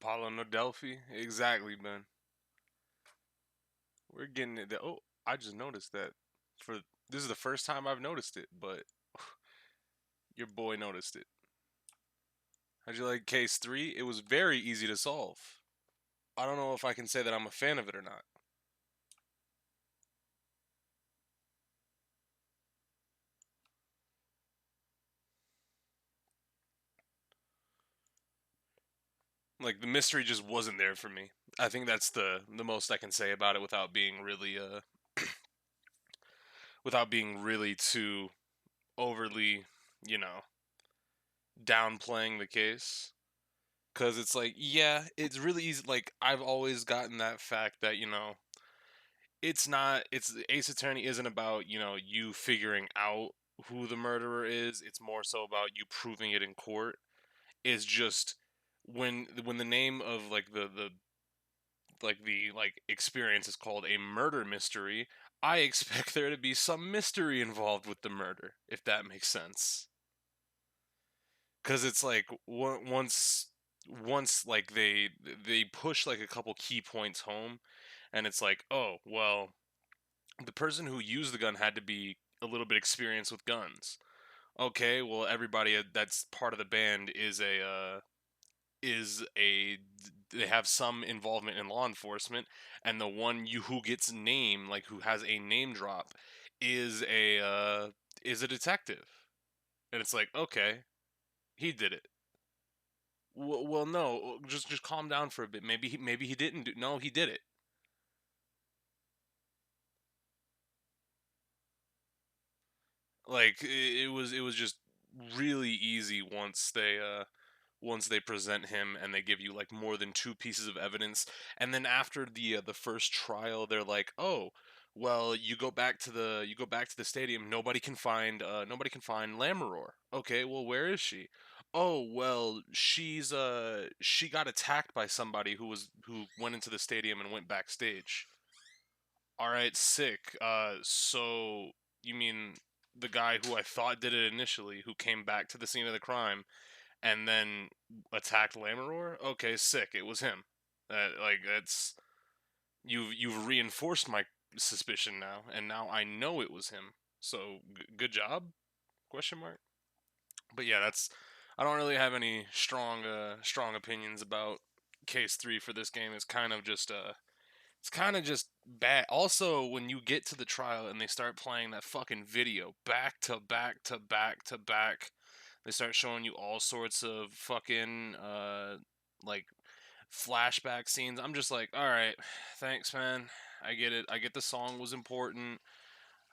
Apollo no Delphi. Exactly, Ben. We're getting it. Oh, I just noticed that. For this is the first time I've noticed it, but your boy noticed it. How'd you like case 3? It was very easy to solve. I don't know if I can say that I'm a fan of it or not. Like the mystery just wasn't there for me. I think that's the most I can say about it without being really without being really too overly, you know, downplaying the case. Cause it's like, yeah, it's really easy. Like I've always gotten that fact that it's not. It's Ace Attorney isn't about you figuring out who the murderer is. It's more so about you proving it in court. Is just when the name of like the experience is called a murder mystery. I expect there to be some mystery involved with the murder, if that makes sense. Because it's like once like they push like a couple key points home, and it's like, oh well, the person who used the gun had to be a little bit experienced with guns. Okay, well everybody that's part of the band is a they have some involvement in law enforcement, and the one you who gets name like who has a name drop is a detective, and it's like, okay, he did it. Well, no, just calm down for a bit. Maybe he didn't do. No, he did it. Like it was just really easy once they present him and they give you like more than two pieces of evidence, and then after the first trial, they're like, oh. Well, you go back to the stadium. Nobody can find Lamaror. Okay, well, where is she? Oh, well, she got attacked by somebody who went into the stadium and went backstage. All right, sick. So you mean the guy who I thought did it initially, who came back to the scene of the crime and then attacked Lamaror? Okay, sick. It was him. Like that's you've reinforced my suspicion now, and now I know it was him. So good job? Question mark. But yeah, that's I don't really have any strong opinions about case 3 for this game. It's kind of just bad. Also, when you get to the trial and they start playing that fucking video back to back to back to back, they start showing you all sorts of fucking like flashback scenes. I'm just like, all right, thanks, man. I get it. I get the song was important.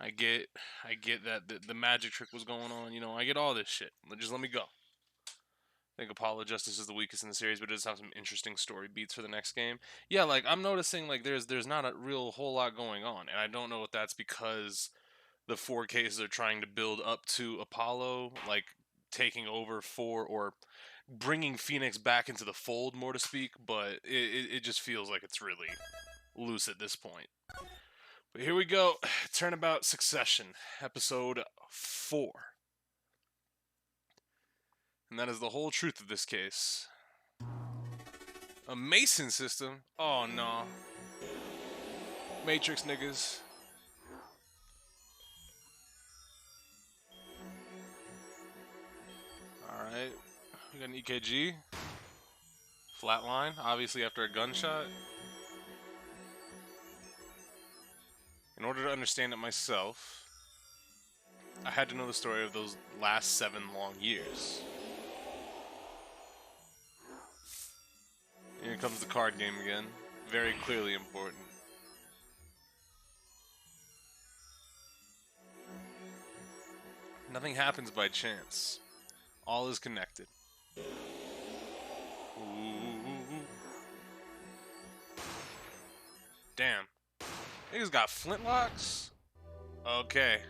I get, I get that the magic trick was going on. I get all this shit. Just let me go. I think Apollo Justice is the weakest in the series, but it does have some interesting story beats for the next game. Yeah, like I'm noticing like there's not a real whole lot going on, and I don't know if that's because the four cases are trying to build up to Apollo like taking over for or bringing Phoenix back into the fold, more to speak. But it just feels like it's really loose at this point. But here we go, Turnabout Succession, episode 4. And that is the whole truth of this case. A Mason system? Oh no. Matrix niggas. Alright. We got an EKG. Flatline, obviously after a gunshot. In order to understand it myself, I had to know the story of those last 7 long years. Here comes the card game again. Very clearly important. Nothing happens by chance. All is connected. Ooh. Damn. Niggas got flintlocks? Okay.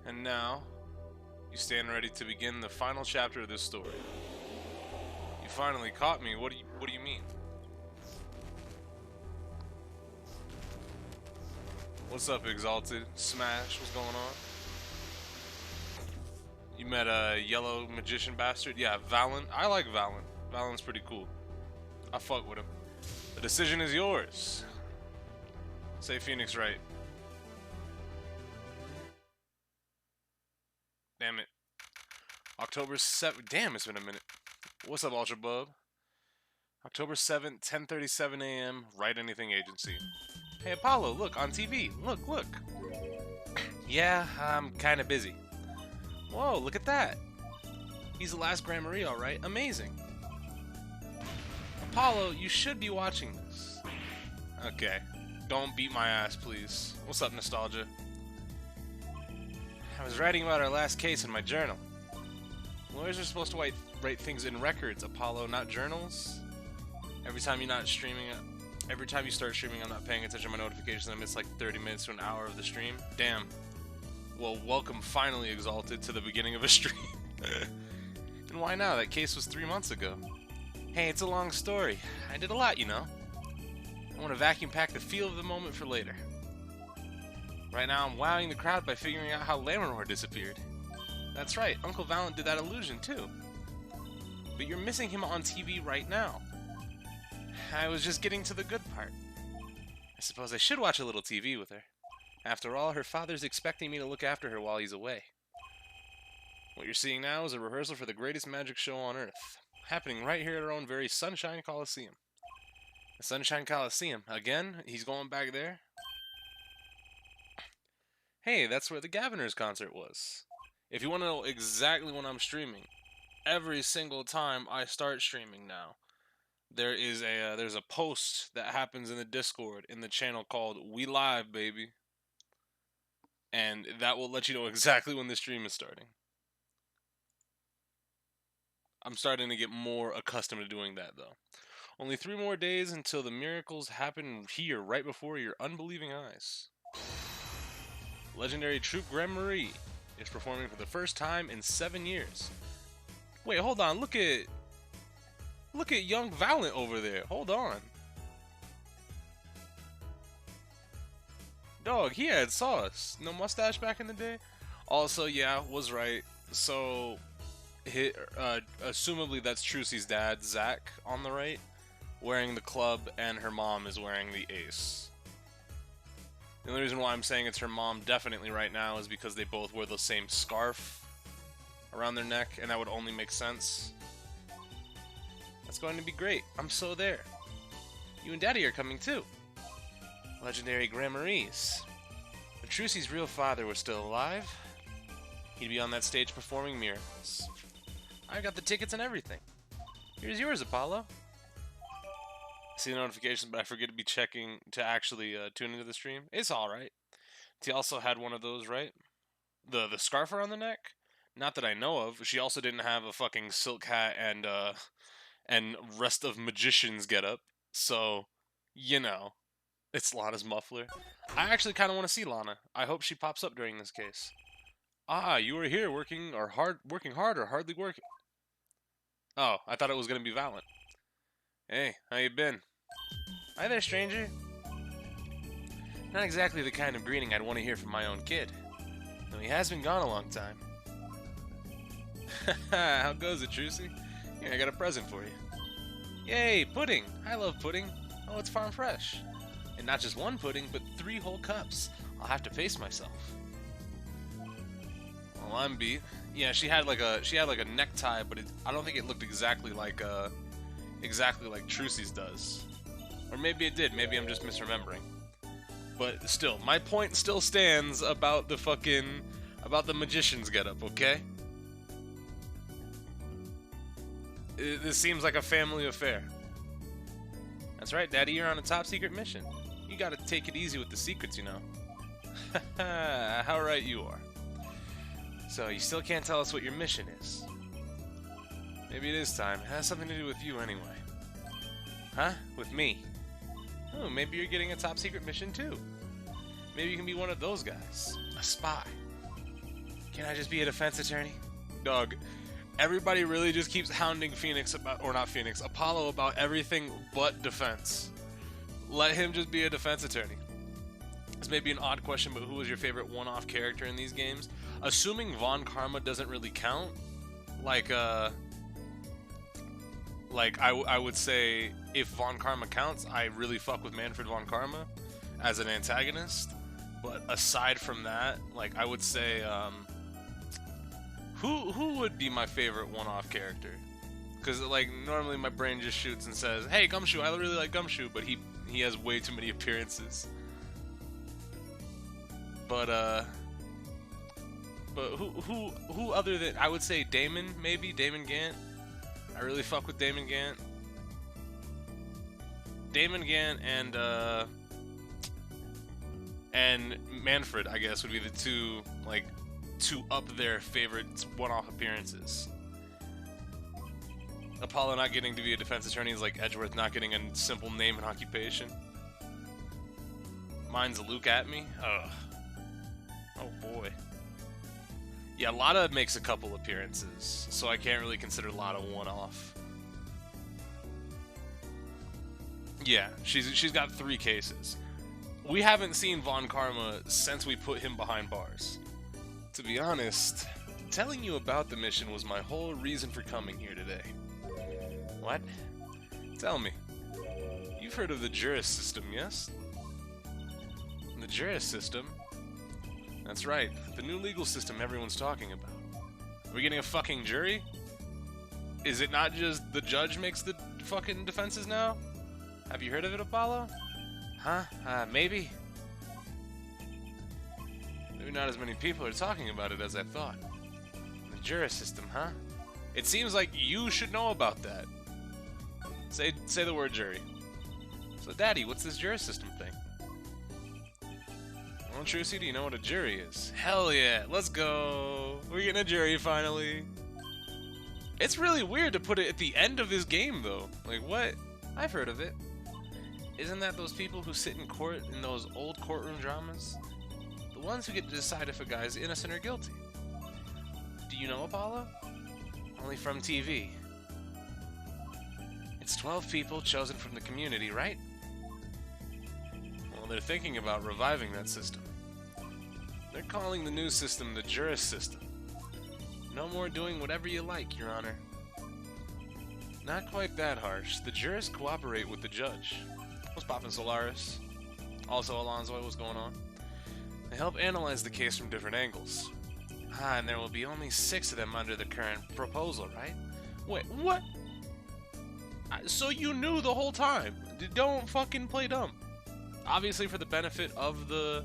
And now, you stand ready to begin the final chapter of this story. You finally caught me. What do you mean? What's up, Exalted? Smash, what's going on? You met a yellow magician bastard? Yeah, Valen. I like Valen. Valen's pretty cool. I fuck with him. The decision is yours. Say Phoenix right. Damn it. October 7th. Damn, it's been a minute. What's up, Ultra Bub? October 7th, 10:37 a.m. Write Anything Agency. Hey, Apollo, look, on TV. Look, look. Yeah, I'm kind of busy. Whoa, look at that. He's the last Grand Marie, alright? Amazing. Apollo, you should be watching this. Okay. Don't beat my ass, please. What's up, Nostalgia? I was writing about our last case in my journal. Lawyers are supposed to write things in records, Apollo, not journals. Every time you start streaming, I'm not paying attention to my notifications. I miss like 30 minutes to an hour of the stream. Damn. Well, welcome finally, Exalted, to the beginning of a stream. And why now? That case was 3 months ago. Hey, it's a long story. I did a lot, you know. I want to vacuum pack the feel of the moment for later. Right now, I'm wowing the crowd by figuring out how Lamaror disappeared. That's right, Uncle Valen did that illusion too. But you're missing him on TV right now. I was just getting to the good part. I suppose I should watch a little TV with her. After all, her father's expecting me to look after her while he's away. What you're seeing now is a rehearsal for the greatest magic show on Earth, happening right here at our own very Sunshine Coliseum. The Sunshine Coliseum. Again? He's going back there? Hey, that's where the Gaviners concert was. If you want to know exactly when I'm streaming, every single time I start streaming now, there's a post that happens in the Discord in the channel called We Live, baby. And that will let you know exactly when the stream is starting. I'm starting to get more accustomed to doing that, though. Only 3 more days until the miracles happen here, right before your unbelieving eyes. Legendary troupe Grand Marie is performing for the first time in 7 years. Wait, hold on. Look at young Valen over there. Hold on. Dog, he had sauce. No mustache back in the day? Also, yeah, was right. So, assumably that's Trucy's dad, Zach, on the right, wearing the club, and her mom is wearing the ace. The only reason why I'm saying it's her mom definitely right now is because they both wear the same scarf around their neck, and that would only make sense. That's going to be great. I'm so there. You and Daddy are coming too. Legendary Grand Maries. If Trucy's real father was still alive, he'd be on that stage performing miracles. I got the tickets and everything. Here's yours, Apollo. I see the notifications, but I forget to be checking to actually tune into the stream. It's alright. He also had one of those, right? The scarf around the neck? Not that I know of. She also didn't have a fucking silk hat and rest of magicians getup. So, you know, it's Lana's muffler. I actually kind of want to see Lana. I hope she pops up during this case. Ah, you were here working hard or hardly working. Oh, I thought it was gonna be Valen. Hey, how you been? Hi there, stranger. Not exactly the kind of greeting I'd want to hear from my own kid. Though he has been gone a long time. How goes it, Trucy? Here, I got a present for you. Yay, pudding! I love pudding. Oh, it's farm fresh. And not just one pudding, but 3 whole cups. I'll have to pace myself. Well, I'm beat. Yeah, she had like a necktie, but I don't think it looked exactly like Trucy's does. Or maybe it did. Maybe I'm just misremembering. But still, my point still stands about the magician's getup, okay? This seems like a family affair. That's right, Daddy, you're on a top secret mission. You gotta take it easy with the secrets, you know. How right you are. So, you still can't tell us what your mission is. Maybe it is time. It has something to do with you anyway. Huh? With me? Oh, maybe you're getting a top secret mission too. Maybe you can be one of those guys. A spy. Can I just be a defense attorney? Dog, everybody really just keeps hounding Phoenix about, or not Phoenix, Apollo about everything but defense. Let him just be a defense attorney. This may be an odd question, but who was your favorite one-off character in these games? assuming Von Karma doesn't really count, like I would say if Von Karma counts, I really fuck with Manfred Von Karma as an antagonist. But aside from that, like I would say, who would be my favorite one-off character? Because like normally my brain just shoots and says, "Hey, Gumshoe, I really like Gumshoe," but he has way too many appearances. But who other than, I would say Damon, maybe Damon Gant. I really fuck with Damon Gant. Damon Gant and Manfred, I guess, would be the two up there favorite one-off appearances. Apollo not getting to be a defense attorney is like Edgeworth not getting a simple name and occupation. Mine's Luke Atme. Ugh. Oh boy. Yeah, Lotta makes a couple appearances, so I can't really consider Lotta one-off. Yeah, she's got 3 cases. We haven't seen Von Karma since we put him behind bars. To be honest, telling you about the mission was my whole reason for coming here today. What? Tell me. You've heard of the Juris system, yes? The Juris system? That's right, the new legal system everyone's talking about. Are we getting a fucking jury? Is it not just the judge makes the fucking defenses now? Have you heard of it, Apollo? Huh? Maybe. Maybe not as many people are talking about it as I thought. The Juris system, huh? It seems like you should know about that. Say the word jury. So, Daddy, what's this Juris system thing? Well, Trucy, do you know what a jury is? Hell yeah, let's go! We're getting a jury finally. It's really weird to put it at the end of this game, though. Like, what? I've heard of it. Isn't that those people who sit in court in those old courtroom dramas? The ones who get to decide if a guy's innocent or guilty. Do you know Apollo? Only from TV. It's 12 people chosen from the community, right? Well, they're thinking about reviving that system. They're calling the new system the Juris system. No more doing whatever you like, Your Honor. Not quite that harsh. The jurists cooperate with the judge. What's poppin', Solaris? Also, Alonzo, what's going on? They help analyze the case from different angles. And there will be only 6 of them under the current proposal, right? Wait, what? So you knew the whole time. Don't fucking play dumb. Obviously for the benefit of the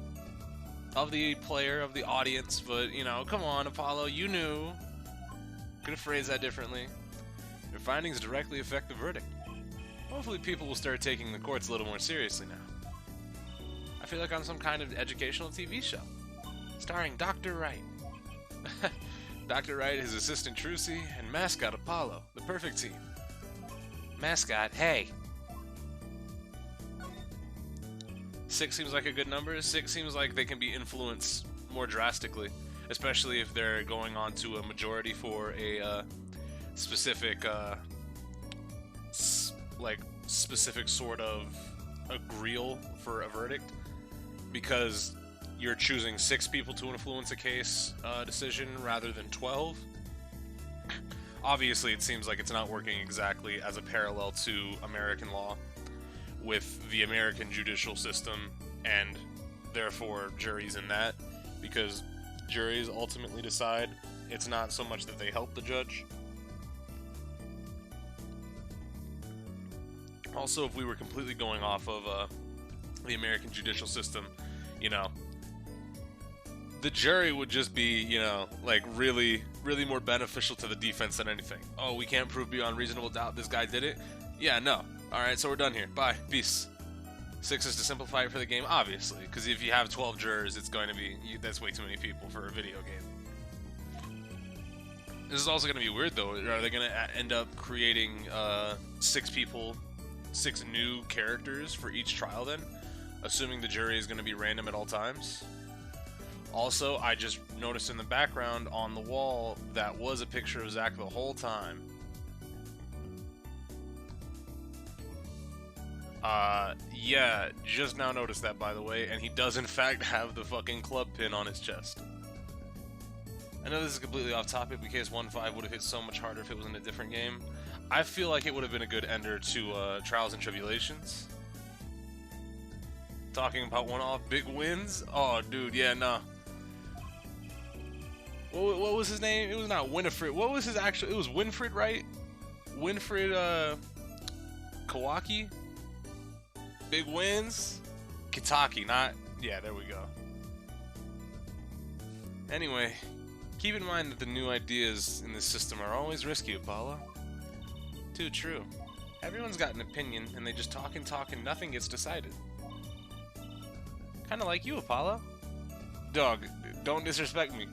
player, of the audience, but, you know, come on, Apollo, you knew. Could have phrased that differently. Your findings directly affect the verdict. Hopefully people will start taking the courts a little more seriously now. I feel like I'm some kind of educational TV show. Starring Dr. Wright. Dr. Wright, his assistant Trucy, and mascot Apollo. The perfect team. Mascot, hey. 6 seems like a good number. 6 seems like they can be influenced more drastically, especially if they're going on to a majority for a specific specific sort of agreeal for a verdict, because you're choosing 6 people to influence a case decision rather than 12. Obviously, it seems like it's not working exactly as a parallel to American law with the American judicial system and therefore juries in that, because juries ultimately decide. It's not so much that they help the judge. Also, if we were completely going off of the American judicial system, you know, the jury would just be, you know, like really, really more beneficial to the defense than anything. Oh, we can't prove beyond reasonable doubt this guy did it? Yeah, no. Alright, so we're done here. Bye. Peace. 6 is to simplify it for the game, obviously, because if you have 12 jurors, it's going to be, that's way too many people for a video game. This is also going to be weird, though. Are they going to end up creating 6 people, 6 new characters for each trial then? Assuming the jury is going to be random at all times? Also, I just noticed in the background on the wall that was a picture of Zach the whole time. Yeah, just now noticed that, by the way, and he does in fact have the fucking club pin on his chest. I know this is completely off topic, but Case 1-5 would have hit so much harder if it was in a different game. I feel like it would have been a good ender to Trials and Tribulations. Talking about one-off big wins? Oh, dude, yeah, nah. What was his name? It was not Winifred. What was his actual... It was Winfred, right? Winfred, Kawaki? Big wins? Kitaki, not... Yeah, there we go. Anyway, keep in mind that the new ideas in this system are always risky, Apollo. Too true. Everyone's got an opinion, and they just talk and nothing gets decided. Kinda like you, Apollo. Dog, don't disrespect me.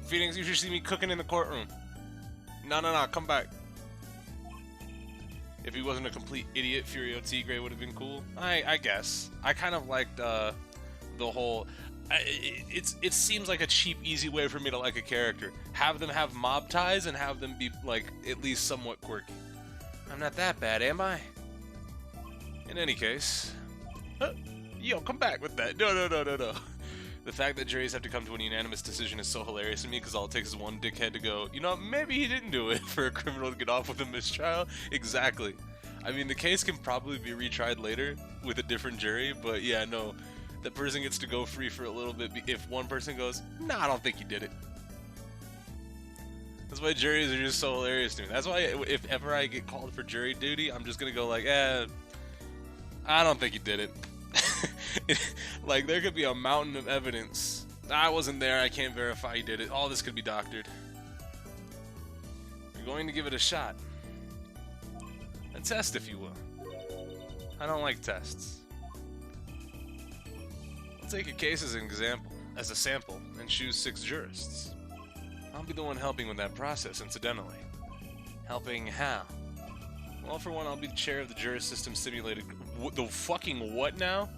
Phoenix, you should see me cooking in the courtroom. No, come back. If he wasn't a complete idiot, Furio Tigre would have been cool. I guess. I kind of liked the whole... It seems like a cheap, easy way for me to like a character. Have them have mob ties and have them be, like, at least somewhat quirky. I'm not that bad, am I? In any case... Yo, come back with that. No. The fact that juries have to come to a unanimous decision is so hilarious to me because all it takes is one dickhead to go, you know, maybe he didn't do it for a criminal to get off with a mistrial. Exactly. I mean, the case can probably be retried later with a different jury, but yeah, no. That person gets to go free for a little bit if one person goes, nah, I don't think you did it. That's why juries are just so hilarious to me. That's why if ever I get called for jury duty, I'm just gonna go like, I don't think you did it. Like, there could be a mountain of evidence. I wasn't there, I can't verify you did it. All this could be doctored. You're going to give it a shot. A test, if you will. I don't like tests. I'll take a case as an example, as a sample, and choose 6 jurists. I'll be the one helping with that process, incidentally. Helping how? Well, for one, I'll be the chair of the Juris System Simulated... The fucking what now?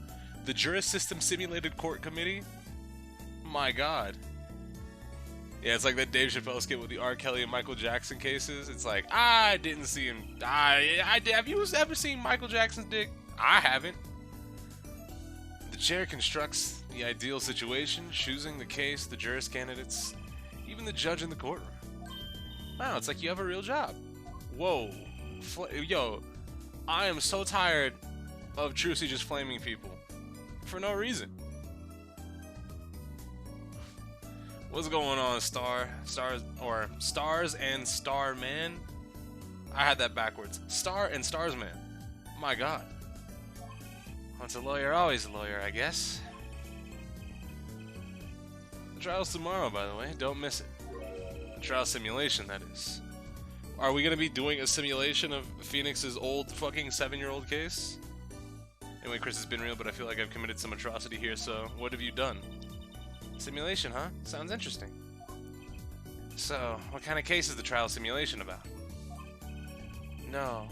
The Juris System Simulated Court Committee? My god. Yeah, it's like that Dave Chappelle skit with the R. Kelly and Michael Jackson cases. It's like, I didn't see him. Have you ever seen Michael Jackson's dick? I haven't. The chair constructs the ideal situation, choosing the case, the jurist candidates, even the judge in the courtroom. Wow, it's like you have a real job. Whoa. Yo, I am so tired of Trucy just flaming people. For no reason. What's going on, Stars and Starman? I had that backwards. Star and Starsman. My god. Once a lawyer, always a lawyer, I guess. The trial's tomorrow, by the way. Don't miss it. The trial simulation, that is. Are we gonna be doing a simulation of Phoenix's old fucking 7-year-old case? Anyway, Chris, has been real, but I feel like I've committed some atrocity here, so what have you done? Simulation, huh? Sounds interesting. So, what kind of case is the trial simulation about? No.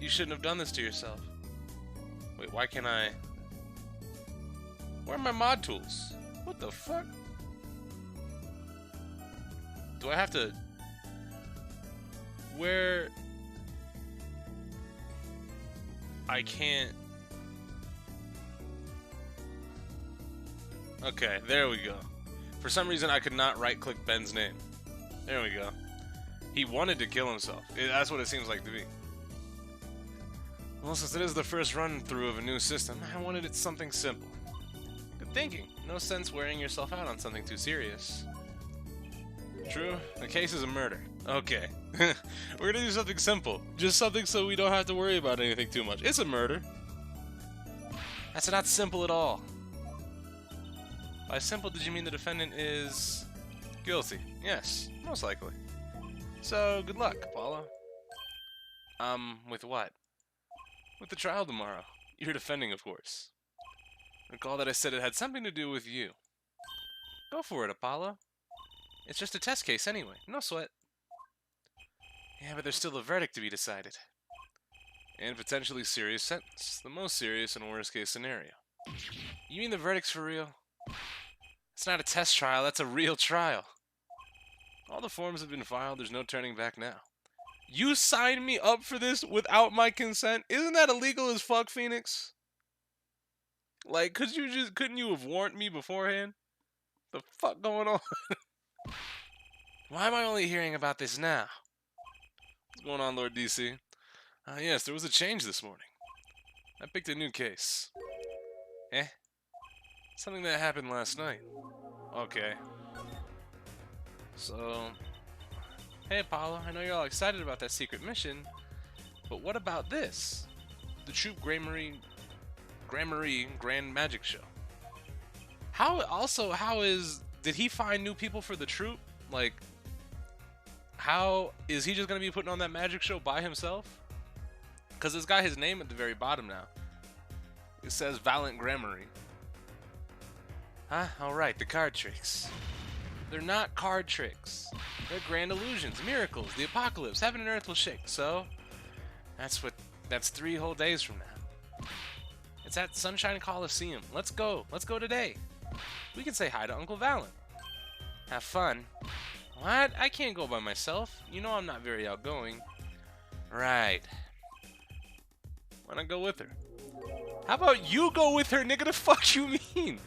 You shouldn't have done this to yourself. Wait, why can't I... Where are my mod tools? What the fuck? Do I have to... Where... I can't... Okay, there we go. For some reason, I could not right-click Ben's name. There we go. He wanted to kill himself. That's what it seems like to me. Well, since it is the first run-through of a new system, I wanted it something simple. Good thinking. No sense wearing yourself out on something too serious. True. The case is a murder. Okay. We're gonna do something simple. Just something so we don't have to worry about anything too much. It's a murder. That's not simple at all. By simple, did you mean the defendant is... guilty? Yes, most likely. So, good luck, Apollo. With what? With the trial tomorrow. You're defending, of course. Recall that I said it had something to do with you. Go for it, Apollo. It's just a test case anyway. No sweat. Yeah, but there's still a verdict to be decided. And potentially serious sentence. The most serious and worst case scenario. You mean the verdict's for real? It's not a test trial, that's a real trial. All the forms have been filed, there's no turning back now. You signed me up for this without my consent? Isn't that illegal as fuck, Phoenix? Like, couldn't you have warned me beforehand? The fuck going on? Why am I only hearing about this now? What's going on, Lord DC? Yes, there was a change this morning. I picked a new case. Eh? Something that happened last night. Okay. So... Hey, Apollo, I know you're all excited about that secret mission, but what about this? The Troop Gramarye Grand Magic Show. Did he find new people for the troop? Like, how is he just gonna be putting on that magic show by himself? Because it's got his name at the very bottom now. It says Valiant Gramarye. Huh? Alright, the card tricks. They're not card tricks. They're grand illusions, miracles, the apocalypse, heaven and earth will shake. So, that's 3 whole days from now. It's at Sunshine Coliseum. Let's go. Let's go today. We can say hi to Uncle Valen. Have fun. What? I can't go by myself. You know I'm not very outgoing. Right. Why not go with her? How about you go with her, nigga? The fuck you mean?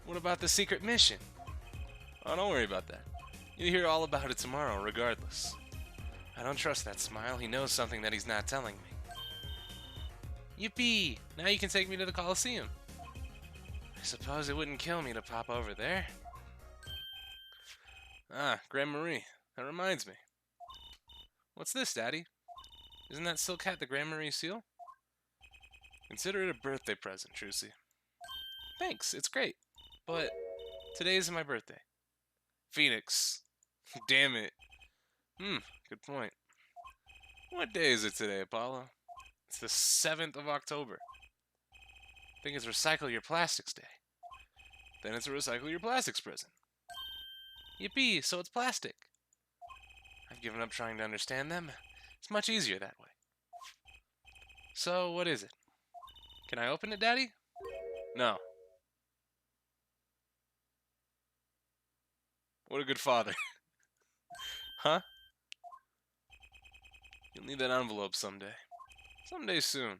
What about the secret mission? Oh, don't worry about that. You'll hear all about it tomorrow, regardless. I don't trust that smile. He knows something that he's not telling me. Yippee! Now you can take me to the Coliseum. I suppose it wouldn't kill me to pop over there. Ah, Gramarye. That reminds me. What's this, Daddy? Isn't that Silk Hat the Gramarye seal? Consider it a birthday present, Trucy. Thanks, it's great. But today isn't my birthday. Phoenix. Damn it. Good point. What day is it today, Apollo? It's the 7th of October. I think it's Recycle Your Plastics Day. Then it's a Recycle Your Plastics present. Yippee, so it's plastic. I've given up trying to understand them. It's much easier that way. So, what is it? Can I open it, Daddy? No. What a good father. Huh? You'll need that envelope someday. Someday soon.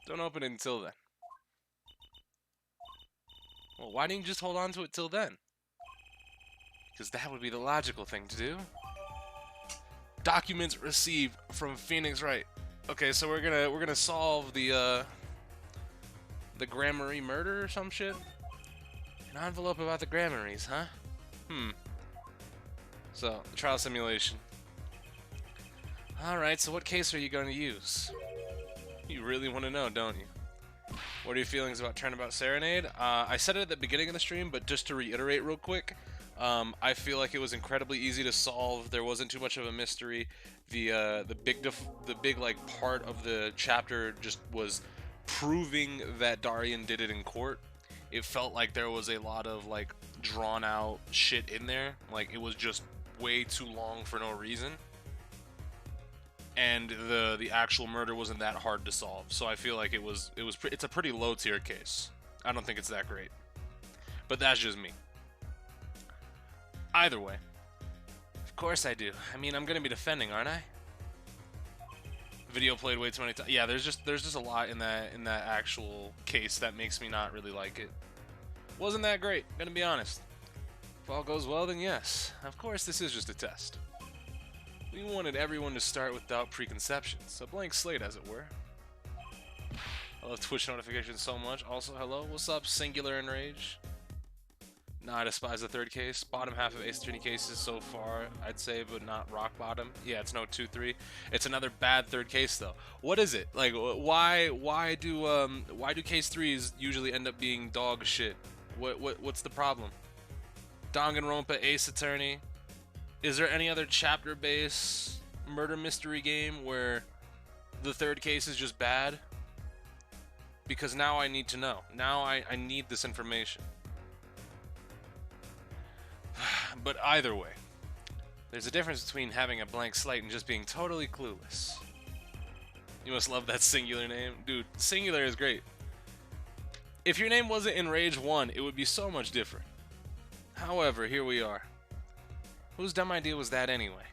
Don't open it until then. Well, why didn't you just hold on to it till then? Because that would be the logical thing to do. Documents received from Phoenix Wright. Okay, so we're gonna solve the Gramarye murder or some shit. An envelope about the Gramaryes, huh? So, the trial simulation. Alright, so what case are you going to use? You really want to know, don't you? What are your feelings about Turnabout Serenade? I said it at the beginning of the stream, but just to reiterate real quick, I feel like it was incredibly easy to solve. There wasn't too much of a mystery. The big like part of the chapter just was proving that Darian did it in court. It felt like there was a lot of like drawn out shit in there. Like it was just way too long for no reason. And the actual murder wasn't that hard to solve. So I feel like it's a pretty low tier case. I don't think it's that great. But that's just me. Either way. Of course I do. I mean, I'm going to be defending, aren't I? Video played way too many times. Yeah, there's just a lot in that actual case that makes me not really like it. Wasn't that great, gonna be honest. If all goes well, then yes. Of course, this is just a test. We wanted everyone to start without preconceptions, a blank slate, as it were. I love Twitch notifications so much. Also, hello, what's up, Singular Enrage? Nah, I despise the third case. Bottom half of Ace Attorney cases so far, I'd say, but not rock bottom. Yeah, it's no 2-3. It's another bad third case though. What is it? Like, why do case 3s usually end up being dog shit? What's the problem? Danganronpa, Ace Attorney. Is there any other chapter-based murder mystery game where the third case is just bad? Because now I need to know. Now I need this information. But either way, there's a difference between having a blank slate and just being totally clueless. You must love that Singular name. Dude, Singular is great. If your name wasn't in Rage 1, it would be so much different. However, here we are. Whose dumb idea was that anyway?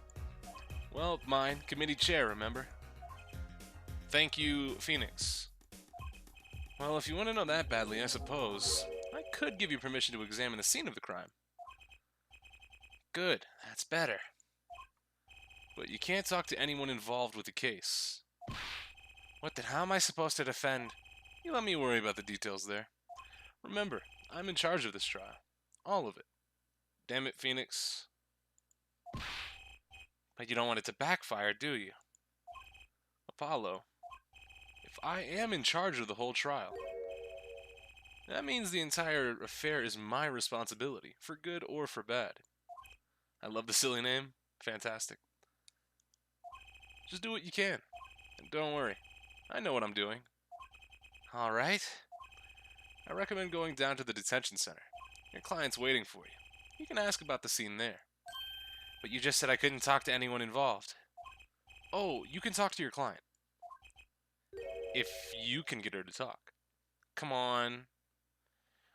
Well, mine. Committee chair, remember? Thank you, Phoenix. Well, if you want to know that badly, I suppose I could give you permission to examine the scene of the crime. Good, that's better. But you can't talk to anyone involved with the case. What then? How am I supposed to defend? You let me worry about the details there. Remember, I'm in charge of this trial. All of it. Damn it, Phoenix. But you don't want it to backfire, do you? Apollo, if I am in charge of the whole trial, that means the entire affair is my responsibility, for good or for bad. I love the silly name. Fantastic. Just do what you can. And don't worry. I know what I'm doing. Alright. I recommend going down to the detention center. Your client's waiting for you. You can ask about the scene there. But you just said I couldn't talk to anyone involved. Oh, you can talk to your client. If you can get her to talk. Come on.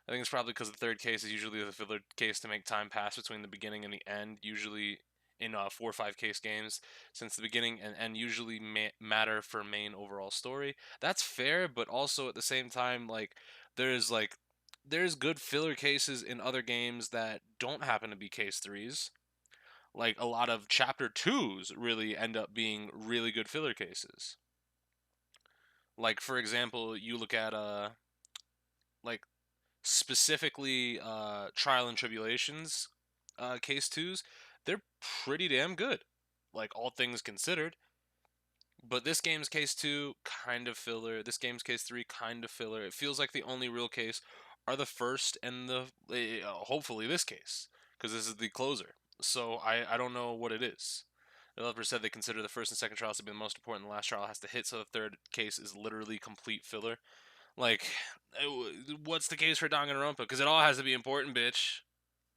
I think it's probably because the third case is usually the filler case to make time pass between the beginning and the end, usually in 4 or 5 case games, since the beginning and end usually matter for main overall story. That's fair, but also at the same time, there's good filler cases in other games that don't happen to be case 3s. Like, a lot of chapter 2s really end up being really good filler cases. Like, for example, you look at like specifically Trial and Tribulations case 2s, they're pretty damn good, like, all things considered. But this game's case 2, kind of filler. This game's case 3, kind of filler. It feels like the only real case are the first and the hopefully this case, because this is the closer. So I don't know what it is. The developer said they consider the first and second trials to be the most important. The last trial has to hit, so the third case is literally complete filler. Like, what's the case for Danganronpa? Because it all has to be important, bitch.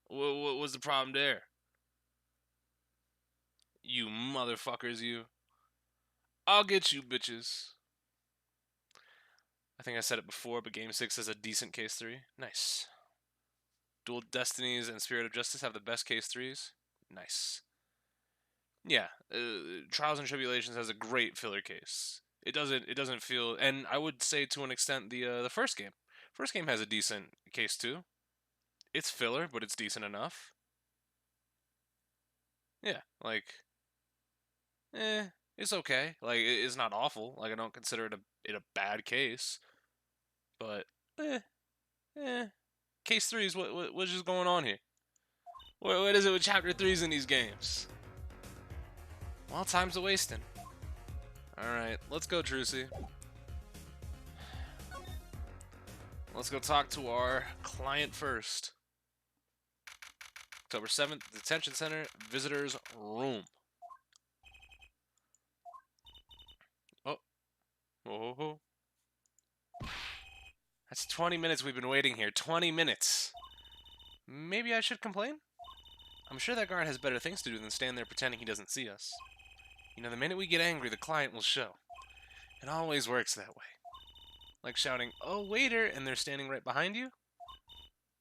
What was the problem there? You motherfuckers, you. I'll get you, bitches. I think I said it before, but Game 6 has a decent case 3. Nice. Dual Destinies and Spirit of Justice have the best case 3s. Nice. Yeah, Trials and Tribulations has a great filler case. It doesn't feel, and I would say to an extent the first game. First game has a decent case 2. It's filler, but it's decent enough. Yeah, like, it's okay. Like, it's not awful. Like, I don't consider it a bad case. But, Case 3s, what's just going on here? What is it with chapter 3s in these games? Well, time's a wasting. Alright, let's go, Trucy. Let's go talk to our client first. October 7th, Detention Center, Visitors Room. Oh. That's 20 minutes we've been waiting here. 20 minutes. Maybe I should complain? I'm sure that guard has better things to do than stand there pretending he doesn't see us. You know, the minute we get angry, the client will show. It always works that way. Like shouting, "Oh, waiter," and they're standing right behind you?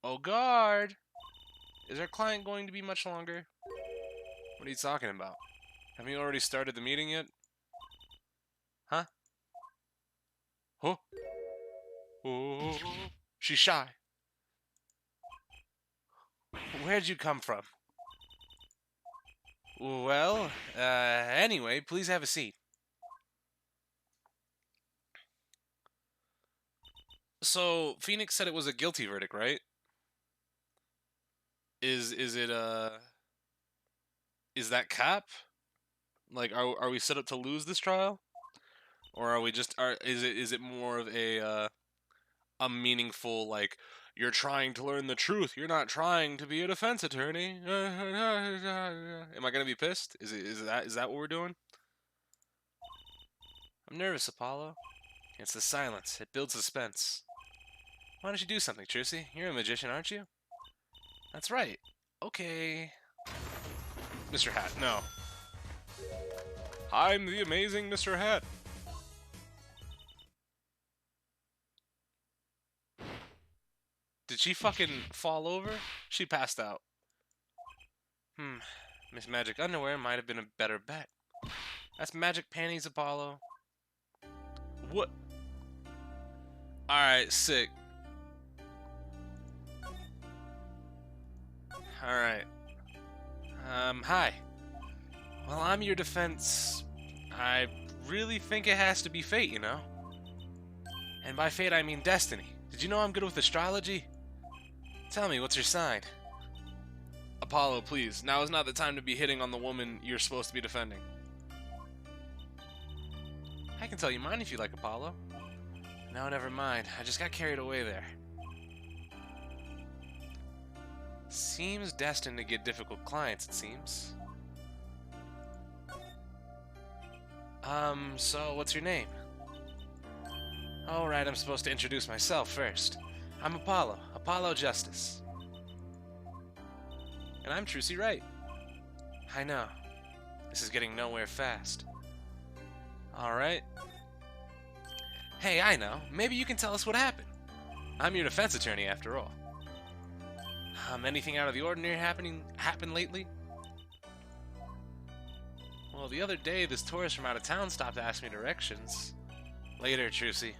Oh, guard! Is our client going to be much longer? What are you talking about? Have you already started the meeting yet? Huh? Oh. Oh. She's shy. Where'd you come from? Well, anyway, please have a seat. So, Phoenix said it was a guilty verdict, right? Is that cap? Like, are we set up to lose this trial? Or are we just, is it more of a meaningful, like, you're trying to learn the truth, you're not trying to be a defense attorney? Am I gonna be pissed? Is that what we're doing? I'm nervous, Apollo. It's the silence. It builds suspense. Why don't you do something, Trucy? You're a magician, aren't you? That's right. Okay. Mr. Hat, no. I'm the amazing Mr. Hat. Did she fucking fall over? She passed out. Miss Magic Underwear might have been a better bet. That's Magic Panties, Apollo. What? Alright, sick. Alright. Hi. Well, I'm your defense. I really think it has to be fate, you know? And by fate, I mean destiny. Did you know I'm good with astrology? Tell me, what's your sign? Apollo, please. Now is not the time to be hitting on the woman you're supposed to be defending. I can tell you mine if you like, Apollo. No, never mind. I just got carried away there. Seems destined to get difficult clients, it seems. So what's your name? Oh, right, I'm supposed to introduce myself first. I'm Apollo. Apollo Justice. And I'm Trucy Wright. I know. This is getting nowhere fast. Alright. Hey, I know. Maybe you can tell us what happened. I'm your defense attorney, after all. Anything out of the ordinary happened lately? Well, the other day, this tourist from out of town stopped to ask me directions. Later, Trucy.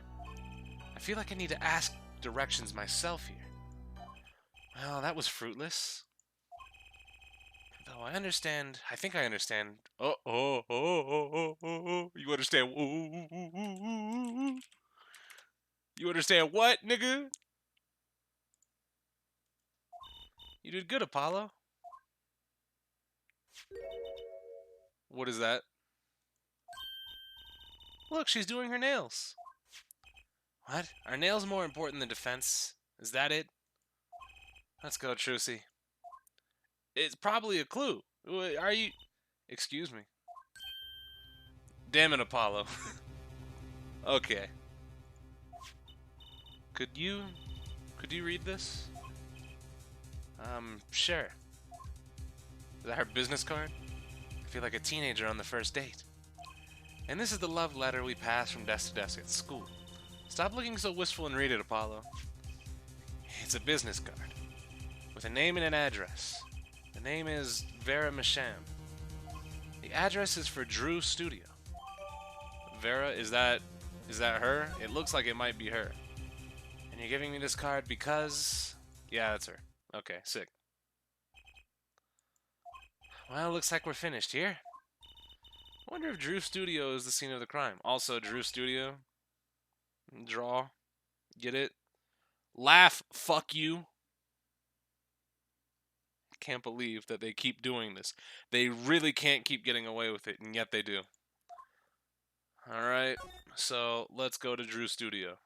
I feel like I need to ask directions myself here. Well, that was fruitless. Though I think I understand. You understand? You understand what, nigga? You did good, Apollo. What is that? Look, she's doing her nails. What? Are nails more important than defense? Is that it? Let's go, Trucy. It's probably a clue. Are you... Excuse me. Damn it, Apollo. Okay. Could you read this? Sure. Is that her business card? I feel like a teenager on the first date. And this is the love letter we pass from desk to desk at school. Stop looking so wistful and read it, Apollo. It's a business card. With a name and an address. The name is Vera Misham. The address is for Drew Studio. Vera, is that her? It looks like it might be her. And you're giving me this card because... Yeah, that's her. Okay, sick. Well, looks like we're finished here. I wonder if Drew Studio is the scene of the crime. Also, Drew Studio. Draw. Get it? Laugh, fuck you. Can't believe that they keep doing this. They really can't keep getting away with it, and yet they do. Alright, so let's go to Drew Studio.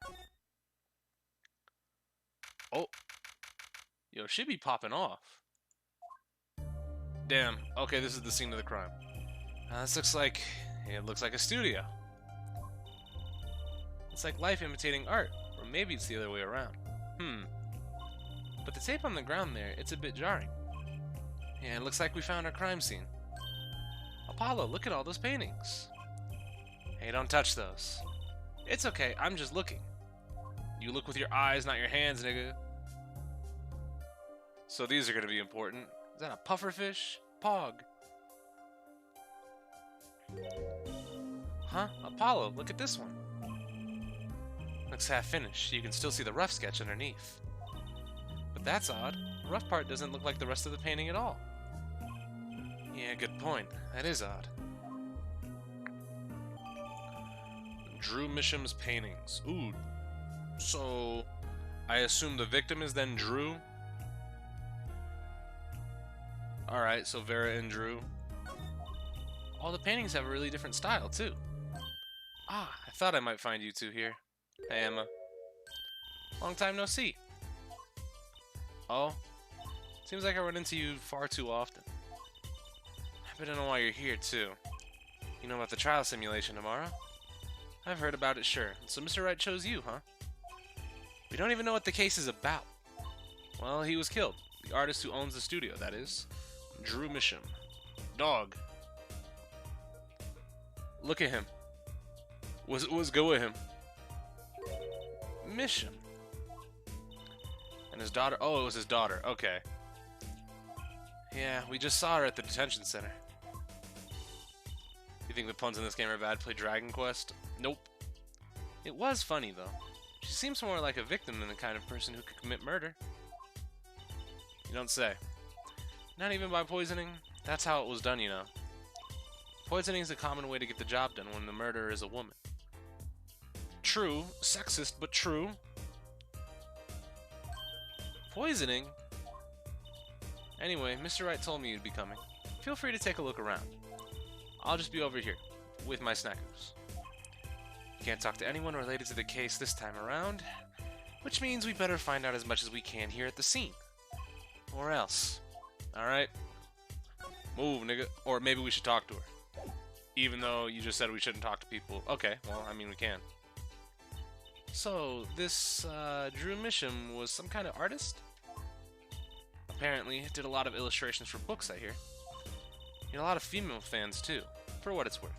Oh. Yo, she be popping off. Damn. Okay, this is the scene of the crime. This looks like... It looks like a studio. It's like life imitating art. Or maybe it's the other way around. But the tape on the ground there, it's a bit jarring. Yeah, it looks like we found our crime scene. Apollo, look at all those paintings. Hey, don't touch those. It's okay, I'm just looking. You look with your eyes, not your hands, nigga. So these are gonna be important. Is that a pufferfish? Pog. Huh? Apollo, look at this one. Looks half finished. You can still see the rough sketch underneath. But that's odd. The rough part doesn't look like the rest of the painting at all. Yeah, good point. That is odd. Drew Misham's paintings. Ooh. So, I assume the victim is then Drew? Alright, so Vera and Drew. All the paintings have a really different style, too. Ah, I thought I might find you two here. Hey, Emma. Long time no see. Oh? Seems like I run into you far too often. I bet I know why you're here, too. You know about the trial simulation tomorrow? I've heard about it, sure. So Mr. Wright chose you, huh? We don't even know what the case is about. Well, he was killed. The artist who owns the studio, that is. Drew Misham. Dog. Look at him. What's good with him? Misham. And his daughter... Oh, it was his daughter. Okay. Yeah, we just saw her at the detention center. You think the puns in this game are bad? Play Dragon Quest? Nope. It was funny, though. She seems more like a victim than the kind of person who could commit murder. You don't say. Not even by poisoning. That's how it was done, you know. Poisoning is a common way to get the job done when the murderer is a woman. True. Sexist, but true. Poisoning? Anyway, Mr. Wright told me you'd be coming. Feel free to take a look around. I'll just be over here, with my snackers. Can't talk to anyone related to the case this time around, which means we better find out as much as we can here at the scene. Or else. Alright? Move, nigga. Or maybe we should talk to her. Even though you just said we shouldn't talk to people. Okay, well, I mean, we can. So, this Drew Misham was some kind of artist? Apparently, did a lot of illustrations for books, I hear. You know, a lot of female fans, too, for what it's worth.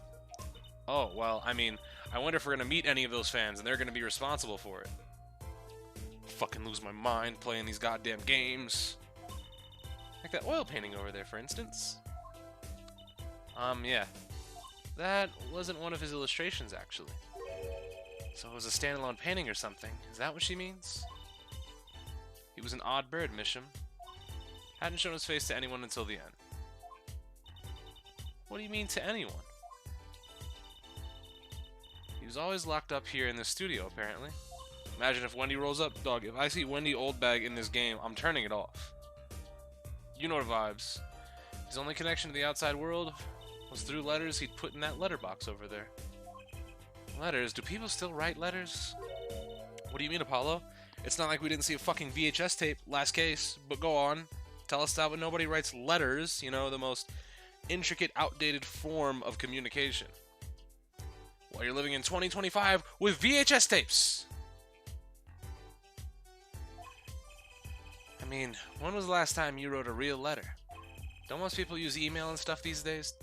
Oh, well, I mean, I wonder if we're gonna meet any of those fans and they're gonna be responsible for it. Fucking lose my mind playing these goddamn games. Like that oil painting over there, for instance. Yeah. That wasn't one of his illustrations, actually. So it was a standalone painting or something. Is that what she means? He was an odd bird, Misham. Hadn't shown his face to anyone until the end. What do you mean to anyone? He was always locked up here in the studio, apparently. Imagine if Wendy rolls up. Dog, if I see Wendy Oldbag in this game, I'm turning it off. You know the vibes. His only connection to the outside world was through letters he'd put in that letterbox over there. Letters? Do people still write letters? What do you mean, Apollo? It's not like we didn't see a fucking VHS tape last case, but go on. Tell us that, but nobody writes letters, you know, the most intricate, outdated form of communication. While you're living in 2025 with VHS tapes! I mean, when was the last time you wrote a real letter? Don't most people use email and stuff these days?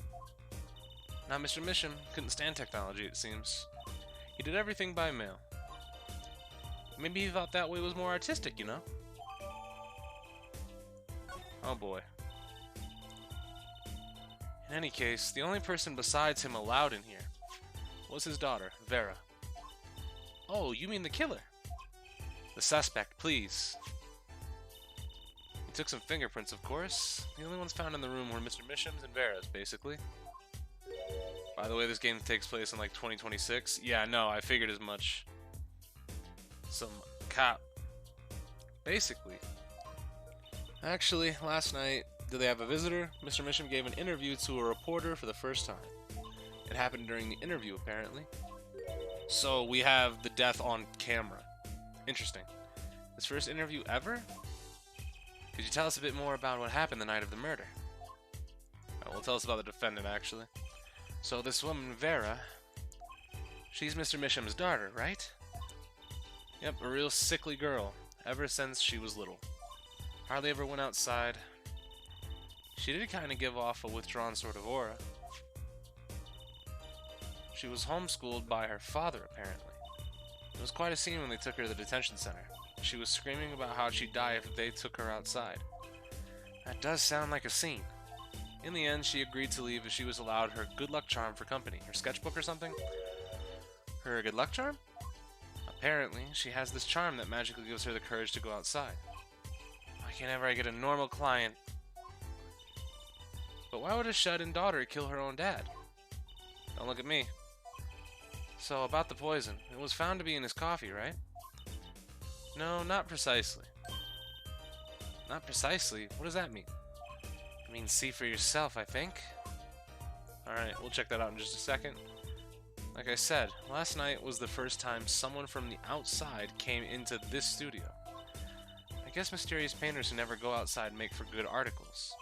Not Mr. Misham. Couldn't stand technology, it seems. He did everything by mail. Maybe he thought that way was more artistic, you know? Oh boy. In any case, the only person besides him allowed in here was his daughter, Vera. Oh, you mean the killer? The suspect, please. He took some fingerprints, of course. The only ones found in the room were Mr. Misham's and Vera's, basically. By the way, this game takes place in like 2026. Yeah, no, I figured as much. Some cop. Basically. Actually, last night, did they have a visitor? Mr. Misham gave an interview to a reporter for the first time. It happened during the interview, apparently. So we have the death on camera. Interesting. His first interview ever? Could you tell us a bit more about what happened the night of the murder? Well, tell us about the defendant, actually. So this woman, Vera, she's Mr. Misham's daughter, right? Yep, a real sickly girl, ever since she was little. Hardly ever went outside. She did kind of give off a withdrawn sort of aura. She was homeschooled by her father, apparently. It was quite a scene when they took her to the detention center. She was screaming about how she'd die if they took her outside. That does sound like a scene. In the end, she agreed to leave if she was allowed her good luck charm for company. Her sketchbook or something? Her good luck charm? Apparently, she has this charm that magically gives her the courage to go outside. Why can't ever I get a normal client? But why would a shut-in daughter kill her own dad? Don't look at me. So, about the poison. It was found to be in his coffee, right? No, not precisely. Not precisely? What does that mean? It means see for yourself, I think. Alright, we'll check that out in just a second. Like I said, last night was the first time someone from the outside came into this studio. I guess mysterious painters who never go outside make for good articles.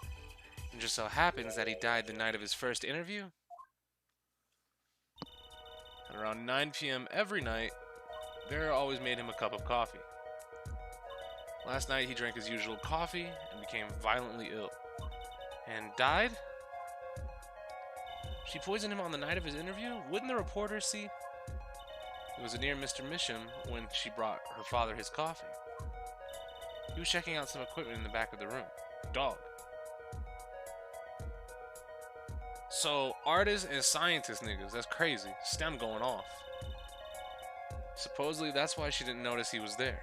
It just so happens that he died the night of his first interview. At around 9 p.m. every night, Vera always made him a cup of coffee. Last night he drank his usual coffee and became violently ill. And died? She poisoned him on the night of his interview? Wouldn't the reporter see? It was near Mr. Misham when she brought her father his coffee. He was checking out some equipment in the back of the room. Dog. So, artists and scientists niggas, that's crazy. STEM going off. Supposedly, that's why she didn't notice he was there.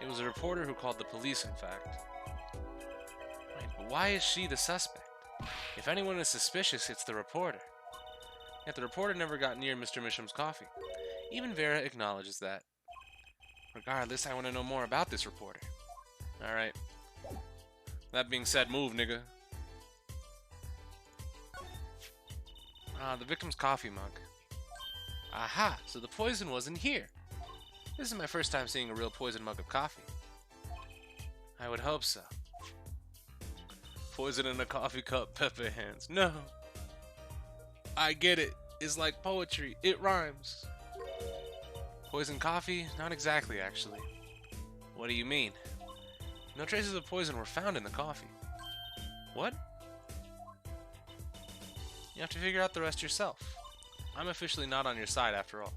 It was a reporter who called the police, in fact. But why is she the suspect? If anyone is suspicious, it's the reporter. Yet the reporter never got near Mr. Misham's coffee. Even Vera acknowledges that. Regardless, I want to know more about this reporter. Alright. That being said, move, nigga. The victim's coffee mug. Aha, so the poison wasn't here. This is my first time seeing a real poison mug of coffee. I would hope so. Poison in a coffee cup, Pepper Hands. No. I get it. It's like poetry. It rhymes. Poison coffee? Not exactly, actually. What do you mean? No traces of poison were found in the coffee. What? You have to figure out the rest yourself. I'm officially not on your side after all.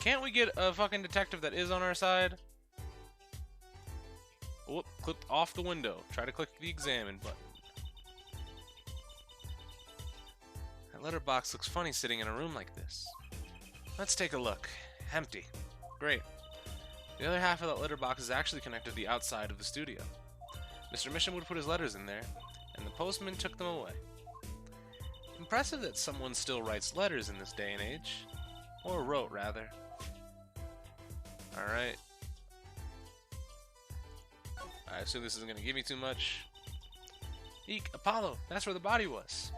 Can't we get a fucking detective that is on our side? Whoop, clicked off the window. Try to click the examine button. That letterbox looks funny sitting in a room like this. Let's take a look. Empty. Great. The other half of that letterbox is actually connected to the outside of the studio. Mr. Misham would put his letters in there, and the postman took them away. Impressive that someone still writes letters in this day and age. Or wrote, rather. Alright. I assume this isn't going to give me too much. Eek, Apollo! That's where the body was!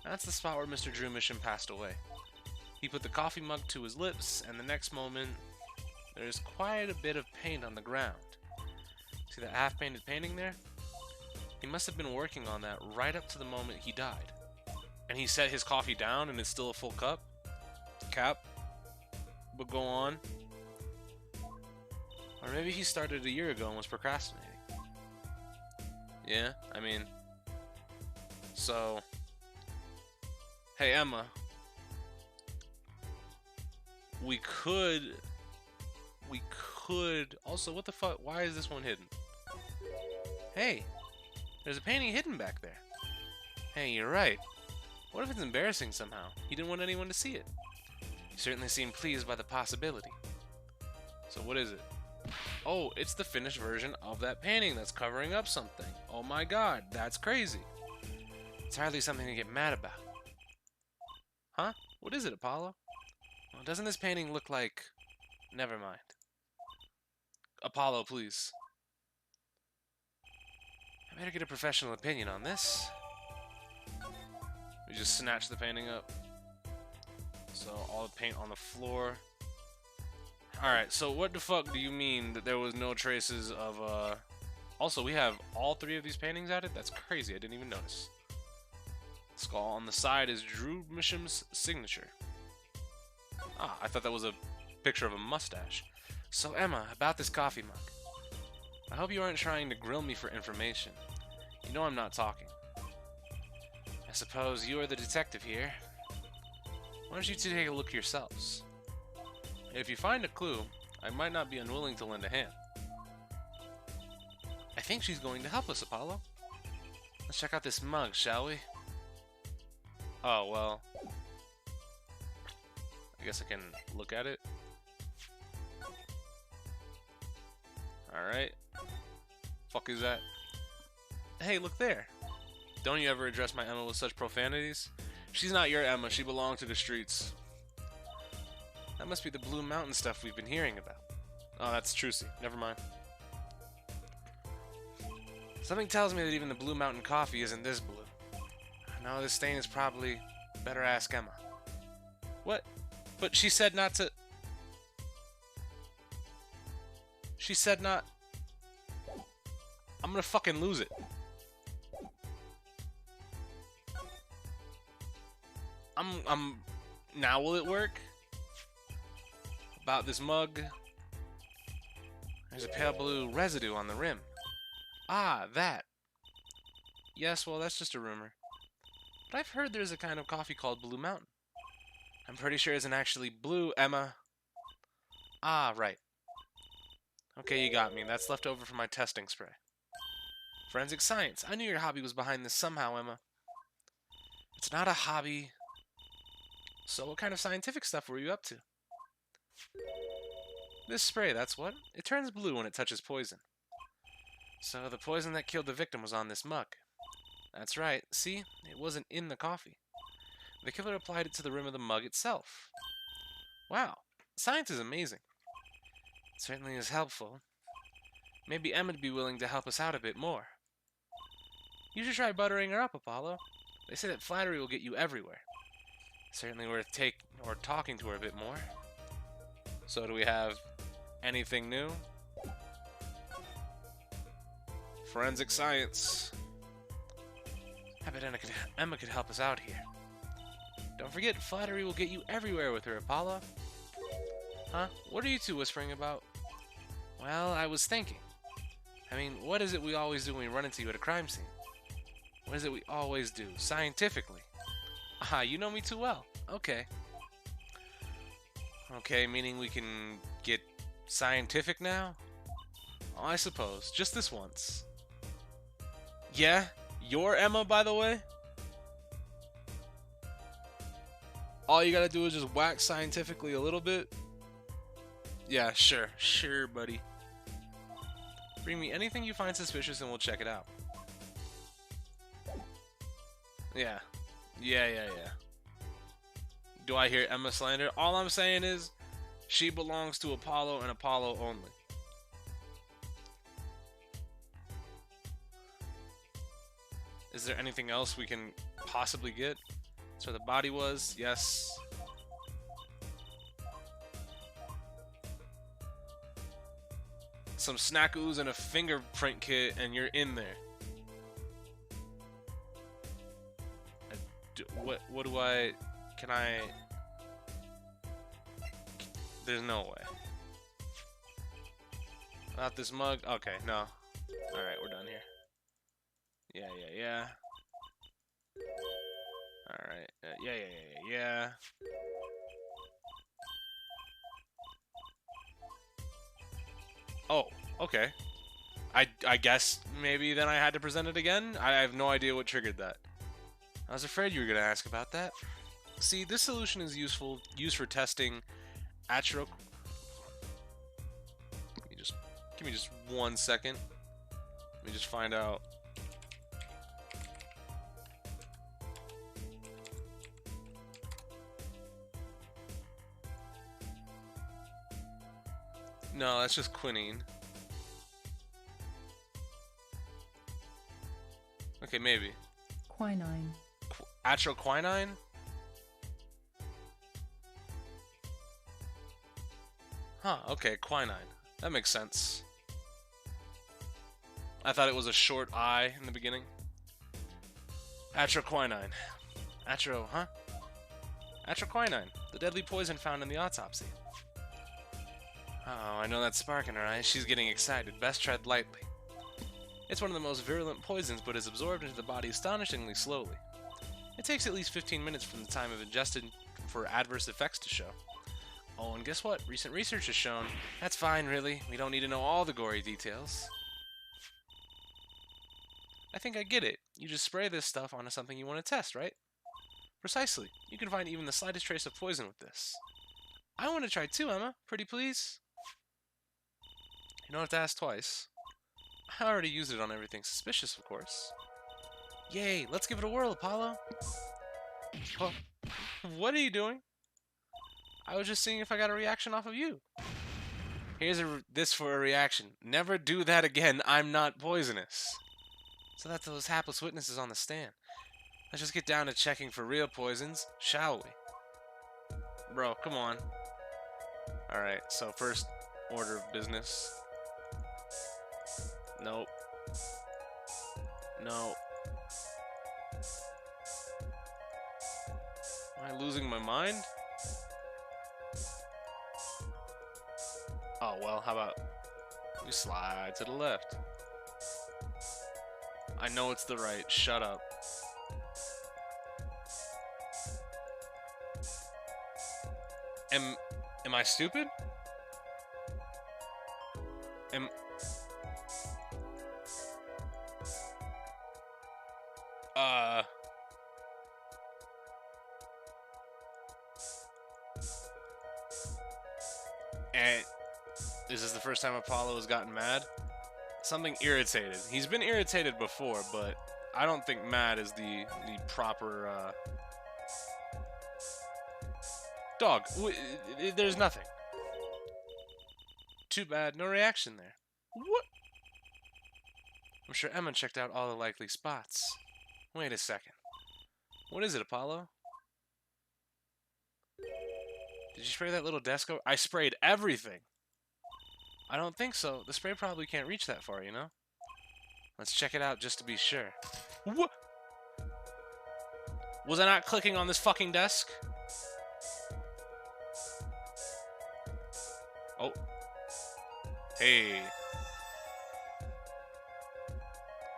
That's the spot where Mr. Drew Misham passed away. He put the coffee mug to his lips, and the next moment, there's quite a bit of paint on the ground. See that half-painted painting there? He must have been working on that right up to the moment he died. And he set his coffee down and it's still a full cup? Cap? But go on. Or maybe he started a year ago and was procrastinating. Yeah, I mean... So... Hey, Emma. We could... Also, what the fuck? Why is this one hidden? Hey! There's a painting hidden back there. Hey, you're right. What if it's embarrassing somehow? He didn't want anyone to see it. He certainly seemed pleased by the possibility. So what is it? Oh, it's the finished version of that painting that's covering up something. Oh my god, that's crazy. It's hardly something to get mad about. Huh? What is it, Apollo? Well, doesn't this painting look like... Never mind. Apollo, please. I better get a professional opinion on this. We just snatch the painting up. So, all the paint on the floor. Alright, so what the fuck do you mean that there was no traces of, Also, we have all three of these paintings added? That's crazy, I didn't even notice. The skull on the side is Drew Misham's signature. Ah, I thought that was a picture of a mustache. So, Emma, about this coffee mug. I hope you aren't trying to grill me for information. You know I'm not talking. I suppose you are the detective here. Why don't you two take a look yourselves? If you find a clue, I might not be unwilling to lend a hand. I think she's going to help us, Apollo. Let's check out this mug, shall we? Oh, well. I guess I can look at it. Alright. Fuck is that? Hey, look there. Don't you ever address my Emma with such profanities? She's not your Emma, she belonged to the streets. That must be the Blue Mountain stuff we've been hearing about. Oh, that's Trucy. Never mind. Something tells me that even the Blue Mountain coffee isn't this blue. No, this stain is probably... Better ask Emma. What? But she said not to... She said not... I'm gonna fucking lose it. Now will it work? About this mug. There's a pale blue residue on the rim. Ah, that. Yes, well, that's just a rumor. But I've heard there's a kind of coffee called Blue Mountain. I'm pretty sure it isn't actually blue, Emma. Ah, right. Okay, you got me. That's left over from my testing spray. Forensic science. I knew your hobby was behind this somehow, Emma. It's not a hobby. So what kind of scientific stuff were you up to? This spray, that's what? It turns blue when it touches poison. So the poison that killed the victim was on this mug. That's right. See? It wasn't in the coffee. The killer applied it to the rim of the mug itself. Wow. Science is amazing. It certainly is helpful. Maybe Emma'd be willing to help us out a bit more. You should try buttering her up, Apollo. They say that flattery will get you everywhere. Certainly worth talking to her a bit more. So do we have anything new? Forensic science. I bet Emma could help us out here. Don't forget, flattery will get you everywhere with her, Apollo. Huh? What are you two whispering about? Well, I was thinking. I mean, what is it we always do when we run into you at a crime scene? What is it we always do, scientifically? Aha, you know me too well. Okay. Okay, meaning we can get scientific now? Oh, I suppose. Just this once. Yeah? You're Emma, by the way? All you gotta do is just whack scientifically a little bit? Yeah, sure. Sure, buddy. Bring me anything you find suspicious and we'll check it out. Yeah. Yeah. Do I hear Emma slander? All I'm saying is, she belongs to Apollo and Apollo only. Is there anything else we can possibly get? That's where the body was. Yes. Some snack-oos and a fingerprint kit, and you're in there. What do I... Can I... There's no way. Not this mug? Okay, no. Alright, we're done here. Yeah. Alright, yeah. Oh, okay. I guess maybe then I had to present it again? I have no idea what triggered that. I was afraid you were going to ask about that. See, this solution is used for testing atro... Give me just 1 second. Let me just find out. No, that's just quinine. Okay, maybe. Quinine. Atroquinine? Huh, okay, quinine. That makes sense. I thought it was a short I in the beginning. Atroquinine. Huh? Atroquinine, the deadly poison found in the autopsy. Oh, I know that spark in her eye. She's getting excited. Best tread lightly. It's one of the most virulent poisons, but is absorbed into the body astonishingly slowly. It takes at least 15 minutes from the time of ingestion for adverse effects to show. Oh, and guess what? Recent research has shown that's fine, really. We don't need to know all the gory details. I think I get it. You just spray this stuff onto something you want to test, right? Precisely. You can find even the slightest trace of poison with this. I want to try too, Emma. Pretty please? You don't have to ask twice. I already used it on everything suspicious, of course. Yay, let's give it a whirl, Apollo. Well, what are you doing? I was just seeing if I got a reaction off of you. Here's this for a reaction. Never do that again. I'm not poisonous. So that's those hapless witnesses on the stand. Let's just get down to checking for real poisons, shall we? Bro, come on. Alright, so first order of business. Nope. No. Am I losing my mind? Oh, well, how about you slide to the left? I know it's the right. Shut up. Am I stupid? And is this the first time Apollo has gotten mad? Something irritated. He's been irritated before, but I don't think mad is the proper dog. There's nothing. Too bad, no reaction there. What? I'm sure Emma checked out all the likely spots. Wait a second. What is it, Apollo? Did you spray that little desk over? I sprayed everything. I don't think so. The spray probably can't reach that far, you know? Let's check it out just to be sure. What? Was I not clicking on this fucking desk? Oh. Hey.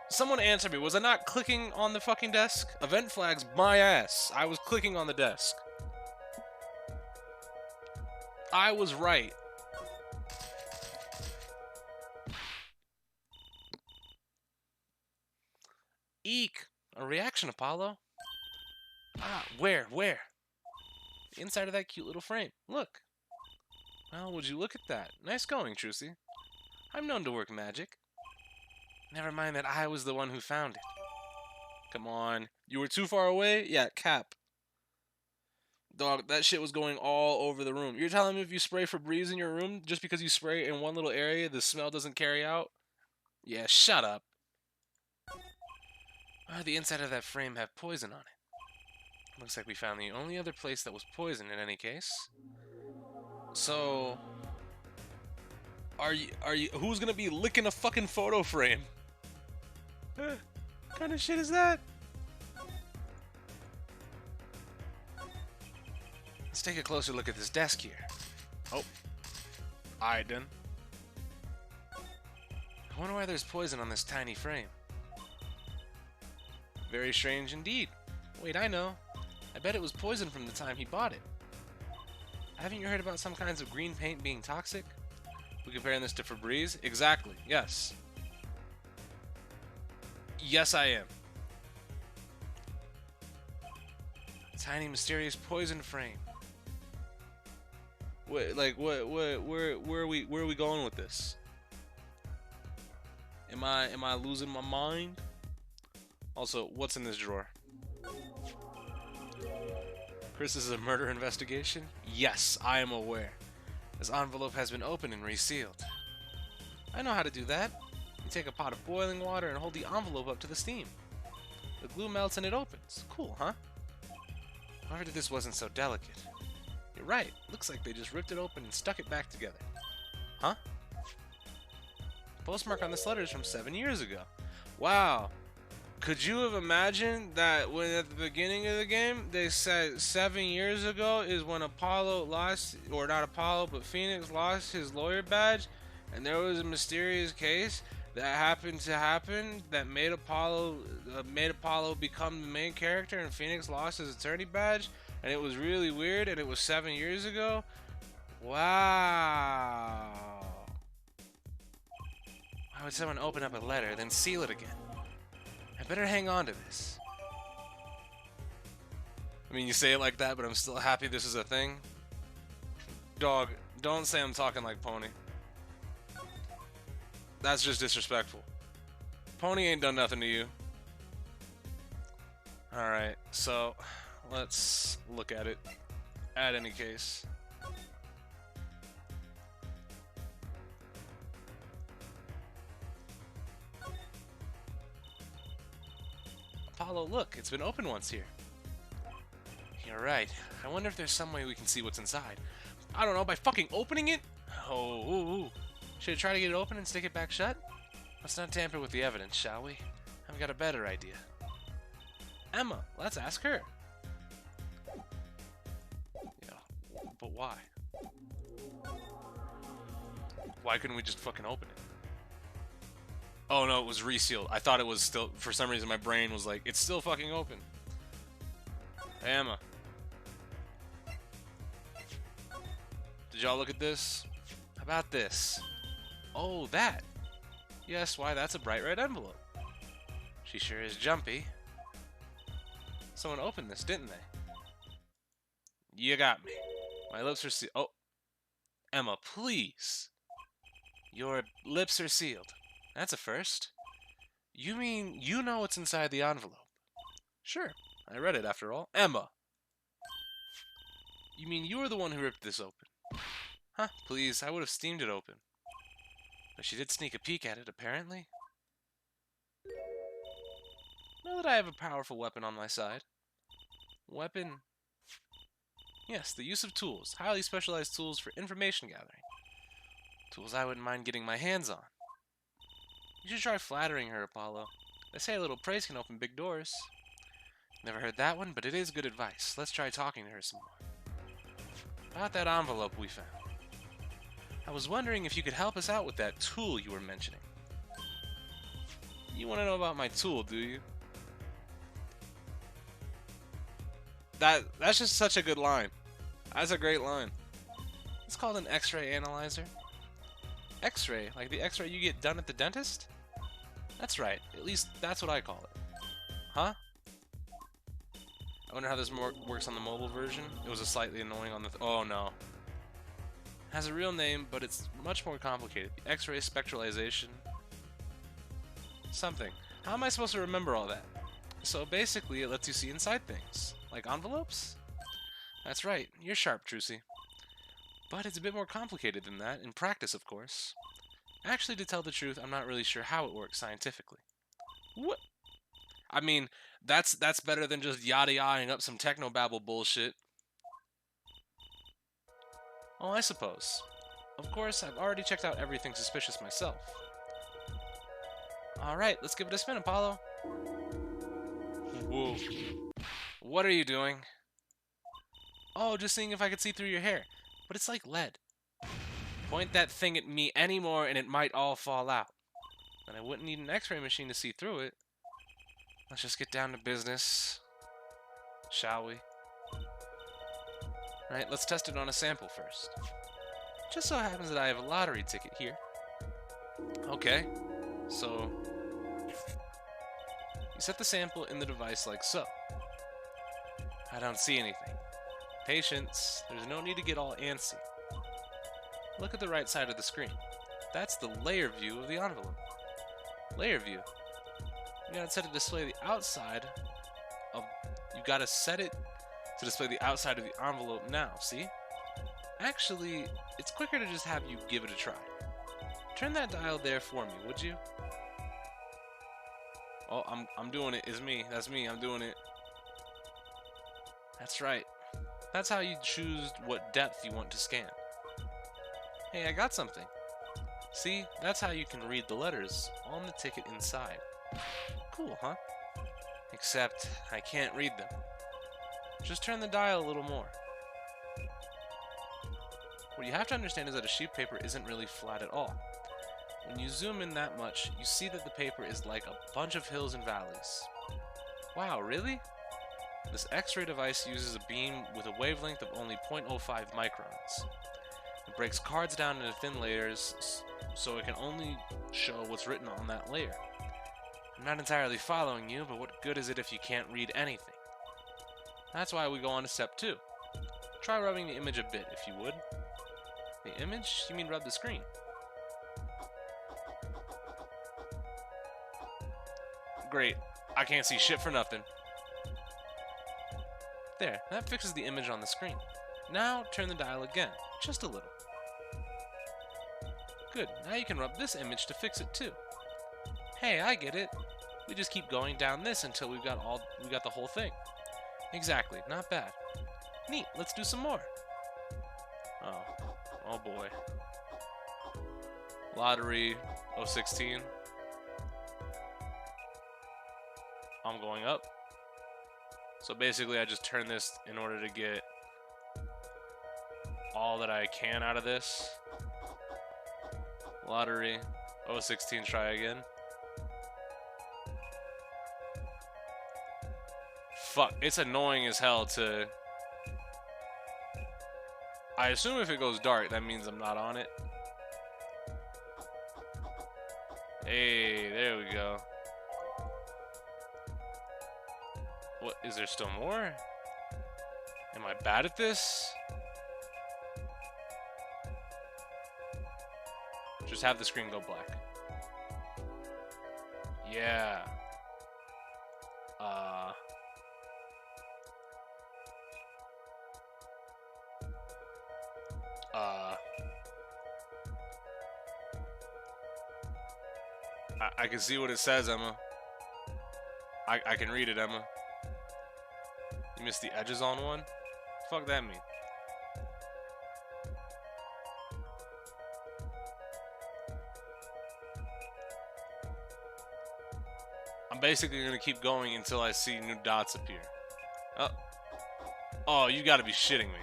Someone answer me. Was I not clicking on the fucking desk? Event flags, my ass. I was clicking on the desk. I was right. Eek. A reaction, Apollo. Ah, where? The inside of that cute little frame. Look. Well, would you look at that? Nice going, Trucy. I'm known to work magic. Never mind that I was the one who found it. Come on. You were too far away? Yeah, cap. Dog, that shit was going all over the room. You're telling me if you spray Febreze in your room, just because you spray in one little area, the smell doesn't carry out? Yeah, shut up. The inside of that frame had poison on it. Looks like we found the only other place that was poison in any case. So, are you, who's gonna be licking a fucking photo frame? What kind of shit is that? Let's take a closer look at this desk here. Oh. Alright then. I wonder why there's poison on this tiny frame. Very strange indeed. Wait, I know. I bet it was poison from the time he bought it. Haven't you heard about some kinds of green paint being toxic? We comparing this to Febreze? Exactly, yes. Yes, I am. Tiny mysterious poison frame. Wait, like where are we going with this? Am I losing my mind? Also, what's in this drawer? Chris, this is a murder investigation? Yes, I am aware. This envelope has been opened and resealed. I know how to do that. You take a pot of boiling water and hold the envelope up to the steam. The glue melts and it opens. Cool, huh? However, this wasn't so delicate. You're right. Looks like they just ripped it open and stuck it back together. Huh? The postmark on this letter is from 7 years ago. Wow. Could you have imagined that when at the beginning of the game they said 7 years ago is when Apollo lost, or not Apollo, but Phoenix lost his lawyer badge, and there was a mysterious case that happened to happen that made Apollo become the main character, and Phoenix lost his attorney badge, and it was really weird, and it was 7 years ago? Wow. Why would someone open up a letter, then seal it again? I better hang on to this. I mean, you say it like that, but I'm still happy this is a thing. Dog, don't say I'm talking like Pony. That's just disrespectful. Pony ain't done nothing to you. Alright, so let's look at it. At any case. Apollo, look, it's been open once here. You're right. I wonder if there's some way we can see what's inside. I don't know, by fucking opening it? Oh, ooh. Should I try to get it open and stick it back shut? Let's not tamper with the evidence, shall we? I've got a better idea. Emma, let's ask her. Yeah, but why? Why couldn't we just fucking open it? Oh no, it was resealed. I thought it was still, for some reason my brain was like, it's still fucking open. Hey, Emma. Did y'all look at this? How about this? Oh, that. Yes, why, that's a bright red envelope. She sure is jumpy. Someone opened this, didn't they? You got me. My lips are sealed. Oh. Emma, please. Your lips are sealed. That's a first. You mean you know what's inside the envelope? Sure, I read it after all. Emma! You mean you were the one who ripped this open? Huh, please, I would have steamed it open. But she did sneak a peek at it, apparently. Know that I have a powerful weapon on my side. Weapon? Yes, the use of tools. Highly specialized tools for information gathering. Tools I wouldn't mind getting my hands on. You should try flattering her, Apollo. They say a little praise can open big doors. Never heard that one, but it is good advice. Let's try talking to her some more. About that envelope we found. I was wondering if you could help us out with that tool you were mentioning. You want to know about my tool, do you? That's just such a good line. That's a great line. It's called an X-ray analyzer. X-ray? Like the X-ray you get done at the dentist? That's right. At least that's what I call it. Huh? I wonder how this works on the mobile version. It was a slightly annoying on the... oh no. It has a real name, but it's much more complicated. The X-ray spectralization... something. How am I supposed to remember all that? So basically, it lets you see inside things. Like envelopes? That's right. You're sharp, Trucy. But it's a bit more complicated than that, in practice, of course. Actually, to tell the truth, I'm not really sure how it works scientifically. What? I mean, that's better than just yada-yadaing up some technobabble bullshit. Oh, I suppose. Of course, I've already checked out everything suspicious myself. Alright, let's give it a spin, Apollo. Whoa. What are you doing? Oh, just seeing if I could see through your hair. But it's like lead. Point that thing at me anymore and it might all fall out. And I wouldn't need an X-ray machine to see through it. Let's just get down to business. Shall we? Alright, let's test it on a sample first. Just so happens that I have a lottery ticket here. Okay, so... you set the sample in the device like so. I don't see anything. Patience, there's no need to get all antsy. Look at the right side of the screen. That's the layer view of the envelope. Layer view. You gotta set it to display the outside of... you gotta set it to display the outside of the envelope now, see? Actually, it's quicker to just have you give it a try. Turn that dial there for me, would you? Oh, I'm doing it. It's me. That's me. I'm doing it. That's right. That's how you choose what depth you want to scan. Hey, I got something. See, that's how you can read the letters on the ticket inside. Cool, huh? Except, I can't read them. Just turn the dial a little more. What you have to understand is that a sheet of paper isn't really flat at all. When you zoom in that much, you see that the paper is like a bunch of hills and valleys. Wow, really? This X-ray device uses a beam with a wavelength of only 0.05 microns. It breaks cards down into thin layers, so it can only show what's written on that layer. I'm not entirely following you, but what good is it if you can't read anything? That's why we go on to step 2. Try rubbing the image a bit, if you would. The image? You mean rub the screen? Great. I can't see shit for nothing. There, that fixes the image on the screen. Now, turn the dial again, just a little. Good, now you can rub this image to fix it too. Hey, I get it. We just keep going down this until we got the whole thing. Exactly, not bad. Neat, let's do some more. Oh boy. Lottery 016. I'm going up. So basically I just turn this in order to get all that I can out of this. Lottery 016, try again. Fuck, it's annoying as hell to... I assume if it goes dark, that means I'm not on it. Hey, there we go. What, is there still more? Am I bad at this? Just have the screen go black. Yeah. I can see what it says, Emma. I can read it, Emma. You missed the edges on one? Fuck that mean? I'm basically gonna keep going until I see new dots appear. Oh, oh, you gotta be shitting me.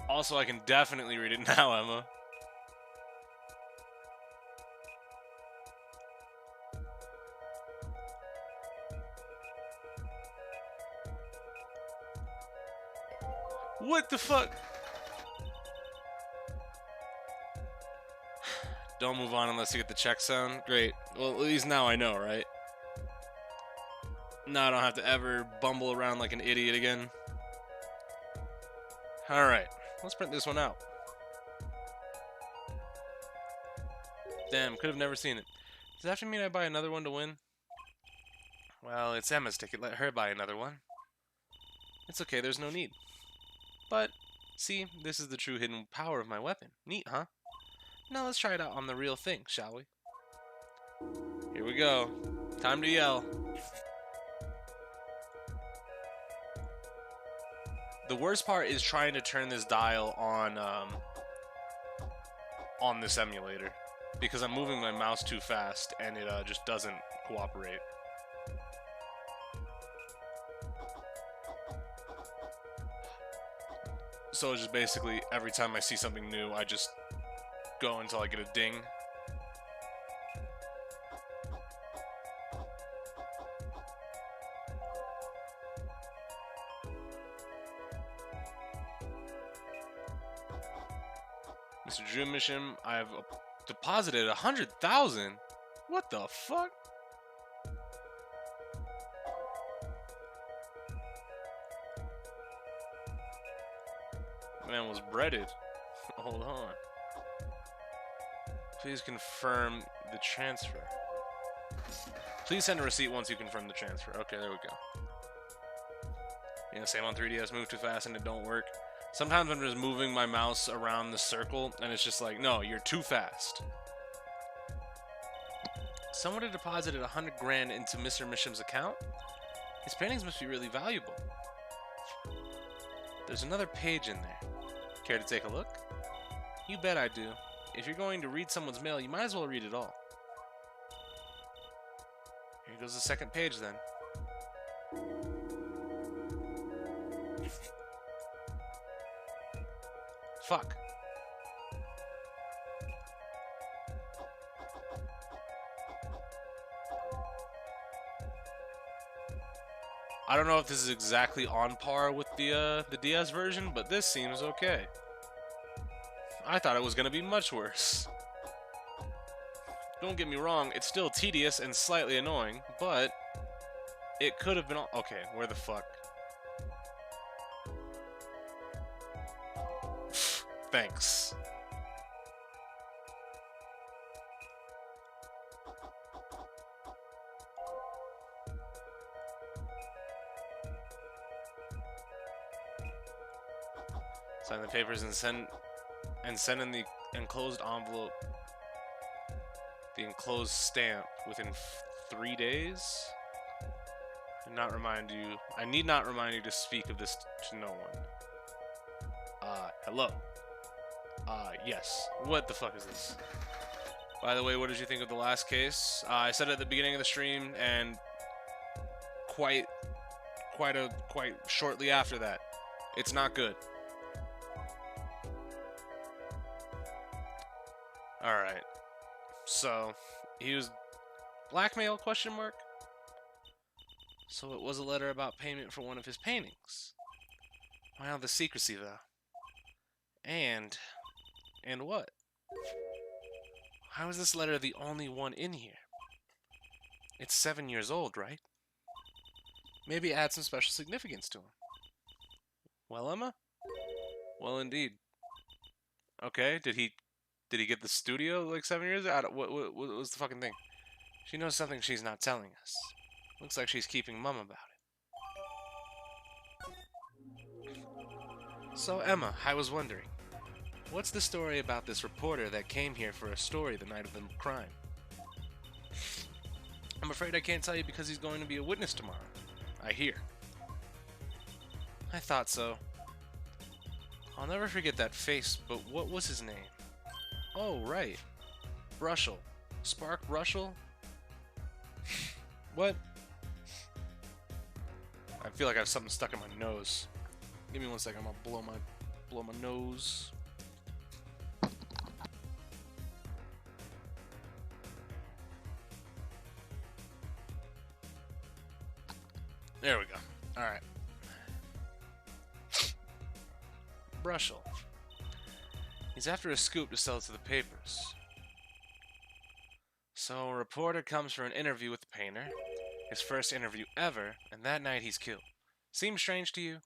Also, I can definitely read it now, Emma. What the fuck? Don't move on unless you get the check sound. Great. Well, at least now I know, right? Now I don't have to ever bumble around like an idiot again. Alright, let's print this one out. Damn, could have never seen it. Does that have to mean I buy another one to win? Well, it's Emma's ticket. Let her buy another one. It's okay, there's no need. But, see, this is the true hidden power of my weapon. Neat, huh? Now let's try it out on the real thing, shall we? Here we go. Time to yell. The worst part is trying to turn this dial on this emulator, because I'm moving my mouse too fast and it just doesn't cooperate. So it's just basically every time I see something new, I just go until I get a ding. Mr. Drew Mission, I've deposited 100,000. What the fuck? Man was breaded. Hold on. Please confirm the transfer. Please send a receipt once you confirm the transfer. Okay, there we go. Yeah, same on 3DS. Move too fast and it don't work. Sometimes I'm just moving my mouse around the circle and it's just like, no, you're too fast. Someone had deposited 100 grand into Mr. Misham's account? His paintings must be really valuable. There's another page in there. Care to take a look? You bet I do. If you're going to read someone's mail, you might as well read it all. Here goes the second page then. Fuck. I don't know if this is exactly on par with the DS version, but this seems okay. I thought it was gonna be much worse. Don't get me wrong, it's still tedious and slightly annoying, but it could have been okay, where the fuck? Thanks. Sign the papers and send in the enclosed envelope the enclosed stamp within 3 days. I need not remind you to speak of this to no one. Hello. Yes. What the fuck is this? By the way, what did you think of the last case? I said it at the beginning of the stream, and quite shortly after that. It's not good. Alright. So, he was blackmail, question mark? So it was a letter about payment for one of his paintings. Wow, the secrecy though. And what? How is this letter the only one in here? It's 7 years old, right? Maybe add some special significance to him. Well, Emma? Well, indeed. Okay, did he get the studio like 7 years? What was the fucking thing? She knows something she's not telling us. Looks like she's keeping mum about it. So Emma, I was wondering, what's the story about this reporter that came here for a story the night of the crime? I'm afraid I can't tell you because he's going to be a witness tomorrow. I hear. I thought so. I'll never forget that face, but what was his name? Oh, right. Brushel. Spark Brushel? What? I feel like I have something stuck in my nose. Give me 1 second, I'm gonna blow my nose. There we go. Alright. Brushel. He's after a scoop to sell to the papers. So a reporter comes for an interview with the painter, his first interview ever, and that night he's killed. Seems strange to you?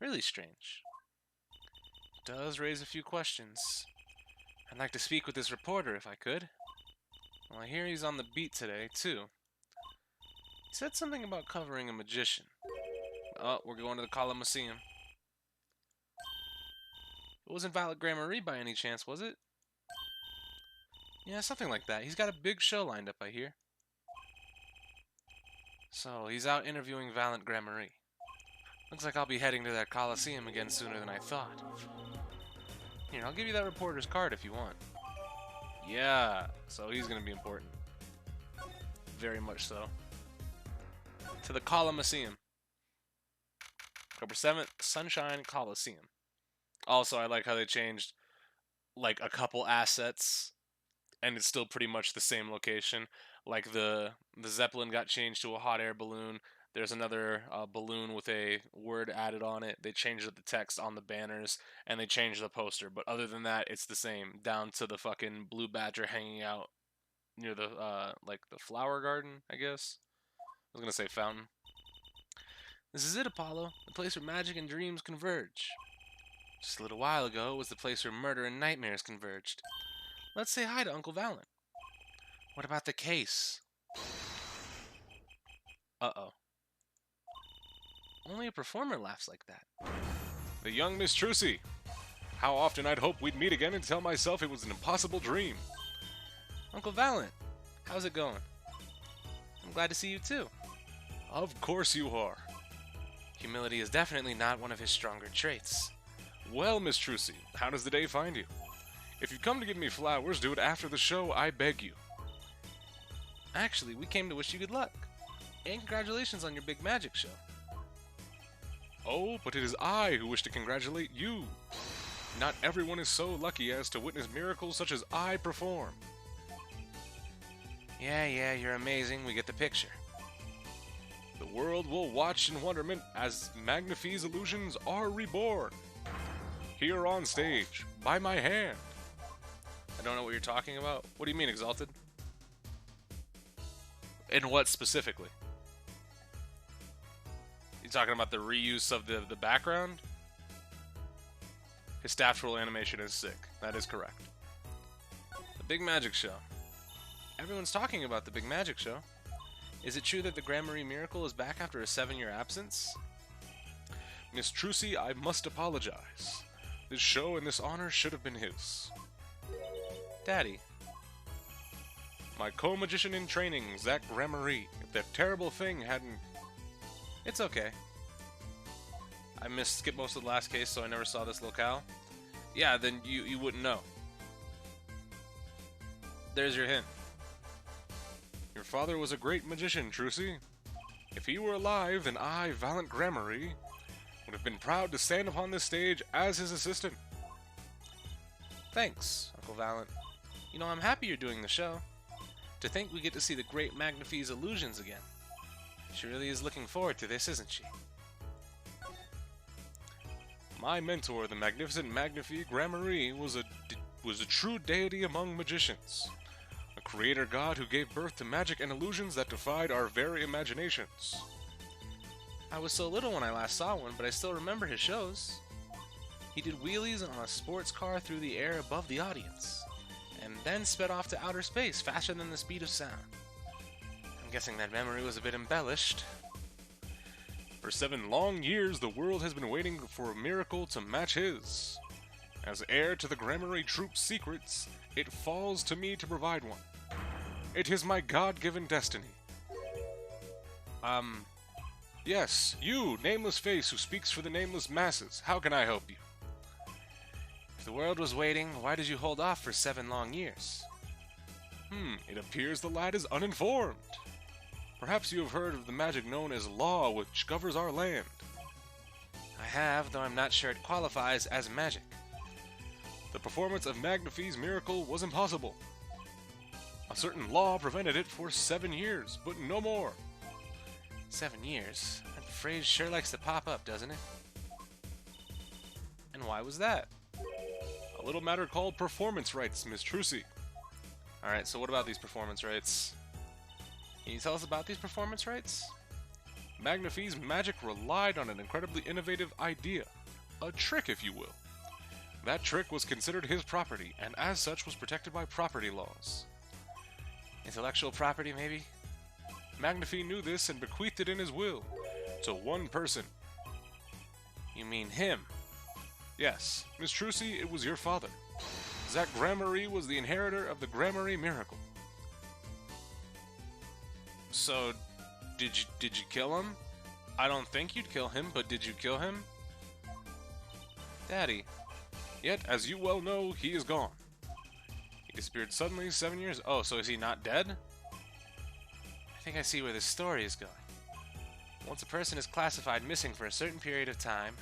Really strange. Does raise a few questions. I'd like to speak with this reporter if I could. Well, I hear he's on the beat today, too. He said something about covering a magician. Oh, we're going to the Colosseum. It wasn't Valet Gramarye by any chance, was it? Yeah, something like that. He's got a big show lined up, I hear. So, he's out interviewing Valet Gramarye. Looks like I'll be heading to that Colosseum again sooner than I thought. Here, I'll give you that reporter's card if you want. Yeah, so he's gonna be important. Very much so. To the Colosseum. October 7th, Sunshine Coliseum. Also, I like how they changed, like, a couple assets, and it's still pretty much the same location. Like, the Zeppelin got changed to a hot air balloon. There's another balloon with a word added on it. They changed the text on the banners, and they changed the poster. But other than that, it's the same. Down to the fucking blue badger hanging out near the, like, the flower garden, I guess. I was gonna say fountain. This is it, Apollo. The place where magic and dreams converge. Just a little while ago, it was the place where murder and nightmares converged. Let's say hi to Uncle Valen. What about the case? Uh-oh. Only a performer laughs like that. The young Miss Trucy. How often I'd hoped we'd meet again and tell myself it was an impossible dream. Uncle Valen, how's it going? I'm glad to see you too. Of course you are. Humility is definitely not one of his stronger traits. Well, Miss Trucy, how does the day find you? If you've come to give me flowers, do it after the show, I beg you. Actually, we came to wish you good luck. And congratulations on your big magic show. Oh, but it is I who wish to congratulate you. Not everyone is so lucky as to witness miracles such as I perform. Yeah, you're amazing. We get the picture. The world will watch in wonderment as Magnifie's illusions are reborn. Here on stage, by my hand. I don't know what you're talking about. What do you mean, Exalted? And what specifically? You talking about the reuse of the background? His staff twirl animation is sick. That is correct. The Big Magic Show. Everyone's talking about the Big Magic Show. Is it true that the Gramarye Miracle is back after a 7-year absence? Miss Trucy, I must apologize. This show and this honor should have been his. Daddy. My co-magician in training, Zach Gramarye. If that terrible thing hadn't... It's okay. I skipped most of the last case, so I never saw this locale. Yeah, then you wouldn't know. There's your hint. Your father was a great magician, Trucy. If he were alive, then I, Valet Gramarye, would have been proud to stand upon this stage as his assistant. Thanks, Uncle Valen. You know, I'm happy you're doing the show. To think we get to see the great Magnifie's illusions again. She really is looking forward to this, isn't she? My mentor, the magnificent Magnifie Gramarye, was a true deity among magicians. A creator god who gave birth to magic and illusions that defied our very imaginations. I was so little when I last saw one, but I still remember his shows. He did wheelies on a sports car through the air above the audience, and then sped off to outer space faster than the speed of sound. I'm guessing that memory was a bit embellished. For 7 long years, the world has been waiting for a miracle to match his. As heir to the Gramarye Troop's secrets, it falls to me to provide one. It is my God-given destiny. Yes, you, nameless face who speaks for the nameless masses, how can I help you? If the world was waiting, why did you hold off for 7 long years? It appears the lad is uninformed. Perhaps you have heard of the magic known as law which governs our land. I have, though I'm not sure it qualifies as magic. The performance of Magnifie's miracle was impossible. A certain law prevented it for 7 years, but no more. 7 years? That phrase sure likes to pop up, doesn't it? And why was that? A little matter called performance rights, Miss Trucy. Alright, so what about these performance rights? Can you tell us about these performance rights? Magnifie's magic relied on an incredibly innovative idea. A trick, if you will. That trick was considered his property, and as such was protected by property laws. Intellectual property, maybe? Magnifie knew this and bequeathed it in his will. To one person. You mean him? Yes, Miss Trucy, it was your father. Zach Gramarye was the inheritor of the Gramarye miracle. So, did you kill him? I don't think you'd kill him, but did you kill him? Daddy. Yet, as you well know, he is gone. He disappeared suddenly 7 years... Oh, so is he not dead? I think I see where this story is going. Once a person is classified missing for a certain period of time,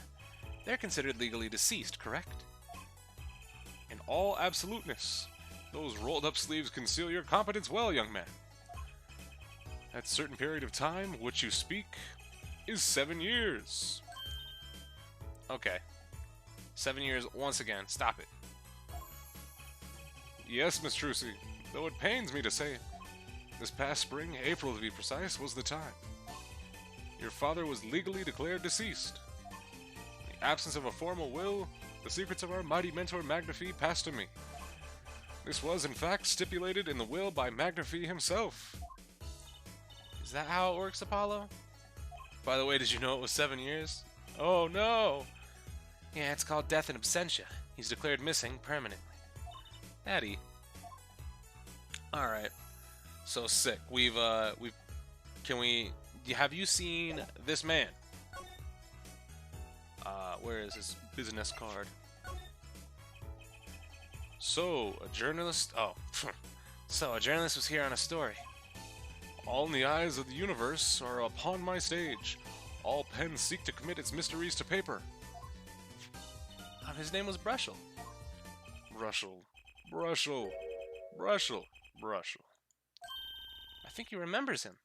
they're considered legally deceased, correct? In all absoluteness, those rolled-up sleeves conceal your competence well, young man. That certain period of time, which you speak, is 7 years. Okay. 7 years, once again, stop it. Yes, Miss Trucy, though it pains me to say it. This past spring, April to be precise, was the time. Your father was legally declared deceased. In the absence of a formal will, the secrets of our mighty mentor Magnifie passed to me. This was, in fact, stipulated in the will by Magnifie himself. Is that how it works, Apollo? By the way, did you know it was 7 years? Oh no! Yeah, it's called death in absentia. He's declared missing permanently. Daddy. Alright. So sick. Have you seen this man? Where is his business card? So, a journalist... Oh, so a journalist was here on a story. All in the eyes of the universe are upon my stage. All pens seek to commit its mysteries to paper. His name was Brushel. Brushel. I think he remembers him.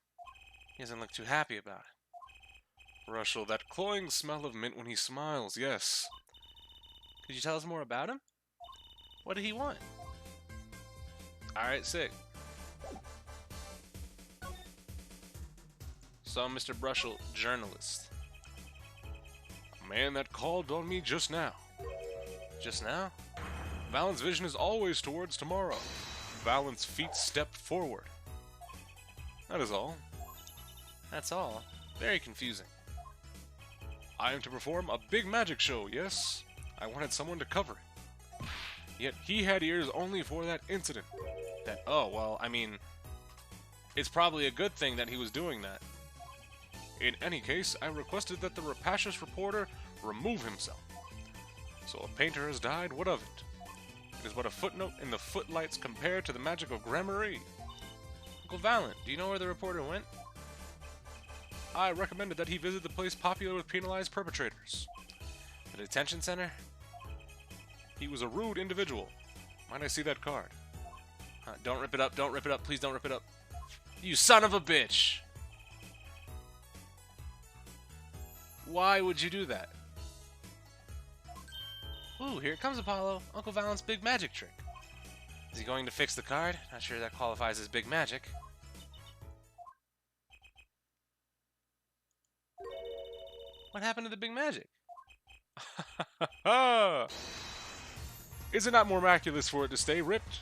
He doesn't look too happy about it. Brushel, that cloying smell of mint when he smiles, yes. Could you tell us more about him? What did he want? Alright, sick. So, Mr. Brushel, journalist. A man that called on me just now. Just now? Valen's vision is always towards tomorrow. Valen's feet step forward. That is all. That's all? Very confusing. I am to perform a big magic show, yes? I wanted someone to cover it. Yet he had ears only for that incident. Oh, well, I mean... It's probably a good thing that he was doing that. In any case, I requested that the rapacious reporter remove himself. So a painter has died, what of it? It is but a footnote in the footlights compared to the magic of Gramarye. Uncle Valen, do you know where the reporter went? I recommended that he visit the place popular with penalized perpetrators. The detention center? He was a rude individual. Might I see that card? Don't rip it up, please don't rip it up. You son of a bitch! Why would you do that? Ooh, here it comes, Apollo. Uncle Valen's big magic trick. Is he going to fix the card? Not sure that qualifies as big magic. What happened to the big magic? Is it not more miraculous for it to stay ripped?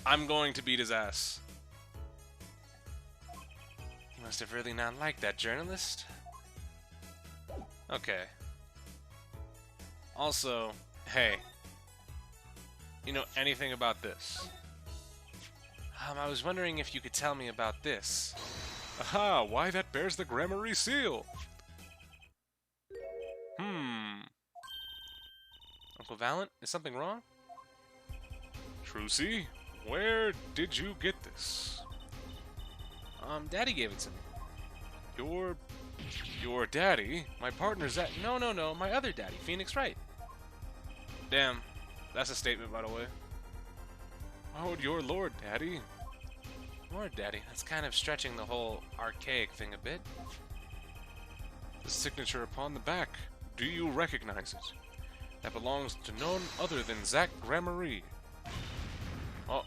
I'm going to beat his ass. He must have really not liked that journalist. Okay. Also, hey, you know anything about this? I was wondering if you could tell me about this. Aha, why that bears the Gramarye seal. Uncle Valent, is something wrong? Trucy, where did you get this? Daddy gave it to me. Your daddy? My partner's that. No, my other daddy, Phoenix Wright. Damn, that's a statement, by the way. Oh, your lord, daddy. Lord daddy, that's kind of stretching the whole archaic thing a bit. The signature upon the back. Do you recognize it? That belongs to none other than Zack Gramarye. Oh.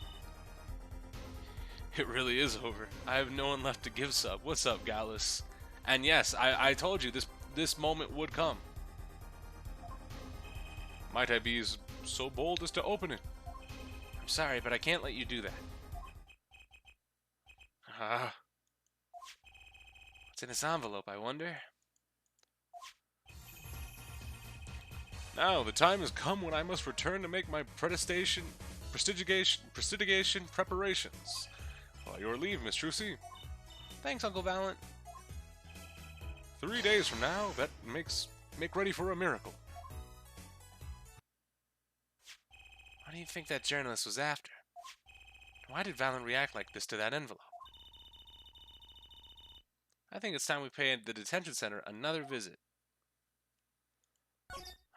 It really is over. I have no one left to give sub. What's up, Gallus? And yes, I told you this moment would come. Might I be so bold as to open it? I'm sorry, but I can't let you do that. Ah. What's in this envelope, I wonder? Now, the time has come when I must return to make my prestigiation preparations. By your leave, Miss Trucy. Thanks, Uncle Valent. 3 days from now, that make ready for a miracle. What do you think that journalist was after? Why did Valent react like this to that envelope? I think it's time we pay the detention center another visit.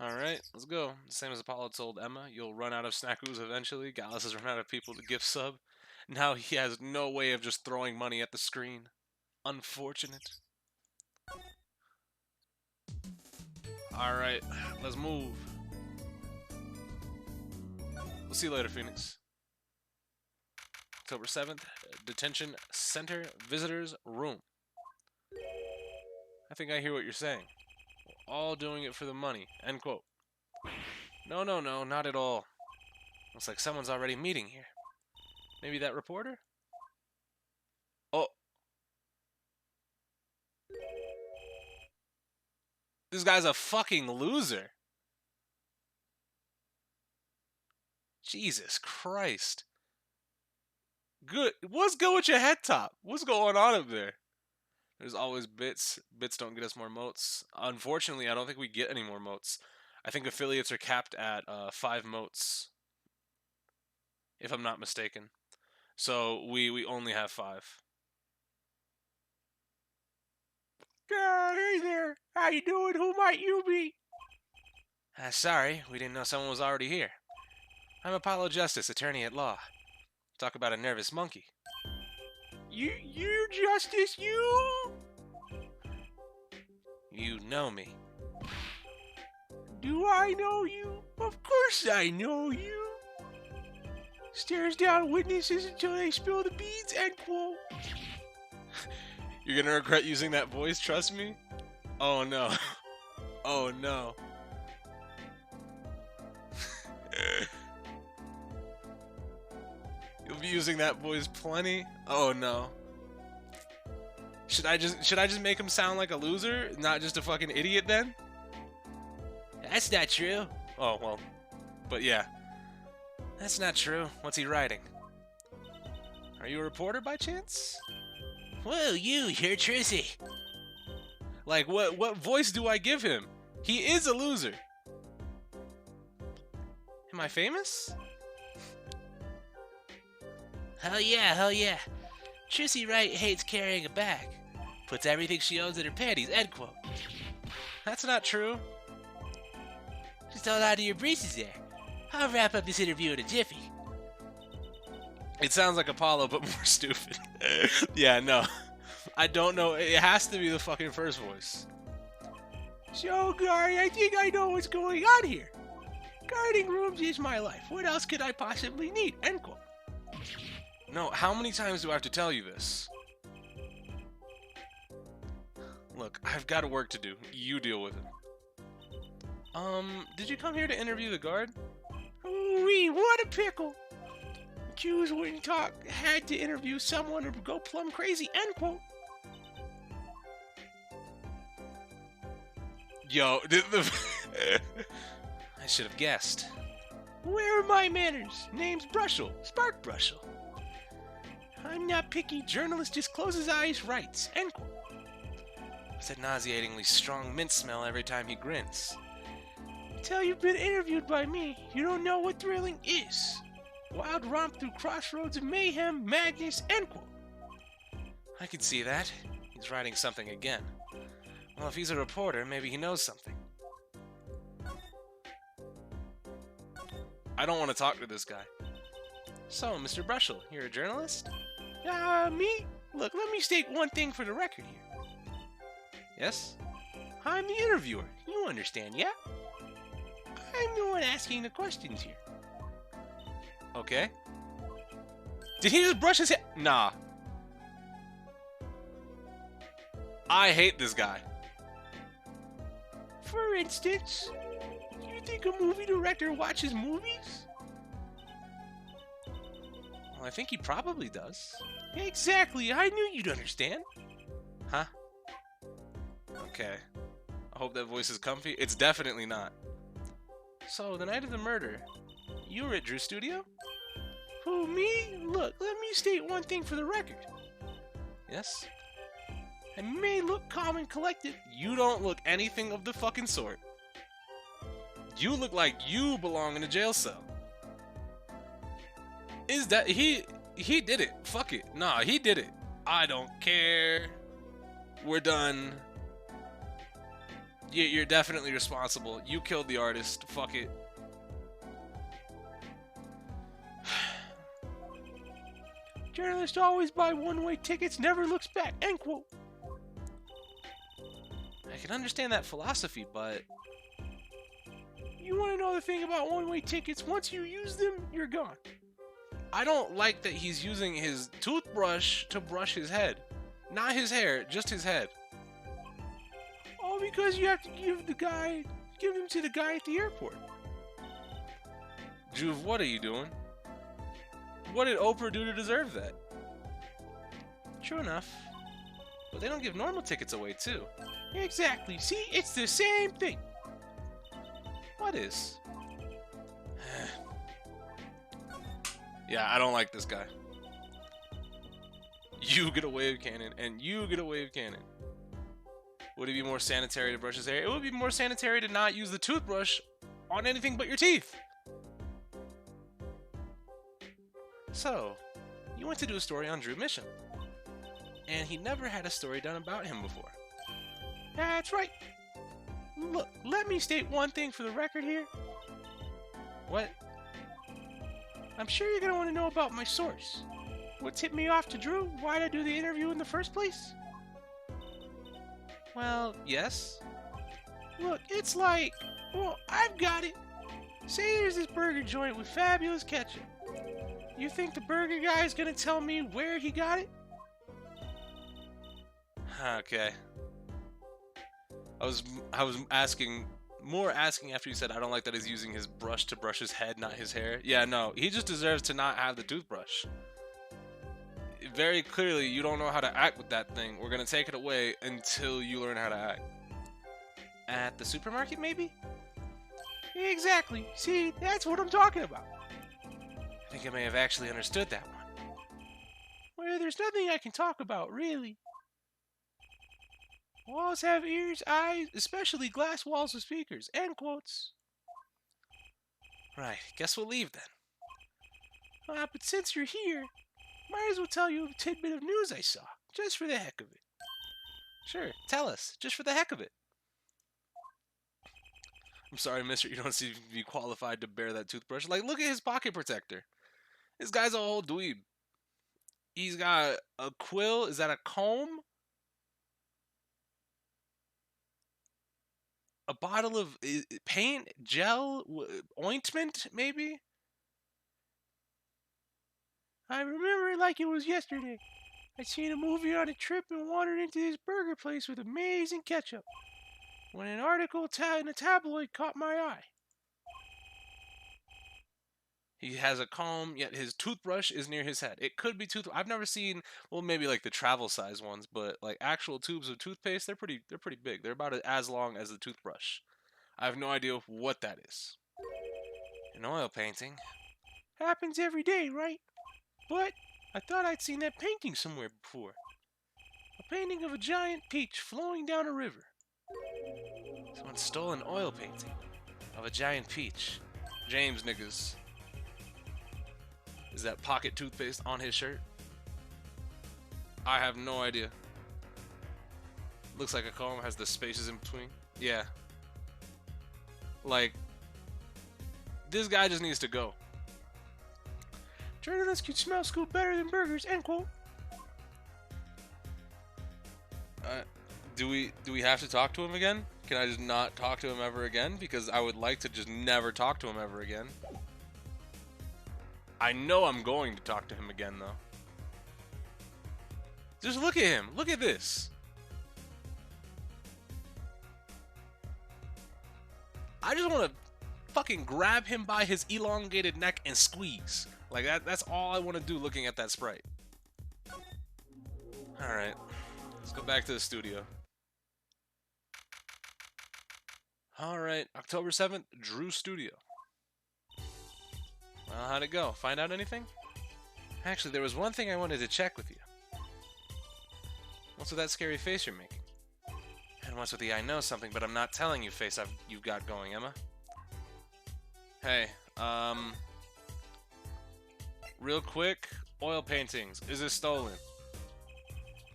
Alright, let's go. Same as Apollo told Emma, you'll run out of snackoos eventually. Gallus has run out of people to gift sub. Now he has no way of just throwing money at the screen. Unfortunate. Alright, let's move. We'll see you later, Phoenix. October 7th, Detention Center Visitors Room. I think I hear what you're saying. We're all doing it for the money. End quote. No, not at all. Looks like someone's already meeting here. Maybe that reporter? Oh. This guy's a fucking loser. Jesus Christ. Good. What's good with your head top? What's going on up there? There's always bits. Bits don't get us more motes. Unfortunately, I don't think we get any more motes. I think affiliates are capped at 5 motes, if I'm not mistaken. So we only have 5. Hey there, how you doing? Who might you be? Sorry, we didn't know someone was already here. I'm Apollo Justice, attorney at law. Talk about a nervous monkey. You Justice, you? You know me. Do I know you? Of course I know you. Stares down witnesses until they spill the beans, end quote. You're gonna regret using that voice, trust me? Oh no. Oh no. You'll be using that voice plenty? Oh no. Should I just make him sound like a loser, not just a fucking idiot then? That's not true. Oh well. But yeah. That's not true. What's he writing? Are you a reporter by chance? Whoa, you're Trucy. Like what voice do I give him? He is a loser. Am I famous? Hell yeah. Trucy Wright hates carrying a bag. Puts everything she owns in her panties, end quote. That's not true. Just hold on to your braces there. I'll wrap up this interview in a jiffy. It sounds like Apollo, but more stupid. Yeah, no. I don't know. It has to be the fucking first voice. So, Gary, I think I know what's going on here. Guarding rooms is my life. What else could I possibly need? End quote. No, how many times do I have to tell you this? Look, I've got work to do. You deal with it. Did you come here to interview the guard? Ooh-wee, what a pickle! Jews wouldn't talk, had to interview someone or go plumb crazy, end quote. Yo, I should have guessed. Where are my manners? Name's Brushel, Spark Brushel. I'm not picky, journalist just closes eyes, writes, end quote. It's that nauseatingly strong mint smell every time he grins. Till you've been interviewed by me, you don't know what thrilling is. Wild romp through crossroads of mayhem, madness, end quote. I could see that. He's writing something again. Well, if he's a reporter, maybe he knows something. I don't want to talk to this guy. So, Mr. Brushel, you're a journalist? Me? Look, let me state one thing for the record here. Yes? I'm the interviewer, you understand, yeah? I'm the one asking the questions here. Okay. Did he just brush his hair? Nah. I hate this guy. For instance, do you think a movie director watches movies? Well, I think he probably does. Exactly, I knew you'd understand. Huh? Okay. I hope that voice is comfy. It's definitely not. So, the night of the murder, you were at Drew's studio? Who, me? Look, let me state one thing for the record. Yes? I may look calm and collected. You don't look anything of the fucking sort. You look like you belong in a jail cell. Is that he did it. Fuck it. Nah, he did it. I don't care. We're done. You're definitely responsible. You killed the artist. Fuck it. Journalists always buy one-way tickets, never looks back, end quote. I can understand that philosophy, but you want to know the thing about one-way tickets? Once you use them, you're gone. I don't like that he's using his toothbrush to brush his head. Not his hair, just his head. All because you have to give them to the guy at the airport. Juve, what are you doing? What did Oprah do to deserve that? True enough. But they don't give normal tickets away, too. Exactly. See, it's the same thing. What is? Yeah, I don't like this guy. You get a wave cannon, and you get a wave cannon. Would it be more sanitary to brush his hair? It would be more sanitary to not use the toothbrush on anything but your teeth. So, you went to do a story on Drew Mission. And he never had a story done about him before. That's right. Look, let me state one thing for the record here. What? I'm sure you're gonna want to know about my source. What tipped me off to Drew? Why'd I do the interview in the first place? Well, yes. Look, it's like, well, I've got it. Say there's this burger joint with fabulous ketchup. You think the burger guy is gonna tell me where he got it? Okay. I was asking after you said I don't like that he's using his brush to brush his head, not his hair. Yeah, no, he just deserves to not have the toothbrush. Very clearly, you don't know how to act with that thing. We're gonna take it away until you learn how to act. At the supermarket, maybe? Exactly. See, that's what I'm talking about. I think I may have actually understood that one. Well, there's nothing I can talk about, really. Walls have ears, eyes, especially glass walls with speakers. End quotes. Right, guess we'll leave then. But since you're here, might as well tell you a tidbit of news I saw, just for the heck of it. Sure, tell us, just for the heck of it. I'm sorry, mister, you don't seem to be qualified to bear that toothbrush. Like, look at his pocket protector. This guy's a whole dweeb. He's got a quill. Is that a comb? A bottle of paint, gel, ointment, maybe? I remember it like it was yesterday. I'd seen a movie on a trip and wandered into this burger place with amazing ketchup when an article in a tabloid caught my eye. He has a comb, yet his toothbrush is near his head. It could be tooth. I've never seen, well, maybe like the travel size ones, but like actual tubes of toothpaste, they're pretty big. They're about as long as the toothbrush. I have no idea what that is. An oil painting. Happens every day, right? But I thought I'd seen that painting somewhere before. A painting of a giant peach flowing down a river. Someone stole an oil painting of a giant peach. James, niggas. Is that pocket toothpaste on his shirt? I have no idea. Looks like a comb has the spaces in between. Yeah. Like, this guy just needs to go. Journalists can smell school better than burgers, end quote. Do we have to talk to him again? Can I just not talk to him ever again? Because I would like to just never talk to him ever again. I know I'm going to talk to him again, though. Just look at him. Look at this. I just want to fucking grab him by his elongated neck and squeeze. Like, that's all I want to do looking at that sprite. Alright. Let's go back to the studio. Alright, October 7th, Drew Studio. Well, how'd it go? Find out anything? Actually, there was one thing I wanted to check with you. What's with that scary face you're making? And what's with the I know something, but I'm not telling you face you've got going, Emma? Hey, real quick, oil paintings. Is this stolen?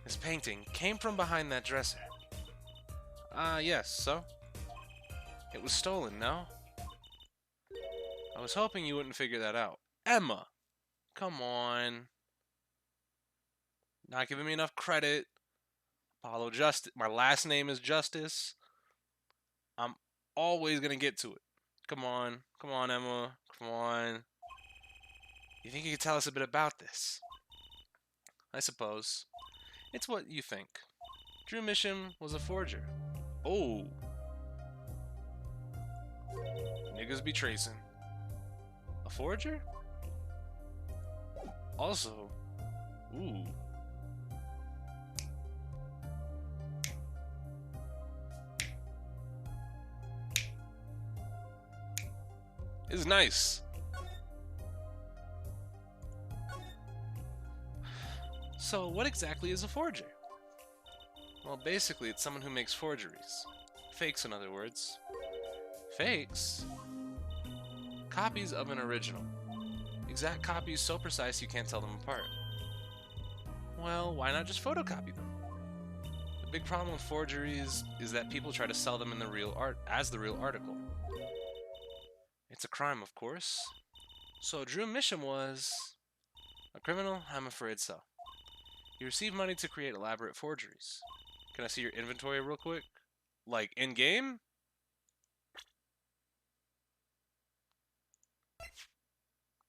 This painting came from behind that dresser. Yes, so? It was stolen, no? I was hoping you wouldn't figure that out. Emma! Come on. Not giving me enough credit. Apollo Justice. My last name is Justice. I'm always gonna get to it. Come on. Come on, Emma. Come on. You think you could tell us a bit about this? I suppose. It's what you think. Drew Misham was a forger. Oh. Niggas be tracing. A forger? Also, ooh. It's nice. So, what exactly is a forger? Well, basically, it's someone who makes forgeries. Fakes, in other words. Fakes? Copies of an original. Exact copies so precise you can't tell them apart. Well, why not just photocopy them? The big problem with forgeries is that people try to sell them in the real as the real article. It's a crime, of course. So Drew Misham was a criminal? I'm afraid so. He received money to create elaborate forgeries. Can I see your inventory real quick? Like, in-game?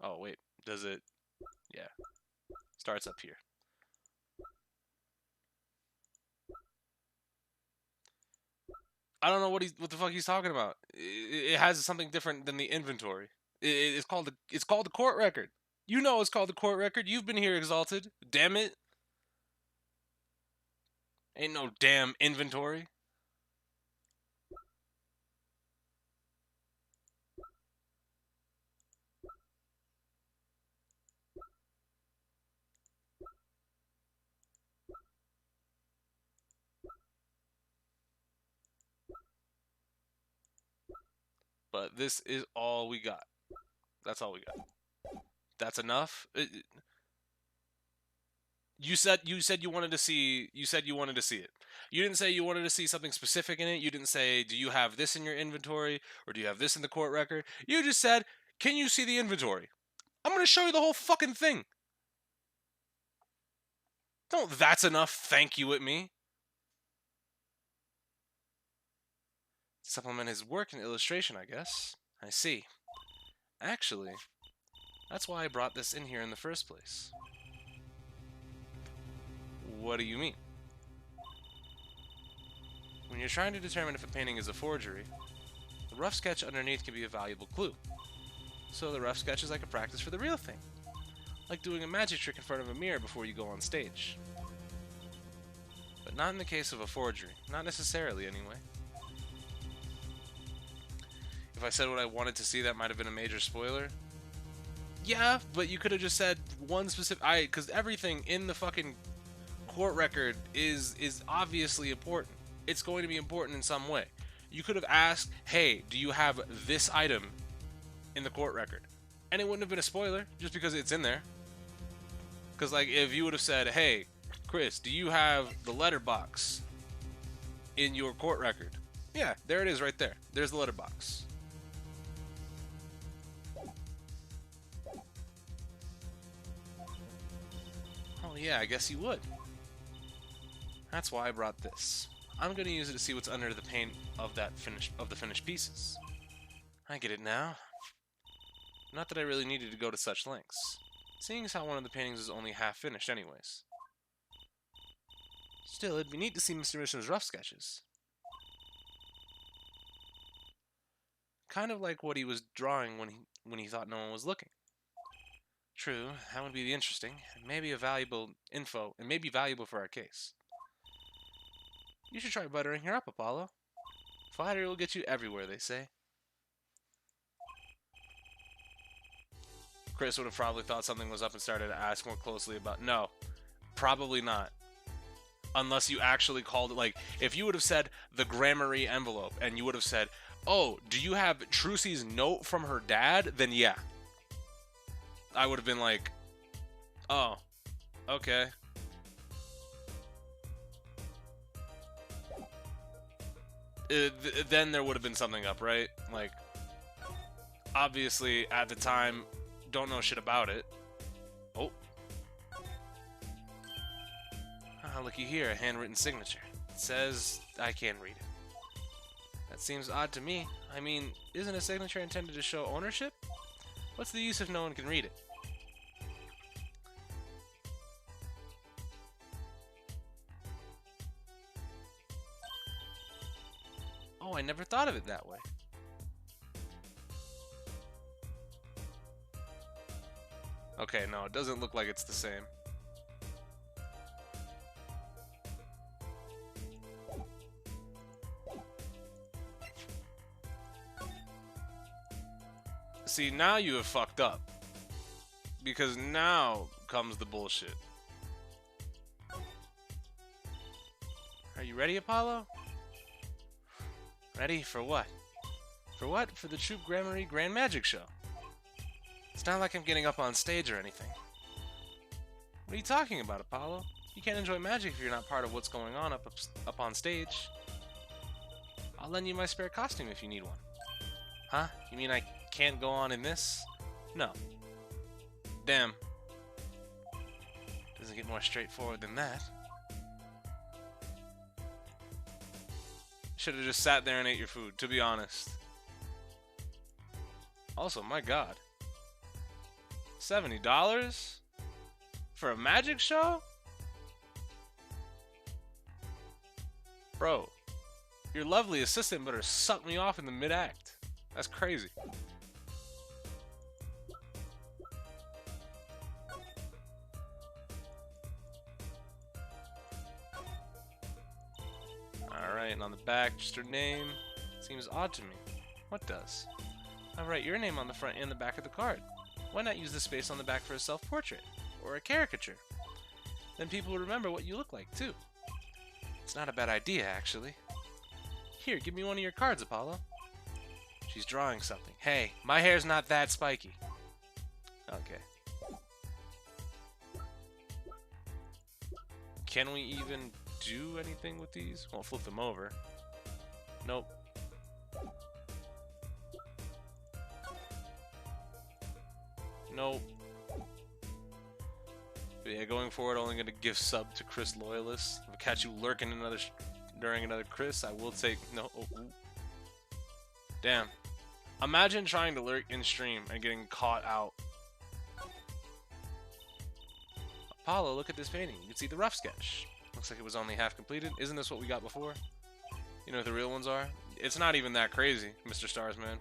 Oh, wait. Does it? Yeah. Starts up here. I don't know what the fuck he's talking about. It has something different than the inventory. It's called the court record. You know it's called the court record. You've been here, Exalted. Damn it. Ain't no damn inventory. But this is all we got. That's all we got. That's enough? You said you wanted to see it. You didn't say you wanted to see something specific in it. You didn't say, do you have this in your inventory or do you have this in the court record? You just said, can you see the inventory? I'm going to show you the whole fucking thing. Don't that's enough thank you at me. Supplement his work in illustration, I guess. I see. Actually, that's why I brought this in here in the first place. What do you mean? When you're trying to determine if a painting is a forgery, the rough sketch underneath can be a valuable clue. So the rough sketch is like a practice for the real thing. Like doing a magic trick in front of a mirror before you go on stage. But not in the case of a forgery. Not necessarily, anyway. If I said what I wanted to see, that might have been a major spoiler. Yeah, but you could have just said one specific... Because everything in the fucking court record is obviously important. It's going to be important in some way. You could have asked, hey, do you have this item in the court record? And it wouldn't have been a spoiler, just because it's in there. Because, like, if you would have said, hey, Chris, do you have the letterbox in your court record? Yeah, there it is right there. There's the letterbox. Oh yeah, I guess you would. That's why I brought this. I'm gonna use it to see what's under the paint of the finished pieces. I get it now. Not that I really needed to go to such lengths, seeing as how one of the paintings is only half finished anyways. Still, it'd be neat to see Mr. Mission's rough sketches. Kind of like what he was drawing when he thought no one was looking. True, that would be interesting, and maybe a valuable info, and maybe valuable for our case. You should try buttering her up, Apollo. Flattery will get you everywhere, they say. Chris would have probably thought something was up and started to ask more closely about... No, probably not. Unless you actually called it, like, if you would have said the Gramarye envelope, and you would have said, oh, do you have Trucy's note from her dad? Then yeah. I would have been like, oh, okay. Then there would have been something up, right? Like, obviously, at the time, don't know shit about it. Oh. Ah, looky here, a handwritten signature. It says I can't read it. That seems odd to me. I mean, isn't a signature intended to show ownership? What's the use if no one can read it? Oh, I never thought of it that way. Okay, no, it doesn't look like it's the same. See, now you have fucked up. Because now comes the bullshit. Are you ready, Apollo? Ready for what? For what? For the Troop Gramarye Grand Magic Show. It's not like I'm getting up on stage or anything. What are you talking about, Apollo? You can't enjoy magic if you're not part of what's going on up on stage. I'll lend you my spare costume if you need one. Huh? You mean I can't go on in this? No. Damn. Doesn't get more straightforward than that. Should have just sat there and ate your food, to be honest. Also, my god. $70? For a magic show? Bro, your lovely assistant better suck me off in the mid-act. That's crazy. Alright, and on the back, just her name. Seems odd to me. What does? I'll write your name on the front and the back of the card. Why not use the space on the back for a self-portrait? Or a caricature? Then people will remember what you look like, too. It's not a bad idea, actually. Here, give me one of your cards, Apollo. She's drawing something. Hey, my hair's not that spiky. Okay. Can we even do anything with these? Won't flip them over. Nope. Nope. But yeah, going forward, only gonna give sub to Chris loyalists. If I catch you lurking during another Chris, I will take no. Oh, damn. Imagine trying to lurk in stream and getting caught out. Apollo, look at this painting. You can see the rough sketch. Looks like it was only half completed. Isn't this what we got before? You know what the real ones are? It's not even that crazy, Mr. Starsman.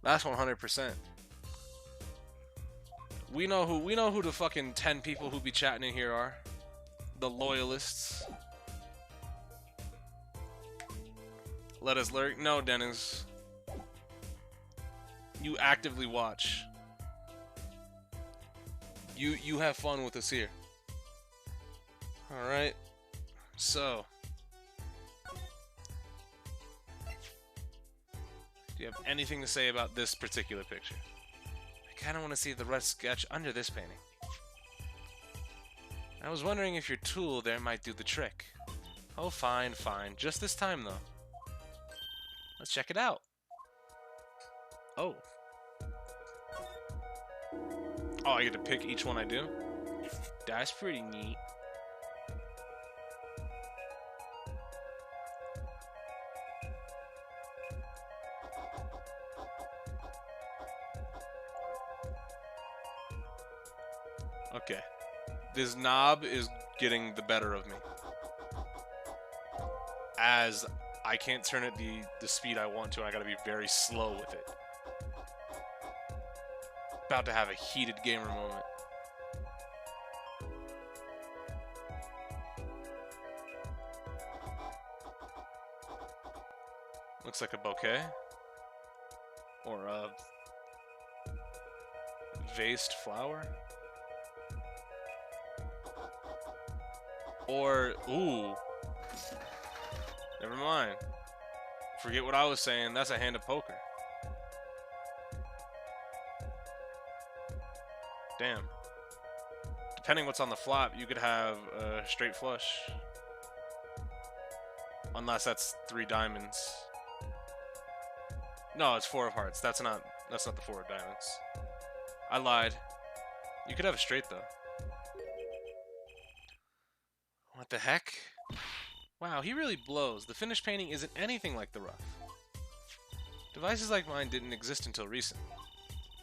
That's 100%. We know who the fucking 10 people who be chatting in here are. The loyalists. Let us lurk. No, Dennis. You actively watch. You have fun with us here. Alright. So. Do you have anything to say about this particular picture? I kind of want to see the rough sketch under this painting. I was wondering if your tool there might do the trick. Oh, fine, fine. Just this time, though. Let's check it out. Oh. Oh, I get to pick each one I do? That's pretty neat. Okay. This knob is getting the better of me. As I can't turn it the speed I want to, and I gotta be very slow with it. About to have a heated gamer moment. Looks like a bouquet. Or a vased flower. Or, ooh. Never mind. Forget what I was saying, that's a hand of poker. Damn. Depending what's on the flop, you could have a straight flush. Unless that's 3 diamonds. No, it's 4 of hearts. That's not the 4 of diamonds. I lied. You could have a straight though. What the heck? Wow, he really blows. The finished painting isn't anything like the rough. Devices like mine didn't exist until recently.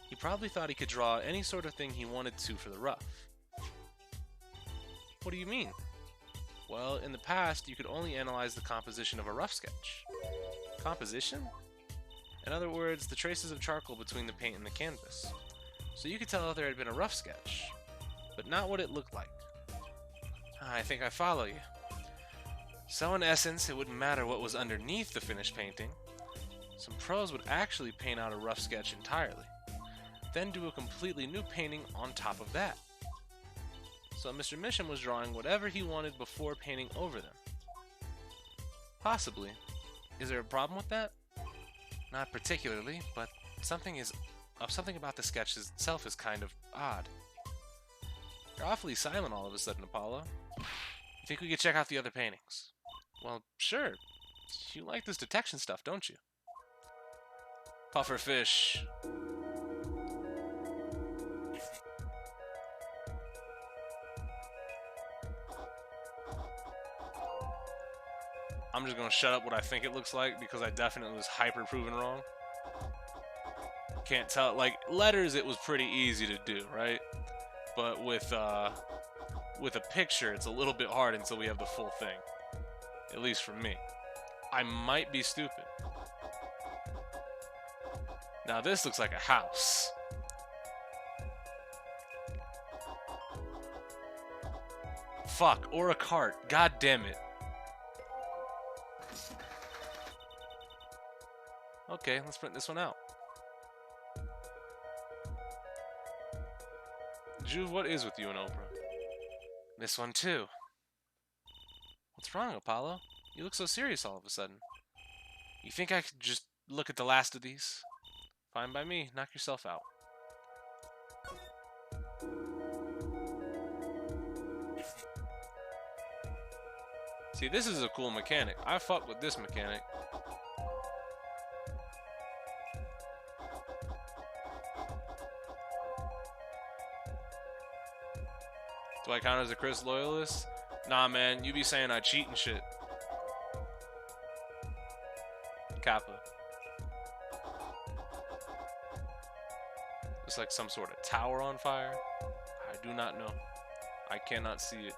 He probably thought he could draw any sort of thing he wanted to for the rough. What do you mean? Well, in the past, you could only analyze the composition of a rough sketch. Composition? In other words, the traces of charcoal between the paint and the canvas. So you could tell if there had been a rough sketch, but not what it looked like. I think I follow you. So in essence, it wouldn't matter what was underneath the finished painting. Some pros would actually paint out a rough sketch entirely, then do a completely new painting on top of that. So Mr. Misham was drawing whatever he wanted before painting over them. Possibly. Is there a problem with that? Not particularly, but something about the sketch itself is kind of odd. You're awfully silent all of a sudden, Apollo. You think we could check out the other paintings? Well, sure. You like this detection stuff, don't you? Puffer fish. I'm just gonna shut up what I think it looks like because I definitely was hyper proven wrong. Can't tell, like, letters it was pretty easy to do, right? But with a picture, it's a little bit hard until we have the full thing. At least for me. I might be stupid. Now this looks like a house. Fuck, or a cart. God damn it. Okay, let's print this one out. Juve, what is with you and Oprah? This one too. What's wrong, Apollo? You look so serious all of a sudden. You think I could just look at the last of these? Fine by me. Knock yourself out. See, this is a cool mechanic. I fuck with this mechanic. Do I count as a Chris loyalist? Nah, man, you be saying I cheat and shit. Kappa. It's like some sort of tower on fire. I do not know. I cannot see it.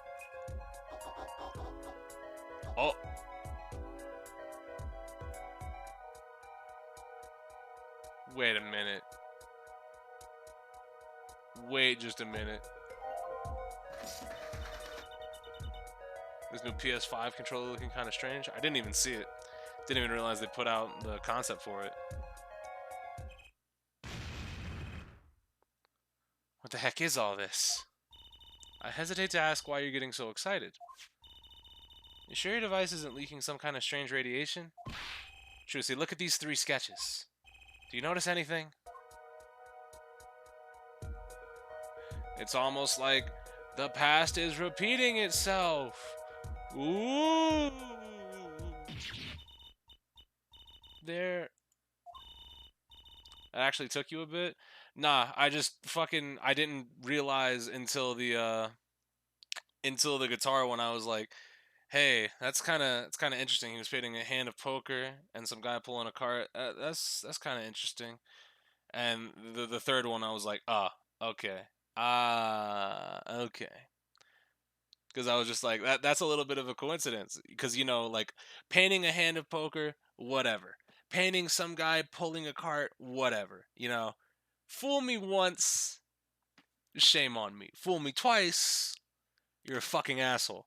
Oh! Wait a minute. Wait just a minute. This new PS5 controller looking kind of strange. I didn't even see it. Didn't even realize they put out the concept for it. What the heck is all this? I hesitate to ask why you're getting so excited. You sure your device isn't leaking some kind of strange radiation? Trucy, look at these 3 sketches. Do you notice anything? It's almost like the past is repeating itself. Ooh. There. It actually took you a bit? Nah, I didn't realize until the guitar one. I was like, hey, it's kind of interesting. He was painting a hand of poker and some guy pulling a cart. That's kind of interesting. And the third one, I was like, okay. Okay. Because I was just like, that's a little bit of a coincidence. Because, you know, like, painting a hand of poker, whatever. Painting some guy pulling a cart, whatever. You know, fool me once, shame on me. Fool me twice, you're a fucking asshole.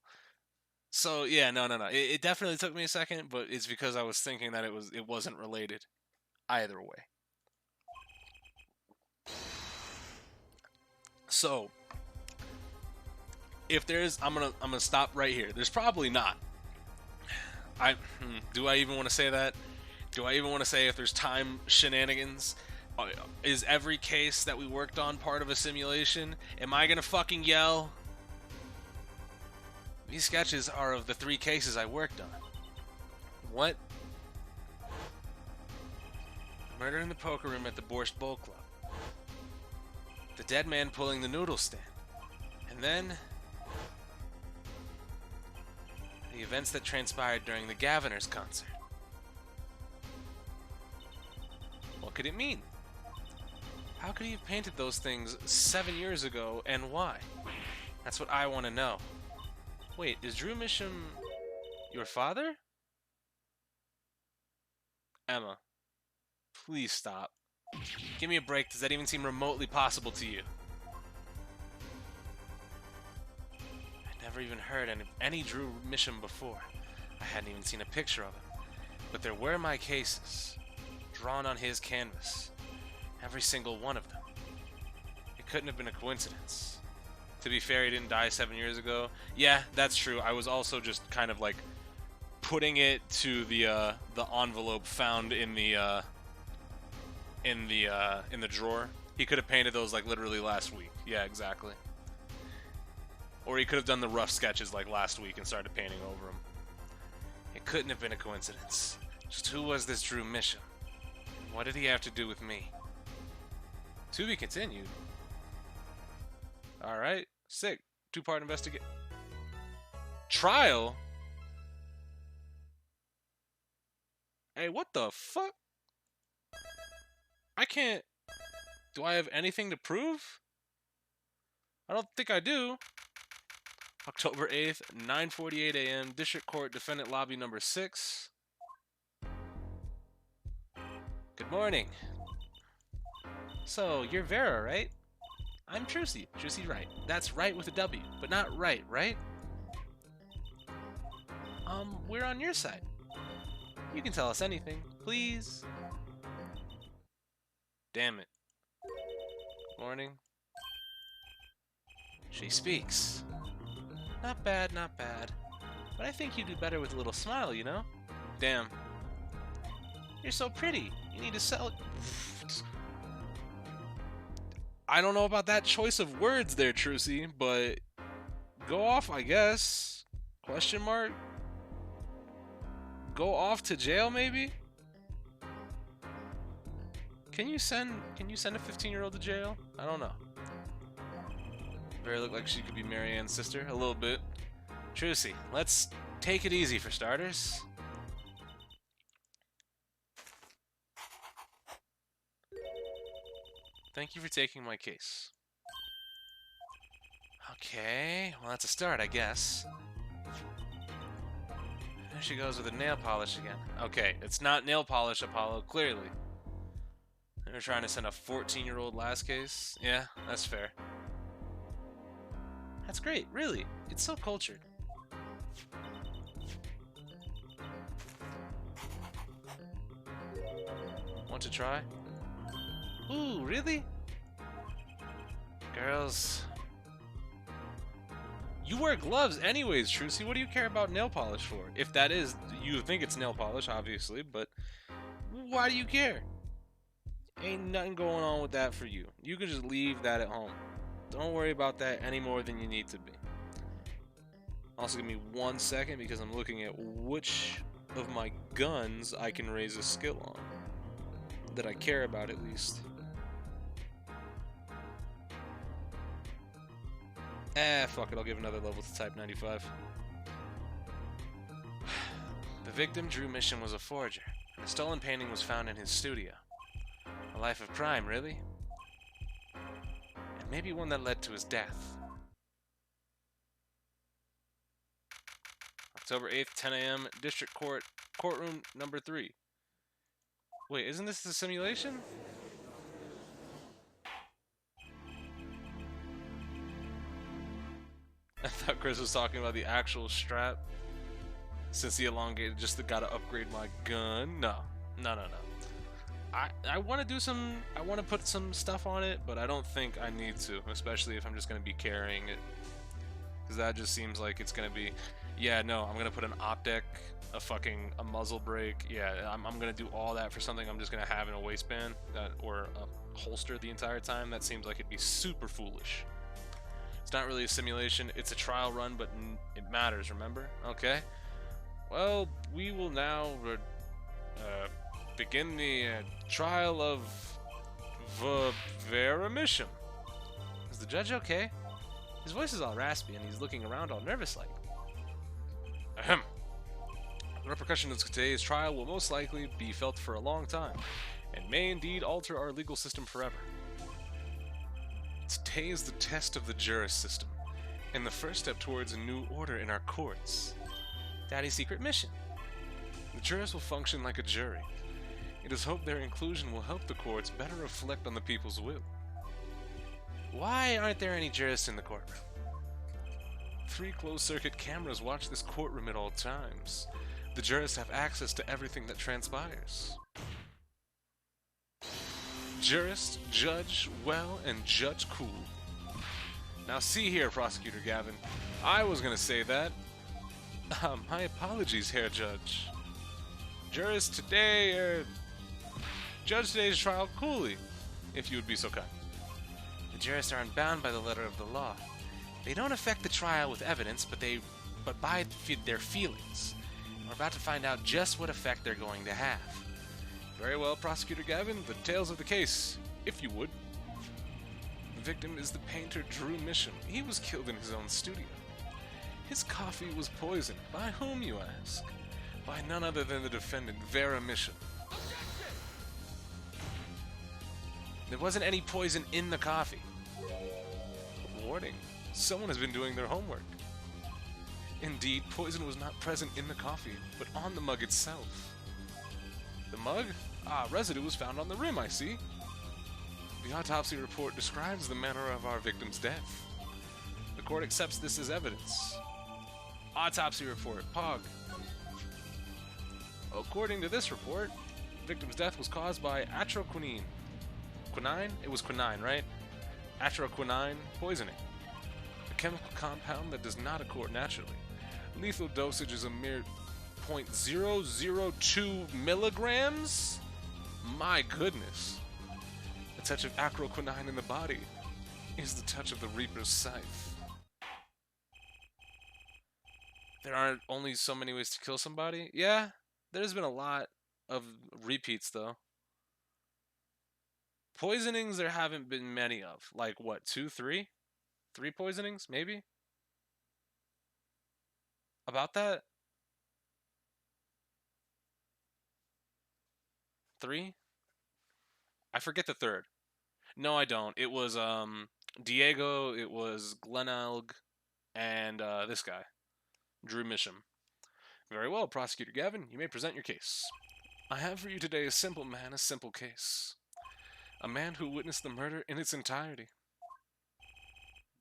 So, yeah, no. It definitely took me a second, but it's because I was thinking that it wasn't related either way. So, if there's, I'm gonna stop right here. There's probably not. Do I even want to say that? Do I even want to say if there's time shenanigans? Is every case that we worked on part of a simulation? Am I gonna fucking yell? These sketches are of the 3 cases I worked on. What? Murder in the poker room at the Borscht Bowl Club. The dead man pulling the noodle stand. And then the events that transpired during the Gaviners concert. What could it mean? How could he have painted those things 7 years ago, and why? That's what I want to know. Wait, is Drew Misham your father? Emma, please stop. Give me a break. Does that even seem remotely possible to you? I'd never even heard any Drew Misham before. I hadn't even seen a picture of him. But there were my cases, drawn on his canvas. Every single one of them. It couldn't have been a coincidence. To be fair, he didn't die 7 years ago. Yeah, that's true. I was also just kind of like putting it to the envelope found in the drawer. He could have painted those like literally last week. Yeah, exactly. Or he could have done the rough sketches like last week and started painting over them. It couldn't have been a coincidence. Just who was this Drew Misham? And what did he have to do with me? To be continued. Alright, sick. 2-part investigate. Trial? Hey, what the fuck? I can't... Do I have anything to prove? I don't think I do. October 8th, 9:48 a.m., District Court, Defendant Lobby number 6. Good morning. So, you're Vera, right? I'm Trucy. Trucy Wright. That's right with a W, but not right, right? We're on your side. You can tell us anything, please. Damn it. Morning. She speaks. Not bad, not bad. But I think you do better with a little smile, you know? Damn. You're so pretty. You need to sell it. I don't know about that choice of words there, Trucy, but go off, I guess. Question mark? Go off to jail, maybe? Can you send a 15-year-old to jail? I don't know. Very look like she could be Marianne's sister, a little bit. Trucy, let's take it easy for starters. Thank you for taking my case. Okay, well that's a start, I guess. There she goes with the nail polish again. Okay, it's not nail polish, Apollo, clearly. They're trying to send a 14-year-old last case? Yeah, that's fair. That's great, really. It's so cultured. Want to try? Ooh, really? Girls. You wear gloves anyways, Trucy. What do you care about nail polish for? If that is, you think it's nail polish, obviously, but why do you care? Ain't nothing going on with that for you. You can just leave that at home. Don't worry about that any more than you need to be. Also, give me 1 second because I'm looking at which of my guns I can raise a skill on. That I care about, at least. Fuck it, I'll give another level to Type 95. The victim, Drew Mission, was a forger. And a stolen painting was found in his studio. A life of crime, really? And maybe one that led to his death. October 8th, 10 a.m., District Court, Courtroom number 3. Wait, isn't this the simulation? I thought Chris was talking about the actual strap. Since the elongated just gotta upgrade my gun. No. I want to do some, I want to put some stuff on it, but I don't think I need to, especially if I'm just going to be carrying it. Because that just seems like it's going to be, yeah, no, I'm going to put an optic, a muzzle brake. Yeah, I'm going to do all that for something I'm just going to have in a waistband or a holster the entire time. That seems like it'd be super foolish. It's not really a simulation, it's a trial run, but it matters, remember? Okay. Well, we will now begin the trial of Vera Mission. Is the judge okay? His voice is all raspy and he's looking around all nervous like. Ahem. The repercussions of today's trial will most likely be felt for a long time, and may indeed alter our legal system forever. Today is the test of the juris system, and the first step towards a new order in our courts. Daddy's secret mission. The jurors will function like a jury. It is hoped their inclusion will help the courts better reflect on the people's will. Why aren't there any jurists in the courtroom? 3 closed-circuit cameras watch this courtroom at all times. The jurists have access to everything that transpires. Jurist, judge well, and judge cool. Now see here, Prosecutor Gavin. I was gonna say that. My apologies, Herr Judge. Jurist today, judge today's trial coolly, if you would be so kind. The jurists are unbound by the letter of the law. They don't affect the trial with evidence, but by their feelings. And we're about to find out just what effect they're going to have. Very well, Prosecutor Gavin, the tales of the case, if you would. The victim is the painter Drew Mission. He was killed in his own studio. His coffee was poisoned. By whom, you ask? By none other than the defendant, Vera Mission. There wasn't any poison in the coffee. Warning, someone has been doing their homework. Indeed, poison was not present in the coffee, but on the mug itself. The mug? Ah, residue was found on the rim, I see. The autopsy report describes the manner of our victim's death. The court accepts this as evidence. Autopsy report, POG. According to this report, the victim's death was caused by atroquinine. Quinine? It was quinine, right? Atroquinine poisoning. A chemical compound that does not occur naturally. Lethal dosage is a mere 0.002 milligrams? My goodness. A touch of acroquinine in the body is the touch of the Reaper's scythe. There aren't only so many ways to kill somebody? Yeah, there's been a lot of repeats though. Poisonings there haven't been many of. Like what, 2, 3? 3 poisonings, maybe? About that? 3? I forget the third. No, I don't. It was Diego, it was Glenelg, and this guy, Drew Misham. Very well, Prosecutor Gavin, you may present your case. I have for you today a simple man, a simple case. A man who witnessed the murder in its entirety.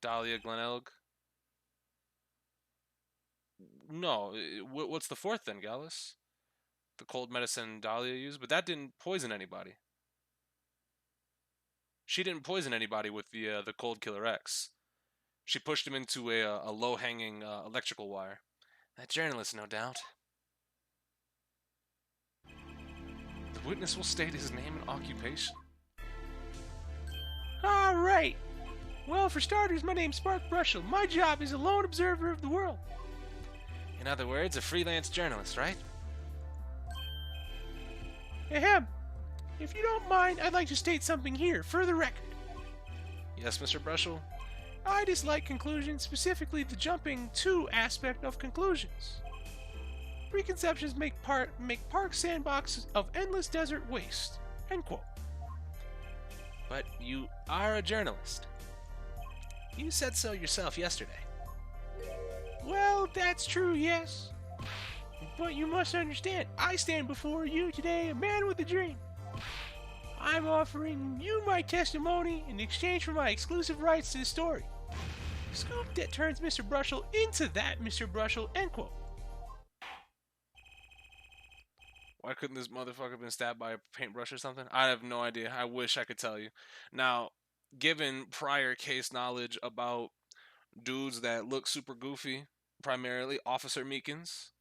Dahlia Glenelg. No, what's the fourth then, Gallus? The cold medicine Dahlia used, but that didn't poison anybody. She didn't poison anybody with the Cold Killer X. She pushed him into a low-hanging electrical wire. That journalist, no doubt. The witness will state his name and occupation. All right. Well, for starters, my name's Spark Brushel. My job is a lone observer of the world. In other words, a freelance journalist, right? Ahem. If you don't mind, I'd like to state something here, for the record. Yes, Mr. Brushel? I dislike conclusions, specifically the jumping to aspect of conclusions. Preconceptions make park sandboxes of endless desert waste. End quote. But you are a journalist. You said so yourself yesterday. Well, that's true, yes. But you must understand, I stand before you today a man with a dream. I'm offering you my testimony in exchange for my exclusive rights to the story. Scoop that turns Mr. Brushel into that Mr. Brushel, end quote. Why couldn't this motherfucker been stabbed by a paintbrush or something? I have no idea. I wish I could tell you. Now, given prior case knowledge about dudes that look super goofy, primarily Officer Meekins,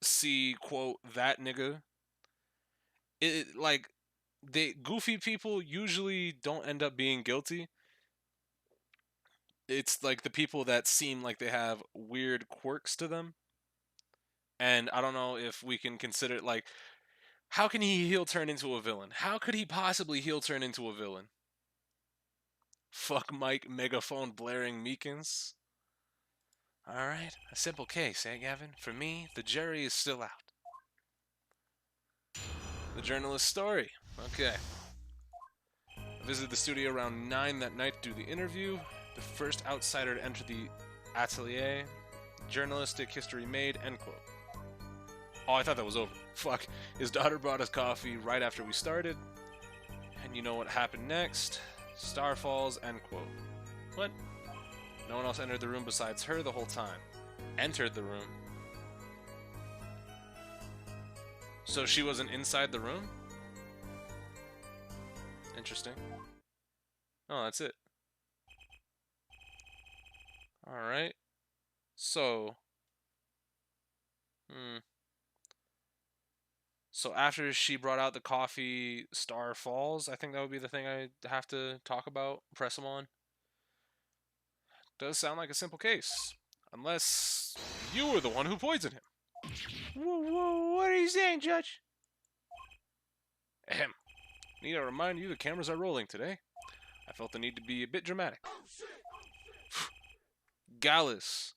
see, quote, that nigga, goofy people usually don't end up being guilty. It's like the people that seem like they have weird quirks to them. And I don't know if we can consider it like, how can he heel turn into a villain? How could he possibly heel turn into a villain? Fuck Mike, megaphone blaring Meekins. Alright, a simple case, eh, Gavin? For me, the jury is still out. The journalist's story. Okay. I visited the studio around 9 that night to do the interview. The first outsider to enter the atelier. Journalistic history made, end quote. Oh, I thought that was over. Fuck. His daughter brought us coffee right after we started. And you know what happened next? Star falls, end quote. What? No one else entered the room besides her the whole time. Entered the room. So she wasn't inside the room? Interesting. Oh, that's it. Alright. So... So after she brought out the coffee, Star falls. I think that would be the thing I have to talk about, press him on. Does sound like a simple case. Unless you were the one who poisoned him. Whoa, what are you saying, Judge? Ahem. Need to remind you the cameras are rolling today. I felt the need to be a bit dramatic. Gallus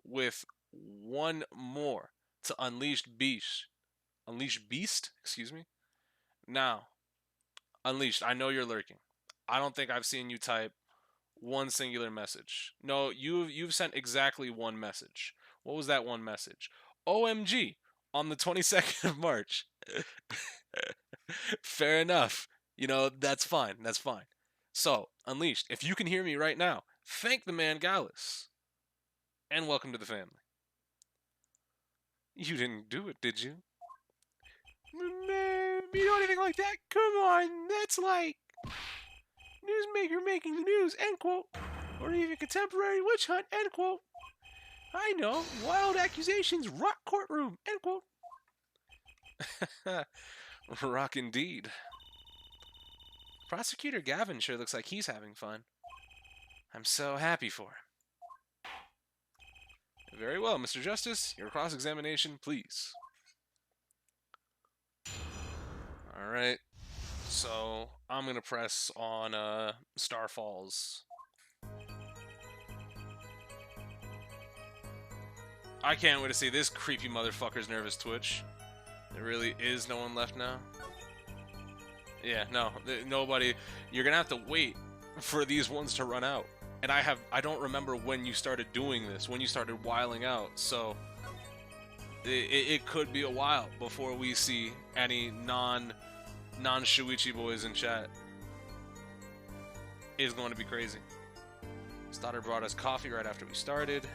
with one more to unleash Beast. Unleash Beast? Excuse me? Now, Unleashed, I know you're lurking. I don't think I've seen you type one singular message. No, you've sent exactly one message. What was that one message? OMG on the 22nd of March. Fair enough. You know, that's fine. That's fine. So, Unleashed, if you can hear me right now, thank the man Gallus. And welcome to the family. You didn't do it, did you? Man, you know anything like that? Come on, that's like newsmaker making the news, end quote. Or even contemporary witch hunt, end quote. I know, wild accusations, rock courtroom, end quote. Rock indeed. Prosecutor Gavin sure looks like he's having fun. I'm so happy for him. Very well, Mr. Justice. Your cross-examination, please. Alright. So, I'm going to press on Star Falls. I can't wait to see this creepy motherfucker's nervous twitch. There really is no one left now. Yeah, no, nobody. You're going to have to wait for these ones to run out. And I don't remember when you started doing this, when you started whiling out. So it could be a while before we see any non-Shuichi boys in chat. It's going to be crazy. Stoddard brought us coffee right after we started.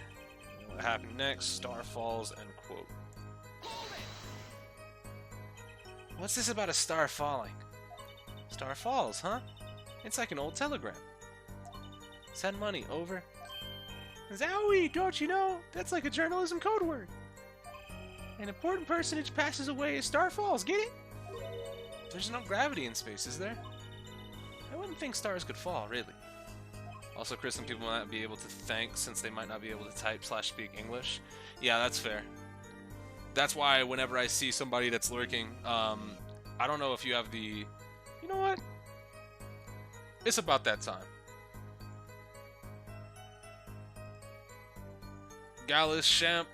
What happened next? Star falls, end quote. What's this about a star falling? Star falls, huh? It's like an old telegram. Send money, over. Zowie, don't you know? That's like a journalism code word. An important personage passes away as star falls, get it? There's no gravity in space, is there? I wouldn't think stars could fall, really. Also, Chris, some people might not be able to thank since they might not be able to type/speak English. Yeah, that's fair. That's why whenever I see somebody that's lurking, I don't know if you have the... You know what? It's about that time. Gallus, Champ.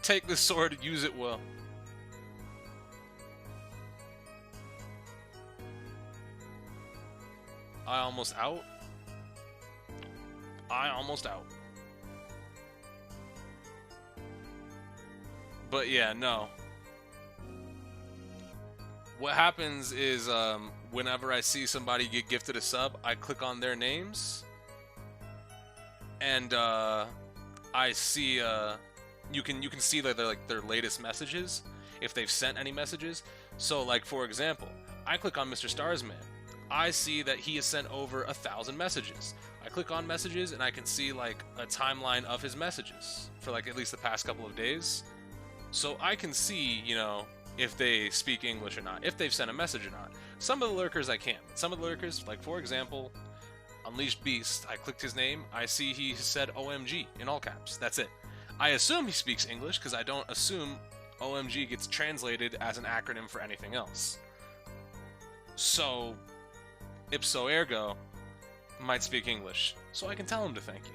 Take this sword, use it well. I almost out. But yeah, no. What happens is whenever I see somebody get gifted a sub, I click on their names and I see you can see their latest messages if they've sent any messages. So like for example, I click on Mr. Starsman. I see that he has sent over 1,000 messages. I click on messages and I can see like a timeline of his messages for like at least the past couple of days. So I can see, you know, if they speak English or not, if they've sent a message or not. Some of the lurkers I can't. Some of the lurkers, like for example, Unleashed Beast, I clicked his name, I see he said OMG in all caps. That's it. I assume he speaks English because I don't assume OMG gets translated as an acronym for anything else. So, ipso ergo, might speak English, so I can tell him to thank you.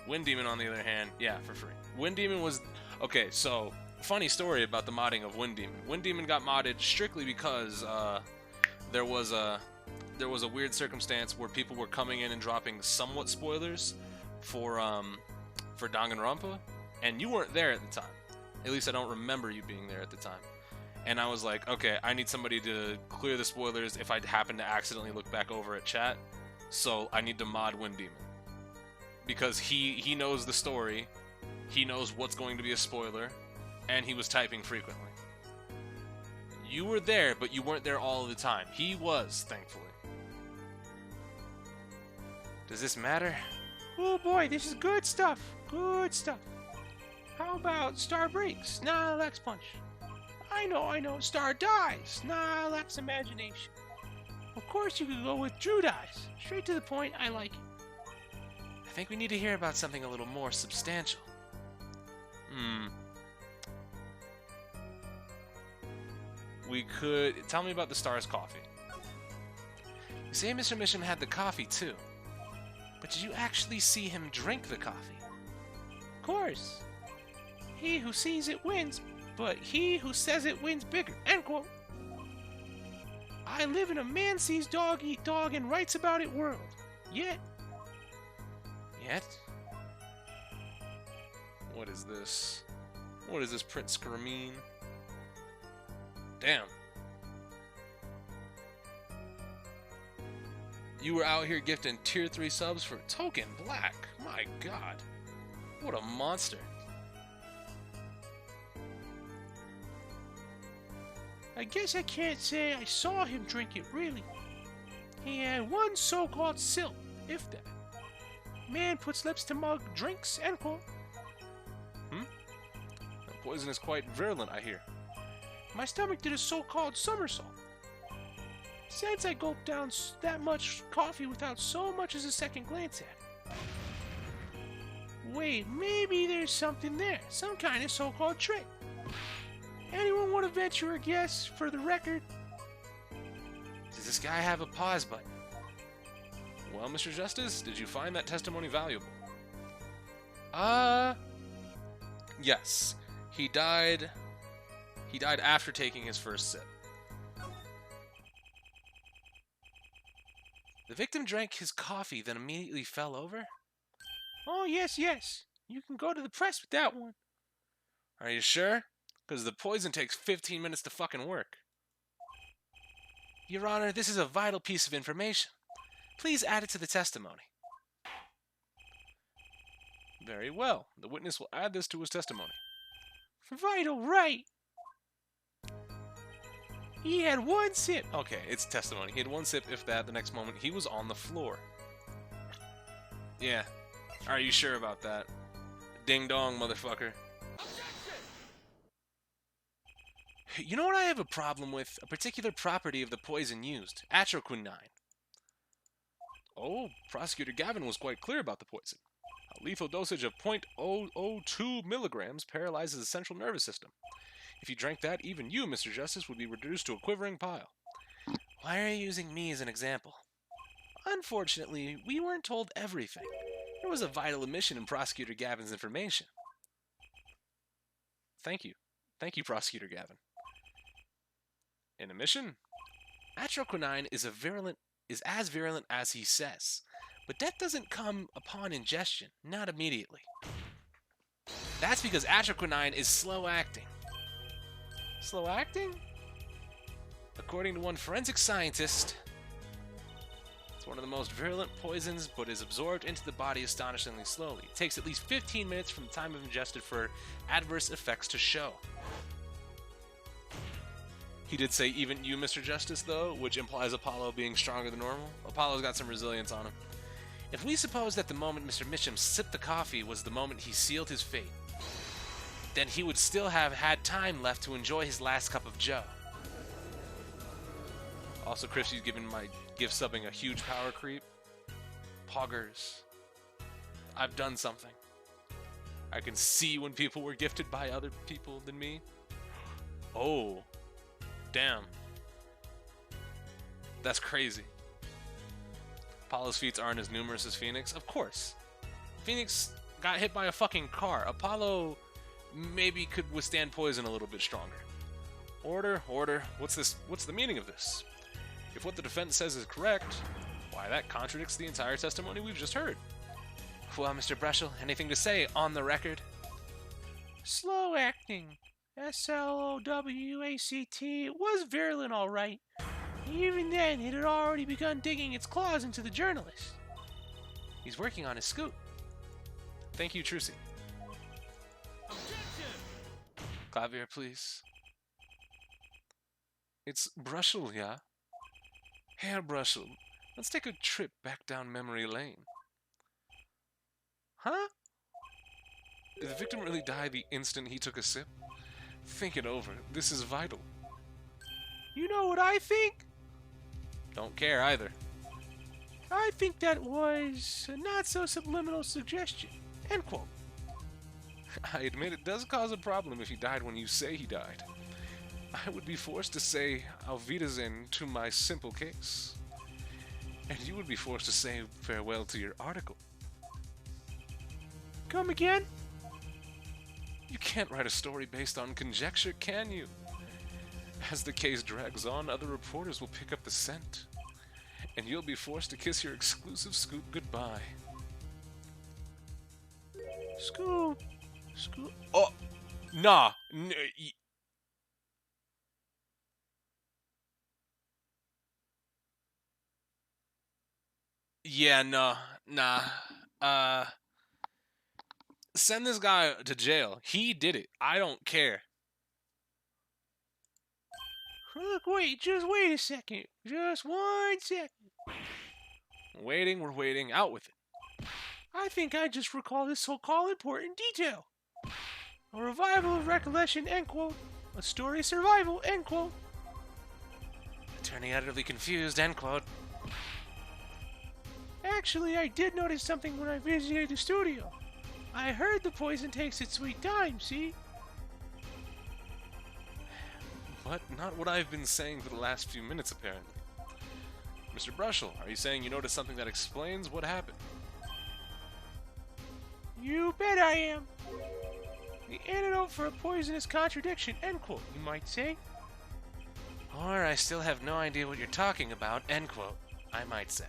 Wind Demon, on the other hand, yeah, for free. Wind Demon was... Okay, so, funny story about the modding of Wind Demon. Wind Demon got modded strictly because there was a weird circumstance where people were coming in and dropping somewhat spoilers for Danganronpa, and you weren't there at the time. At least I don't remember you being there at the time. And I was like, okay, I need somebody to clear the spoilers if I happen to accidentally look back over at chat. So I need to mod Wind Demon. Because he knows the story, he knows what's going to be a spoiler, and he was typing frequently. You were there, but you weren't there all of the time. He was, thankfully. Does this matter? Oh boy, this is good stuff. Good stuff. How about Star breaks? Nah, lacks punch. I know. Star dies. Nah, lacks imagination. Of course you could go with Drew dies. Straight to the point, I like it. I think we need to hear about something a little more substantial. We could... Tell me about the Star's coffee. You say Mr. Mission had the coffee too. But did you actually see him drink the coffee? Of course. He who sees it wins, but he who says it wins bigger. End quote. I live in a man sees dog eat dog and writes about it world. Yet? What is this? What is this, Prince Skrameen? Damn. You were out here gifting tier 3 subs for Token Black. My god. What a monster. I guess I can't say I saw him drink it, really. He had one so-called sip, if that. Man puts lips to mug, drinks, end quote. The poison is quite virulent, I hear. My stomach did a so-called somersault. Since I gulped down that much coffee without so much as a second glance at it. Wait, maybe there's something there. Some kind of so-called trick. Anyone want to venture a guess for the record? Does this guy have a pause button? Well, Mr. Justice, did you find that testimony valuable? Yes. He died He died after taking his first sip. The victim drank his coffee, then immediately fell over? Oh, yes, yes. You can go to the press with that one. Are you sure? Because the poison takes 15 minutes to fucking work. Your Honor, this is a vital piece of information. Please add it to the testimony. Very well. The witness will add this to his testimony. Vital, right. He had one sip. Okay, it's testimony. He had one sip, if that. The next moment, he was on the floor. Yeah. Are you sure about that? Ding dong, motherfucker. You know what I have a problem with? A particular property of the poison used. Atroquinine. Oh, Prosecutor Gavin was quite clear about the poison. A lethal dosage of 0.002 milligrams paralyzes the central nervous system. If you drank that, even you, Mr. Justice, would be reduced to a quivering pile. Why are you using me as an example? Unfortunately, we weren't told everything. There was a vital omission in Prosecutor Gavin's information. Thank you. Thank you, Prosecutor Gavin. An omission? Atroquinine is as virulent as he says, but death doesn't come upon ingestion, not immediately. That's because atroquinine is slow-acting. Slow-acting? According to one forensic scientist, it's one of the most virulent poisons, but is absorbed into the body astonishingly slowly. It takes at least 15 minutes from the time of ingestion for adverse effects to show. He did say, even you, Mr. Justice, though, which implies Apollo being stronger than normal. Apollo's got some resilience on him. If we suppose that the moment Mr. Mitchum sipped the coffee was the moment he sealed his fate, then he would still have had time left to enjoy his last cup of joe. Also, Christy's giving my gift subbing a huge power creep. Poggers. I've done something. I can see when people were gifted by other people than me. Oh. Damn. That's crazy. Apollo's feats aren't as numerous as Phoenix? Of course. Phoenix got hit by a fucking car. Apollo maybe could withstand poison a little bit stronger. Order. What's this? What's the meaning of this? If what the defense says is correct, why that contradicts the entire testimony we've just heard. Well, Mr. Breschel, anything to say on the record? Slow acting. SLOWACT. It was virulent, all right. Even then, it had already begun digging its claws into the journalist. He's working on his scoop. Thank you, Trucy. Clavier, please. It's Breschel, yeah? Herr Breschel, let's take a trip back down memory lane. Huh? Did the victim really die the instant he took a sip? Think it over. This is vital. You know what I think? Don't care either. I think that was a not-so-subliminal suggestion. End quote. I admit it does cause a problem if he died when you say he died. I would be forced to say Auf Wiedersehen to my simple case. And you would be forced to say farewell to your article. Come again? You can't write a story based on conjecture, can you? As the case drags on, other reporters will pick up the scent. And you'll be forced to kiss your exclusive scoop goodbye. Scoop. Oh! Nah! Yeah, nah. Send this guy to jail. He did it. I don't care. Look, just wait a second. Just 1 second. We're waiting. Out with it. I think I just recall this so-called important detail. A revival of recollection, end quote. A story survival, end quote. Attorney utterly confused, end quote. Actually, I did notice something when I visited the studio. I heard the poison takes its sweet time, see? But not what I've been saying for the last few minutes, apparently. Mr. Breschel, are you saying you noticed something that explains what happened? You bet I am. The antidote for a poisonous contradiction, end quote, you might say. Or I still have no idea what you're talking about, end quote, I might say.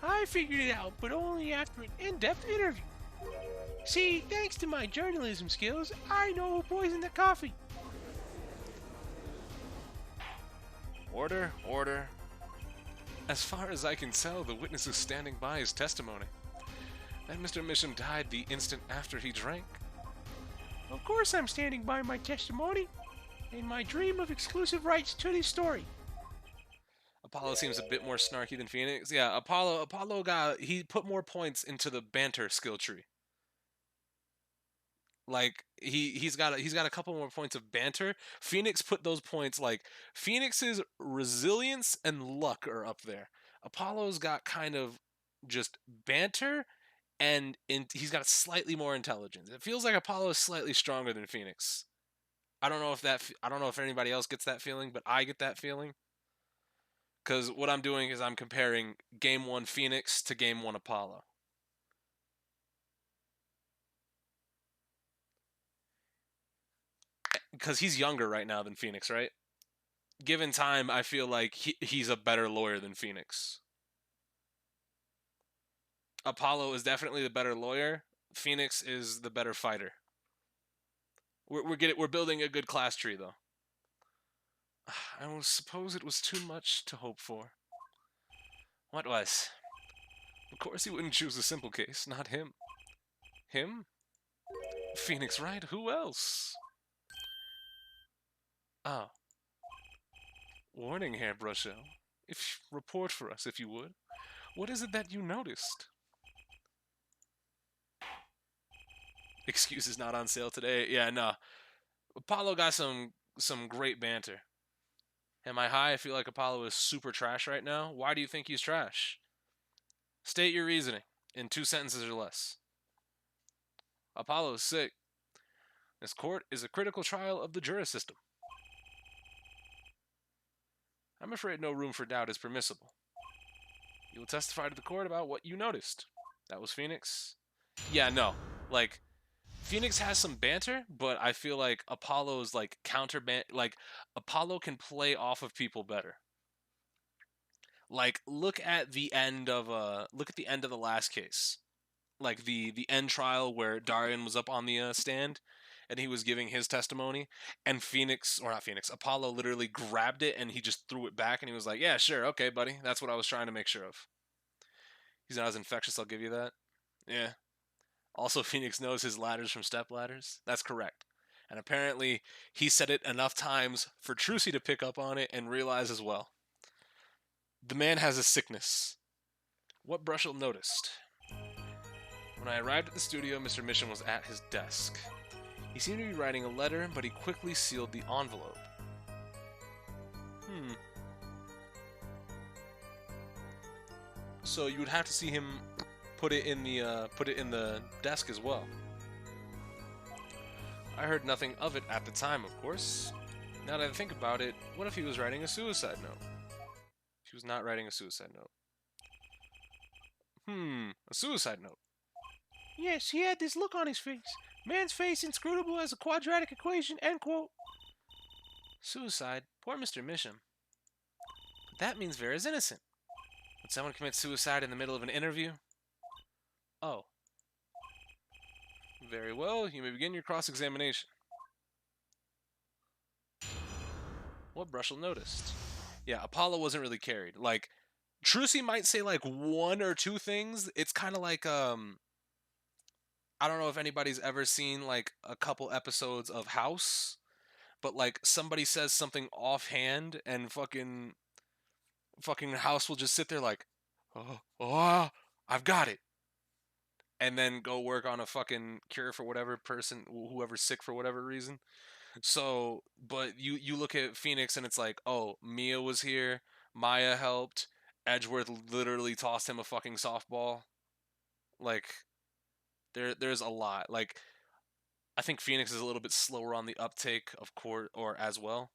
I figured it out, but only after an in-depth interview. See, thanks to my journalism skills, I know who poisoned the coffee. Order, order. As far as I can tell, the witness is standing by his testimony. That Mr. Misham died the instant after he drank. Of course I'm standing by my testimony and my dream of exclusive rights to this story. Apollo seems a bit more snarky than Phoenix. Yeah, Apollo he put more points into the banter skill tree. Like he's got a couple more points of banter. Phoenix put those points, like Phoenix's resilience and luck are up there. Apollo's got kind of just banter, and he's got slightly more intelligence. It feels like Apollo is slightly stronger than Phoenix. I don't know if anybody else gets that feeling, but I get that feeling. Because what I'm doing is I'm comparing Game 1 Phoenix to Game 1 Apollo. Because he's younger right now than Phoenix, right? Given time, I feel like he's a better lawyer than Phoenix. Apollo is definitely the better lawyer. Phoenix is the better fighter. We're building a good class tree, though. I suppose it was too much to hope for. What was? Of course he wouldn't choose a simple case, not him. Him? Phoenix, right? Who else? Oh. Warning, Hairbrush. Report for us, if you would. What is it that you noticed? Excuses not on sale today. Yeah, no. Apollo got some great banter. Am I high? I feel like Apollo is super trash right now. Why do you think he's trash? State your reasoning in 2 sentences or less. Apollo is sick. This court is a critical trial of the juris system. I'm afraid no room for doubt is permissible. You will testify to the court about what you noticed. That was Phoenix. Yeah, no. Like, Phoenix has some banter, but I feel like Apollo's like Apollo can play off of people better. Like, look at the end of the last case. Like the end trial where Darian was up on the stand and he was giving his testimony, and Apollo literally grabbed it and he just threw it back and he was like, "Yeah, sure, okay, buddy. That's what I was trying to make sure of." He's not as infectious, I'll give you that. Yeah. Also, Phoenix knows his ladders from step ladders. That's correct. And apparently, he said it enough times for Trucy to pick up on it and realize as well. The man has a sickness. What Brushel noticed. When I arrived at the studio, Mr. Misham was at his desk. He seemed to be writing a letter, but he quickly sealed the envelope. So you would have to see him put it in the desk as well. I heard nothing of it at the time, of course. Now that I think about it, what if he was writing a suicide note? He was not writing a suicide note. A suicide note. Yes, he had this look on his face. Man's face inscrutable as a quadratic equation, end quote. Suicide? Poor Mr. Misham. But that means Vera's innocent. Would someone commit suicide in the middle of an interview? Oh. Very well, you may begin your cross-examination. What Brushel noticed. Yeah, Apollo wasn't really carried. Like, Trucy might say like 1 or 2 things. It's kind of like, I don't know if anybody's ever seen like a couple episodes of House, but like somebody says something offhand and fucking House will just sit there like, oh, I've got it. And then go work on a fucking cure for whatever person, whoever's sick for whatever reason. So, but you look at Phoenix and it's like, oh, Mia was here, Maya helped, Edgeworth literally tossed him a fucking softball. Like, there's a lot. Like, I think Phoenix is a little bit slower on the uptake of court or as well.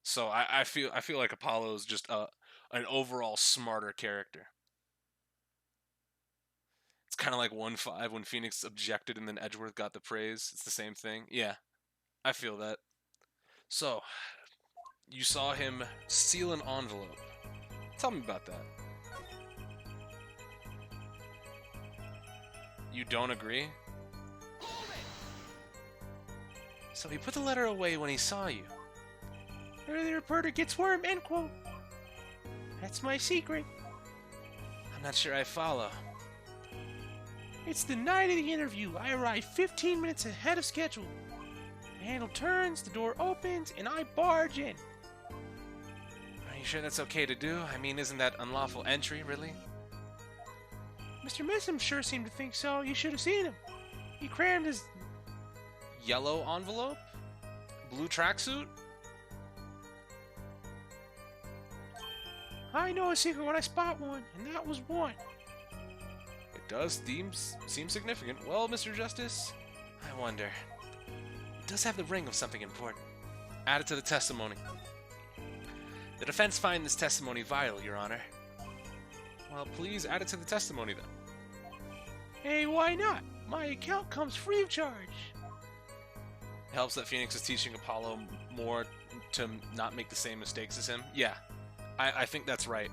So I feel like Apollo is just an overall smarter character. kind of like 1-5 when Phoenix objected and then Edgeworth got the praise. It's the same thing. Yeah, I feel that. So, you saw him seal an envelope. Tell me about that. You don't agree? So he put the letter away when he saw you. Early reporter gets worm, end quote. That's my secret. I'm not sure I follow. It's the night of the interview. I arrive 15 minutes ahead of schedule. The handle turns, the door opens, and I barge in. Are you sure that's okay to do? I mean, isn't that unlawful entry, really? Mr. Missum sure seemed to think so. You should have seen him. He crammed his... Yellow envelope? Blue tracksuit? I know a secret when I spot one, and that was one. It does seem significant. Well, Mr. Justice, I wonder. It does have the ring of something important. Add it to the testimony. The defense find this testimony vital, Your Honor. Well, please add it to the testimony, then. Hey, why not? My account comes free of charge. It helps that Phoenix is teaching Apollo more to not make the same mistakes as him. Yeah, I think that's right.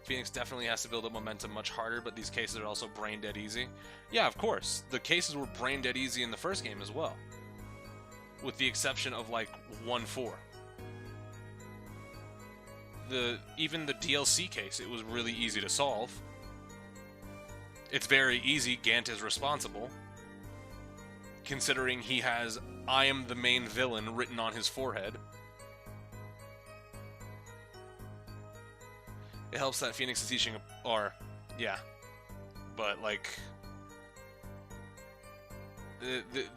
Phoenix definitely has to build up momentum much harder, but these cases are also brain dead easy. Yeah, of course. The cases were brain dead easy in the first game as well. With the exception of, like, 1-4. Even the DLC case, it was really easy to solve. It's very easy. Gant is responsible. Considering he has "I am the main villain" written on his forehead. It helps that Phoenix is teaching, yeah. But, like,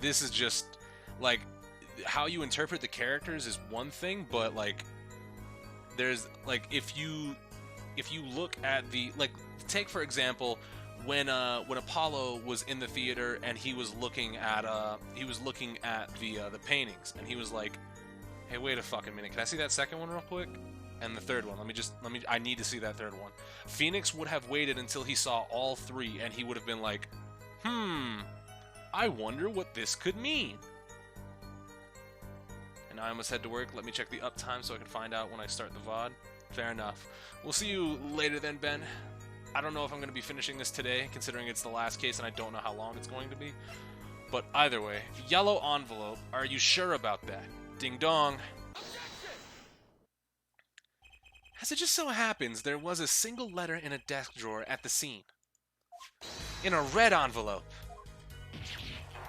this is just, like, how you interpret the characters is one thing, but, like, there's, like, if you look at the, like, take, for example, when Apollo was in the theater and he was looking at the paintings, and he was like, hey, wait a fucking minute, can I see that second one real quick? And the third one, I need to see that third one. Phoenix would have waited until he saw all three, and he would have been like, I wonder what this could mean. And now I must head to work. Let me check the uptime so I can find out when I start the VOD. Fair enough. We'll see you later then, Ben. I don't know if I'm going to be finishing this today, considering it's the last case and I don't know how long it's going to be. But either way, yellow envelope, are you sure about that? Ding dong. As it just so happens, there was a single letter in a desk drawer at the scene. In a red envelope.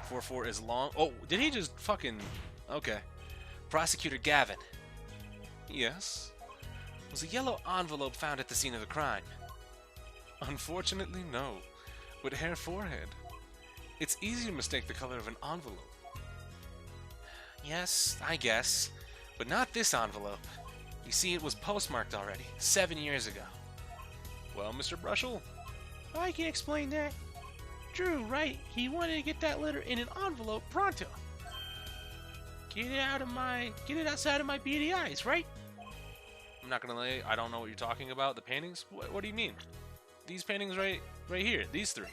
4-4 is long. Oh, did he just fucking... Okay. Prosecutor Gavin. Yes? Was a yellow envelope found at the scene of the crime? Unfortunately, no. But hair forehead. It's easy to mistake the color of an envelope. Yes, I guess. But not this envelope. You see, it was postmarked already, 7 years ago. Well, Mr. Brushel? I can explain that. Drew, right? He wanted to get that letter in an envelope pronto. Get it outside of my beady eyes, right? I'm not gonna lie, I don't know what you're talking about. The paintings? What do you mean? These paintings right here, these three.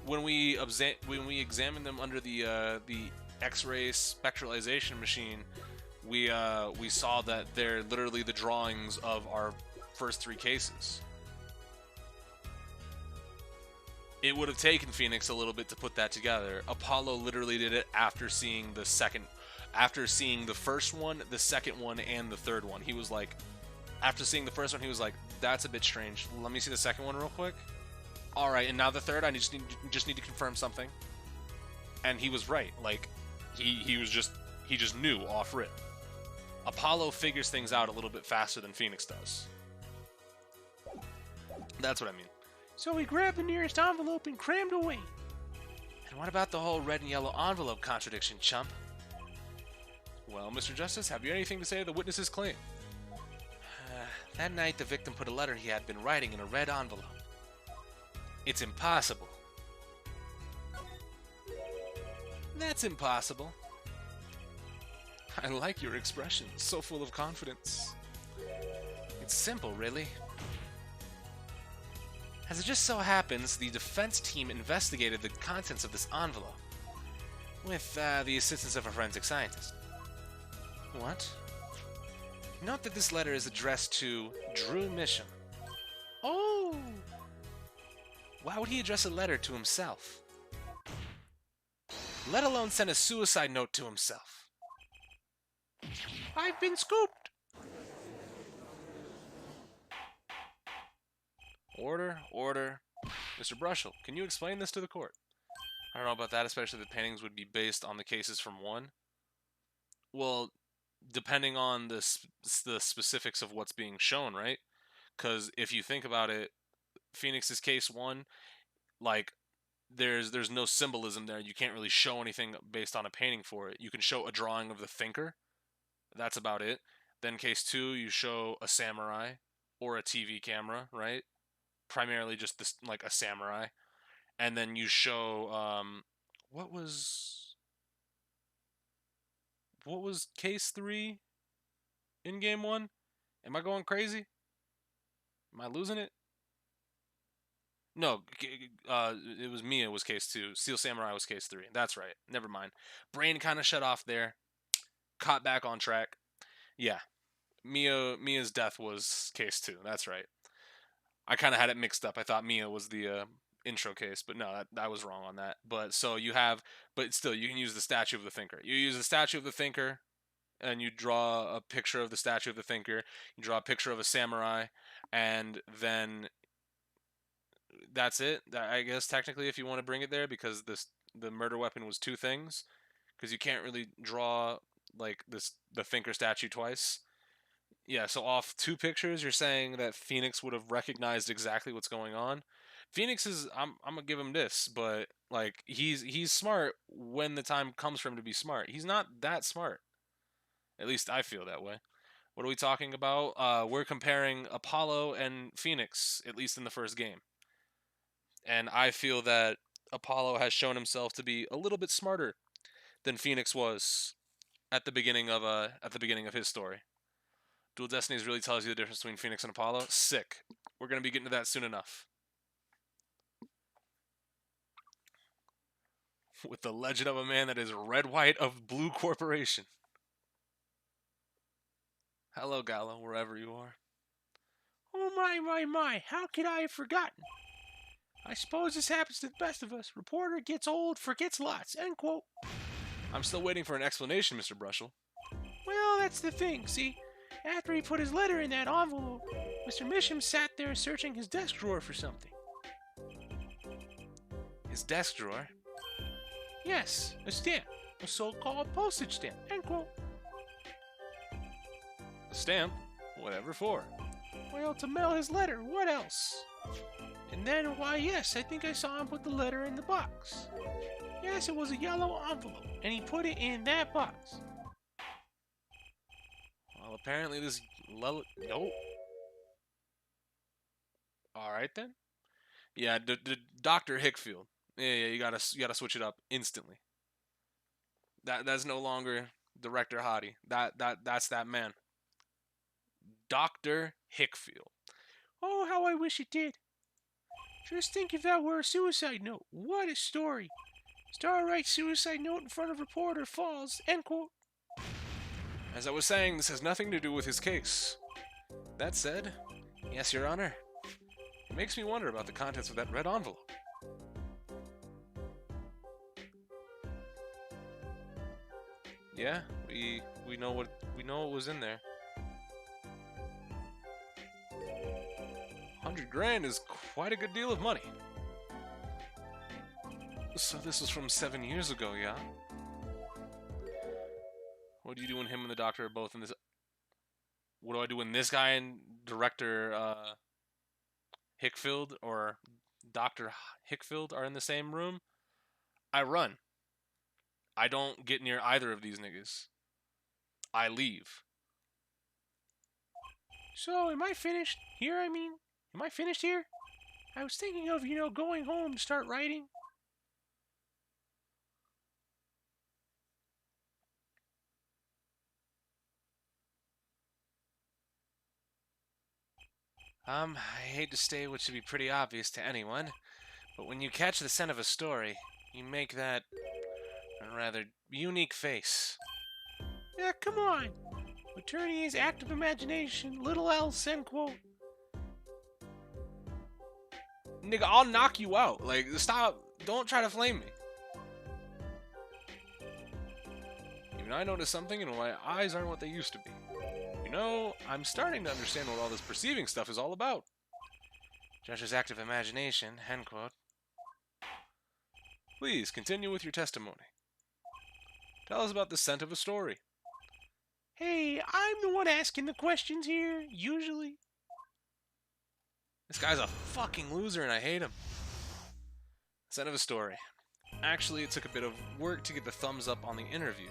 When we examined them under the X-ray spectralization machine, we saw that they're literally the drawings of our first three cases. It would have taken Phoenix a little bit to put that together. Apollo literally did it after seeing the first one, the second one, and the third one. He was like, after seeing the first one, he was like, that's a bit strange. Let me see the second one real quick. All right, and now the third, I just need to confirm something. And he was right. Like, he just knew off rip. Apollo figures things out a little bit faster than Phoenix does. That's what I mean. So he grabbed the nearest envelope and crammed away. And what about the whole red and yellow envelope contradiction, chump? Well, Mr. Justice, have you anything to say to the witness's claim? That night, the victim put a letter he had been writing in a red envelope. It's impossible. That's impossible. I like your expression, so full of confidence. It's simple, really. As it just so happens, the defense team investigated the contents of this envelope with the assistance of a forensic scientist. What? Note that this letter is addressed to Drew Misham. Oh! Why would he address a letter to himself? Let alone send a suicide note to himself. I've been scooped! Order, order. Mr. Brushel, can you explain this to the court? I don't know about that, especially the paintings would be based on the cases from 1. Well, depending on the specifics of what's being shown, right? Because if you think about it, Phoenix's case 1, like, there's no symbolism there. You can't really show anything based on a painting for it. You can show a drawing of the thinker. That's about it. Then case 2, you show a samurai or a TV camera, right? Primarily just this, like a samurai. And then you show what was case 3 in game 1? Am I going crazy? Am I losing it? No, it was Mia was case 2. Steel Samurai was case 3. That's right. Never mind. Brain kind of shut off there. Caught back on track. Yeah. Mia's death was case 2. That's right. I kind of had it mixed up. I thought Mia was the intro case, but no, I was wrong on that. But so you have, but still, you can use the statue of the thinker. You use the statue of the thinker, and you draw a picture of the statue of the thinker. You draw a picture of a samurai, and then that's it. I guess technically, if you want to bring it there, because the murder weapon was 2 things, because you can't really draw like the thinker statue twice. Yeah, so off 2 pictures, you're saying that Phoenix would have recognized exactly what's going on. Phoenix is, I'm gonna give him this, but like he's smart when the time comes for him to be smart. He's not that smart. At least I feel that way. What are we talking about? We're comparing Apollo and Phoenix, at least in the first game. And I feel that Apollo has shown himself to be a little bit smarter than Phoenix was at the beginning of his story. Dual Destinies really tells you the difference between Phoenix and Apollo. Sick. We're going to be getting to that soon enough. With the legend of a man that is red, white of Blue Corporation. Hello, Gallo, wherever you are. Oh my, how could I have forgotten? I suppose this happens to the best of us. Reporter gets old, forgets lots, end quote. I'm still waiting for an explanation, Mr. Brushel. Well, that's the thing, see? After he put his letter in that envelope, Mr. Misham sat there searching his desk drawer for something. His desk drawer? Yes, a stamp. A so-called postage stamp, end quote. A stamp? Whatever for? Well, to mail his letter, what else? And then, why, yes, I think I saw him put the letter in the box. Yes, it was a yellow envelope, and he put it in that box. Well, apparently this Nope. Alright then. Yeah, Dr. Hickfield. Yeah, you gotta switch it up instantly. That's no longer Director Hottie. That's that man. Dr. Hickfield. Oh, how I wish it did. Just think if that were a suicide note. What a story. Star writes suicide note in front of reporter falls, end quote. As I was saying, this has nothing to do with his case. That said, yes, Your Honor, it makes me wonder about the contents of that red envelope. Yeah, we know what was in there. 100 grand is quite a good deal of money. So this was from 7 years ago, yeah? What do you do when him and the doctor are both in this? What do I do when this guy and Director Hickfield or Dr. Hickfield are in the same room? I run. I don't get near either of these niggas. I leave. So, am I finished here, I mean? Am I finished here? I was thinking of, going home to start writing. I hate to state what should be pretty obvious to anyone, but when you catch the scent of a story, you make that rather unique face. Yeah, come on. Attorney is active imagination, little else, end quote. Nigga, I'll knock you out. Like, stop. Don't try to flame me. Even I noticed something, and my eyes aren't what they used to be. You know, I'm starting to understand what all this perceiving stuff is all about. Judge's active imagination, end quote. Please, continue with your testimony. Tell us about the scent of a story. Hey, I'm the one asking the questions here, usually. This guy's a fucking loser and I hate him. Scent of a story. Actually, it took a bit of work to get the thumbs up on the interview.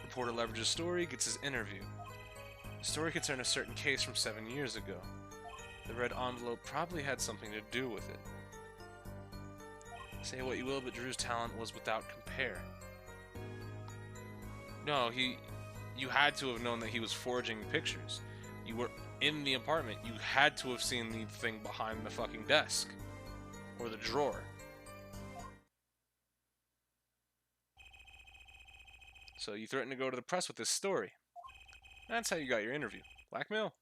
Reporter leverages story, gets his interview. The story concerned a certain case from 7 years ago. The red envelope probably had something to do with it. Say what you will, but Drew's talent was without compare. No, you had to have known that he was forging pictures. You were in the apartment. You had to have seen the thing behind the fucking desk. Or the drawer. So you threatened to go to the press with this story. That's how you got your interview. Blackmail?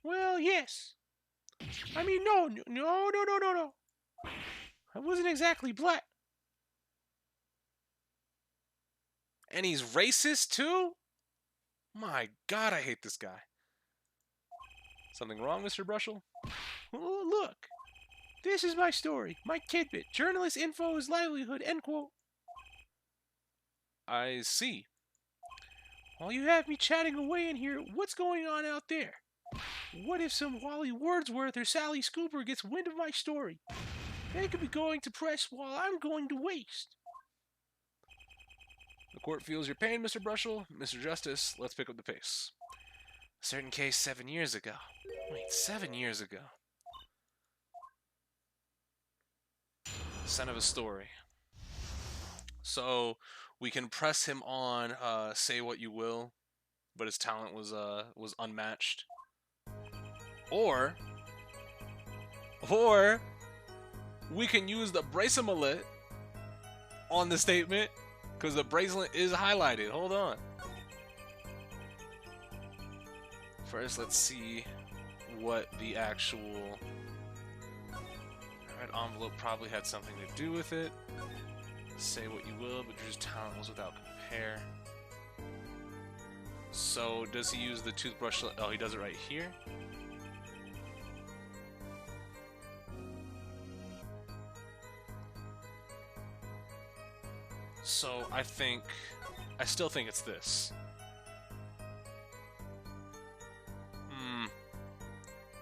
Well, yes. I mean, no. I wasn't exactly black. And he's racist too? My God, I hate this guy. Something wrong, Mr. Brushel? Oh, look. This is my story, my tidbit. Journalist info is livelihood, end quote. I see. While you have me chatting away in here, what's going on out there? What if some Wally Wordsworth or Sally Scooper gets wind of my story? They could be going to press while I'm going to waste. The court feels your pain, Mr. Brushel. Mr. Justice, let's pick up the pace. A certain case 7 years ago. Wait, 7 years ago. Scent of a story. So we can press him on say what you will, but his talent was unmatched. Or we can use the bracelet on the statement because the bracelet is highlighted. Hold on. First, let's see what the actual red envelope probably had something to do with it. Say what you will, but Drew's talent was without compare. So, does he use the toothbrush? Oh, he does it right here. So, I still think it's this.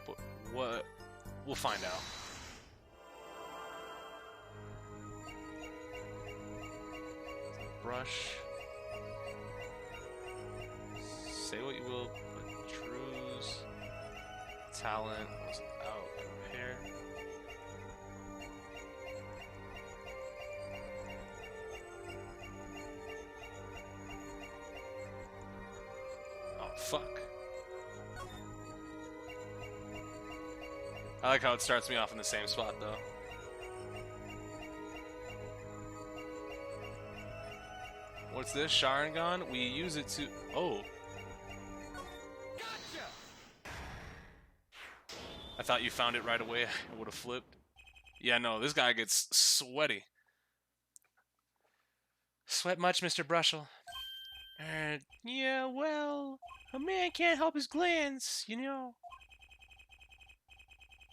But what? We'll find out. Brush. Say what you will, but Drew's talent was out compare. Oh, fuck. I like how it starts me off in the same spot, though. What's this? Sharingan? We use it to... Oh. Gotcha! I thought you found it right away. I would have flipped. Yeah, no, this guy gets sweaty. Sweat much, Mr. Brushel? Yeah, well, a man can't help his glands, you know.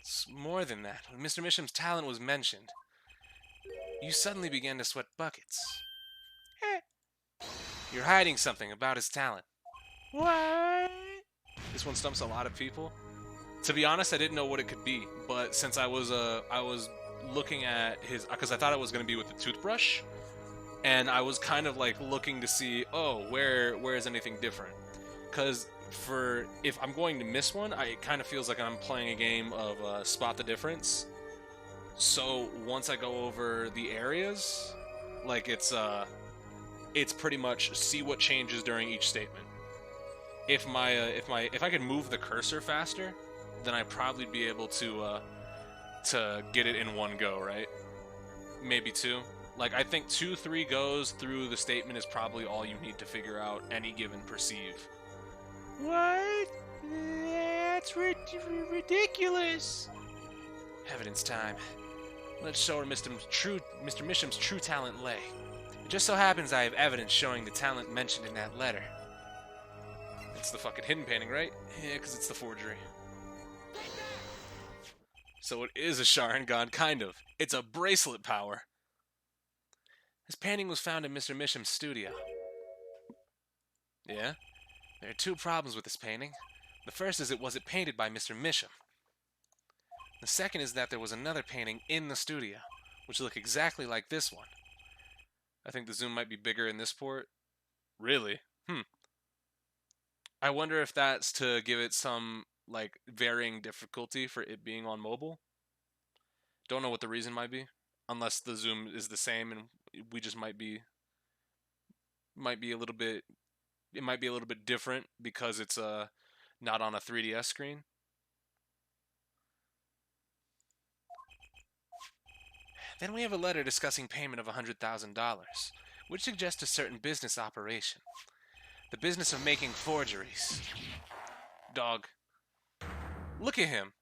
It's more than that. When Mr. Misham's talent was mentioned, you suddenly began to sweat buckets. You're hiding something about his talent. What? This one stumps a lot of people. To be honest, I didn't know what it could be, but since I was looking at his, because I thought it was going to be with the toothbrush, and I was kind of like looking to see, oh, where is anything different? Because if I'm going to miss one, it kind of feels like I'm playing a game of spot the difference. So once I go over the areas, like it's pretty much see what changes during each statement. If I could move the cursor faster, then I'd probably be able to get it in one go, right? Maybe two. Like, I think 2-3 goes through the statement is probably all you need to figure out any given perceive. What? That's ridiculous. Evidence time. Let's show where Mr. Misham's true talent lay. It just so happens I have evidence showing the talent mentioned in that letter. It's the fucking hidden painting, right? Yeah, because it's the forgery. So it is a Sharingan, kind of. It's a bracelet power. This painting was found in Mr. Misham's studio. Yeah? There are two problems with this painting. The first is it wasn't painted by Mr. Misham. The second is that there was another painting in the studio, which looked exactly like this one. I think the zoom might be bigger in this port. Really? I wonder if that's to give it some, like, varying difficulty for it being on mobile. Don't know what the reason might be. Unless the zoom is the same and we just might be a little bit, it might be a little bit different because it's not on a 3DS screen. Then we have a letter discussing payment of $100,000, which suggests a certain business operation. The business of making forgeries. Dog. Look at him.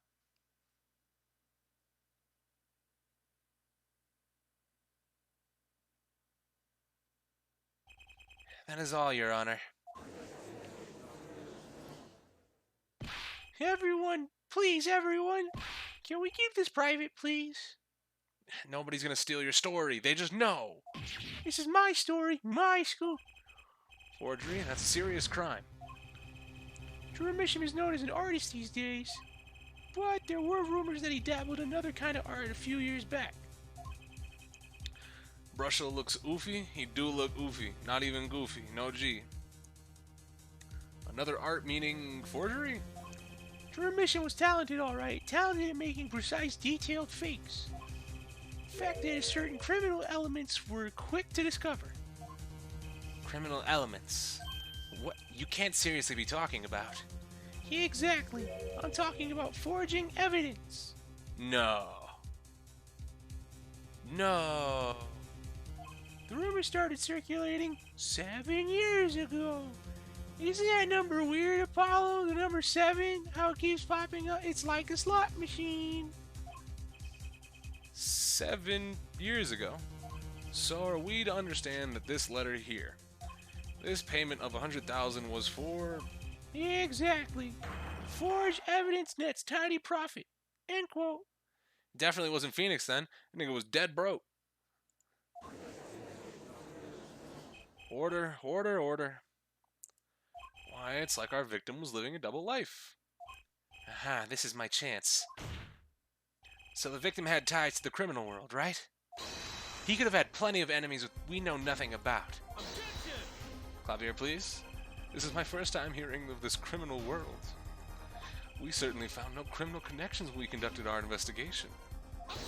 That is all, Your Honor. Everyone, please, everyone. Can we keep this private, please? Nobody's gonna steal your story. They just know. This is my story, my scoop. Forgery? That's a serious crime. Drew Misham is known as an artist these days, but there were rumors that he dabbled in another kind of art a few years back. Brushel looks oofy. He do look oofy. Not even goofy. No G. Another art meaning forgery? Drew Misham was talented, alright. Talented at making precise, detailed fakes. The fact that certain criminal elements were quick to discover. Criminal elements? What? You can't seriously be talking about. Yeah, exactly. I'm talking about forging evidence. No. No. The rumor started circulating 7 years ago. Isn't that number weird, Apollo? The number 7? How it keeps popping up? It's like a slot machine. 7 years ago. So are we to understand that this letter here, this payment of $100,000 was for... Yeah, exactly. Forge evidence nets tidy profit. End quote. Definitely wasn't Phoenix then. I think it was dead broke. Order, order, order. Why, it's like our victim was living a double life. Aha, this is my chance. So the victim had ties to the criminal world, right? He could have had plenty of enemies we know nothing about. Objection! Clavier, please. This is my first time hearing of this criminal world. We certainly found no criminal connections when we conducted our investigation. Objection!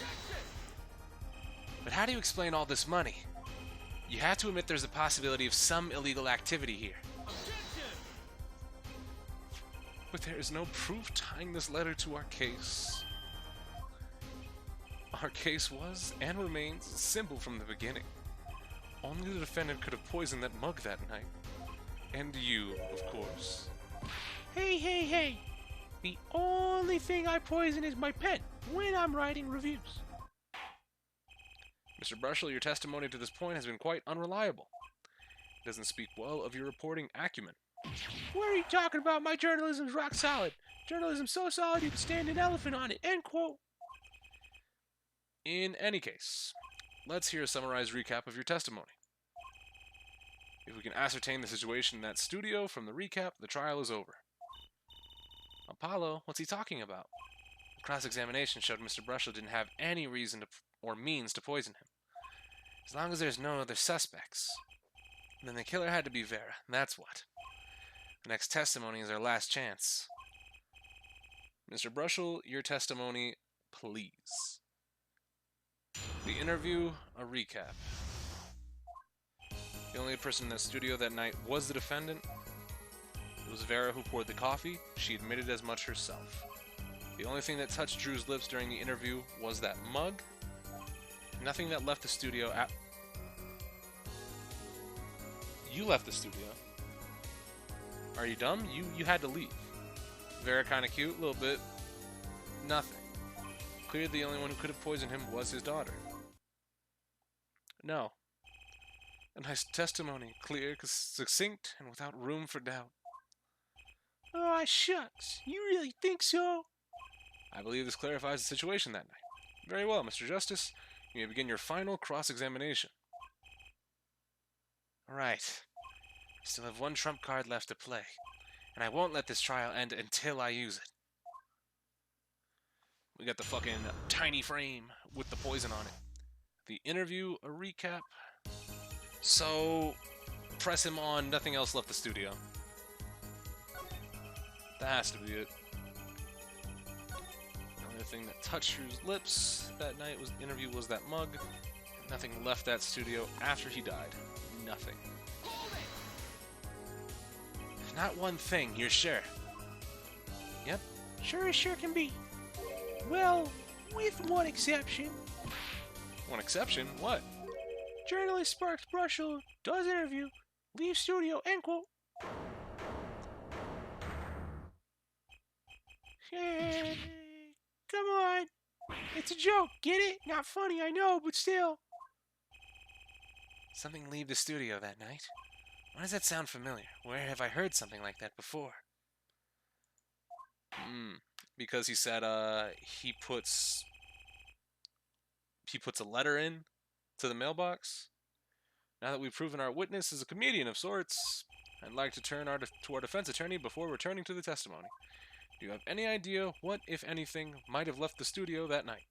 But how do you explain all this money? You have to admit there's a possibility of some illegal activity here. Objection! But there is no proof tying this letter to our case. Our case was, and remains, simple from the beginning. Only the defendant could have poisoned that mug that night. And you, of course. Hey, hey, hey. The only thing I poison is my pen when I'm writing reviews. Mr. Brushel, your testimony to this point has been quite unreliable. It doesn't speak well of your reporting acumen. What are you talking about? My journalism's rock solid. Journalism's so solid you could stand an elephant on it. End quote. In any case, let's hear a summarized recap of your testimony. If we can ascertain the situation in that studio from the recap, the trial is over. Apollo, what's he talking about? The cross-examination showed Mr. Brushel didn't have any reason to, or means to poison him. As long as there's no other suspects. Then the killer had to be Vera, that's what. The next testimony is our last chance. Mr. Brushel, your testimony, please. The interview, a recap. The only person in the studio that night was the defendant. It was Vera who poured the coffee. She admitted as much herself. The only thing that touched Drew's lips during the interview was that mug. Nothing that left the studio at... You left the studio. Are you dumb? You had to leave. Vera kinda cute, a little bit. Nothing. Clearly the only one who could have poisoned him was his daughter. No. A nice testimony, clear, succinct, and without room for doubt. Aw, shucks. You really think so? I believe this clarifies the situation that night. Very well, Mr. Justice. You may begin your final cross-examination. Alright. I still have one trump card left to play, and I won't let this trial end until I use it. We got the fucking tiny frame with the poison on it. The interview, a recap. So, press him on, nothing else left the studio. That has to be it. The only thing that touched Drew's lips that night was the interview was that mug. Nothing left that studio after he died. Nothing. Not one thing, you're sure? Yep. Sure as sure can be. Well, with one exception. One exception? What? Journalist Sparks Brushel does interview, leaves studio, end quote. Hey, come on. It's a joke, get it? Not funny, I know, but still. Something leave the studio that night? Why does that sound familiar? Where have I heard something like that before? Because he said he puts a letter in to the mailbox. Now that we've proven our witness is a comedian of sorts, I'd like to turn to our defense attorney before returning to the testimony. Do you have any idea what, if anything, might have left the studio that night?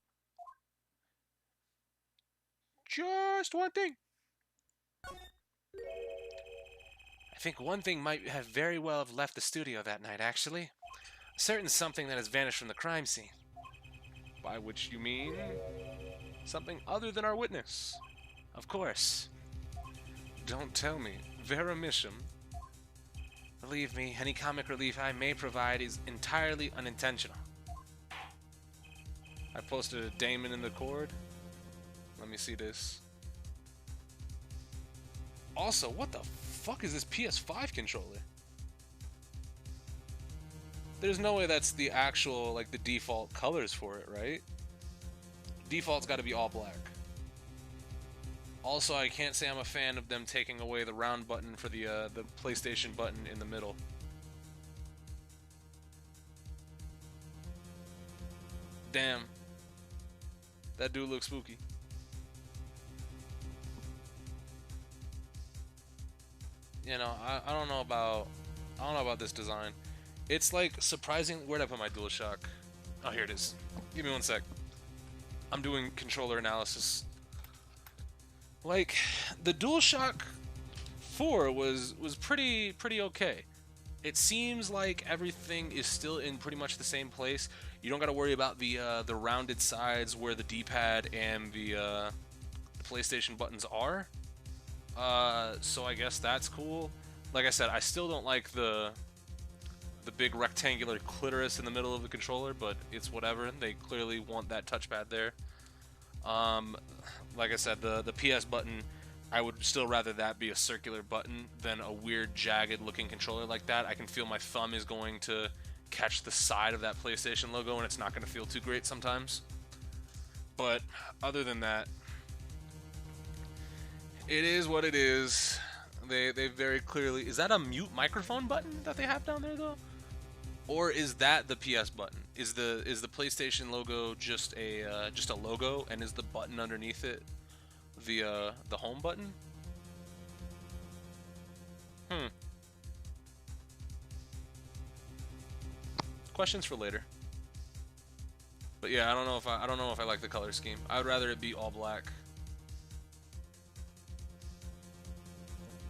Just one thing. I think one thing might have very well have left the studio that night, actually. A certain something that has vanished from the crime scene. By which you mean something other than our witness. Of course. Don't tell me. Vera Misham. Believe me, any comic relief I may provide is entirely unintentional. I posted a Damon in the cord. Let me see this. Also, what the fuck is this PS5 controller? There's no way that's the actual, like, the default colors for it, right? Default's gotta be all black. Also, I can't say I'm a fan of them taking away the round button for the PlayStation button in the middle. Damn. That dude looks spooky. You know, I don't know about this design. It's like surprising. Where'd I put my DualShock? Oh, here it is. Give me one sec. I'm doing controller analysis. Like, the DualShock 4 was pretty okay. It seems like everything is still in pretty much the same place. You don't got to worry about the rounded sides where the D-pad and the PlayStation buttons are. So I guess that's cool. Like I said, I still don't like the big rectangular clitoris in the middle of the controller, but it's whatever. They clearly want that touchpad there. Like I said, the PS button, I would still rather that be a circular button than a weird jagged looking controller like that. I can feel my thumb is going to catch the side of that PlayStation logo and it's not going to feel too great sometimes. But other than that, it is what it is. They very clearly... Is that a mute microphone button that they have down there though? Or is that the PS button? Is the PlayStation logo just a logo, and is the button underneath it the home button? Questions for later. But yeah, I don't know if I like the color scheme. I would rather it be all black.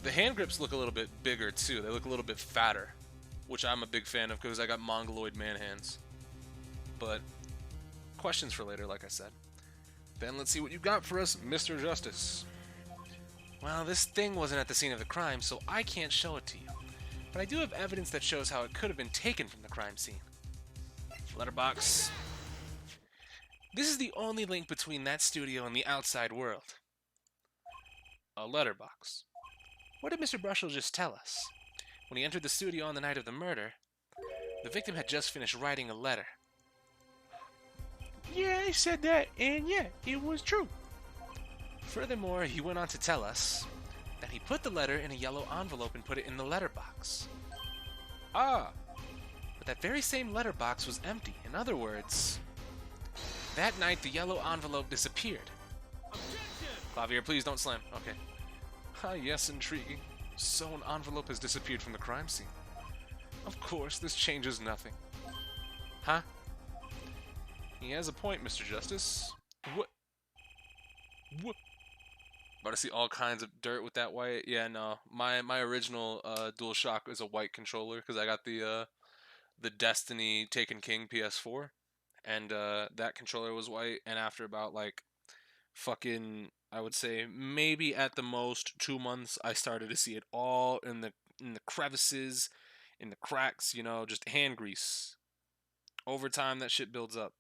The hand grips look a little bit bigger too. They look a little bit fatter, which I'm a big fan of because I got mongoloid man hands. But questions for later, like I said. Then let's see what you got for us, Mr. Justice. Well, this thing wasn't at the scene of the crime, so I can't show it to you. But I do have evidence that shows how it could have been taken from the crime scene. Letterbox. This is the only link between that studio and the outside world. A letterbox. What did Mr. Brushel just tell us? When he entered the studio on the night of the murder, the victim had just finished writing a letter. Yeah, he said that, and yeah, it was true. Furthermore, he went on to tell us that he put the letter in a yellow envelope and put it in the letterbox. Ah, But that very same letterbox was empty. In other words, that night the yellow envelope disappeared. Clavier, please don't slam. Okay. Ah, yes, intriguing. So an envelope has disappeared from the crime scene. Of course, this changes nothing. Huh? He has a point, Mr. Justice. What? About to see all kinds of dirt with that white. Yeah, no. My original DualShock is a white controller because I got the Destiny Taken King PS4, and that controller was white. And after about like fucking, I would say maybe at the most 2 months, I started to see it all in the crevices, in the cracks. You know, just hand grease. Over time, that shit builds up.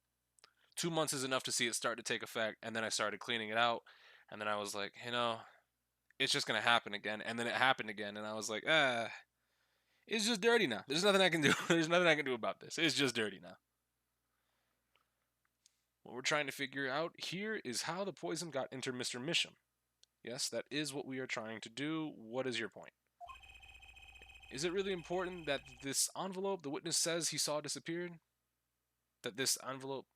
2 months is enough to see it start to take effect, and then I started cleaning it out, and then I was like, you know, it's just gonna happen again, and then it happened again, and I was like, it's just dirty now. There's nothing I can do. There's nothing I can do about this. It's just dirty now. What we're trying to figure out here is how the poison got into Mr. Misham. Yes, that is what we are trying to do. What is your point? Is it really important that this envelope the witness says he saw disappeared? That this envelope...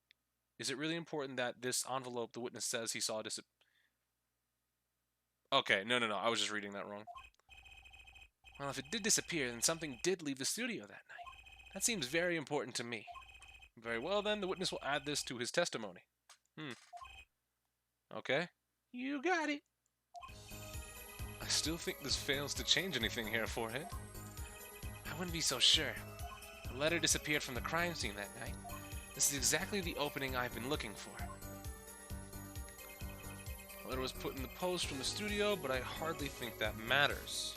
Is it really important that this envelope the witness says he saw disappear? Okay, no. I was just reading that wrong. Well, if it did disappear, then something did leave the studio that night. That seems very important to me. Very well, then, the witness will add this to his testimony. Okay. You got it. I still think this fails to change anything here, Forehead. I wouldn't be so sure. The letter disappeared from the crime scene that night. This is exactly the opening I've been looking for. The letter was put in the post from the studio, but I hardly think that matters.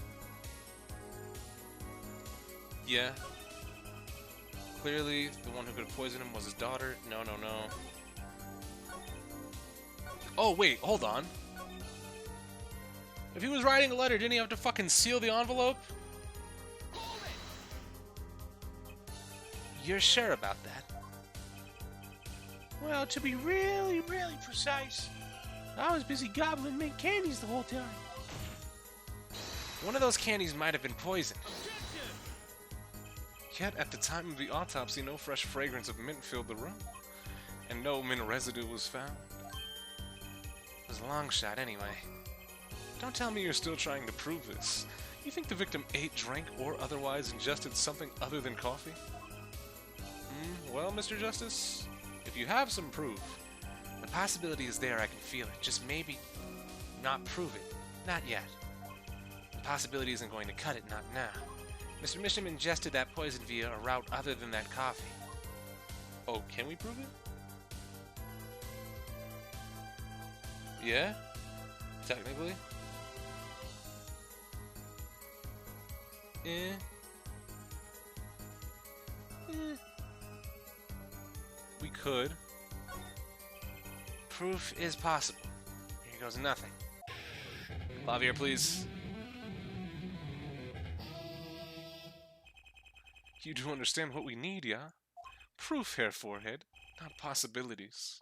Yeah. Clearly, the one who could have poisoned him was his daughter. No. Oh, wait, hold on. If he was writing a letter, didn't he have to fucking seal the envelope? You're sure about that? Well, to be really, really precise, I was busy gobbling mint candies the whole time. One of those candies might have been poisoned. Yet, at the time of the autopsy, no fresh fragrance of mint filled the room, and no mint residue was found. It was a long shot anyway. Don't tell me you're still trying to prove this. You think the victim ate, drank, or otherwise ingested something other than coffee? Well, Mr. Justice, if you have some proof, the possibility is there, I can feel it. Just maybe not prove it. Not yet. The possibility isn't going to cut it, not now. Mr. Misham ingested that poison via a route other than that coffee. Oh, can we prove it? Yeah? Technically? We could. Proof is possible. Here goes nothing. Clavier, please. You do understand what we need, yeah? Proof, Herr Forehead, not possibilities.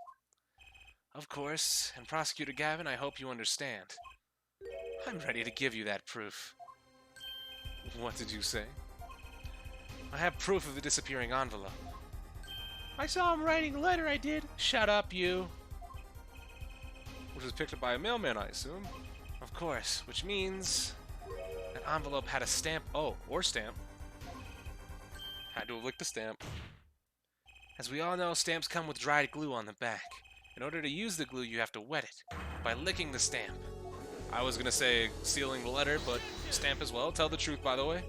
Of course, and Prosecutor Gavin, I hope you understand. I'm ready to give you that proof. What did you say? I have proof of the disappearing envelope. I saw him writing a letter, I did. Shut up, you. Which was picked up by a mailman, I assume. Of course, which means that envelope had a stamp. Oh, or stamp. Had to have licked the stamp. As we all know, stamps come with dried glue on the back. In order to use the glue, you have to wet it by licking the stamp. I was gonna say sealing the letter, but stamp as well. Tell the truth, by the way.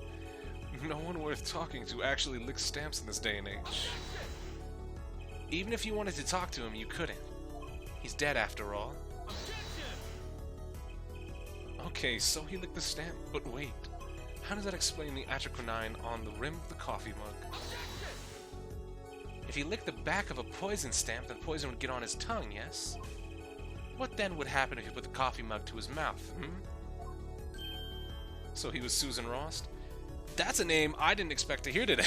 No one worth talking to actually licks stamps in this day and age. Even if you wanted to talk to him, you couldn't. He's dead after all. Okay, so he licked the stamp, but wait. How does that explain the atroquinine on the rim of the coffee mug? If he licked the back of a poison stamp, the poison would get on his tongue, yes? What then would happen if he put the coffee mug to his mouth, So he was Susan Rost? That's a name I didn't expect to hear today.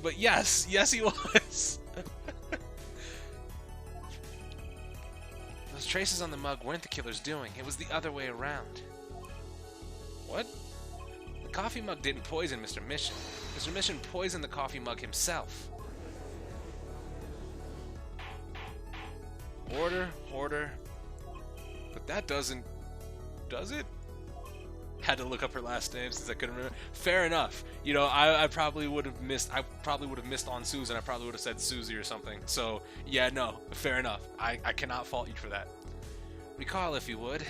But yes he was. Those traces on the mug weren't the killer's doing. It was the other way around. What? The coffee mug didn't poison Mr. Mission. Mr. Mission poisoned the coffee mug himself. Order. But that doesn't... Does it? Had to look up her last name since I couldn't remember. Fair enough. You know, I probably would have missed... I probably would have missed on Susan. I probably would have said Susie or something. So, yeah, no. Fair enough. I cannot fault you for that. Recall, if you would.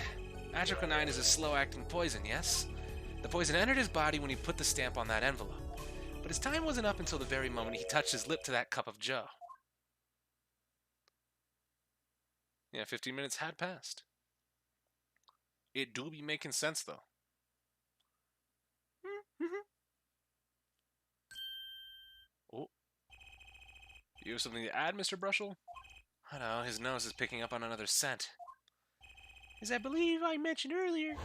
Atroquinine is a slow-acting poison, yes? The poison entered his body when he put the stamp on that envelope. But his time wasn't up until the very moment he touched his lip to that cup of joe. Yeah, 15 minutes had passed. It do be making sense, though. Oh. You have something to add, Mr. Brushel? I know, his nose is picking up on another scent. As I believe I mentioned earlier.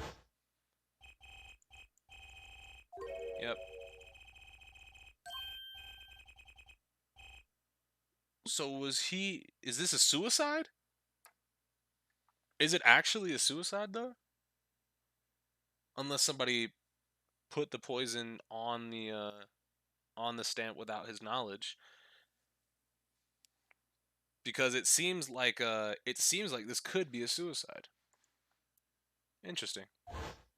Yep. So was he... Is this a suicide? Is it actually a suicide, though? Unless somebody put the poison on the stamp without his knowledge. Because it seems like this could be a suicide. Interesting.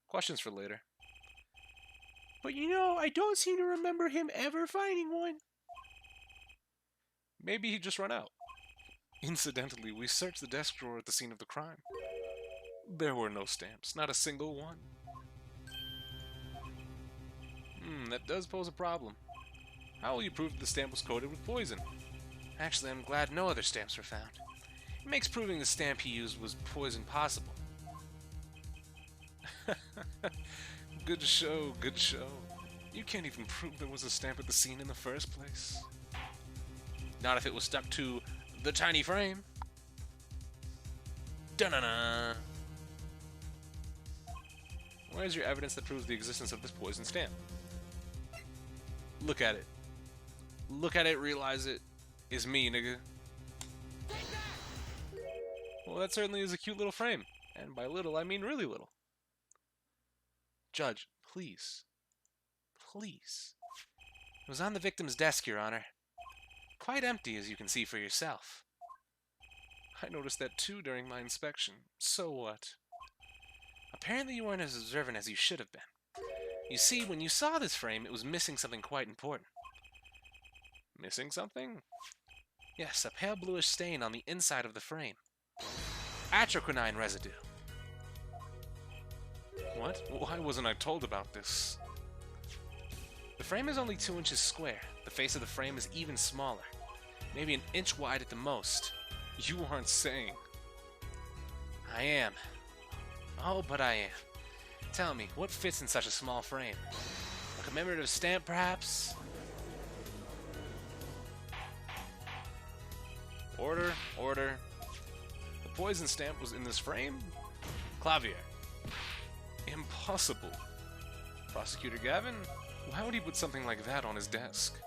Questions for later. But you know, I don't seem to remember him ever finding one. Maybe he just ran out. Incidentally, we searched the desk drawer at the scene of the crime. There were no stamps, not a single one. That does pose a problem. How will you prove that the stamp was coated with poison? Actually, I'm glad no other stamps were found. It makes proving the stamp he used was poison possible. Good show, good show. You can't even prove there was a stamp at the scene in the first place. Not if it was stuck to the tiny frame. Dun-dun-dun. Where's your evidence that proves the existence of this poison stamp? Look at it. Look at it, realize it. It's me, nigga. Well, that certainly is a cute little frame. And by little, I mean really little. Judge, please. Please. It was on the victim's desk, Your Honor. Quite empty, as you can see for yourself. I noticed that too during my inspection. So what? Apparently you weren't as observant as you should have been. You see, when you saw this frame, it was missing something quite important. Missing something? Yes, a pale bluish stain on the inside of the frame. Atroquinine residue. What? Why wasn't I told about this? The frame is only 2 inches square. The face of the frame is even smaller. Maybe an inch wide at the most. You aren't saying. I am. Oh, but I am. Tell me, what fits in such a small frame? A commemorative stamp, perhaps? Order, order. The poison stamp was in this frame? Clavier. Impossible. Prosecutor Gavin? Why would he put something like that on his desk?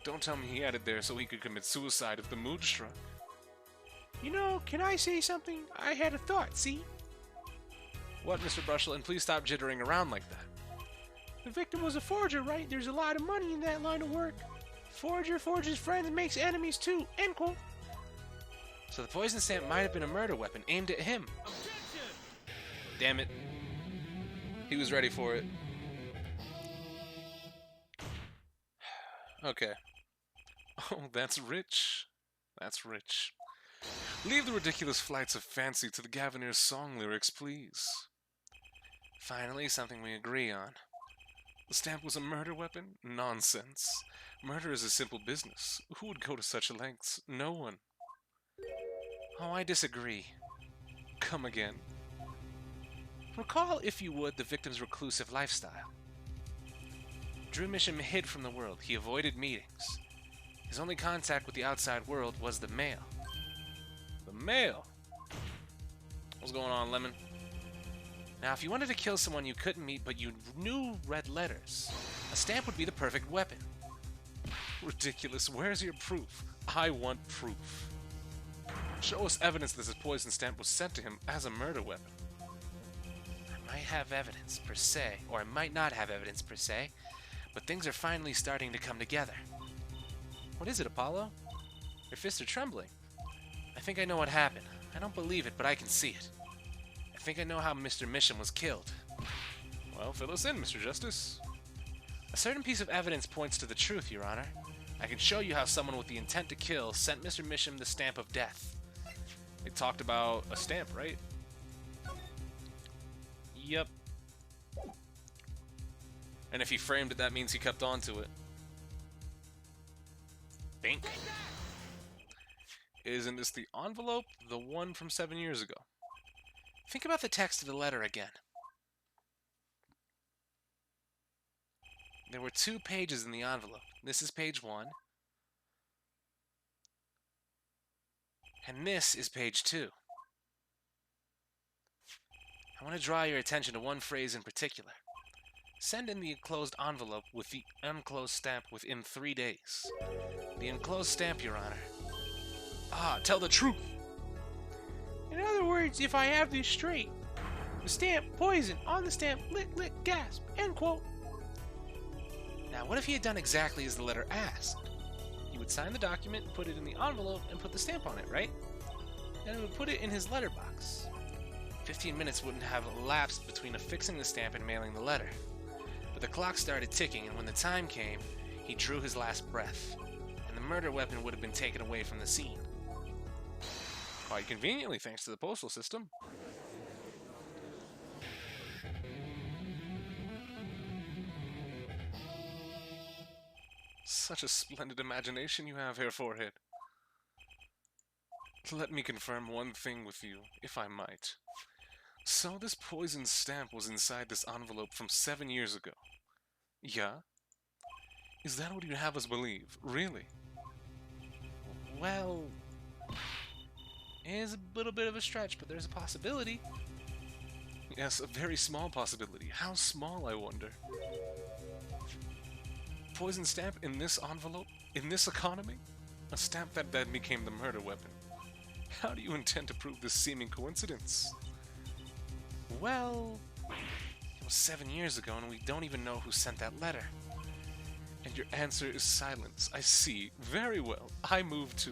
Don't tell me he had it there so he could commit suicide if the mood struck. You know, can I say something? I had a thought, see? What, Mr. Brushel? And please stop jittering around like that. The victim was a forger, right? There's a lot of money in that line of work. Forger forges friends and makes enemies too. End quote. So the poison stamp might have been a murder weapon aimed at him. Objection! Damn it. He was ready for it. Okay. Oh, that's rich. That's rich. Leave the ridiculous flights of fancy to the Gavineer's song lyrics, please. Finally, something we agree on. The stamp was a murder weapon? Nonsense. Murder is a simple business. Who would go to such lengths? No one. Oh, I disagree. Come again. Recall, if you would, the victim's reclusive lifestyle. Drew Misham hid from the world. He avoided meetings. His only contact with the outside world was the mail. The mail? What's going on, Lemon? Now, if you wanted to kill someone you couldn't meet but you knew read letters, a stamp would be the perfect weapon. Ridiculous. Where's your proof? I want proof. Show us evidence that this poison stamp was sent to him as a murder weapon. I might have evidence, per se, or I might not have evidence, per se, but things are finally starting to come together. What is it, Apollo? Your fists are trembling. I think I know what happened. I don't believe it, but I can see it. I think I know how Mr. Misham was killed. Well, fill us in, Mr. Justice. A certain piece of evidence points to the truth, Your Honor. I can show you how someone with the intent to kill sent Mr. Misham the stamp of death. It talked about a stamp, right? Yep. And if he framed it, that means he kept on to it. Think. Isn't this the envelope? The one from 7 years ago? Think about the text of the letter again. There were 2 pages in the envelope. This is page 1. And this is page 2. I want to draw your attention to one phrase in particular. Send in the enclosed envelope with the unclosed stamp within 3 days. The enclosed stamp, Your Honor. Ah, tell the truth! In other words, if I have this straight, the stamp, poison, on the stamp, lick, lick, gasp, end quote. Now, what if he had done exactly as the letter asked? He would sign the document, put it in the envelope, and put the stamp on it, right? And he would put it in his letterbox. 15 minutes wouldn't have elapsed between affixing the stamp and mailing the letter. But the clock started ticking, and when the time came, he drew his last breath, and the murder weapon would have been taken away from the scene. Quite conveniently, thanks to the postal system. Such a splendid imagination you have here, Forehead. Let me confirm one thing with you, if I might. So this poison stamp was inside this envelope from 7 years ago. Yeah? Is that what you have us believe? Really? Well, it is a little bit of a stretch, but there's a possibility. Yes, a very small possibility. How small, I wonder? Poison stamp in this envelope? In this economy? A stamp that then became the murder weapon. How do you intend to prove this seeming coincidence? Well, it was 7 years ago, and we don't even know who sent that letter. And your answer is silence. I see. Very well. I move to...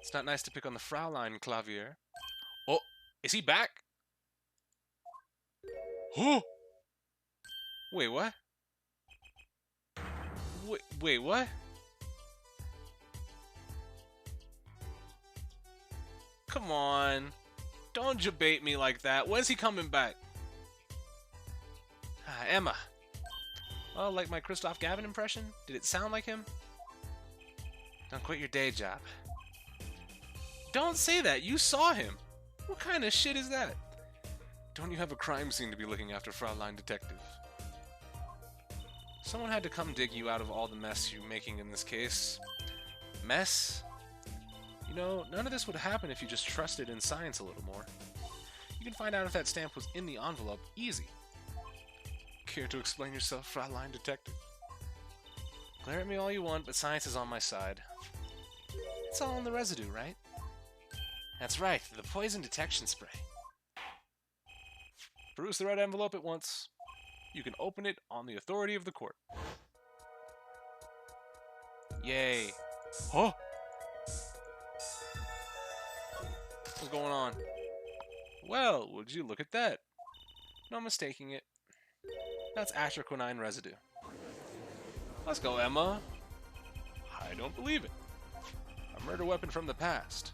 It's not nice to pick on the Fraulein, Clavier. Oh, is he back? Oh! Wait, what? Wait, what? Come on. Don't debate me like that. When's he coming back? Emma. Oh, like my Christoph Gavin impression? Did it sound like him? Don't quit your day job. Don't say that. You saw him. What kind of shit is that? Don't you have a crime scene to be looking after, Fraulein Detective? Someone had to come dig you out of all the mess you're making in this case. Mess? You know, none of this would happen if you just trusted in science a little more. You can find out if that stamp was in the envelope easy. Care to explain yourself, Fraulein Detective? Glare at me all you want, but science is on my side. It's all in the residue, right? That's right, the poison detection spray. Peruse the red envelope at once. You can open it on the authority of the court. Yay. Huh? What's going on? Well, would you look at that? No mistaking it. That's atroquinine residue. Let's go, Emma. I don't believe it. A murder weapon from the past.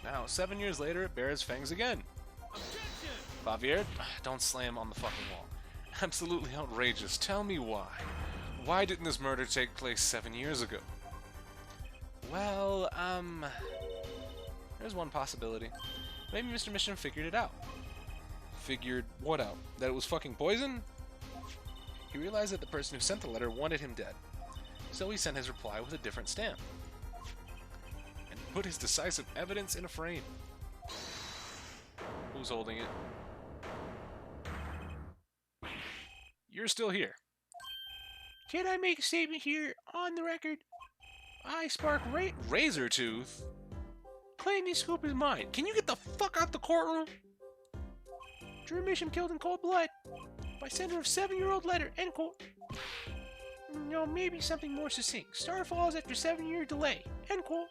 Now, 7 years later, it bears fangs again. Clavier, don't slam on the fucking wall. Absolutely outrageous. Tell me why. Why didn't this murder take place 7 years ago? Well, there's one possibility. Maybe Mr. Misham figured it out. Figured what out? That it was fucking poison? He realized that the person who sent the letter wanted him dead, so he sent his reply with a different stamp, and put his decisive evidence in a frame. Who's holding it? You're still here. Can I make a statement here on the record? I spark Razortooth? claim this scoop is mine. Can you get the fuck out the courtroom? Drew Misham killed in cold blood by sender of 7-year-old letter. End quote. No, maybe something more succinct. Star falls after 7-year delay. End quote.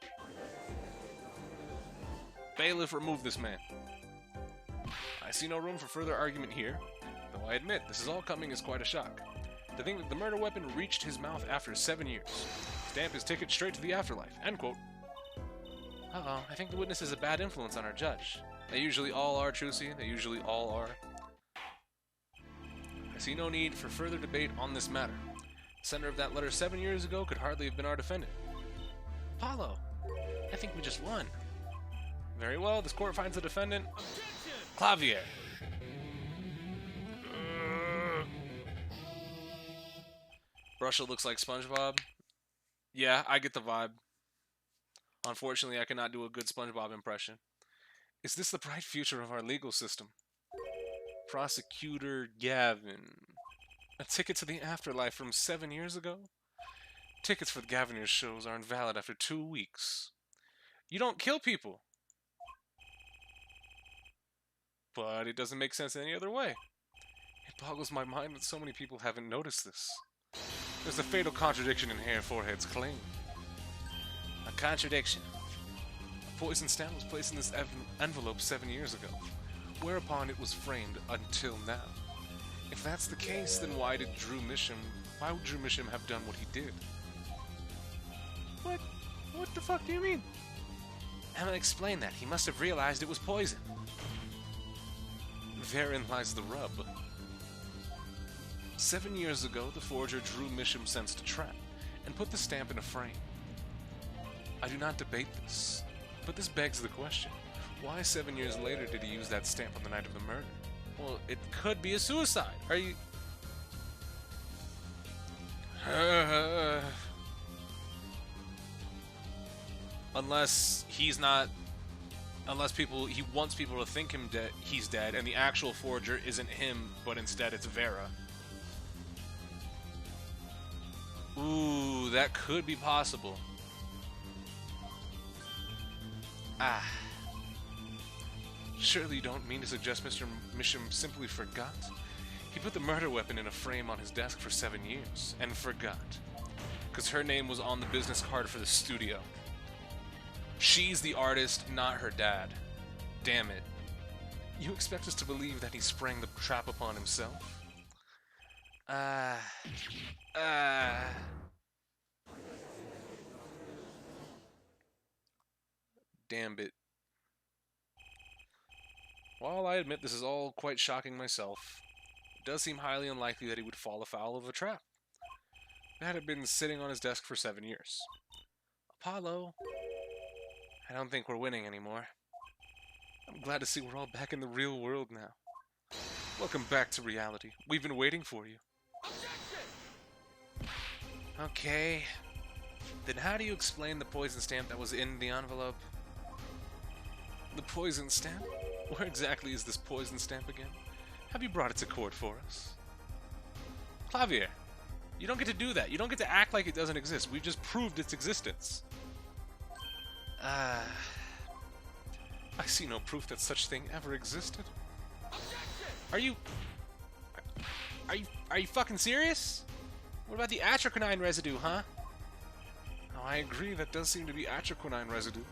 Bailiff, remove this man. I see no room for further argument here, though I admit this is all coming as quite a shock. To think that the murder weapon reached his mouth after 7 years. Stamp his ticket straight to the afterlife. End quote. Uh-oh, I think the witness is a bad influence on our judge. They usually all are, Trucy. They usually all are. I see no need for further debate on this matter. The sender of that letter 7 years ago could hardly have been our defendant. Apollo, I think we just won. Very well, this court finds the defendant... Clavier. Brusha looks like SpongeBob. Yeah, I get the vibe. Unfortunately, I cannot do a good SpongeBob impression. Is this the bright future of our legal system? Prosecutor Gavin. A ticket to the afterlife from 7 years ago? Tickets for the Gavinier shows aren't valid after 2 weeks. You don't kill people. But it doesn't make sense any other way. It boggles my mind that so many people haven't noticed this. There's a fatal contradiction in Hair Forehead's claim. A contradiction. A poison stamp was placed in this envelope 7 years ago, whereupon it was framed until now. If that's the case, then why would Drew Misham have done what he did? What the fuck do you mean? I'm gonna explain that. He must have realized it was poison. Therein lies the rub. 7 years ago, the forger Drew Misham sensed a trap and put the stamp in a frame. I do not debate this, but this begs the question. Why 7 years later did he use that stamp on the night of the murder? Well, it could be a suicide. Are you... Unless he's not... Unless he wants people to think he's dead, and the actual forger isn't him, but instead it's Vera. Ooh, that could be possible. Surely you don't mean to suggest Mr. Misham simply forgot? He put the murder weapon in a frame on his desk for 7 years, and forgot. Because her name was on the business card for the studio. She's the artist, not her dad. Damn it. You expect us to believe that he sprang the trap upon himself? Damn it. While I admit this is all quite shocking myself, it does seem highly unlikely that he would fall afoul of a trap. That had been sitting on his desk for 7 years. Apollo, I don't think we're winning anymore. I'm glad to see we're all back in the real world now. Welcome back to reality. We've been waiting for you. Okay. Then how do you explain the poison stamp that was in the envelope? The poison stamp? Where exactly is this poison stamp again? Have you brought it to court for us? Clavier, you don't get to do that. You don't get to act like it doesn't exist. We've just proved its existence. I see no proof that such thing ever existed. Are you fucking serious? What about the atroquinine residue, huh? Oh, I agree, that does seem to be atroquinine residue.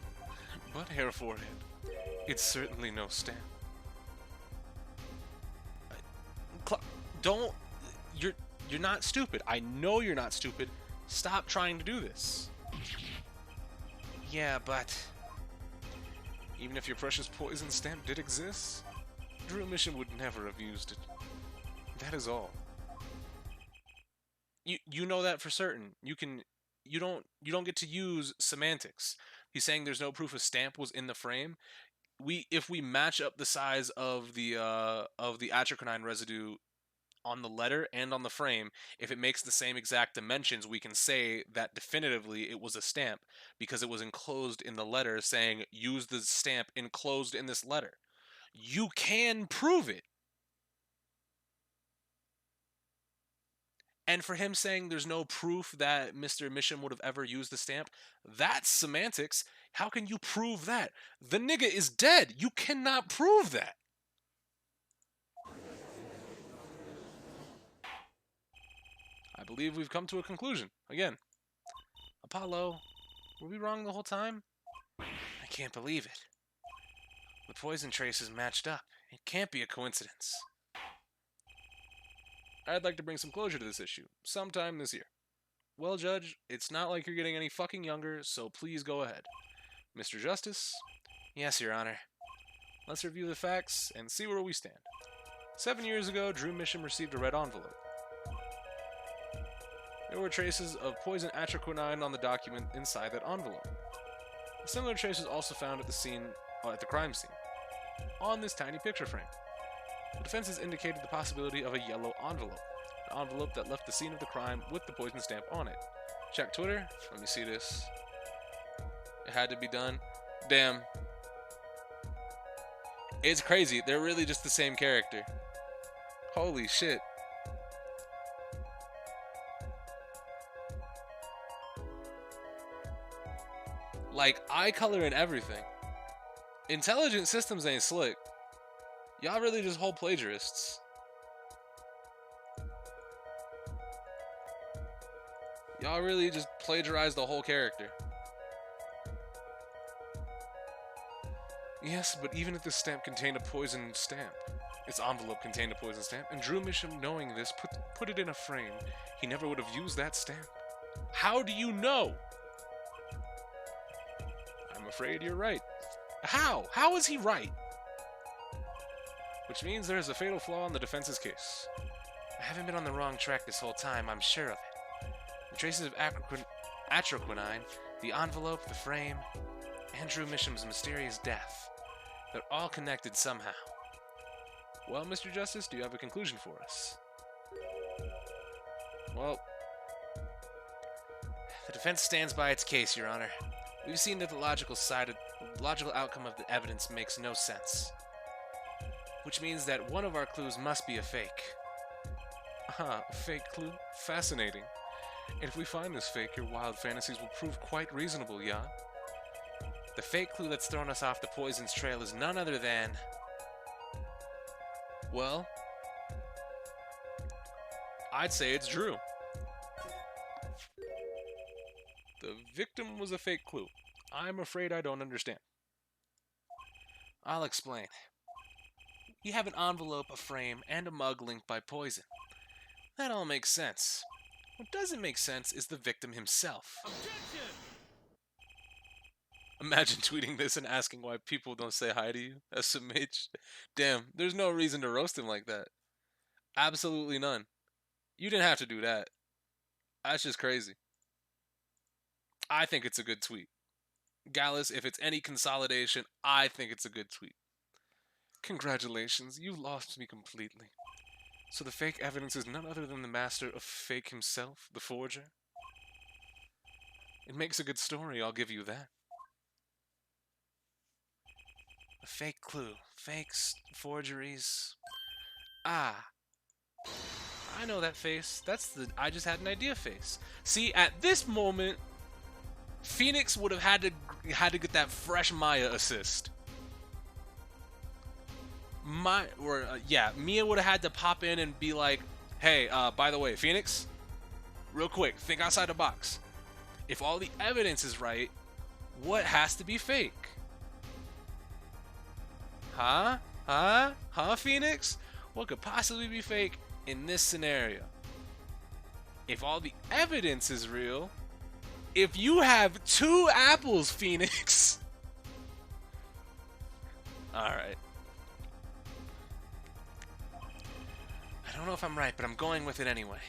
But Hair Forehead, it's certainly no stamp. You're not stupid. I know you're not stupid. Stop trying to do this. Yeah, but even if your precious poison stamp did exist, Drew Misham would never have used it. That is all. You know that for certain. You don't get to use semantics. He's saying there's no proof a stamp was in the frame. If we match up the size of the atroquinine residue on the letter and on the frame, if it makes the same exact dimensions, we can say that definitively it was a stamp because it was enclosed in the letter saying, use the stamp enclosed in this letter. You can prove it. And for him saying there's no proof that Mr. Misham would have ever used the stamp, that's semantics. How can you prove that? The nigga is dead. You cannot prove that. I believe we've come to a conclusion. Again, Apollo, were we wrong the whole time? I can't believe it. The poison traces matched up. It can't be a coincidence. I'd like to bring some closure to this issue, sometime this year. Well, Judge, it's not like you're getting any fucking younger, so please go ahead. Mr. Justice? Yes, Your Honor. Let's review the facts and see where we stand. 7 years ago, Drew Misham received a red envelope. There were traces of poison atroquinine on the document inside that envelope. A similar trace was also found at the crime scene, on this tiny picture frame. The defense has indicated the possibility of a yellow envelope, an envelope that left the scene of the crime with the poison stamp on it. Check Twitter. Let me see this. It had to be done. Damn. It's crazy. They're really just the same character. Holy shit. Like, eye color and everything. Intelligent Systems ain't slick. Y'all really just whole plagiarists. Y'all really just plagiarized the whole character. Yes, but even if this stamp contained a poison stamp, its envelope contained a poison stamp, and Drew Misham, knowing this, put it in a frame, he never would have used that stamp. How do you know? I'm afraid you're right. How? How is he right? Which means there is a fatal flaw in the defense's case. I haven't been on the wrong track this whole time, I'm sure of it. The traces of atroquinine, the envelope, the frame, and Drew Misham's mysterious death, they're all connected somehow. Well, Mr. Justice, do you have a conclusion for us? Well, the defense stands by its case, Your Honor. We've seen that the logical outcome of the evidence makes no sense. Which means that one of our clues must be a fake. Ah, a fake clue? Fascinating. And if we find this fake, your wild fantasies will prove quite reasonable, yeah? The fake clue that's thrown us off the poison's trail is none other than... Well, I'd say it's Drew. The victim was a fake clue. I'm afraid I don't understand. I'll explain. You have an envelope, a frame, and a mug linked by poison. That all makes sense. What doesn't make sense is the victim himself. Objection! Imagine tweeting this and asking why people don't say hi to you, SMH. Damn, there's no reason to roast him like that. Absolutely none. You didn't have to do that. That's just crazy. I think it's a good tweet. Gallus, if it's any consolidation, I think it's a good tweet. Congratulations, you lost me completely. So the fake evidence is none other than the master of fake himself, the forger? It makes a good story, I'll give you that. A fake clue. Fakes, forgeries. Ah. I know that face. That's the I just had an idea face. See, at this moment, Phoenix would have had to get that fresh Maya assist. Mia would have had to pop in and be like, hey, by the way, Phoenix, real quick, think outside the box. If all the evidence is right, what has to be fake? Huh, Phoenix? What could possibly be fake in this scenario? If all the evidence is real, if you have 2 apples, Phoenix. Alright. I don't know if I'm right, but I'm going with it anyway.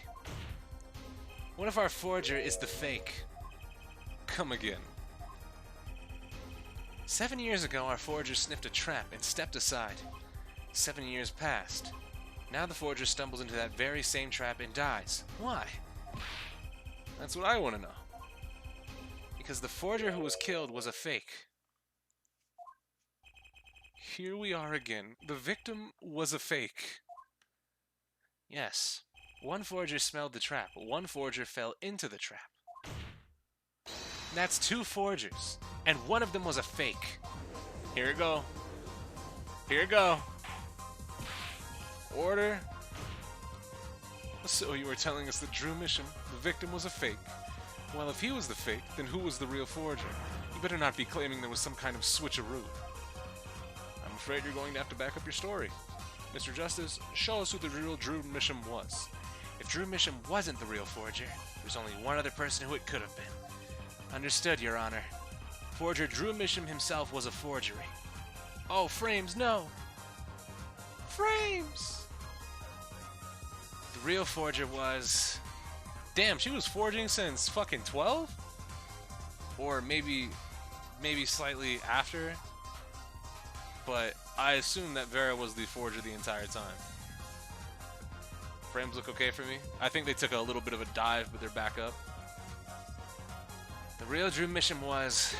What if our forger is the fake? Come again. 7 years ago, our forger sniffed a trap and stepped aside. 7 years passed. Now the forger stumbles into that very same trap and dies. Why? That's what I want to know. Because the forger who was killed was a fake. Here we are again. The victim was a fake. Yes. One forger smelled the trap. One forger fell into the trap. That's two forgers. And one of them was a fake. Here we go. Here we go. Order. So you were telling us that Drew Misham, the victim, was a fake. Well, if he was the fake, then who was the real forger? You better not be claiming there was some kind of switcheroo. I'm afraid you're going to have to back up your story. Mr. Justice, show us who the real Drew Misham was. If Drew Misham wasn't the real forger, there's only one other person who it could have been. Understood, Your Honor. Forger Drew Misham himself was a forgery. Oh, Frames, no! Frames! The real forger was... Damn, she was forging since fucking 12? Or maybe slightly after? But I assume that Vera was the forger the entire time. Frames look okay for me. I think they took a little bit of a dive, but they're back up. The real Drew Misham was...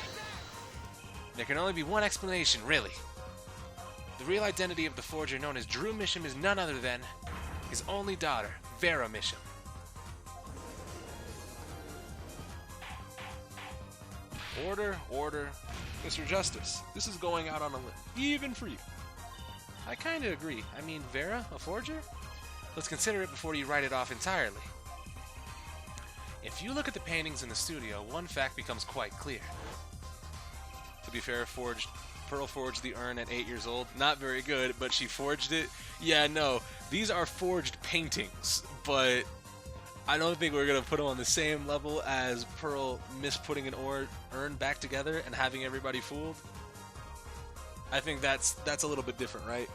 There can only be one explanation, really. The real identity of the forger known as Drew Misham is none other than his only daughter, Vera Misham. Order, order. Mr. Justice, this is going out on a limb, even for you. I kinda agree. I mean, Vera, a forger? Let's consider it before you write it off entirely. If you look at the paintings in the studio, one fact becomes quite clear. To be fair, Pearl forged the urn at 8 years old. Not very good, but she forged it. Yeah, no, these are forged paintings, but I don't think we're going to put them on the same level as Pearl misputting an urn back together and having everybody fooled. I think that's a little bit different, right?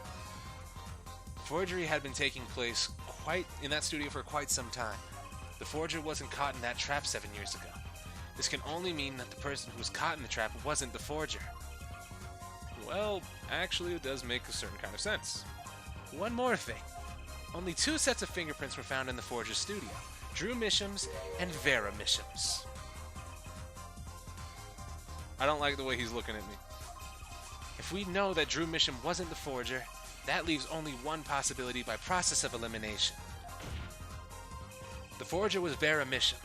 Forgery had been taking place in that studio for quite some time. The forger wasn't caught in that trap 7 years ago. This can only mean that the person who was caught in the trap wasn't the forger. Well, actually, it does make a certain kind of sense. One more thing. Only 2 sets of fingerprints were found in the forger's studio. Drew Misham's and Vera Misham's. I don't like the way he's looking at me. If we know that Drew Misham wasn't the forger, that leaves only one possibility by process of elimination. The forger was Vera Misham.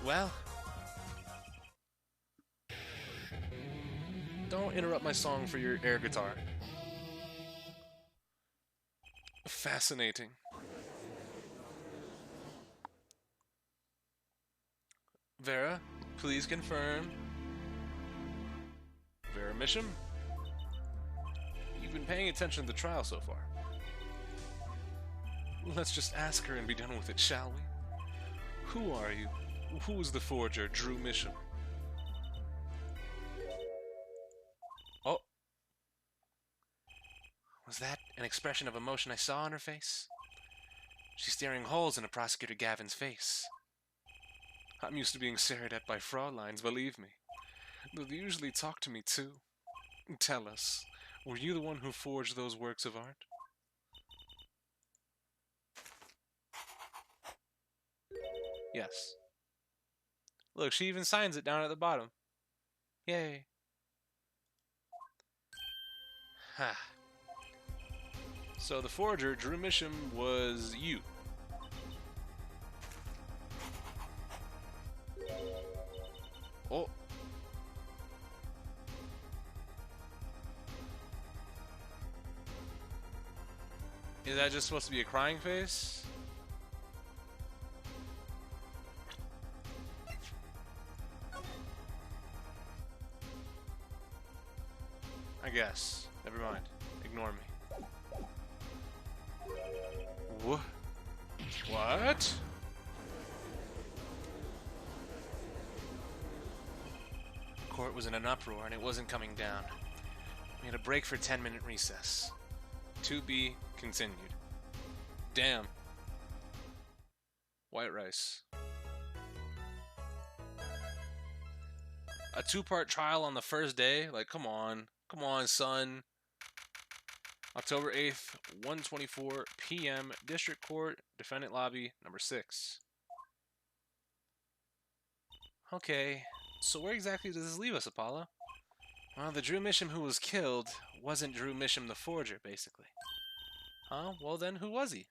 Well, don't interrupt my song for your air guitar. Fascinating. Vera, please confirm. Vera Misham? You've been paying attention to the trial so far. Let's just ask her and be done with it, shall we? Who are you? Who is the forger, Drew Misham? Oh. Was that an expression of emotion I saw on her face? She's staring holes into Prosecutor Gavin's face. I'm used to being stared at by Fraulines, believe me. Though they usually talk to me too. Tell us, were you the one who forged those works of art? Yes. Look, she even signs it down at the bottom. Yay. Ha. So the forger, Drew Misham, was you. Oh. Is that just supposed to be a crying face? I guess. Never mind. Ignore me. What? The court was in an uproar and it wasn't coming down. We had a break for 10-minute recess. To be continued. Damn. White rice. A 2-part trial on the first day? Like, come on. Come on, son. October 8th, 1:24 p.m. District Court, Defendant Lobby, number 6. Okay, so where exactly does this leave us, Apollo? Well, the Drew Misham who was killed wasn't Drew Misham the forger, basically. Huh? Well then, who was he?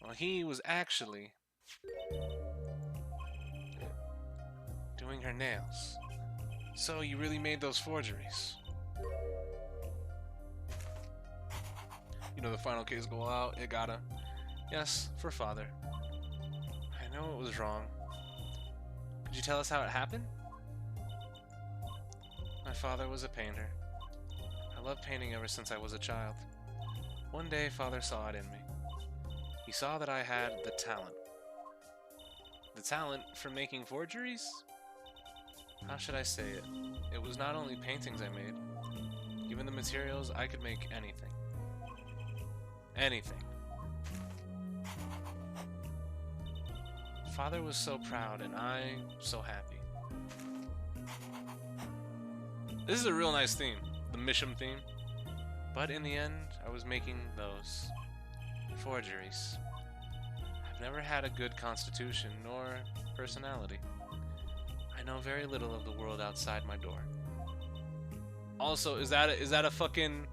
Well, he was actually doing her nails. So you really made those forgeries? You know, the final case go out, it gotta. Yes, for father. I know it was wrong. Could you tell us how it happened? My father was a painter. I loved painting ever since I was a child. One day, father saw it in me. He saw that I had the talent. The talent for making forgeries? How should I say it? It was not only paintings I made. Given the materials, I could make anything. Anything. Father was so proud and I so happy. This is a real nice theme, the Misham theme. But in the end, I was making those forgeries. I've never had a good constitution nor personality. I know very little of the world outside my door. Also, is that a fucking...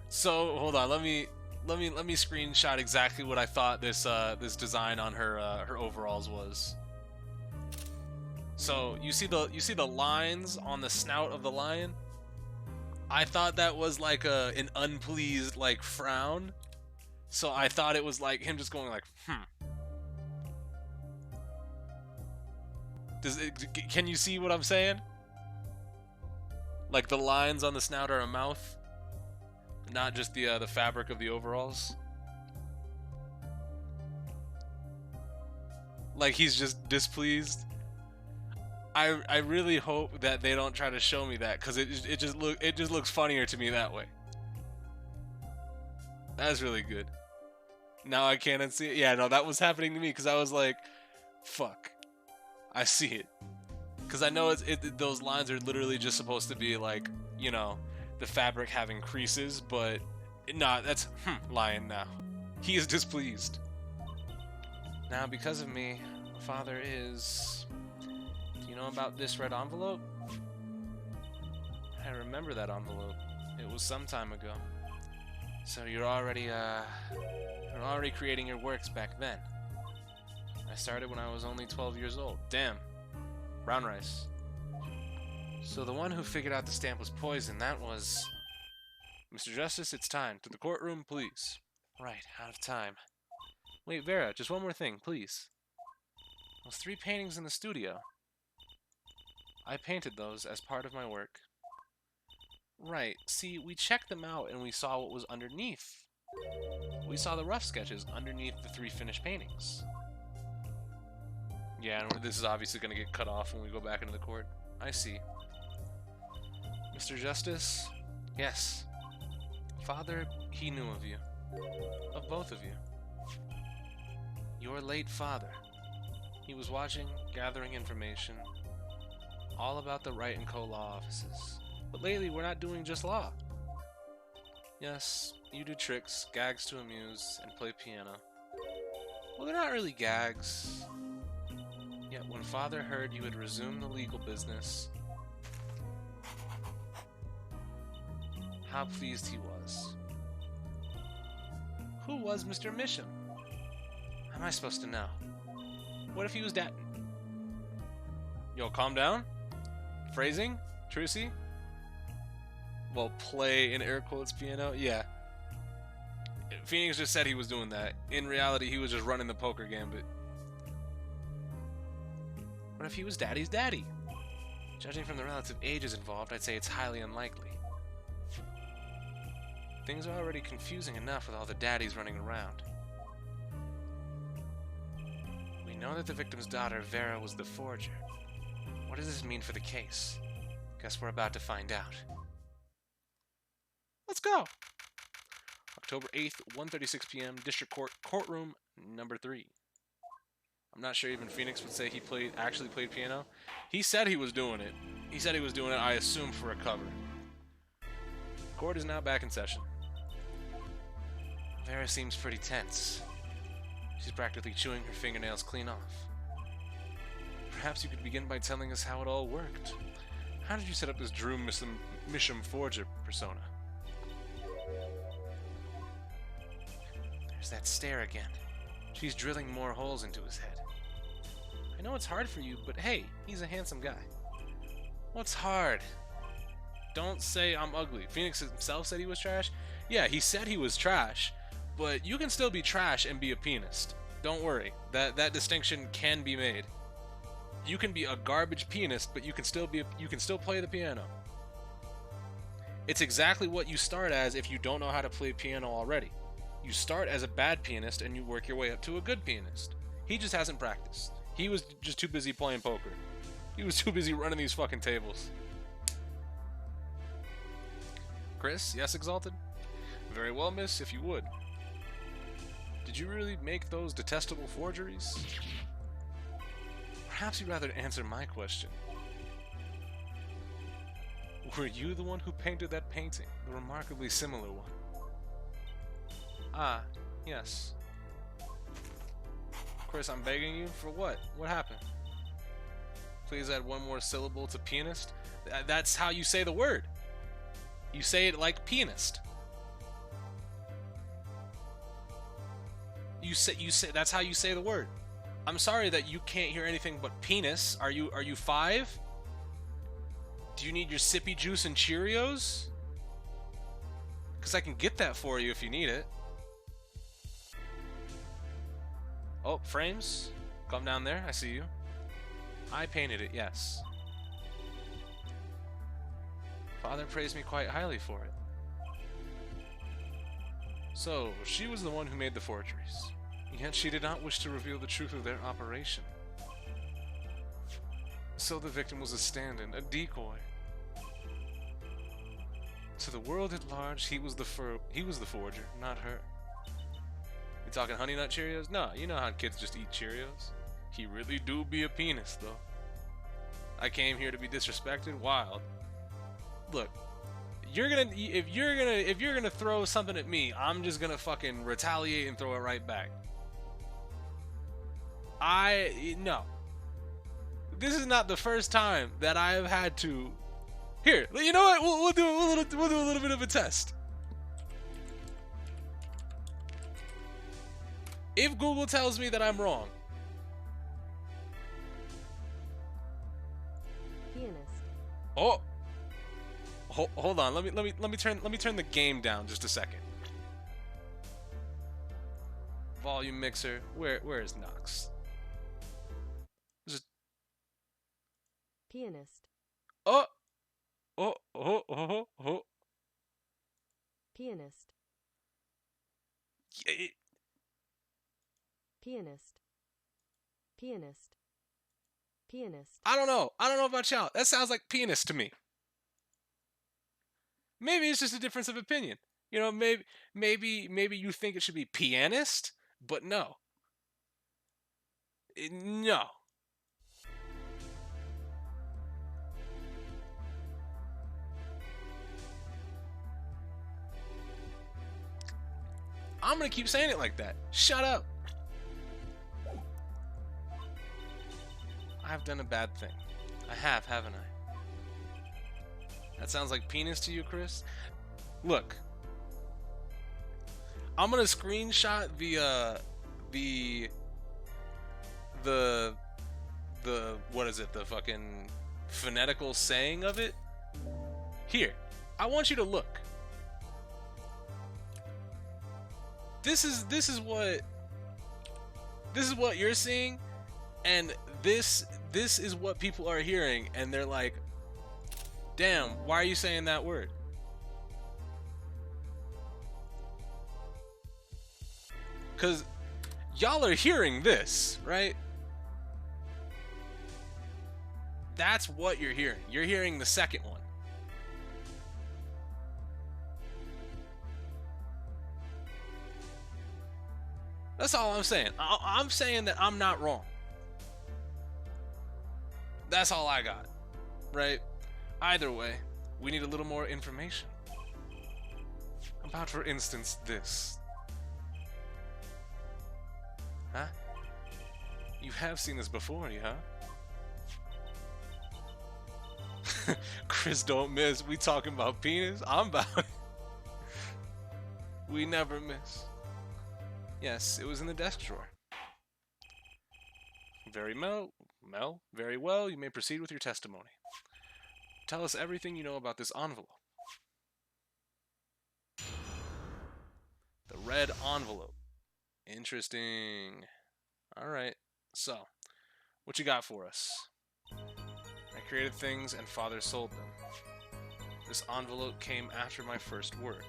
So hold on, let me screenshot exactly what I thought this this design on her her overalls was. So you see the lines on the snout of the lion? I thought that was like an unpleased like frown. So I thought it was like him just going like, Can you see what I'm saying? Like the lines on the snout are a mouth, not just the fabric of the overalls. Like he's just displeased. I really hope that they don't try to show me that, because it just looks funnier to me that way. That's really good. Now I can't unsee it. Yeah, no, that was happening to me because I was like, fuck. I see it. Because I know those lines are literally just supposed to be like, you know, the fabric having creases, but nah, that's lion now. He is displeased. Now, because of me, father is... Do you know about this red envelope? I remember that envelope. It was some time ago. So you're already creating your works back then. I started when I was only 12 years old. Damn. Brown rice. So the one who figured out the stamp was poison, that was... Mr. Justice, it's time. To the courtroom, please. Right, out of time. Wait, Vera, just one more thing, please. Those 3 paintings in the studio. I painted those as part of my work. Right, see, we checked them out and we saw what was underneath. We saw the rough sketches underneath the 3 finished paintings. Yeah, and this is obviously going to get cut off when we go back into the court. I see. Mr. Justice? Yes. Father, he knew of you. Of both of you. Your late father. He was watching, gathering information, all about the Wright & Co. law offices. But lately, we're not doing just law. Yes, you do tricks, gags to amuse, and play piano. Well, they're not really gags. Yet when Father heard you had resumed the legal business, how pleased he was. Who was Mr. Misham? How am I supposed to know? What if he was dead? Yo, calm down. Phrasing? Trucy? Well, play in air quotes piano? Yeah. Phoenix just said he was doing that. In reality, he was just running the poker gambit. What if he was Daddy's daddy? Judging from the relative ages involved, I'd say it's highly unlikely. Things are already confusing enough with all the daddies running around. We know that the victim's daughter, Vera, was the forger. What does this mean for the case? Guess we're about to find out. Let's go! October 8th, 1:36 p.m., District Court, Courtroom number 3. I'm not sure even Phoenix would say he actually played piano. He said he was doing it. I assume, for a cover. Court is now back in session. Vera seems pretty tense. She's practically chewing her fingernails clean off. Perhaps you could begin by telling us how it all worked. How did you set up this Drew Misham Forger persona? There's that stare again. She's drilling more holes into his head. I know it's hard for you, but hey, he's a handsome guy. What's hard? Don't say I'm ugly. Phoenix himself said he was trash. Yeah, he said he was trash, but you can still be trash and be a pianist. Don't worry. That distinction can be made. You can be a garbage pianist, but you can still play the piano. It's exactly what you start as if you don't know how to play piano already. You start as a bad pianist and you work your way up to a good pianist. He just hasn't practiced. He was just too busy playing poker. He was too busy running these fucking tables. Chris, yes, Exalted? Very well, miss, if you would. Did you really make those detestable forgeries? Perhaps you'd rather answer my question. Were you the one who painted that painting, the remarkably similar one? Ah, yes. Chris, I'm begging you, for what? What happened? Please add one more syllable to pianist. That's how you say the word. You say it like pianist. You say that's how you say the word. I'm sorry that you can't hear anything but penis. Are you 5? Do you need your sippy juice and Cheerios? Because I can get that for you if you need it. Oh, frames? Come down there, I see you. I painted it, yes. Father praised me quite highly for it. So, she was the one who made the forgeries. Yet she did not wish to reveal the truth of their operation. So the victim was a stand-in, a decoy. To the world at large, he was the forger, not her. You talking Honey Nut Cheerios? No, you know how kids just eat Cheerios. He really do be a penis, though. I came here to be disrespected. Wild. Look, if you're gonna throw something at me, I'm just gonna fucking retaliate and throw it right back. No. This is not the first time that I have had to. Here, you know what? We'll do a little bit of a test. If Google tells me that I'm wrong, pianist. oh, hold on. Let me turn the game down just a second. Volume mixer. Where is Nox? Pianist. Oh. Pianist. Yeah, Pianist. Pianist. Pianist. I don't know about y'all. That sounds like pianist to me. Maybe it's just a difference of opinion. You know, maybe you think it should be pianist, but no. No. I'm gonna keep saying it like that. Shut up. I've done a bad thing. I have, haven't I? That sounds like penis to you, Chris? Look. I'm gonna screenshot the what is it? The fucking phonetical saying of it. Here. I want you to look. This is what you're seeing, and this is what people are hearing, and they're like, damn, why are you saying that word? Because y'all are hearing this, right? That's what you're hearing. You're hearing the second one. That's all I'm saying. I'm saying that I'm not wrong. That's all I got, right? Either way, we need a little more information. About, for instance, this. Huh? You have seen this before, huh? Chris, don't miss. We talking about penis? I'm about it. We never miss. Yes, it was in the desk drawer. Very very well. You may proceed with your testimony. Tell us everything you know about this envelope. The red envelope. Interesting. Alright, so, what you got for us? I created things and father sold them. This envelope came after my first work.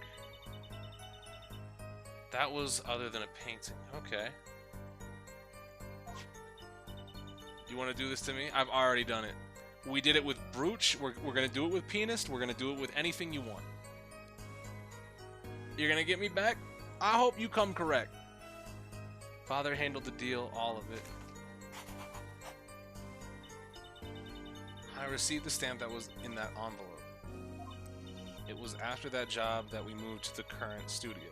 That was other than a painting. Okay. You want to do this to me? I've already done it. We did it with Brooch. We're going to do it with Pianist. We're going to do it with anything you want. You're going to get me back? I hope you come correct. Father handled the deal, all of it. I received the stamp that was in that envelope. It was after that job that we moved to the current studio.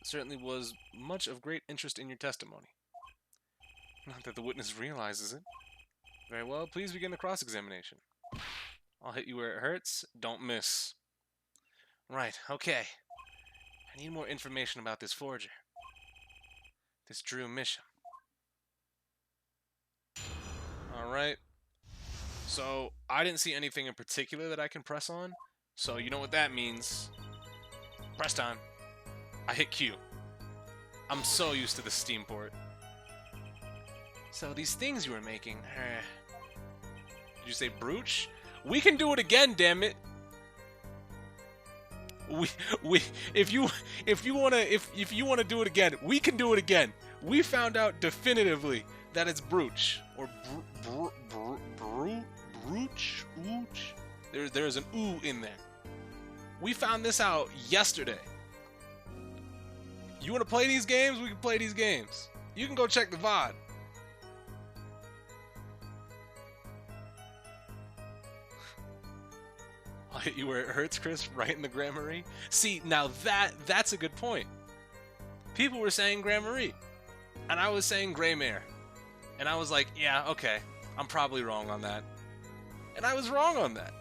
Certainly was much of great interest in your testimony. Not that the witness realizes it. Very well, please begin the cross-examination. I'll hit you where it hurts. Don't miss. Right, okay. I need more information about this forger. This Drew Misham. Alright. So, I didn't see anything in particular that I can press on. So, you know what that means. Press time. I hit Q. I'm so used to the Steam port. So these things you were making, did you say Brooch? We can do it again, damn it. If you wanna do it again, we can do it again. We found out definitively that it's Brooch or Brooch. There's an ooh in there. We found this out yesterday. You want to play these games? We can play these games. You can go check the VOD. I'll hit you where it hurts, Chris, right in the Grand Marie. See, now that's a good point. People were saying Grand Marie, and I was saying Gray Mare. And I was like, yeah, okay, I'm probably wrong on that. And I was wrong on that.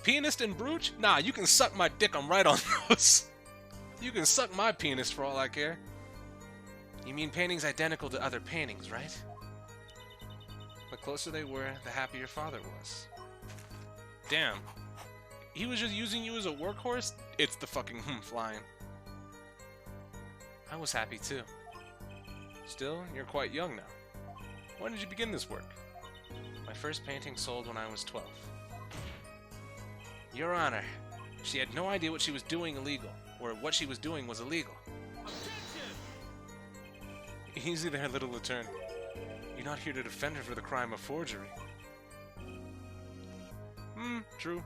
Pianist and Brooch? Nah, you can suck my dick, I'm right on those. You can suck my penis for all I care. You mean paintings identical to other paintings, right? The closer they were, the happier father was. Damn. He was just using you as a workhorse? It's the fucking flying. I was happy too. Still, you're quite young now. When did you begin this work? My first painting sold when I was 12. Your Honor, she had no idea what she was doing illegal. Or what she was doing was illegal. Easy there, little attorney. You're not here to defend her for the crime of forgery. True.